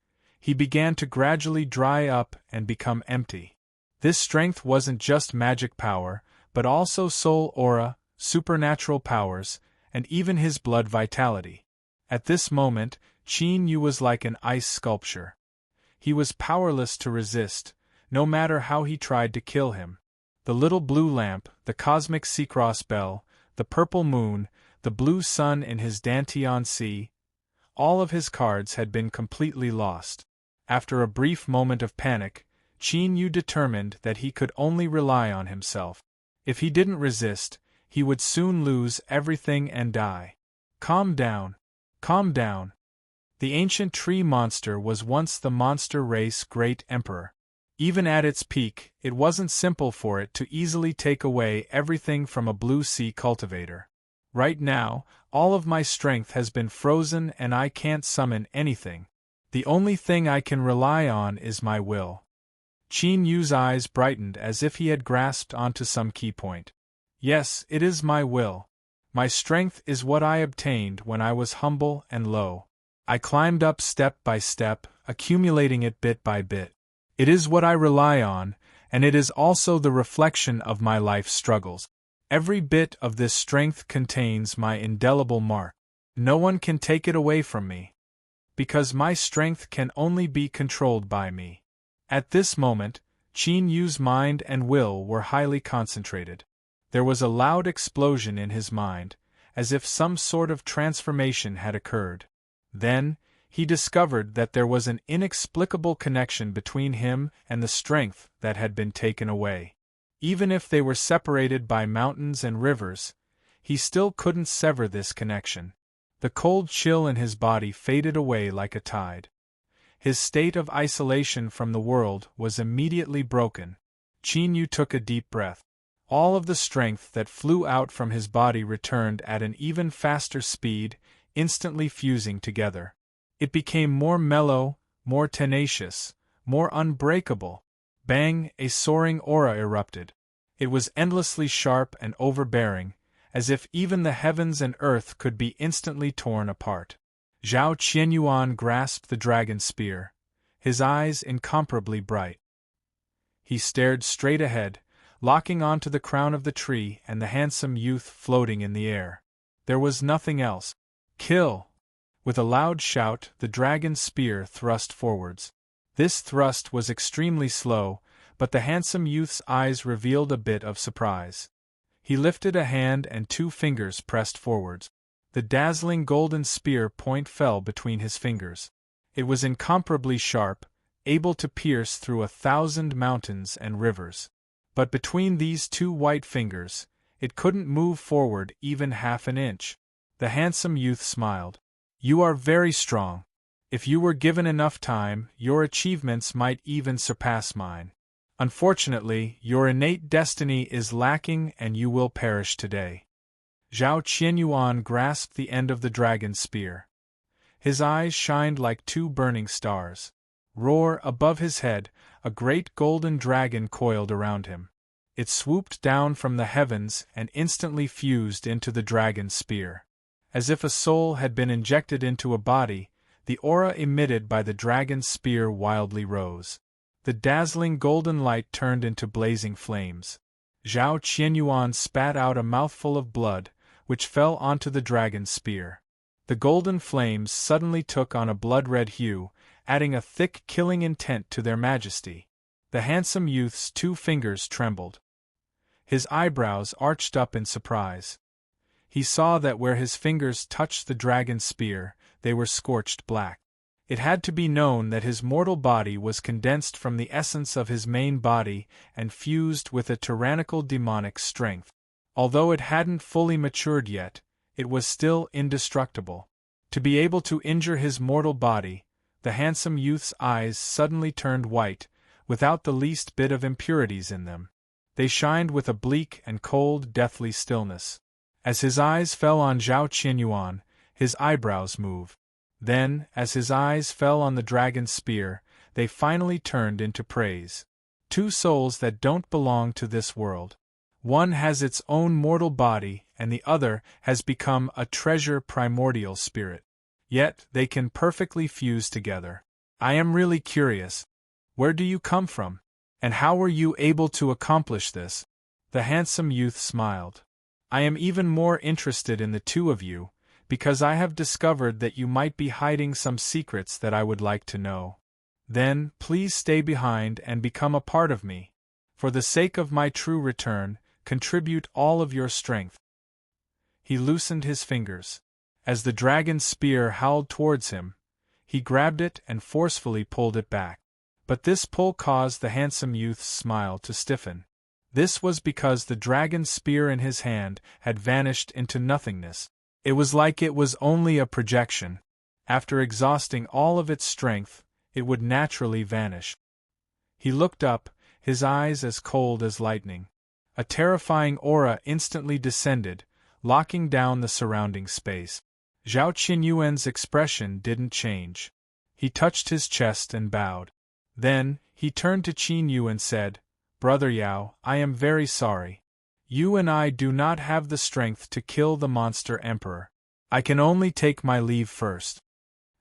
he began to gradually dry up and become empty. This strength wasn't just magic power, but also soul aura, supernatural powers, and even his blood vitality. At this moment, Qin Yu was like an ice sculpture. He was powerless to resist, no matter how he tried to kill him. The little blue lamp, the cosmic sea-cross bell, the purple moon, the blue sun in his Dantian Sea, all of his cards had been completely lost. After a brief moment of panic, Qin Yu determined that he could only rely on himself. If he didn't resist, he would soon lose everything and die. Calm down. Calm down. The ancient tree monster was once the monster race great emperor. Even at its peak, it wasn't simple for it to easily take away everything from a blue sea cultivator. Right now, all of my strength has been frozen and I can't summon anything. The only thing I can rely on is my will. Qin Yu's eyes brightened as if he had grasped onto some key point. Yes, it is my will. My strength is what I obtained when I was humble and low. I climbed up step by step, accumulating it bit by bit. It is what I rely on, and it is also the reflection of my life struggles. Every bit of this strength contains my indelible mark. No one can take it away from me. Because my strength can only be controlled by me. At this moment, Qin Yu's mind and will were highly concentrated. There was a loud explosion in his mind, as if some sort of transformation had occurred. Then, he discovered that there was an inexplicable connection between him and the strength that had been taken away. Even if they were separated by mountains and rivers, he still couldn't sever this connection. The cold chill in his body faded away like a tide. His state of isolation from the world was immediately broken. Qin Yu took a deep breath. All of the strength that flew out from his body returned at an even faster speed, instantly fusing together. It became more mellow, more tenacious, more unbreakable. Bang! A soaring aura erupted. It was endlessly sharp and overbearing, as if even the heavens and earth could be instantly torn apart. Zhao Qianyuan grasped the dragon spear, his eyes incomparably bright. He stared straight ahead, locking onto the crown of the tree and the handsome youth floating in the air. There was nothing else. Kill! With a loud shout, the dragon's spear thrust forwards. This thrust was extremely slow, but the handsome youth's eyes revealed a bit of surprise. He lifted a hand and 2 fingers pressed forwards. The dazzling golden spear point fell between his fingers. It was incomparably sharp, able to pierce through 1,000 mountains and rivers. But between these 2 white fingers, it couldn't move forward even half an inch. The handsome youth smiled. You are very strong. If you were given enough time, your achievements might even surpass mine. Unfortunately, your innate destiny is lacking and you will perish today. Zhao Qianyuan grasped the end of the dragon's spear. His eyes shined like two burning stars. Roar above his head, a great golden dragon coiled around him. It swooped down from the heavens and instantly fused into the dragon's spear. As if a soul had been injected into a body, the aura emitted by the dragon's spear wildly rose. The dazzling golden light turned into blazing flames. Zhao Qianyuan spat out a mouthful of blood, which fell onto the dragon's spear. The golden flames suddenly took on a blood-red hue, adding a thick killing intent to their majesty. The handsome youth's 2 fingers trembled. His eyebrows arched up in surprise. He saw that where his fingers touched the dragon's spear, they were scorched black. It had to be known that his mortal body was condensed from the essence of his main body and fused with a tyrannical demonic strength. Although it hadn't fully matured yet, it was still indestructible. To be able to injure his mortal body, the handsome youth's eyes suddenly turned white, without the least bit of impurities in them. They shined with a bleak and cold, deathly stillness. As his eyes fell on Zhao Qianyuan, his eyebrows moved. Then, as his eyes fell on the dragon's spear, they finally turned into praise. 2 souls that don't belong to this world. One has its own mortal body, and the other has become a treasure primordial spirit. Yet, they can perfectly fuse together. I am really curious. Where do you come from? And how were you able to accomplish this? The handsome youth smiled. I am even more interested in the 2 of you, because I have discovered that you might be hiding some secrets that I would like to know. Then, please stay behind and become a part of me. For the sake of my true return, contribute all of your strength. He loosened his fingers. As the dragon's spear howled towards him, he grabbed it and forcefully pulled it back. But this pull caused the handsome youth's smile to stiffen. This was because the dragon's spear in his hand had vanished into nothingness. It was like it was only a projection. After exhausting all of its strength, it would naturally vanish. He looked up, his eyes as cold as lightning. A terrifying aura instantly descended, locking down the surrounding space. Zhao Qianyuan's expression didn't change. He touched his chest and bowed. Then, he turned to Qin Yu and said, Brother Yao, I am very sorry. You and I do not have the strength to kill the monster emperor. I can only take my leave first.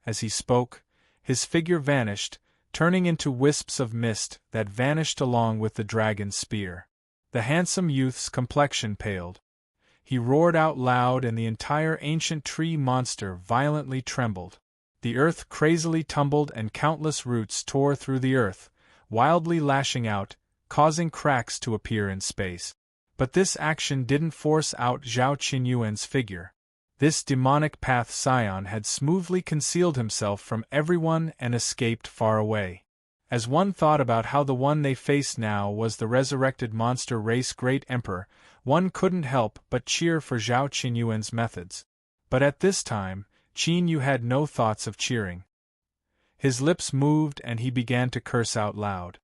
As he spoke, his figure vanished, turning into wisps of mist that vanished along with the dragon's spear. The handsome youth's complexion paled. He roared out loud and the entire ancient tree monster violently trembled. The earth crazily tumbled and countless roots tore through the earth, wildly lashing out, causing cracks to appear in space. But this action didn't force out Zhao Qianyuan's figure. This demonic path scion had smoothly concealed himself from everyone and escaped far away. As one thought about how the one they faced now was the resurrected monster race great emperor, one couldn't help but cheer for Zhao Qianyuan's methods. But at this time, Qin Yu had no thoughts of cheering. His lips moved and he began to curse out loud.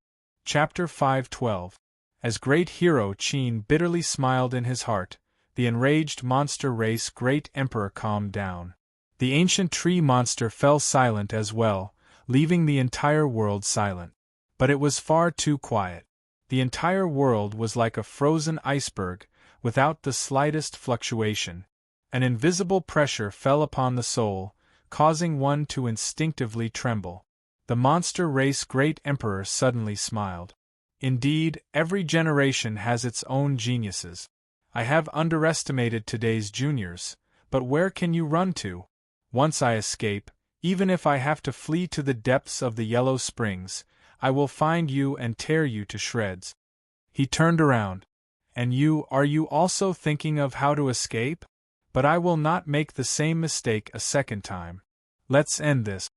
Chapter 5:12. As great hero Qin bitterly smiled in his heart, the enraged monster race great emperor calmed down. The ancient tree monster fell silent as well, leaving the entire world silent. But it was far too quiet. The entire world was like a frozen iceberg, without the slightest fluctuation. An invisible pressure fell upon the soul, causing one to instinctively tremble. The monster race great emperor suddenly smiled. Indeed, every generation has its own geniuses. I have underestimated today's juniors, but where can you run to? Once I escape, even if I have to flee to the depths of the Yellow Springs, I will find you and tear you to shreds. He turned around. And are you also thinking of how to escape? But I will not make the same mistake a second time. Let's end this.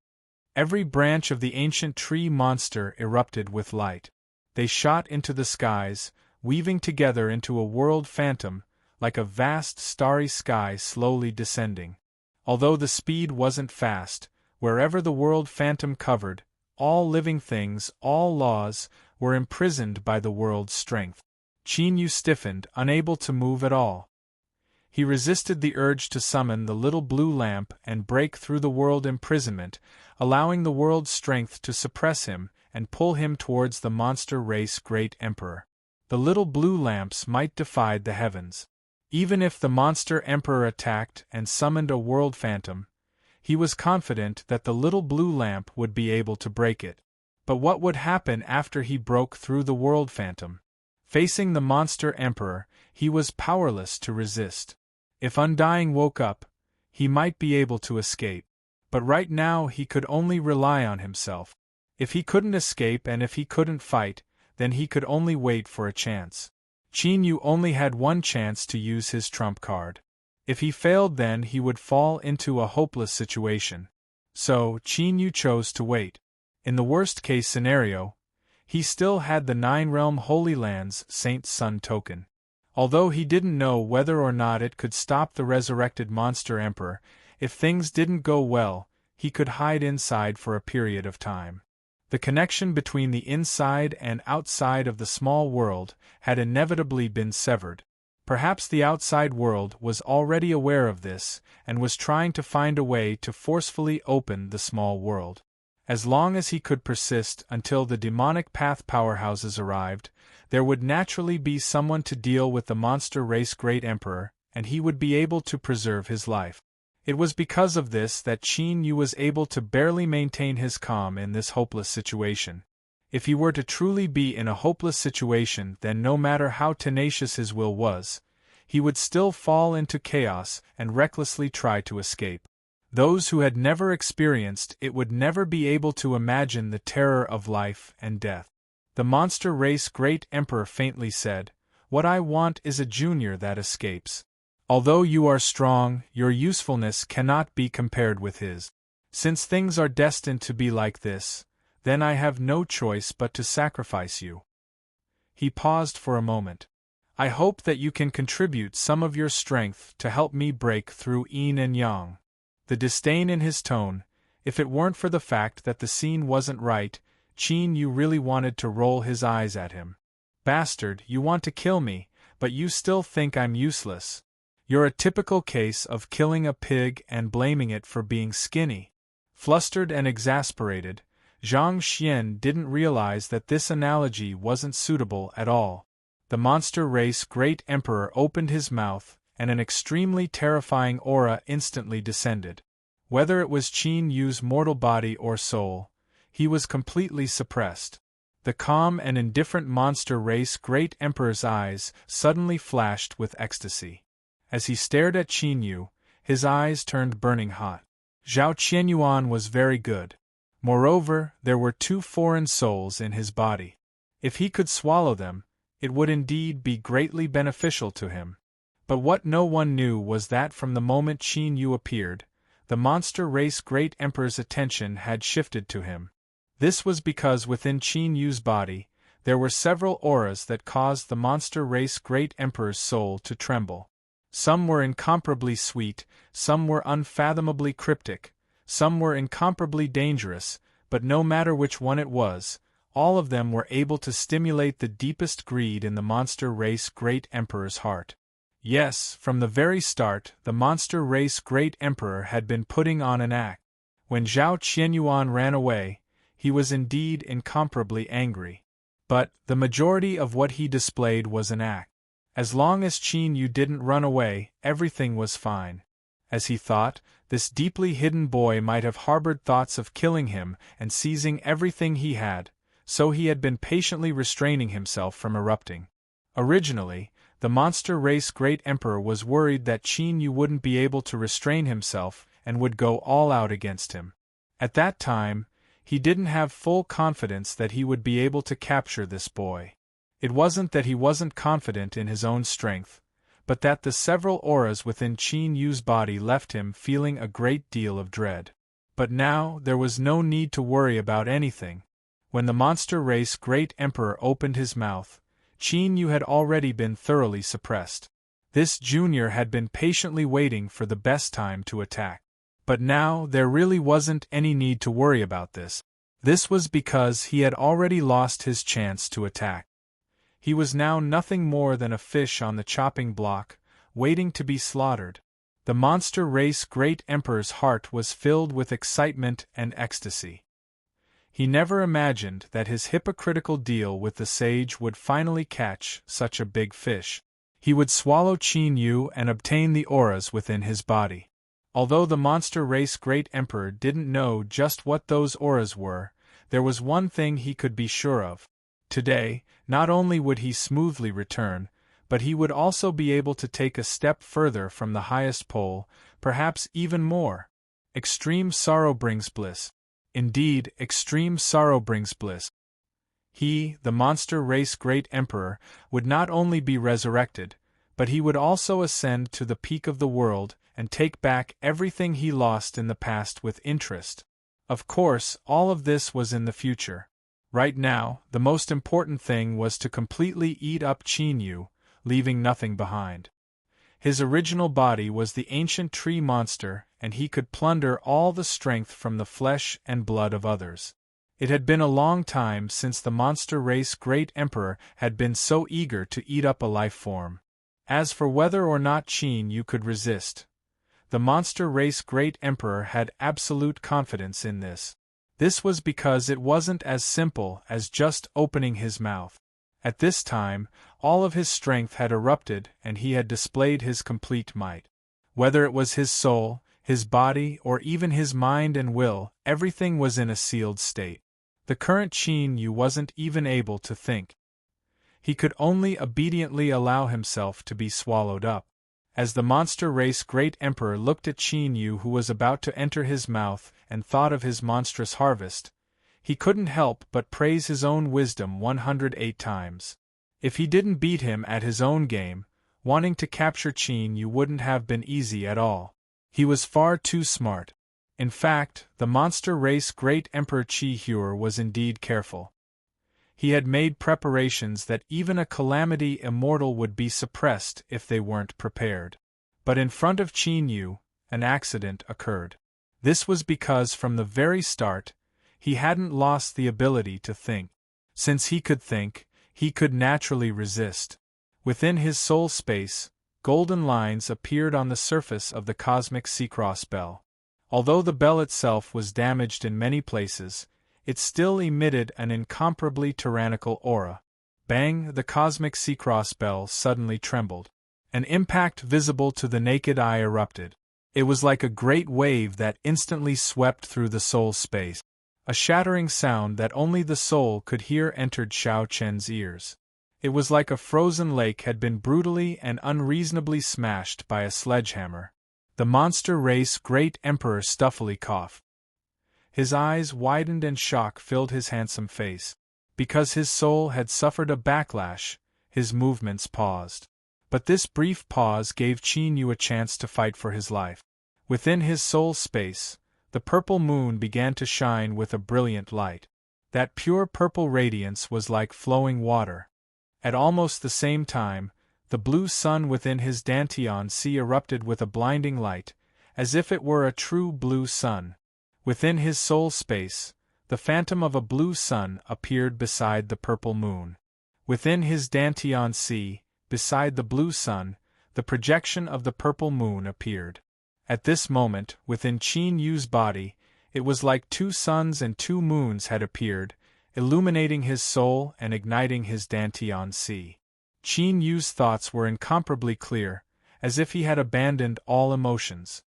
Every branch of the ancient tree monster erupted with light. They shot into the skies, weaving together into a world phantom, like a vast starry sky slowly descending. Although the speed wasn't fast, wherever the world phantom covered, all living things, all laws, were imprisoned by the world's strength. Qin Yu stiffened, unable to move at all. He resisted the urge to summon the little blue lamp and break through the world imprisonment, allowing the world's strength to suppress him and pull him towards the monster race great emperor. The little blue lamps might defy the heavens. Even if the monster emperor attacked and summoned a world phantom, he was confident that the little blue lamp would be able to break it. But what would happen after he broke through the world phantom? Facing the monster emperor, he was powerless to resist. If Undying woke up, he might be able to escape. But right now he could only rely on himself. If he couldn't escape and if he couldn't fight, then he could only wait for a chance. Qin Yu only had one chance to use his trump card. If he failed, then he would fall into a hopeless situation. So, Qin Yu chose to wait. In the worst-case scenario, he still had the Nine-Realm Holy Land's Saint Sun token. Although he didn't know whether or not it could stop the resurrected monster emperor, if things didn't go well, he could hide inside for a period of time. The connection between the inside and outside of the small world had inevitably been severed. Perhaps the outside world was already aware of this and was trying to find a way to forcefully open the small world. As long as he could persist until the demonic path powerhouses arrived, there would naturally be someone to deal with the monster race great emperor, and he would be able to preserve his life. It was because of this that Qin Yu was able to barely maintain his calm in this hopeless situation. If he were to truly be in a hopeless situation, then no matter how tenacious his will was, he would still fall into chaos and recklessly try to escape. Those who had never experienced it would never be able to imagine the terror of life and death. The monster race great emperor faintly said, "What I want is a junior that escapes. Although you are strong, your usefulness cannot be compared with his. Since things are destined to be like this, then I have no choice but to sacrifice you." He paused for a moment. "I hope that you can contribute some of your strength to help me break through yin and yang." The disdain in his tone, if it weren't for the fact that the scene wasn't right, Qin Yu really wanted to roll his eyes at him. "Bastard, you want to kill me, but you still think I'm useless. You're a typical case of killing a pig and blaming it for being skinny." Flustered and exasperated, Zhang Xian didn't realize that this analogy wasn't suitable at all. The monster race great emperor opened his mouth, and an extremely terrifying aura instantly descended. Whether it was Qin Yu's mortal body or soul, he was completely suppressed. The calm and indifferent monster race great emperor's eyes suddenly flashed with ecstasy. As he stared at Qin Yu, his eyes turned burning hot. Zhao Qianyuan was very good. Moreover, there were 2 foreign souls in his body. If he could swallow them, it would indeed be greatly beneficial to him. But what no one knew was that from the moment Qin Yu appeared, the monster race great emperor's attention had shifted to him. This was because within Qin Yu's body, there were several auras that caused the monster race great emperor's soul to tremble. Some were incomparably sweet, some were unfathomably cryptic, some were incomparably dangerous, but no matter which one it was, all of them were able to stimulate the deepest greed in the monster race great emperor's heart. Yes, from the very start, the monster race great emperor had been putting on an act. When Zhao Qianyuan ran away, he was indeed incomparably angry. But the majority of what he displayed was an act. As long as Qin Yu didn't run away, everything was fine. As he thought, this deeply hidden boy might have harbored thoughts of killing him and seizing everything he had, so he had been patiently restraining himself from erupting. Originally, the monster race great emperor was worried that Qin Yu wouldn't be able to restrain himself and would go all out against him. At that time, he didn't have full confidence that he would be able to capture this boy. It wasn't that he wasn't confident in his own strength, but that the several auras within Qin Yu's body left him feeling a great deal of dread. But now there was no need to worry about anything. When the monster race great emperor opened his mouth, Qin Yu had already been thoroughly suppressed. This junior had been patiently waiting for the best time to attack. But now there really wasn't any need to worry about this. This was because he had already lost his chance to attack. He was now nothing more than a fish on the chopping block, waiting to be slaughtered. The monster race great emperor's heart was filled with excitement and ecstasy. He never imagined that his hypocritical deal with the sage would finally catch such a big fish. He would swallow Qin Yu and obtain the auras within his body. Although the monster race great emperor didn't know just what those auras were, there was one thing he could be sure of. Today, not only would he smoothly return, but he would also be able to take a step further from the highest pole, perhaps even more. Extreme sorrow brings bliss. Indeed, extreme sorrow brings bliss. He, the monster race great emperor, would not only be resurrected, but he would also ascend to the peak of the world and take back everything he lost in the past with interest. Of course, all of this was in the future. Right now, the most important thing was to completely eat up Qin Yu, leaving nothing behind. His original body was the ancient tree monster, and he could plunder all the strength from the flesh and blood of others. It had been a long time since the monster race great emperor had been so eager to eat up a life form. As for whether or not Qin Yu could resist, the monster race great emperor had absolute confidence in this. This was because it wasn't as simple as just opening his mouth. At this time, all of his strength had erupted and he had displayed his complete might. Whether it was his soul, his body, or even his mind and will, everything was in a sealed state. The current Qin Yu wasn't even able to think. He could only obediently allow himself to be swallowed up. As the monster race great emperor looked at Qin Yu who was about to enter his mouth and thought of his monstrous harvest, he couldn't help but praise his own wisdom 108 times. If he didn't beat him at his own game, wanting to capture Qin Yu wouldn't have been easy at all. He was far too smart. In fact, the monster race great emperor Qi Huer was indeed careful. He had made preparations that even a calamity immortal would be suppressed if they weren't prepared. But in front of Qin Yu, an accident occurred. This was because from the very start, he hadn't lost the ability to think. Since he could think, he could naturally resist. Within his soul space, golden lines appeared on the surface of the cosmic Sea-Cross bell. Although the bell itself was damaged in many places, it still emitted an incomparably tyrannical aura. Bang! The cosmic Sea-Cross bell suddenly trembled. An impact visible to the naked eye erupted. It was like a great wave that instantly swept through the soul space. A shattering sound that only the soul could hear entered Xiao Chen's ears. It was like a frozen lake had been brutally and unreasonably smashed by a sledgehammer. The monster race great emperor stuffily coughed. His eyes widened and shock filled his handsome face. Because his soul had suffered a backlash, his movements paused. But this brief pause gave Qin Yu a chance to fight for his life. Within his soul space, the purple moon began to shine with a brilliant light. That pure purple radiance was like flowing water. At almost the same time, the blue sun within his Dantian Sea erupted with a blinding light, as if it were a true blue sun. Within his soul space, the phantom of a blue sun appeared beside the purple moon. Within his Dantian Sea, beside the blue sun, the projection of the purple moon appeared. At this moment, within Qin Yu's body, it was like two suns and two moons had appeared, illuminating his soul and igniting his Dantian Sea. Qin Yu's thoughts were incomparably clear, as if he had abandoned all emotions.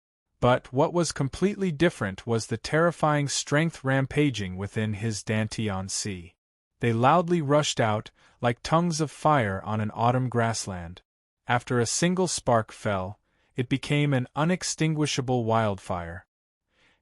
But what was completely different was the terrifying strength rampaging within his Dantian Sea. They loudly rushed out, like tongues of fire on an autumn grassland. After a single spark fell, it became an unextinguishable wildfire.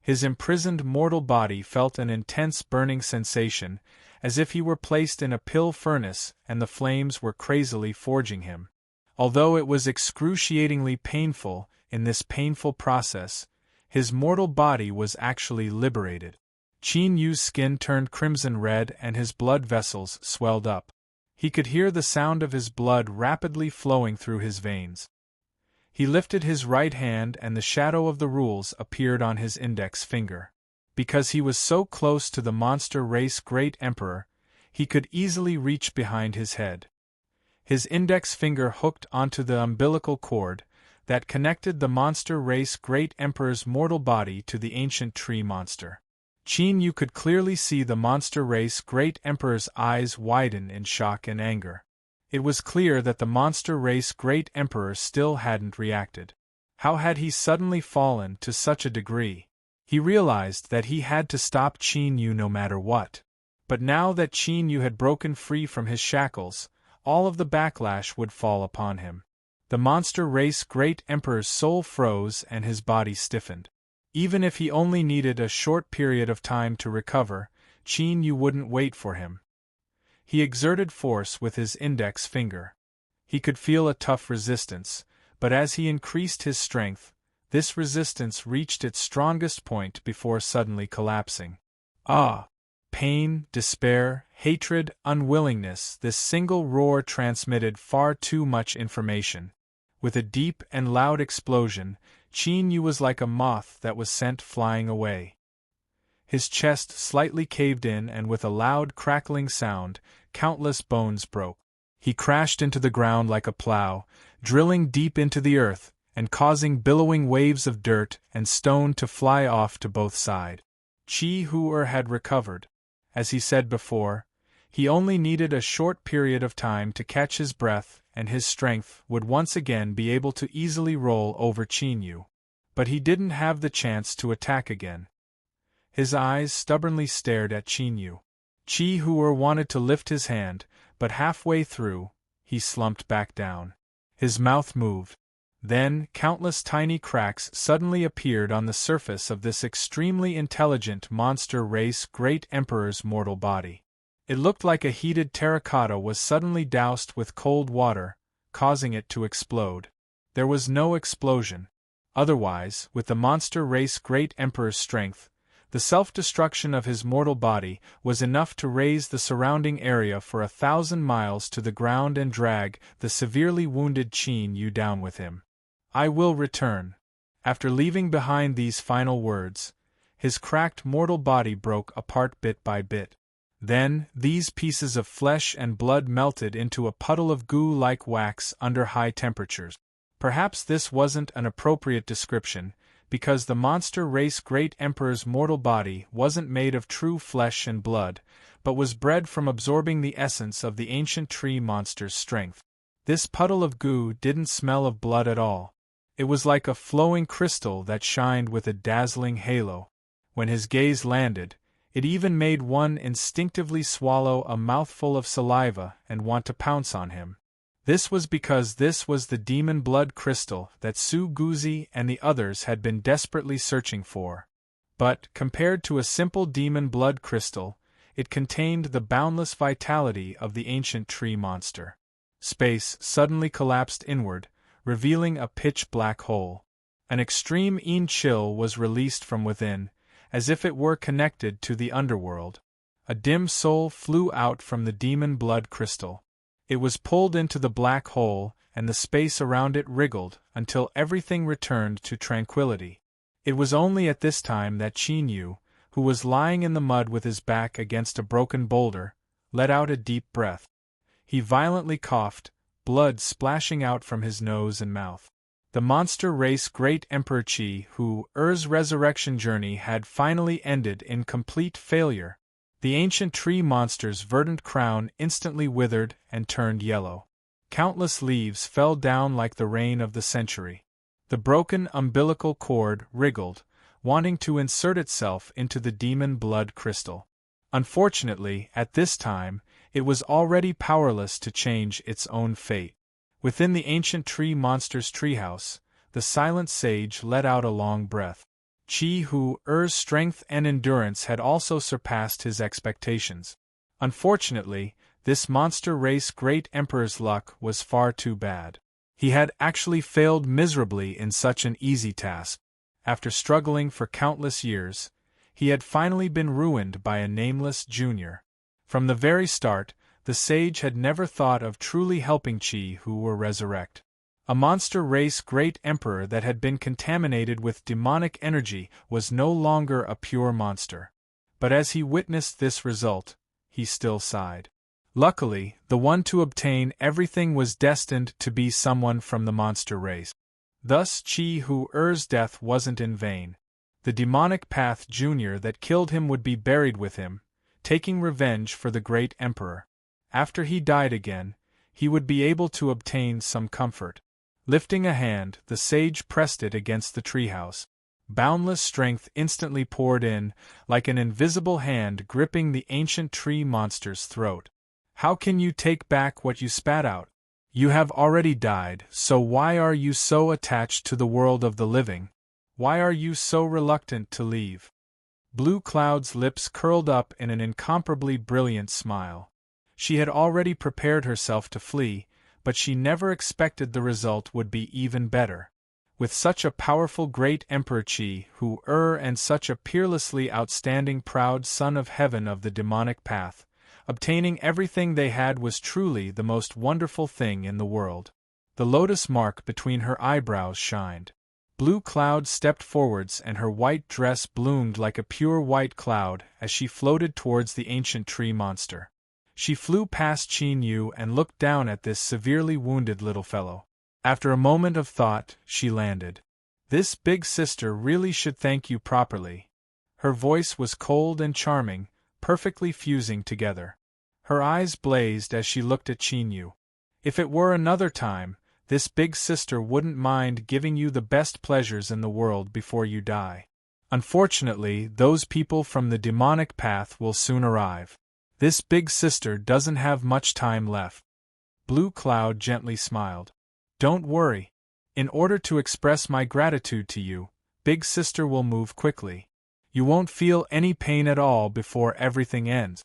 His imprisoned mortal body felt an intense burning sensation, as if he were placed in a pill furnace and the flames were crazily forging him. Although it was excruciatingly painful, in this painful process, his mortal body was actually liberated. Qin Yu's skin turned crimson red and his blood vessels swelled up. He could hear the sound of his blood rapidly flowing through his veins. He lifted his right hand and the shadow of the rules appeared on his index finger. Because he was so close to the monster race Great Emperor, he could easily reach behind his head. His index finger hooked onto the umbilical cord that connected the monster race Great Emperor's mortal body to the ancient tree monster. Qin Yu could clearly see the monster race Great Emperor's eyes widen in shock and anger. It was clear that the monster race Great Emperor still hadn't reacted. How had he suddenly fallen to such a degree? He realized that he had to stop Qin Yu no matter what. But now that Qin Yu had broken free from his shackles, all of the backlash would fall upon him. The monster race Great Emperor's soul froze and his body stiffened. Even if he only needed a short period of time to recover, Qin Yu wouldn't wait for him. He exerted force with his index finger. He could feel a tough resistance, but as he increased his strength, this resistance reached its strongest point before suddenly collapsing. Ah! Pain, despair, hatred, unwillingness, this single roar transmitted far too much information. With a deep and loud explosion, Qin Yu was like a moth that was sent flying away. His chest slightly caved in and with a loud crackling sound, countless bones broke. He crashed into the ground like a plow, drilling deep into the earth, and causing billowing waves of dirt and stone to fly off to both sides. Qi Hu'er had recovered. As he said before, he only needed a short period of time to catch his breath, and his strength would once again be able to easily roll over Qin Yu. But he didn't have the chance to attack again. His eyes stubbornly stared at Qin Yu. Qi Hu'er wanted to lift his hand, but halfway through, he slumped back down. His mouth moved. Then, countless tiny cracks suddenly appeared on the surface of this extremely intelligent monster race Great Emperor's mortal body. It looked like a heated terracotta was suddenly doused with cold water, causing it to explode. There was no explosion. Otherwise, with the monster race Great Emperor's strength, the self-destruction of his mortal body was enough to raise the surrounding area for 1,000 miles to the ground and drag the severely wounded Qin Yu down with him. I will return. After leaving behind these final words, his cracked mortal body broke apart bit by bit. Then, these pieces of flesh and blood melted into a puddle of goo-like wax under high temperatures. Perhaps this wasn't an appropriate description, because the monster race Great Emperor's mortal body wasn't made of true flesh and blood, but was bred from absorbing the essence of the ancient tree monster's strength. This puddle of goo didn't smell of blood at all. It was like a flowing crystal that shined with a dazzling halo. When his gaze landed, it even made one instinctively swallow a mouthful of saliva and want to pounce on him. This was because this was the demon blood crystal that Su Guzi and the others had been desperately searching for. But, compared to a simple demon blood crystal, it contained the boundless vitality of the ancient tree monster. Space suddenly collapsed inward, revealing a pitch-black hole. An extreme chill was released from within, as if it were connected to the underworld. A dim soul flew out from the demon blood crystal. It was pulled into the black hole, and the space around it wriggled until everything returned to tranquility. It was only at this time that Qin Yu, who was lying in the mud with his back against a broken boulder, let out a deep breath. He violently coughed, blood splashing out from his nose and mouth. The monster race Great Emperor Qi Hu'er's resurrection journey had finally ended in complete failure. The ancient tree monster's verdant crown instantly withered and turned yellow. Countless leaves fell down like the rain of the century. The broken umbilical cord wriggled, wanting to insert itself into the demon blood crystal. Unfortunately, at this time, it was already powerless to change its own fate. Within the ancient tree monster's treehouse, the silent sage let out a long breath. Qi Hu'er's strength and endurance had also surpassed his expectations. Unfortunately, this monster race Great Emperor's luck was far too bad. He had actually failed miserably in such an easy task. After struggling for countless years, he had finally been ruined by a nameless junior. From the very start, the sage had never thought of truly helping Qi Hu'er resurrect. A monster race great emperor that had been contaminated with demonic energy was no longer a pure monster. But as he witnessed this result, he still sighed. Luckily, the one to obtain everything was destined to be someone from the monster race. Thus Qi Hu'er's death wasn't in vain. The demonic path junior that killed him would be buried with him, taking revenge for the great emperor. After he died again, he would be able to obtain some comfort. Lifting a hand, the sage pressed it against the treehouse. Boundless strength instantly poured in, like an invisible hand gripping the ancient tree monster's throat. How can you take back what you spat out? You have already died, so why are you so attached to the world of the living? Why are you so reluctant to leave? Blue Cloud's lips curled up in an incomparably brilliant smile. She had already prepared herself to flee, but she never expected the result would be even better. With such a powerful great Emperor Qi Hu'er and such a peerlessly outstanding proud son of heaven of the demonic path, obtaining everything they had was truly the most wonderful thing in the world. The lotus mark between her eyebrows shined. Blue Cloud stepped forwards and her white dress bloomed like a pure white cloud as she floated towards the ancient tree monster. She flew past Qin Yu and looked down at this severely wounded little fellow. After a moment of thought, she landed. This big sister really should thank you properly. Her voice was cold and charming, perfectly fusing together. Her eyes blazed as she looked at Qin Yu. If it were another time, this big sister wouldn't mind giving you the best pleasures in the world before you die. Unfortunately, those people from the demonic path will soon arrive. This big sister doesn't have much time left. Blue Cloud gently smiled. Don't worry. In order to express my gratitude to you, big sister will move quickly. You won't feel any pain at all before everything ends.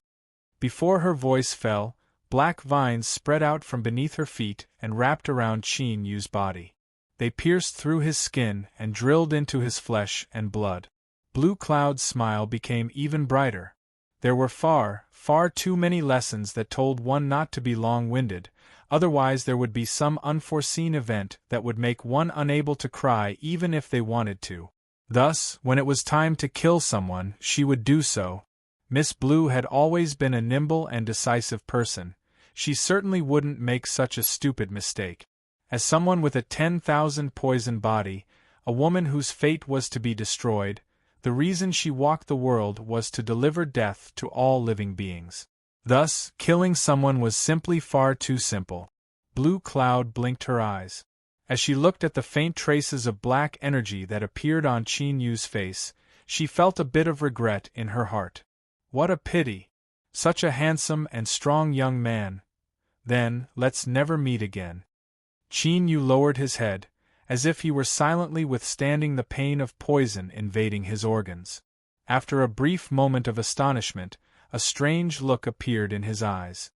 Before her voice fell, black vines spread out from beneath her feet and wrapped around Qin Yu's body. They pierced through his skin and drilled into his flesh and blood. Blue Cloud's smile became even brighter. There were far too many lessons that told one not to be long-winded, otherwise there would be some unforeseen event that would make one unable to cry even if they wanted to. Thus, when it was time to kill someone, she would do so. Miss Blue had always been a nimble and decisive person. She certainly wouldn't make such a stupid mistake. As someone with a 10,000 poison body, a woman whose fate was to be destroyed, the reason she walked the world was to deliver death to all living beings. Thus, killing someone was simply far too simple. Blue Cloud blinked her eyes. As she looked at the faint traces of black energy that appeared on Qin Yu's face, she felt a bit of regret in her heart. What a pity! Such a handsome and strong young man. Then, let's never meet again. Qin Yu lowered his head, as if he were silently withstanding the pain of poison invading his organs. After a brief moment of astonishment, a strange look appeared in his eyes.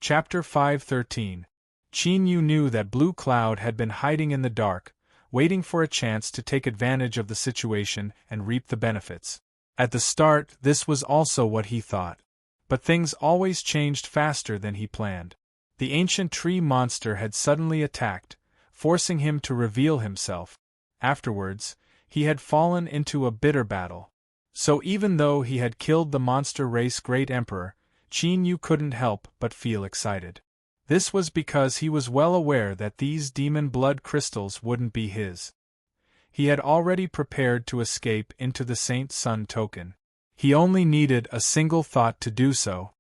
Chapter 513. Qin Yu knew that Blue Cloud had been hiding in the dark, waiting for a chance to take advantage of the situation and reap the benefits. At the start, this was also what he thought. But things always changed faster than he planned. The ancient tree monster had suddenly attacked, forcing him to reveal himself. Afterwards, he had fallen into a bitter battle. So even though he had killed the monster race great emperor, Qin Yu couldn't help but feel excited. This was because he was well aware that these demon blood crystals wouldn't be his. He had already prepared to escape into the Saint Sun token. He only needed a single thought to do so.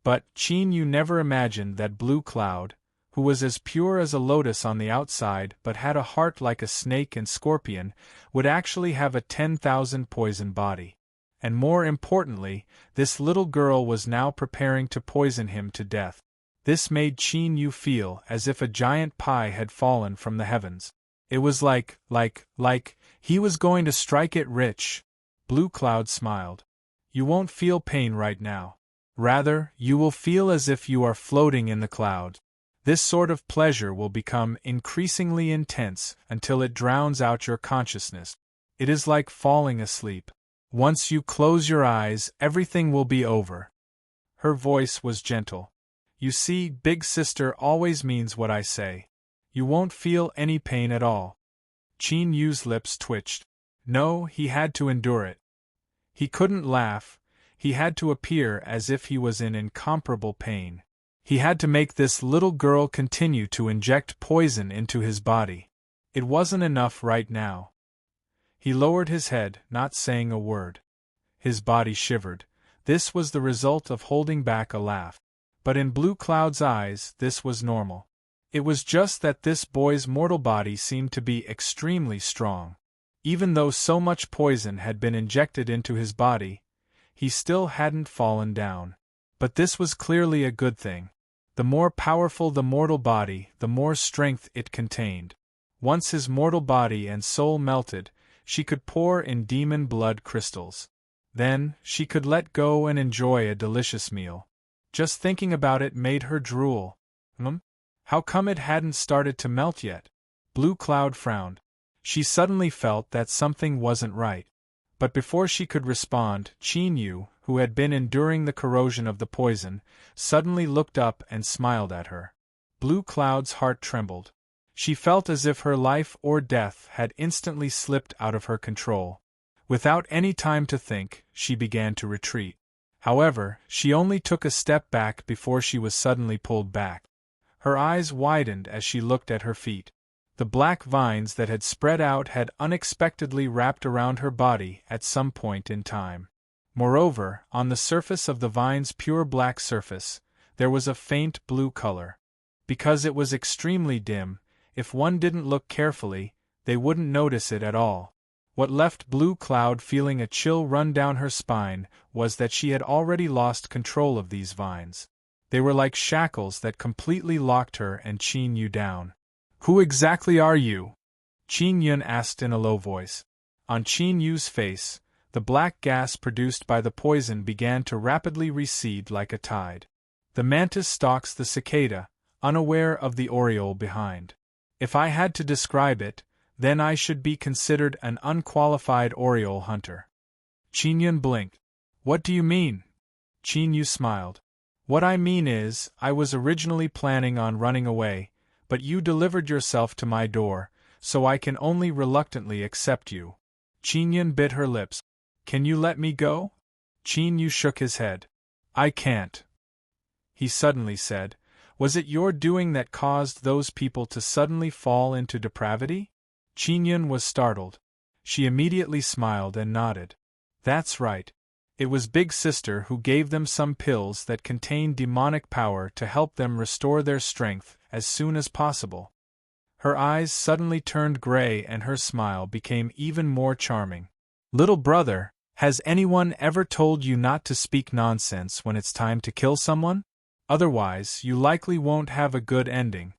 But Qin Yu never imagined that Blue Cloud, who was as pure as a lotus on the outside but had a heart like a snake and scorpion, would actually have a 10,000 poison body. And more importantly, this little girl was now preparing to poison him to death. This made Qin Yu feel as if a giant pie had fallen from the heavens. It was like he was going to strike it rich. Blue Cloud smiled. You won't feel pain right now. Rather, you will feel as if you are floating in the clouds. This sort of pleasure will become increasingly intense until it drowns out your consciousness. It is like falling asleep. Once you close your eyes, everything will be over. Her voice was gentle. You see, big sister always means what I say. You won't feel any pain at all. Qin Yu's lips twitched. No, he had to endure it. He couldn't laugh, he had to appear as if he was in incomparable pain. He had to make this little girl continue to inject poison into his body. It wasn't enough right now. He lowered his head, not saying a word. His body shivered. This was the result of holding back a laugh. But in Blue Cloud's eyes, this was normal. It was just that this boy's mortal body seemed to be extremely strong. Even though so much poison had been injected into his body, he still hadn't fallen down. But this was clearly a good thing. The more powerful the mortal body, the more strength it contained. Once his mortal body and soul melted, she could pour in demon blood crystals. Then, she could let go and enjoy a delicious meal. Just thinking about it made her drool. How come it hadn't started to melt yet? Blue Cloud frowned. She suddenly felt that something wasn't right. But before she could respond, Qin Yu, who had been enduring the corrosion of the poison, suddenly looked up and smiled at her. Blue Cloud's heart trembled. She felt as if her life or death had instantly slipped out of her control. Without any time to think, she began to retreat. However, she only took a step back before she was suddenly pulled back. Her eyes widened as she looked at her feet. The black vines that had spread out had unexpectedly wrapped around her body at some point in time. Moreover, on the surface of the vine's pure black surface, there was a faint blue color. Because it was extremely dim, if one didn't look carefully, they wouldn't notice it at all. What left Blue Cloud feeling a chill run down her spine was that she had already lost control of these vines. They were like shackles that completely locked her and Qin Yu down. "Who exactly are you?" Qin Yun asked in a low voice. On Qin Yu's face, the black gas produced by the poison began to rapidly recede like a tide. The mantis stalks the cicada, unaware of the aureole behind. If I had to describe it, then I should be considered an unqualified aureole hunter. Qin Yun blinked. What do you mean? Qin Yu smiled. What I mean is, I was originally planning on running away, but you delivered yourself to my door, so I can only reluctantly accept you. Qin Yun bit her lips. Can you let me go? Qin Yu shook his head. I can't. He suddenly said, was it your doing that caused those people to suddenly fall into depravity? Qin Yun was startled. She immediately smiled and nodded. That's right. It was Big Sister who gave them some pills that contained demonic power to help them restore their strength as soon as possible. Her eyes suddenly turned gray and her smile became even more charming. Little brother, has anyone ever told you not to speak nonsense when it's time to kill someone? Otherwise, you likely won't have a good ending.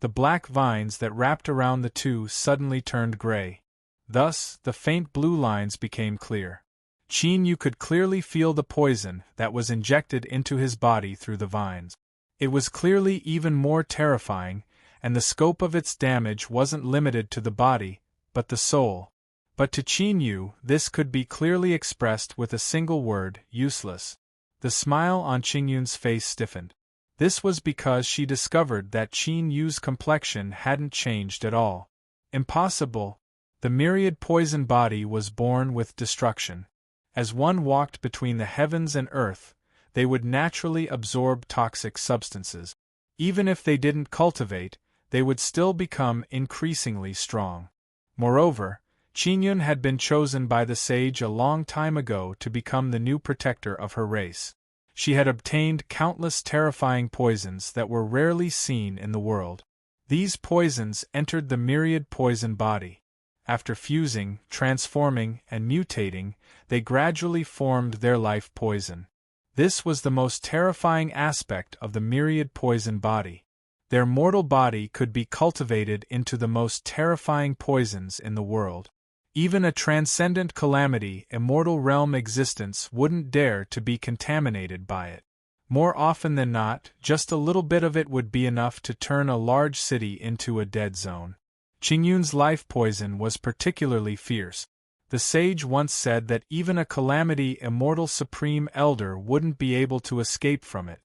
The black vines that wrapped around the two suddenly turned gray. Thus, the faint blue lines became clear. Qin Yu could clearly feel the poison that was injected into his body through the vines. It was clearly even more terrifying, and the scope of its damage wasn't limited to the body, but the soul. But to Qin Yu, this could be clearly expressed with a single word, useless. The smile on Qin Yun's face stiffened. This was because she discovered that Qin Yu's complexion hadn't changed at all. Impossible. The myriad poison body was born with destruction. As one walked between the heavens and earth, they would naturally absorb toxic substances. Even if they didn't cultivate, they would still become increasingly strong. Moreover, Qin Yun had been chosen by the sage a long time ago to become the new protector of her race. She had obtained countless terrifying poisons that were rarely seen in the world. These poisons entered the myriad poison body. After fusing, transforming, and mutating, they gradually formed their life poison. This was the most terrifying aspect of the myriad poison body. Their mortal body could be cultivated into the most terrifying poisons in the world. Even a transcendent calamity, immortal realm existence wouldn't dare to be contaminated by it. More often than not, just a little bit of it would be enough to turn a large city into a dead zone. Qin Yun's life poison was particularly fierce. The sage once said that even a calamity immortal supreme elder wouldn't be able to escape from it.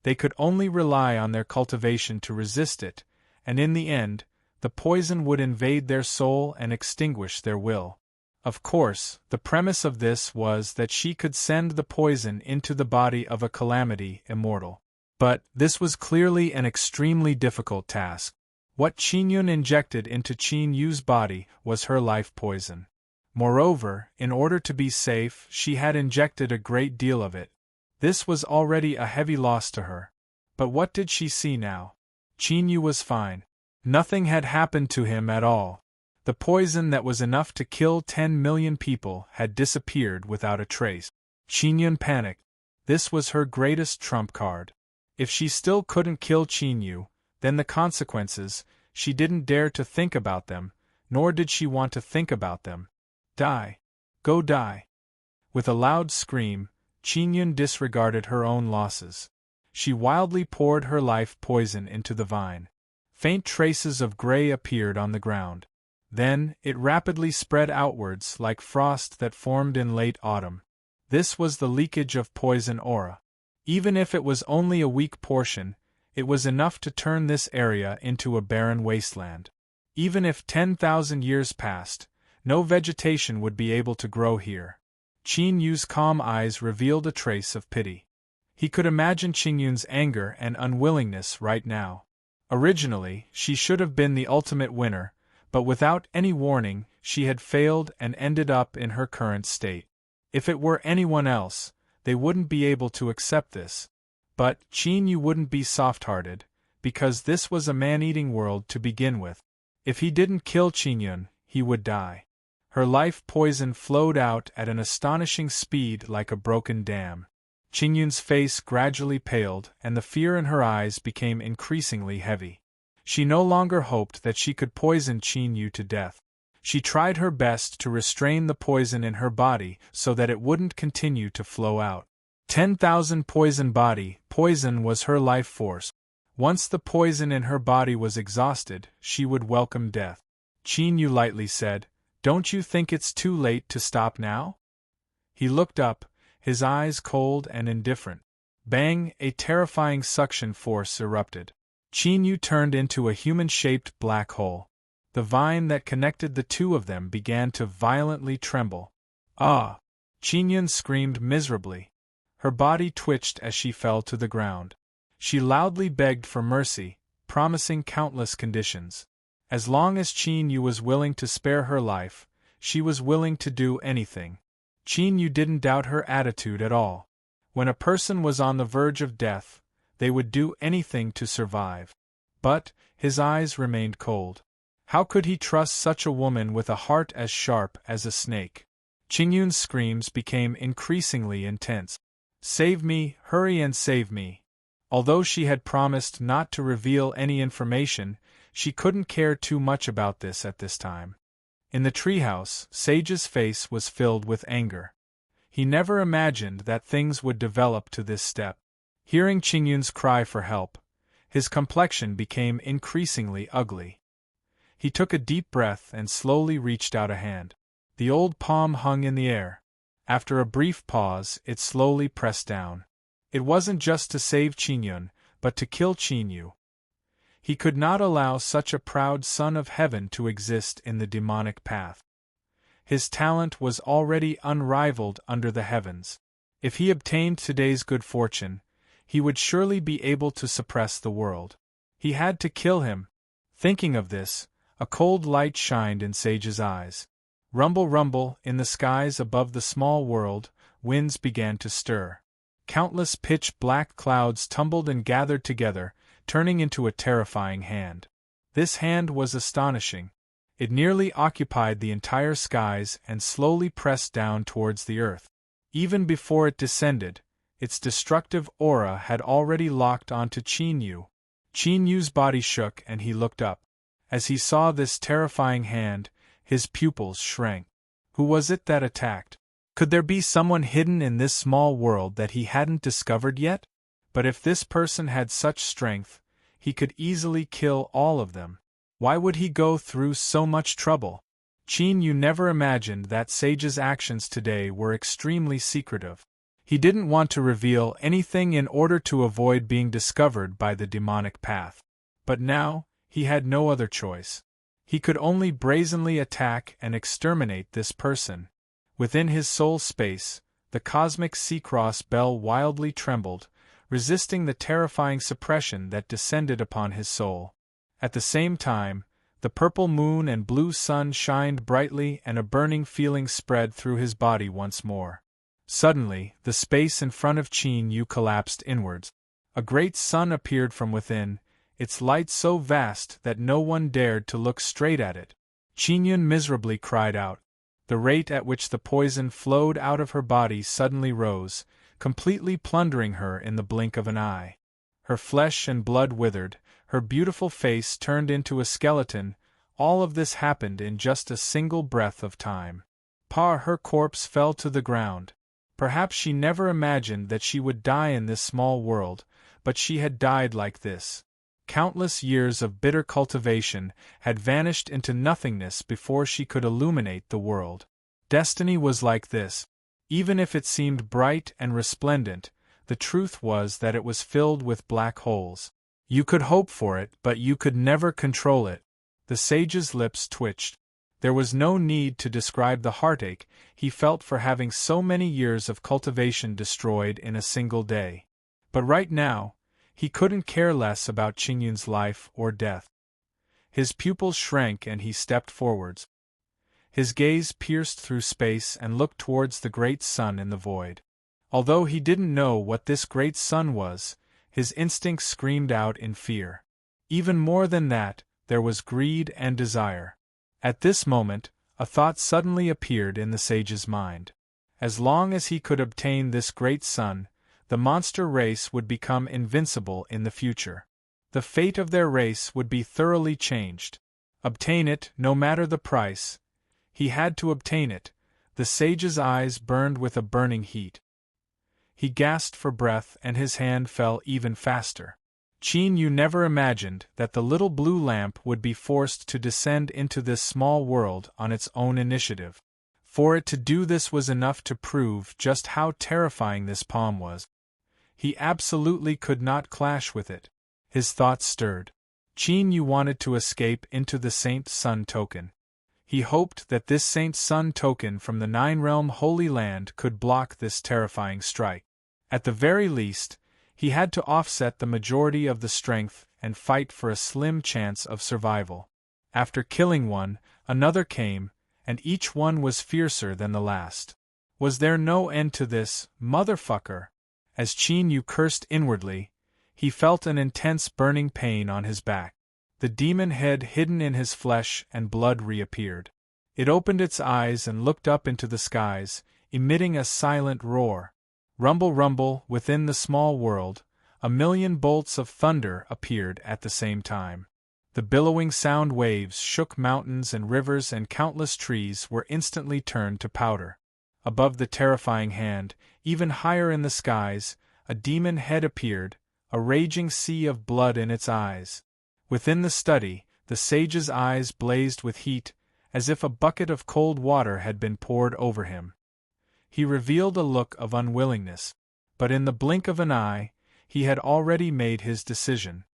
They could only rely on their cultivation to resist it, and in the end, the poison would invade their soul and extinguish their will. Of course, the premise of this was that she could send the poison into the body of a calamity immortal. But this was clearly an extremely difficult task. What Qin injected into Qin Yu's body was her life poison. Moreover, in order to be safe, she had injected a great deal of it. This was already a heavy loss to her. But what did she see now? Qin Yu was fine. Nothing had happened to him at all. The poison that was enough to kill 10 million people had disappeared without a trace. Qin Yun panicked. This was her greatest trump card. If she still couldn't kill Qin Yu, then the consequences, she didn't dare to think about them, nor did she want to think about them. Die. Go die. With a loud scream, Qin Yun disregarded her own losses. She wildly poured her life poison into the vine. Faint traces of gray appeared on the ground. Then, it rapidly spread outwards like frost that formed in late autumn. This was the leakage of poison aura. Even if it was only a weak portion, it was enough to turn this area into a barren wasteland. Even if 10,000 years passed, no vegetation would be able to grow here. Qin Yu's calm eyes revealed a trace of pity. He could imagine Qin Yun's anger and unwillingness right now. Originally, she should have been the ultimate winner, but without any warning, she had failed and ended up in her current state. If it were anyone else, they wouldn't be able to accept this. But Qin Yu wouldn't be soft-hearted, because this was a man-eating world to begin with. If he didn't kill Qin Yun, he would die. Her life poison flowed out at an astonishing speed like a broken dam. Qin Yun's face gradually paled, and the fear in her eyes became increasingly heavy. She no longer hoped that she could poison Qin Yu to death. She tried her best to restrain the poison in her body so that it wouldn't continue to flow out. 10,000 poison was her life force. Once the poison in her body was exhausted, she would welcome death. Qin Yu lightly said, "Don't you think it's too late to stop now?" He looked up, his eyes cold and indifferent. Bang! A terrifying suction force erupted. Qin Yu turned into a human-shaped black hole. The vine that connected the two of them began to violently tremble. Ah! Qin Yun screamed miserably. Her body twitched as she fell to the ground. She loudly begged for mercy, promising countless conditions. As long as Qin Yu was willing to spare her life, she was willing to do anything. Qin Yu didn't doubt her attitude at all. When a person was on the verge of death, they would do anything to survive. But his eyes remained cold. How could he trust such a woman with a heart as sharp as a snake? Qin Yun's screams became increasingly intense. "Save me, hurry and save me." Although she had promised not to reveal any information, she couldn't care too much about this at this time. In the treehouse, Sage's face was filled with anger. He never imagined that things would develop to this step. Hearing Qin Yun's cry for help, his complexion became increasingly ugly. He took a deep breath and slowly reached out a hand. The old palm hung in the air. After a brief pause, it slowly pressed down. It wasn't just to save Qin Yun, but to kill Qin Yu. He could not allow such a proud son of heaven to exist in the demonic path. His talent was already unrivaled under the heavens. If he obtained today's good fortune, he would surely be able to suppress the world. He had to kill him. Thinking of this, a cold light shined in Sage's eyes. Rumble, rumble, in the skies above the small world, winds began to stir. Countless pitch-black clouds tumbled and gathered together, turning into a terrifying hand. This hand was astonishing. It nearly occupied the entire skies and slowly pressed down towards the earth. Even before it descended, its destructive aura had already locked onto Qin Yu. Qin Yu's body shook and he looked up. As he saw this terrifying hand, his pupils shrank. Who was it that attacked? Could there be someone hidden in this small world that he hadn't discovered yet? But if this person had such strength, he could easily kill all of them. Why would he go through so much trouble? Qin Yu never imagined that Sage's actions today were extremely secretive. He didn't want to reveal anything in order to avoid being discovered by the demonic path. But now, He had no other choice. He could only brazenly attack and exterminate this person. Within his soul space, the cosmic sea-cross bell wildly trembled, resisting the terrifying suppression that descended upon his soul. At the same time, the purple moon and blue sun shined brightly and a burning feeling spread through his body once more. Suddenly, the space in front of Qin Yu collapsed inwards. A great sun appeared from within, its light so vast that no one dared to look straight at it. Qin Yun miserably cried out. The rate at which the poison flowed out of her body suddenly rose, completely plundering her in the blink of an eye. Her flesh and blood withered, her beautiful face turned into a skeleton. All of this happened in just a single breath of time. Her corpse fell to the ground. Perhaps she never imagined that she would die in this small world, but she had died like this. Countless years of bitter cultivation had vanished into nothingness before she could illuminate the world. Destiny was like this. Even if it seemed bright and resplendent, the truth was that it was filled with black holes. You could hope for it, but you could never control it. The sage's lips twitched. There was no need to describe the heartache he felt for having so many years of cultivation destroyed in a single day. But right now, he couldn't care less about Qin Yun's life or death. His pupils shrank and he stepped forwards. His gaze pierced through space and looked towards the great sun in the void. Although he didn't know what this great sun was, his instincts screamed out in fear. Even more than that, there was greed and desire. At this moment, a thought suddenly appeared in the sage's mind. As long as he could obtain this great sun, the monster race would become invincible in the future. The fate of their race would be thoroughly changed. Obtain it, no matter the price. He had to obtain it. The sage's eyes burned with a burning heat. He gasped for breath and his hand fell even faster. Qin Yu never imagined that the little blue lamp would be forced to descend into this small world on its own initiative. For it to do this was enough to prove just how terrifying this palm was. He absolutely could not clash with it. His thoughts stirred. Qin Yu wanted to escape into the Saint Sun token. He hoped that this Saint Sun token from the Nine-Realm Holy Land could block this terrifying strike. At the very least, he had to offset the majority of the strength and fight for a slim chance of survival. After killing one, another came, and each one was fiercer than the last. Was there no end to this, motherfucker? As Qin Yu cursed inwardly, he felt an intense burning pain on his back. The demon head hidden in his flesh and blood reappeared. It opened its eyes and looked up into the skies, emitting a silent roar. Rumble, rumble, within the small world, 1,000,000 bolts of thunder appeared at the same time. The billowing sound waves shook mountains and rivers and countless trees were instantly turned to powder. Above the terrifying hand, even higher in the skies, a demon head appeared, a raging sea of blood in its eyes. Within the study, the sage's eyes blazed with heat, as if a bucket of cold water had been poured over him. He revealed a look of unwillingness, but in the blink of an eye, he had already made his decision.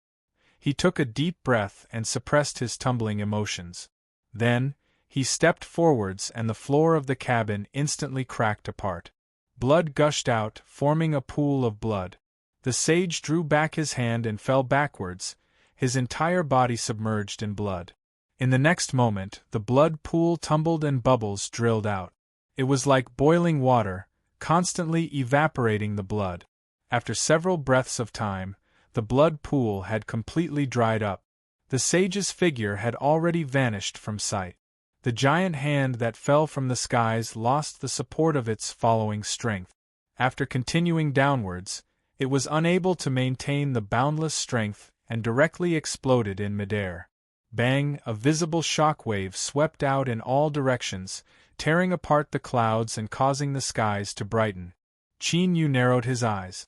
He took a deep breath and suppressed his tumbling emotions. Then, he stepped forwards and the floor of the cabin instantly cracked apart. Blood gushed out, forming a pool of blood. The sage drew back his hand and fell backwards, his entire body submerged in blood. In the next moment, the blood pool tumbled and bubbles drilled out. It was like boiling water, constantly evaporating the blood. After several breaths of time, the blood pool had completely dried up. The sage's figure had already vanished from sight. The giant hand that fell from the skies lost the support of its following strength. After continuing downwards, it was unable to maintain the boundless strength and directly exploded in midair. Bang! A visible shock wave swept out in all directions, tearing apart the clouds and causing the skies to brighten. Qin Yu narrowed his eyes.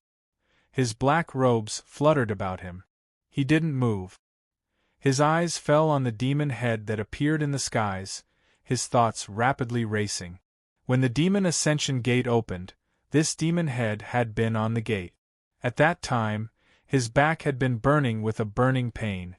His black robes fluttered about him. He didn't move. His eyes fell on the demon head that appeared in the skies, his thoughts rapidly racing. When the demon ascension gate opened, this demon head had been on the gate. At that time, his back had been burning with a burning pain.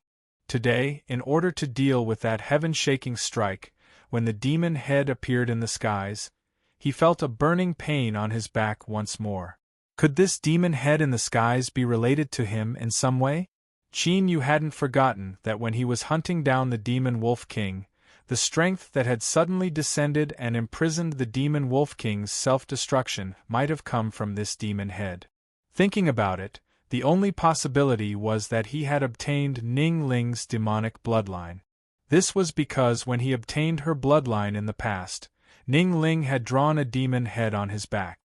Today, in order to deal with that heaven-shaking strike, when the demon head appeared in the skies, he felt a burning pain on his back once more. Could this demon head in the skies be related to him in some way? Qin Yu hadn't forgotten that when he was hunting down the demon Wolf King, the strength that had suddenly descended and imprisoned the demon Wolf King's self-destruction might have come from this demon head. Thinking about it, the only possibility was that he had obtained Ning Ling's demonic bloodline. This was because when he obtained her bloodline in the past, Ning Ling had drawn a demon head on his back.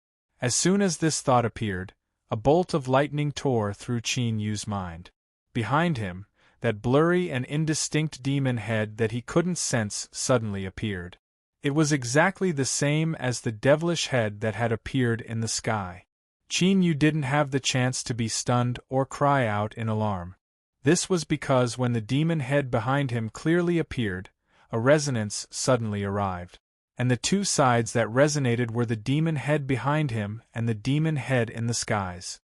As soon as this thought appeared, a bolt of lightning tore through Qin Yu's mind. Behind him, that blurry and indistinct demon head that he couldn't sense suddenly appeared. It was exactly the same as the devilish head that had appeared in the sky. Qin Yu didn't have the chance to be stunned or cry out in alarm. This was because when the demon head behind him clearly appeared, a resonance suddenly arrived. And the two sides that resonated were the demon head behind him and the demon head in the skies.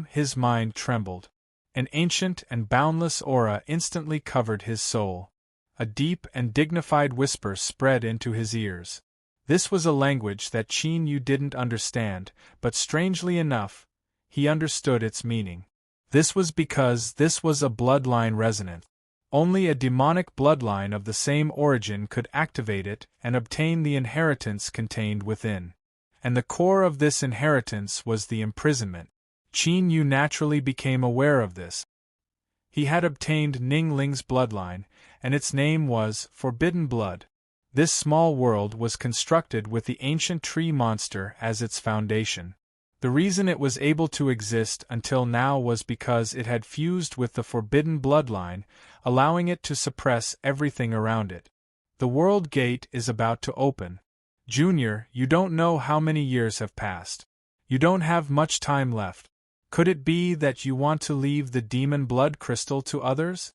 His mind trembled. An ancient and boundless aura instantly covered his soul. A deep and dignified whisper spread into his ears. This was a language that Qin Yu didn't understand, but strangely enough, he understood its meaning. This was because this was a bloodline resonance. Only a demonic bloodline of the same origin could activate it and obtain the inheritance contained within. And the core of this inheritance was the imprisonment. Qin Yu naturally became aware of this. He had obtained Ning Ling's bloodline, and its name was Forbidden Blood. This small world was constructed with the ancient tree monster as its foundation. The reason it was able to exist until now was because it had fused with the forbidden bloodline, allowing it to suppress everything around it. The world gate is about to open. Junior, you don't know how many years have passed. You don't have much time left. Could it be that you want to leave the demon blood crystal to others?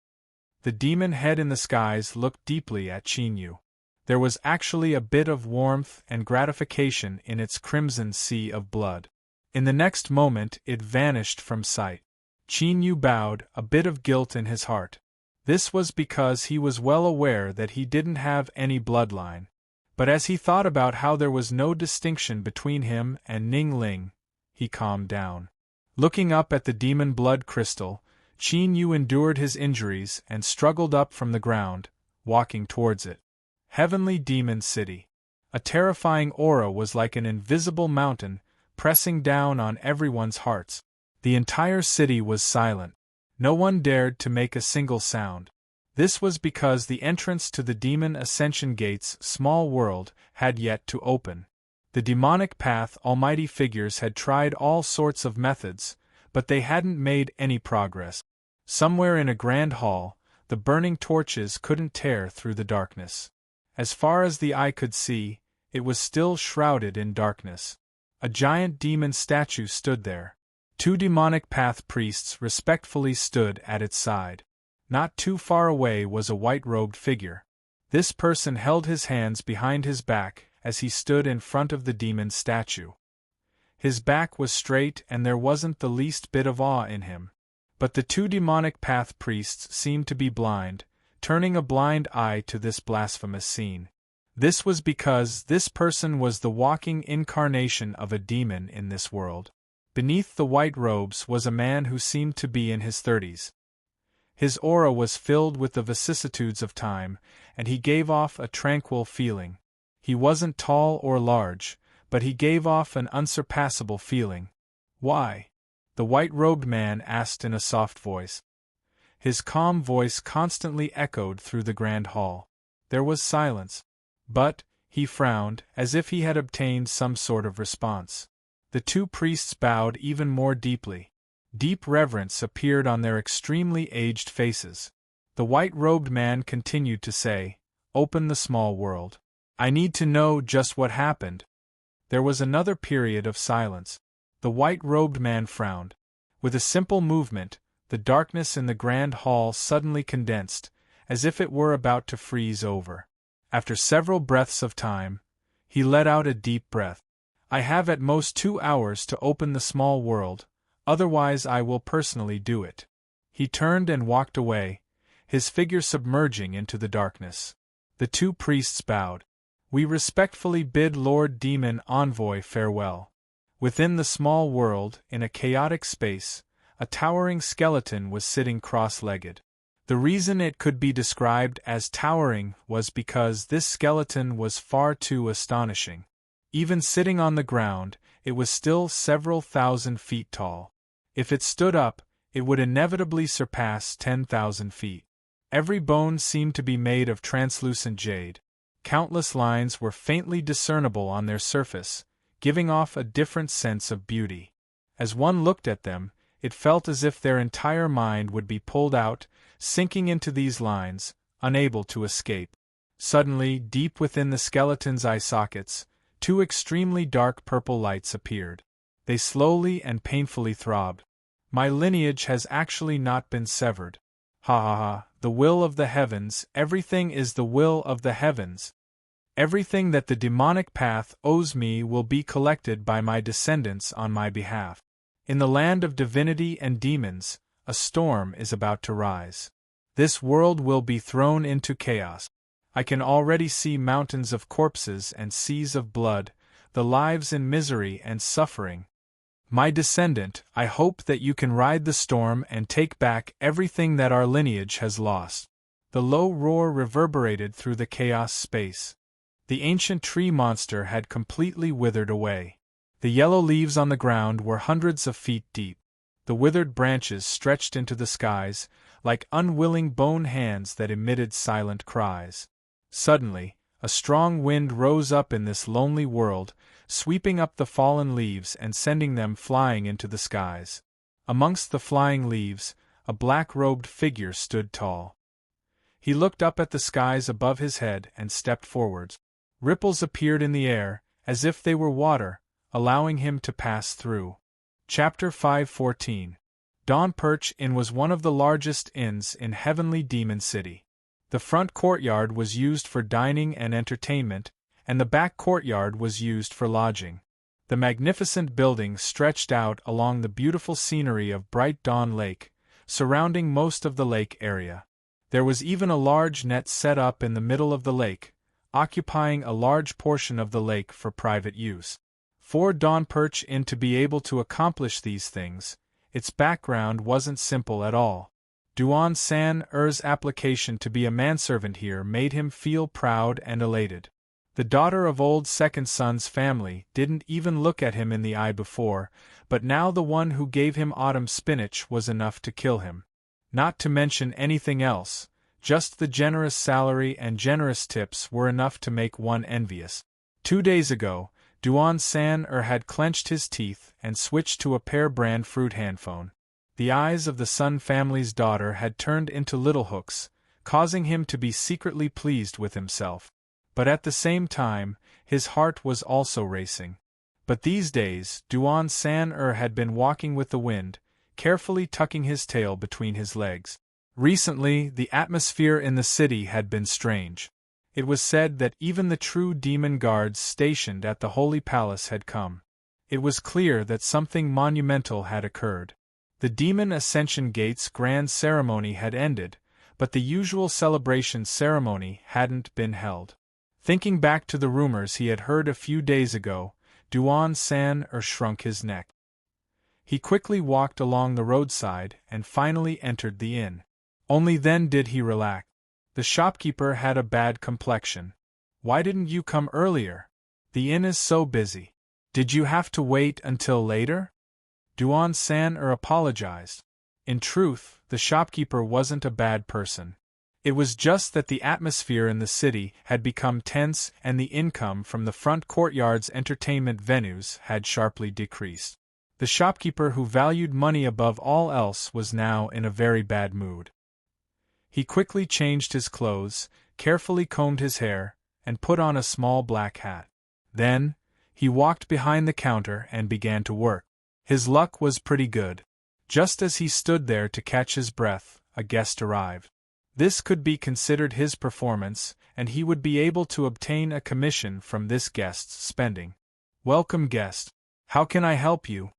The demon head in the skies looked deeply at Qin Yu. There was actually a bit of warmth and gratification in its crimson sea of blood. In the next moment it vanished from sight. Qin Yu bowed, a bit of guilt in his heart. This was because he was well aware that he didn't have any bloodline. But as he thought about how there was no distinction between him and Ning Ling, he calmed down. Looking up at the demon blood crystal, Qin Yu endured his injuries and struggled up from the ground, walking towards it. Heavenly Demon City. A terrifying aura was like an invisible mountain, pressing down on everyone's hearts. The entire city was silent. No one dared to make a single sound. This was because the entrance to the Demon Ascension Gate's small world had yet to open. The demonic path almighty figures had tried all sorts of methods, but they hadn't made any progress. Somewhere in a grand hall, the burning torches couldn't tear through the darkness. As far as the eye could see, it was still shrouded in darkness. A giant demon statue stood there. Two demonic path priests respectfully stood at its side. Not too far away was a white-robed figure. This person held his hands behind his back as he stood in front of the demon statue. His back was straight and there wasn't the least bit of awe in him. But the two demonic path priests seemed to be blind, turning a blind eye to this blasphemous scene. This was because this person was the walking incarnation of a demon in this world. Beneath the white robes was a man who seemed to be in his 30s. His aura was filled with the vicissitudes of time, and he gave off a tranquil feeling. He wasn't tall or large, but he gave off an unsurpassable feeling. Why? The white-robed man asked in a soft voice. His calm voice constantly echoed through the grand hall. There was silence. But, he frowned, as if he had obtained some sort of response. The two priests bowed even more deeply. Deep reverence appeared on their extremely aged faces. The white-robed man continued to say, "Open the small world. I need to know just what happened." There was another period of silence. The white-robed man frowned. With a simple movement, the darkness in the grand hall suddenly condensed, as if it were about to freeze over. After several breaths of time, he let out a deep breath. "I have at most 2 hours to open the small world, otherwise I will personally do it." He turned and walked away, his figure submerging into the darkness. The two priests bowed. "We respectfully bid Lord Demon Envoy farewell." Within the small world, in a chaotic space, a towering skeleton was sitting cross-legged. The reason it could be described as towering was because this skeleton was far too astonishing. Even sitting on the ground, it was still several thousand feet tall. If it stood up, it would inevitably surpass 10,000 feet. Every bone seemed to be made of translucent jade. Countless lines were faintly discernible on their surface, giving off a different sense of beauty. As one looked at them, it felt as if their entire mind would be pulled out, sinking into these lines, unable to escape. Suddenly, deep within the skeleton's eye sockets, two extremely dark purple lights appeared. They slowly and painfully throbbed. "My lineage has actually not been severed. Ha ha ha, the will of the heavens, everything is the will of the heavens. Everything that the demonic path owes me will be collected by my descendants on my behalf. In the land of divinity and demons, a storm is about to rise. This world will be thrown into chaos. I can already see mountains of corpses and seas of blood, the lives in misery and suffering. My descendant, I hope that you can ride the storm and take back everything that our lineage has lost." The low roar reverberated through the chaos space. The ancient tree monster had completely withered away. The yellow leaves on the ground were hundreds of feet deep. The withered branches stretched into the skies, like unwilling bone hands that emitted silent cries. Suddenly, a strong wind rose up in this lonely world, sweeping up the fallen leaves and sending them flying into the skies. Amongst the flying leaves, a black-robed figure stood tall. He looked up at the skies above his head and stepped forwards. Ripples appeared in the air, as if they were water, allowing him to pass through. Chapter 5:14. Dawn Perch Inn was one of the largest inns in Heavenly Demon City. The front courtyard was used for dining and entertainment, and the back courtyard was used for lodging. The magnificent building stretched out along the beautiful scenery of Bright Dawn Lake, surrounding most of the lake area. There was even a large net set up in the middle of the lake, occupying a large portion of the lake for private use. For Dawn Perch Inn to be able to accomplish these things, its background wasn't simple at all. Duan San-er's application to be a manservant here made him feel proud and elated. The daughter of old second son's family didn't even look at him in the eye before, but now the one who gave him autumn spinach was enough to kill him. Not to mention anything else, just the generous salary and generous tips were enough to make one envious. 2 days ago, Duan San-er had clenched his teeth and switched to a pear-brand fruit handphone. The eyes of the Sun family's daughter had turned into little hooks, causing him to be secretly pleased with himself. But at the same time, his heart was also racing. But these days, Duan San-er had been walking with the wind, carefully tucking his tail between his legs. Recently, the atmosphere in the city had been strange. It was said that even the true demon guards stationed at the Holy Palace had come. It was clear that something monumental had occurred. The Demon Ascension Gate's grand ceremony had ended, but the usual celebration ceremony hadn't been held. Thinking back to the rumors he had heard a few days ago, Duan San-er shrunk his neck. He quickly walked along the roadside and finally entered the inn. Only then did he relax. The shopkeeper had a bad complexion. "Why didn't you come earlier? The inn is so busy. Did you have to wait until later?" Duan San-er apologized. In truth, the shopkeeper wasn't a bad person. It was just that the atmosphere in the city had become tense and the income from the front courtyard's entertainment venues had sharply decreased. The shopkeeper who valued money above all else was now in a very bad mood. He quickly changed his clothes, carefully combed his hair, and put on a small black hat. Then, he walked behind the counter and began to work. His luck was pretty good. Just as he stood there to catch his breath, a guest arrived. This could be considered his performance, and he would be able to obtain a commission from this guest's spending. "Welcome, guest. How can I help you?"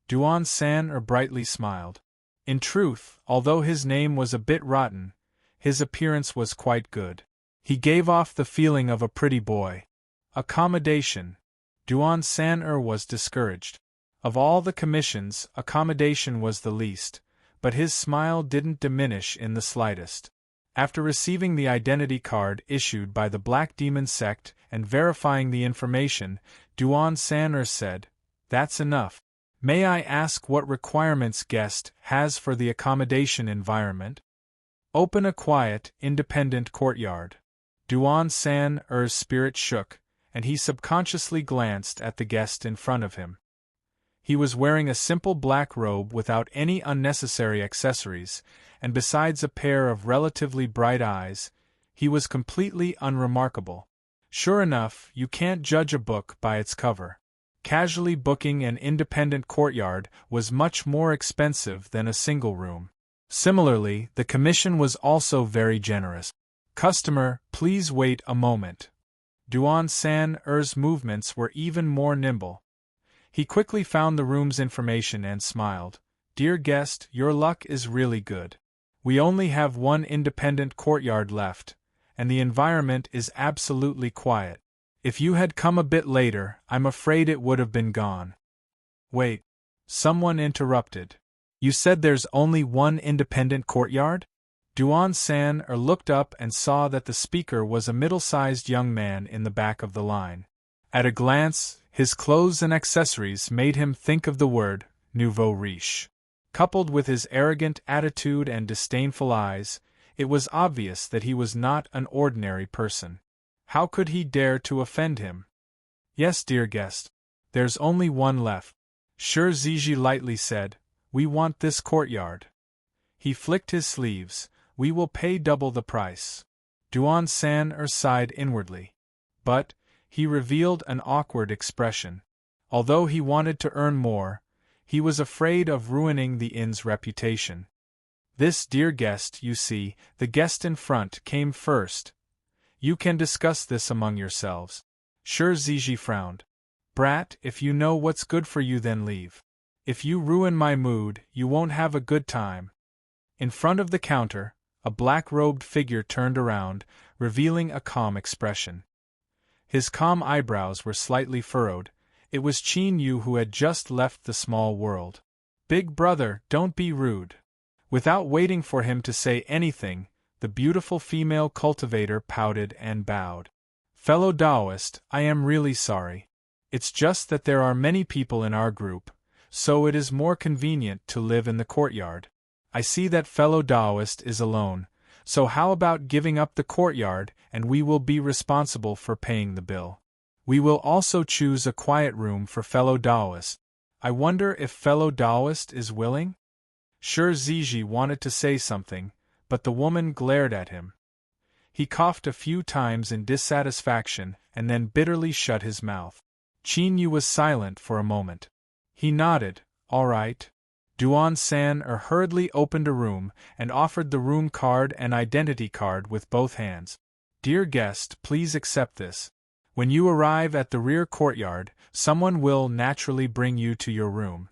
Duan San-er brightly smiled. In truth, although his name was a bit rotten, His appearance was quite good. He gave off the feeling of a pretty boy. Accommodation. Duan San was discouraged. Of all the commissions, accommodation was the least, but his smile didn't diminish in the slightest. After receiving the identity card issued by the Black Demon sect and verifying the information, Duan San said, "That's enough. May I ask what requirements guest has for the accommodation environment?" "Open a quiet, independent courtyard." Duan San-er's spirit shook, and he subconsciously glanced at the guest in front of him. He was wearing a simple black robe without any unnecessary accessories, and besides a pair of relatively bright eyes, he was completely unremarkable. Sure enough, you can't judge a book by its cover. Casually booking an independent courtyard was much more expensive than a single room. Similarly, the commission was also very generous. "Customer, please wait a moment." Duan San-er's movements were even more nimble. He quickly found the room's information and smiled. "Dear guest, your luck is really good. We only have one independent courtyard left, and the environment is absolutely quiet. If you had come a bit later, I'm afraid it would have been gone." "Wait," someone interrupted. "You said there's only one independent courtyard?" Duan San looked up and saw that the speaker was a middle-sized young man in the back of the line. At a glance, his clothes and accessories made him think of the word nouveau riche. Coupled with his arrogant attitude and disdainful eyes, it was obvious that he was not an ordinary person. How could he dare to offend him? "Yes, dear guest. There's only one left," Sure Ziji lightly said. "We want this courtyard." He flicked his sleeves. "We will pay double the price." Duan San sighed inwardly. But he revealed an awkward expression. Although he wanted to earn more, he was afraid of ruining the inn's reputation. "This dear guest, you see, the guest in front came first. You can discuss this among yourselves." Sure Ziji frowned. "Brat, if you know what's good for you, then leave. If you ruin my mood, you won't have a good time." In front of the counter, a black-robed figure turned around, revealing a calm expression. His calm eyebrows were slightly furrowed. It was Qin Yu, who had just left the small world. "Big brother, don't be rude." Without waiting for him to say anything, the beautiful female cultivator pouted and bowed. "Fellow Taoist, I am really sorry. It's just that there are many people in our group, so it is more convenient to live in the courtyard. I see that fellow Taoist is alone, so how about giving up the courtyard and we will be responsible for paying the bill. We will also choose a quiet room for fellow Taoist. I wonder if fellow Taoist is willing?" Sure Ziji wanted to say something, but the woman glared at him. He coughed a few times in dissatisfaction and then bitterly shut his mouth. Qin Yu was silent for a moment. He nodded. "All right." Duan San hurriedly opened a room and offered the room card and identity card with both hands. "Dear guest, please accept this. When you arrive at the rear courtyard, someone will naturally bring you to your room."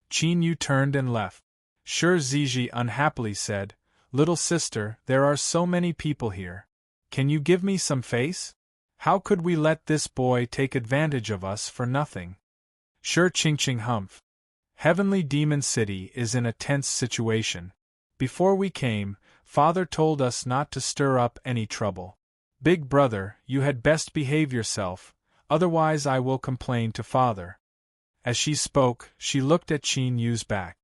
Qin Yu turned and left. Sure Ziji unhappily said, "Little sister, there are so many people here. Can you give me some face? How could we let this boy take advantage of us for nothing?" Sure Qingqing humphed. "Heavenly Demon City is in a tense situation. Before we came, Father told us not to stir up any trouble. Big brother, you had best behave yourself, otherwise I will complain to Father." As she spoke, she looked at Qin Yu's back.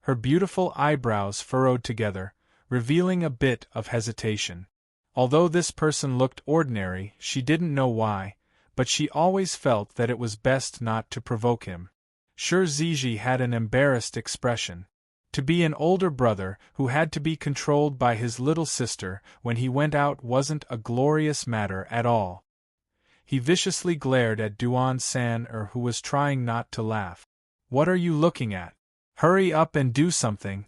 Her beautiful eyebrows furrowed together, revealing a bit of hesitation. Although this person looked ordinary, she didn't know why, but she always felt that it was best not to provoke him. Sure Ziji had an embarrassed expression. To be an older brother who had to be controlled by his little sister when he went out wasn't a glorious matter at all. He viciously glared at Duan San who was trying not to laugh. "What are you looking at? Hurry up and do something."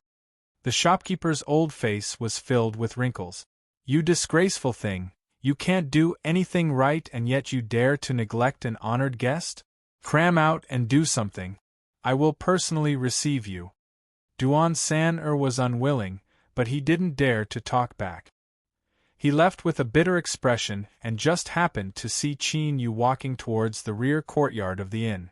The shopkeeper's old face was filled with wrinkles. "You disgraceful thing, you can't do anything right and yet you dare to neglect an honored guest? Cram out and do something. I will personally receive you." Duan San was unwilling, but he didn't dare to talk back. He left with a bitter expression and just happened to see Qin Yu walking towards the rear courtyard of the inn.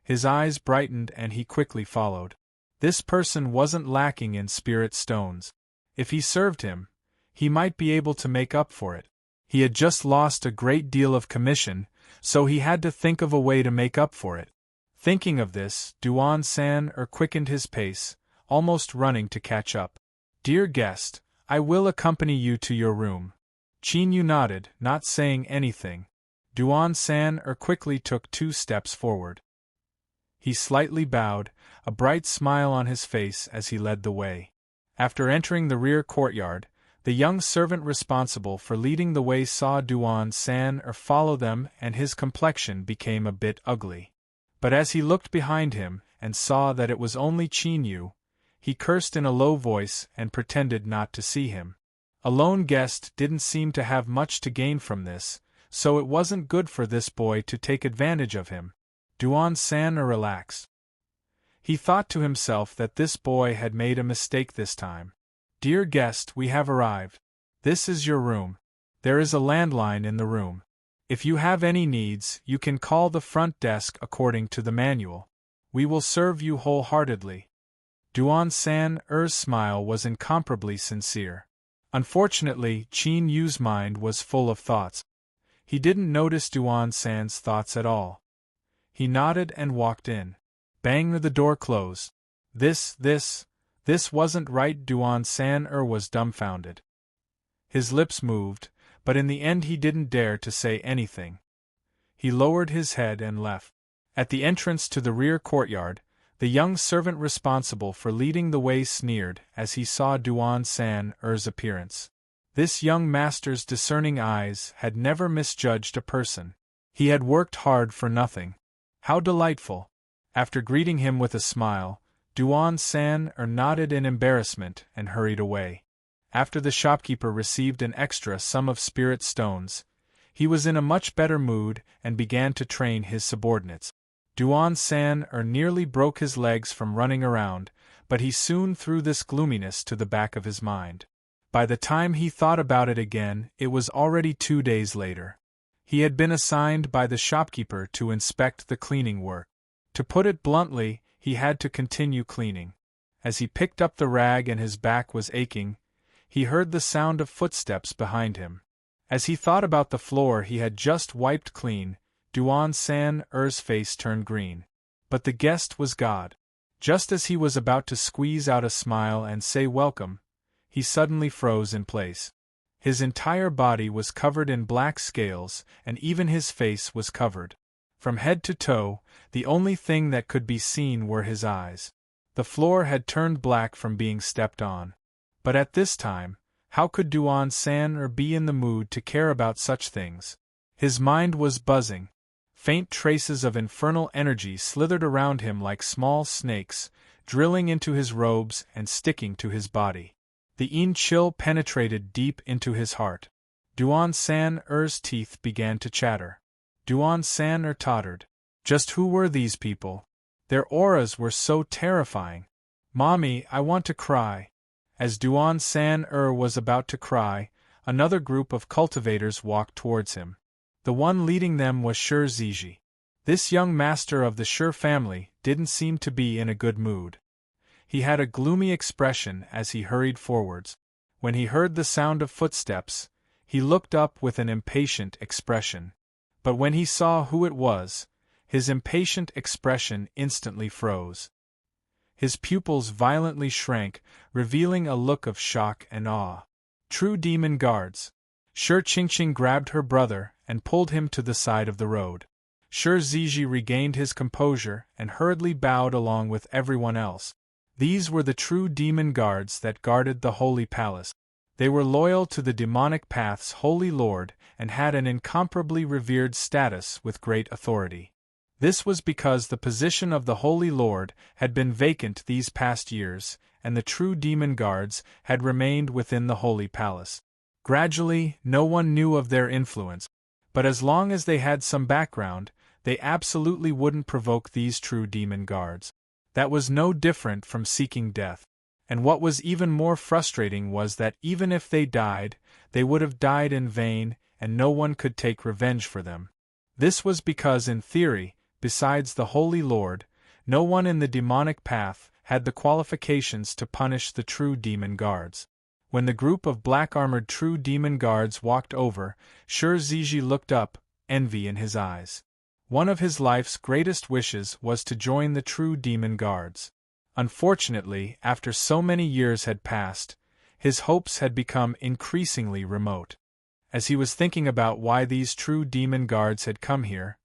His eyes brightened and he quickly followed. This person wasn't lacking in spirit stones. If he served him, he might be able to make up for it. He had just lost a great deal of commission, so he had to think of a way to make up for it. Thinking of this, Duan-san quickened his pace, almost running to catch up. "Dear guest, I will accompany you to your room." Qin Yu nodded, not saying anything. Duan-san quickly took 2 steps forward. He slightly bowed, a bright smile on his face as he led the way. After entering the rear courtyard, the young servant responsible for leading the way saw Duan-san follow them and his complexion became a bit ugly. But as he looked behind him and saw that it was only Qin Yu, he cursed in a low voice and pretended not to see him. A lone guest didn't seem to have much to gain from this, so it wasn't good for this boy to take advantage of him. Duan-san relaxed. He thought to himself that this boy had made a mistake this time. "Dear guest, we have arrived. This is your room. There is a landline in the room. If you have any needs, you can call the front desk according to the manual. We will serve you wholeheartedly." Duan-san's smile was incomparably sincere. Unfortunately, Qin Yu's mind was full of thoughts. He didn't notice Duan-san's thoughts at all. He nodded and walked in. Bang, the door closed. This wasn't right. Duan-san was dumbfounded. His lips moved, but in the end he didn't dare to say anything. He lowered his head and left. At the entrance to the rear courtyard, the young servant responsible for leading the way sneered as he saw Duan-san's appearance. This young master's discerning eyes had never misjudged a person. He had worked hard for nothing. How delightful! After greeting him with a smile, Duan-san nodded in embarrassment and hurried away. After the shopkeeper received an extra sum of spirit stones, he was in a much better mood and began to train his subordinates. Duan-san nearly broke his legs from running around, but he soon threw this gloominess to the back of his mind. By the time he thought about it again, it was already 2 days later. He had been assigned by the shopkeeper to inspect the cleaning work. To put it bluntly, he had to continue cleaning. As he picked up the rag and his back was aching, he heard the sound of footsteps behind him. As he thought about the floor he had just wiped clean, Duan-san's face turned green. But the guest was God. Just as he was about to squeeze out a smile and say welcome, he suddenly froze in place. His entire body was covered in black scales, and even his face was covered. From head to toe, the only thing that could be seen were his eyes. The floor had turned black from being stepped on. But at this time, how could Duan-san be in the mood to care about such things? His mind was buzzing. Faint traces of infernal energy slithered around him like small snakes, drilling into his robes and sticking to his body. The chill penetrated deep into his heart. Duan-san's teeth began to chatter. Duan-san tottered. Just who were these people? Their auras were so terrifying. "Mommy, I want to cry." As Duan-san was about to cry, another group of cultivators walked towards him. The one leading them was Shi Ziji. This young master of the Shi family didn't seem to be in a good mood. He had a gloomy expression as he hurried forwards. When he heard the sound of footsteps, he looked up with an impatient expression. But when he saw who it was, his impatient expression instantly froze. His pupils violently shrank, revealing a look of shock and awe. True demon guards. Shi Qingqing grabbed her brother and pulled him to the side of the road. Shi Ziji regained his composure and hurriedly bowed along with everyone else. These were the true demon guards that guarded the Holy Palace. They were loyal to the demonic path's Holy Lord and had an incomparably revered status with great authority. This was because the position of the Holy Lord had been vacant these past years, and the true demon guards had remained within the Holy Palace. Gradually, no one knew of their influence, but as long as they had some background, they absolutely wouldn't provoke these true demon guards. That was no different from seeking death. And what was even more frustrating was that even if they died, they would have died in vain, and no one could take revenge for them. This was because in theory, besides the Holy Lord, no one in the demonic path had the qualifications to punish the true demon guards. When the group of black-armored true demon guards walked over, Ziji looked up, envy in his eyes. One of his life's greatest wishes was to join the true demon guards. Unfortunately, after so many years had passed, his hopes had become increasingly remote. As he was thinking about why these true demon guards had come here,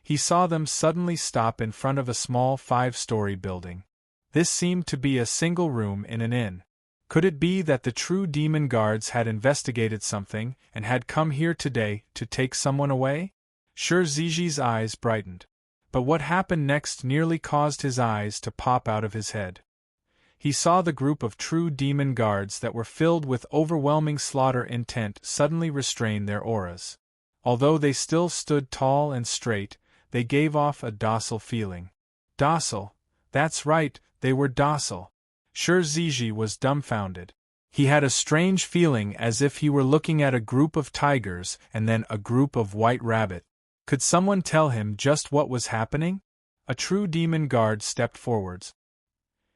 he saw them suddenly stop in front of a small 5-story building. This seemed to be a single room in an inn. Could it be that the true demon guards had investigated something and had come here today to take someone away? Ziji's eyes brightened. But what happened next nearly caused his eyes to pop out of his head. He saw the group of true demon guards that were filled with overwhelming slaughter intent suddenly restrain their auras. Although they still stood tall and straight, they gave off a docile feeling. Docile? That's right, they were docile. Ziji was dumbfounded. He had a strange feeling as if he were looking at a group of tigers and then a group of white rabbit. Could someone tell him just what was happening? A true demon guard stepped forwards.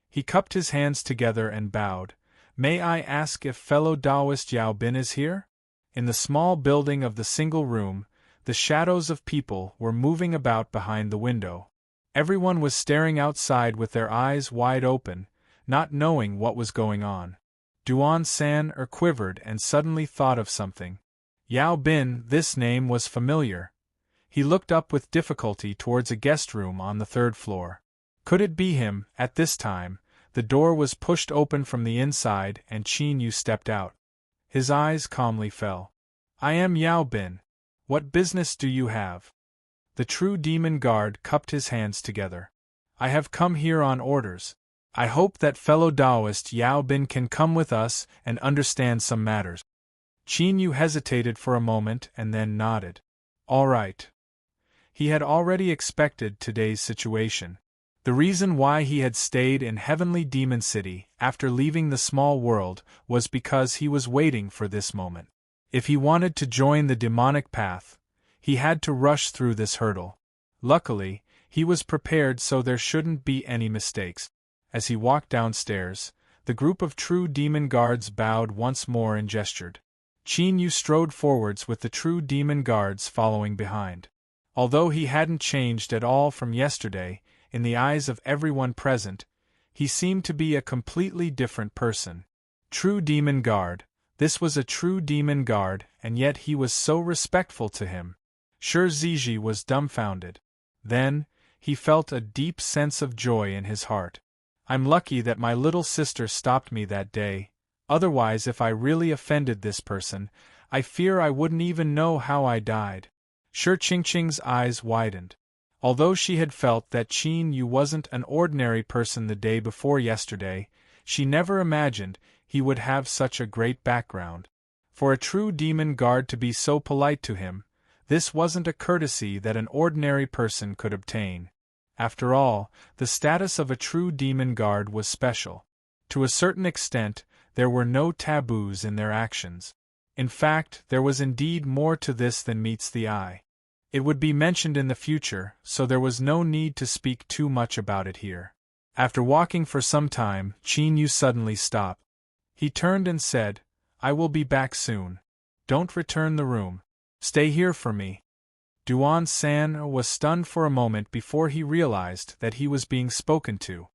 He cupped his hands together and bowed. May I ask if fellow Taoist Yao Bin is here? In the small building of the single room, the shadows of people were moving about behind the window. Everyone was staring outside with their eyes wide open, not knowing what was going on. Duan-san quivered and suddenly thought of something. Yao Bin, this name was familiar. He looked up with difficulty towards a guest room on the 3rd floor. Could it be him? At this time, the door was pushed open from the inside and Qin Yu stepped out. His eyes calmly fell. I am Yao Bin. What business do you have? The true demon guard cupped his hands together. I have come here on orders. I hope that fellow Taoist Yao Bin can come with us and understand some matters. Qin Yu hesitated for a moment and then nodded. All right. He had already expected today's situation. The reason why he had stayed in Heavenly Demon City after leaving the small world was because he was waiting for this moment. If he wanted to join the demonic path, he had to rush through this hurdle. Luckily, he was prepared so there shouldn't be any mistakes. As he walked downstairs, the group of true demon guards bowed once more and gestured. Qin Yu strode forwards with the true demon guards following behind. Although he hadn't changed at all from yesterday, in the eyes of everyone present, he seemed to be a completely different person. True demon guard. This was a true demon guard, and yet he was so respectful to him. Ziji was dumbfounded. Then, he felt a deep sense of joy in his heart. I'm lucky that my little sister stopped me that day. Otherwise, if I really offended this person, I fear I wouldn't even know how I died. Qingqing's eyes widened. Although she had felt that Qin Yu wasn't an ordinary person the day before yesterday, she never imagined he would have such a great background. For a true demon guard to be so polite to him, this wasn't a courtesy that an ordinary person could obtain. After all, the status of a true demon guard was special. To a certain extent, there were no taboos in their actions. In fact, there was indeed more to this than meets the eye. It would be mentioned in the future, so there was no need to speak too much about it here. After walking for some time, Qin Yu suddenly stopped. He turned and said, I will be back soon. Don't return the room. Stay here for me. Duan-san was stunned for a moment before he realized that he was being spoken to.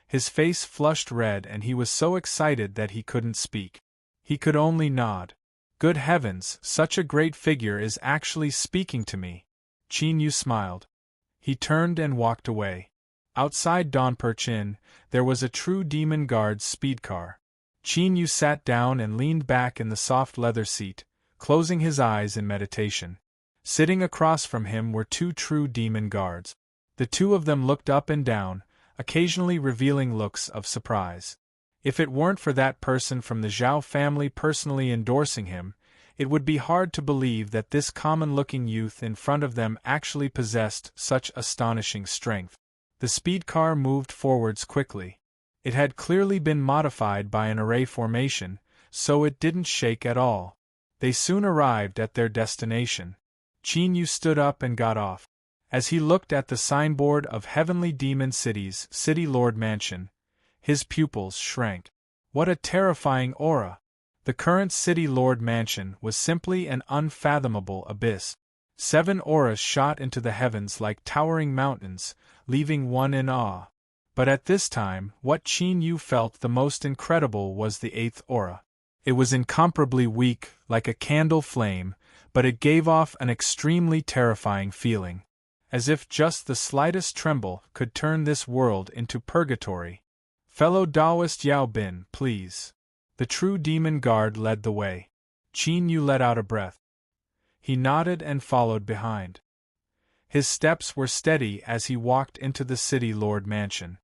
His face flushed red and he was so excited that he couldn't speak. He could only nod. Good heavens, such a great figure is actually speaking to me. Qin Yu smiled. He turned and walked away. Outside Donperch Inn, there was a true demon guard's speed car. Qin Yu sat down and leaned back in the soft leather seat, closing his eyes in meditation. Sitting across from him were two true demon guards. The two of them looked up and down, occasionally revealing looks of surprise. If it weren't for that person from the Zhao family personally endorsing him, it would be hard to believe that this common-looking youth in front of them actually possessed such astonishing strength. The speed car moved forwards quickly. It had clearly been modified by an array formation, so it didn't shake at all. They soon arrived at their destination. Qin Yu stood up and got off. As he looked at the signboard of Heavenly Demon City's City Lord Mansion, his pupils shrank. What a terrifying aura! The current City Lord Mansion was simply an unfathomable abyss. 7 auras shot into the heavens like towering mountains, leaving one in awe. But at this time, what Qin Yu felt the most incredible was the 8th aura. It was incomparably weak, like a candle flame, but it gave off an extremely terrifying feeling. As if just the slightest tremble could turn this world into purgatory. Fellow Taoist Yao Bin, please. The true demon guard led the way. Qin Yu let out a breath. He nodded and followed behind. His steps were steady as he walked into the City Lord Mansion.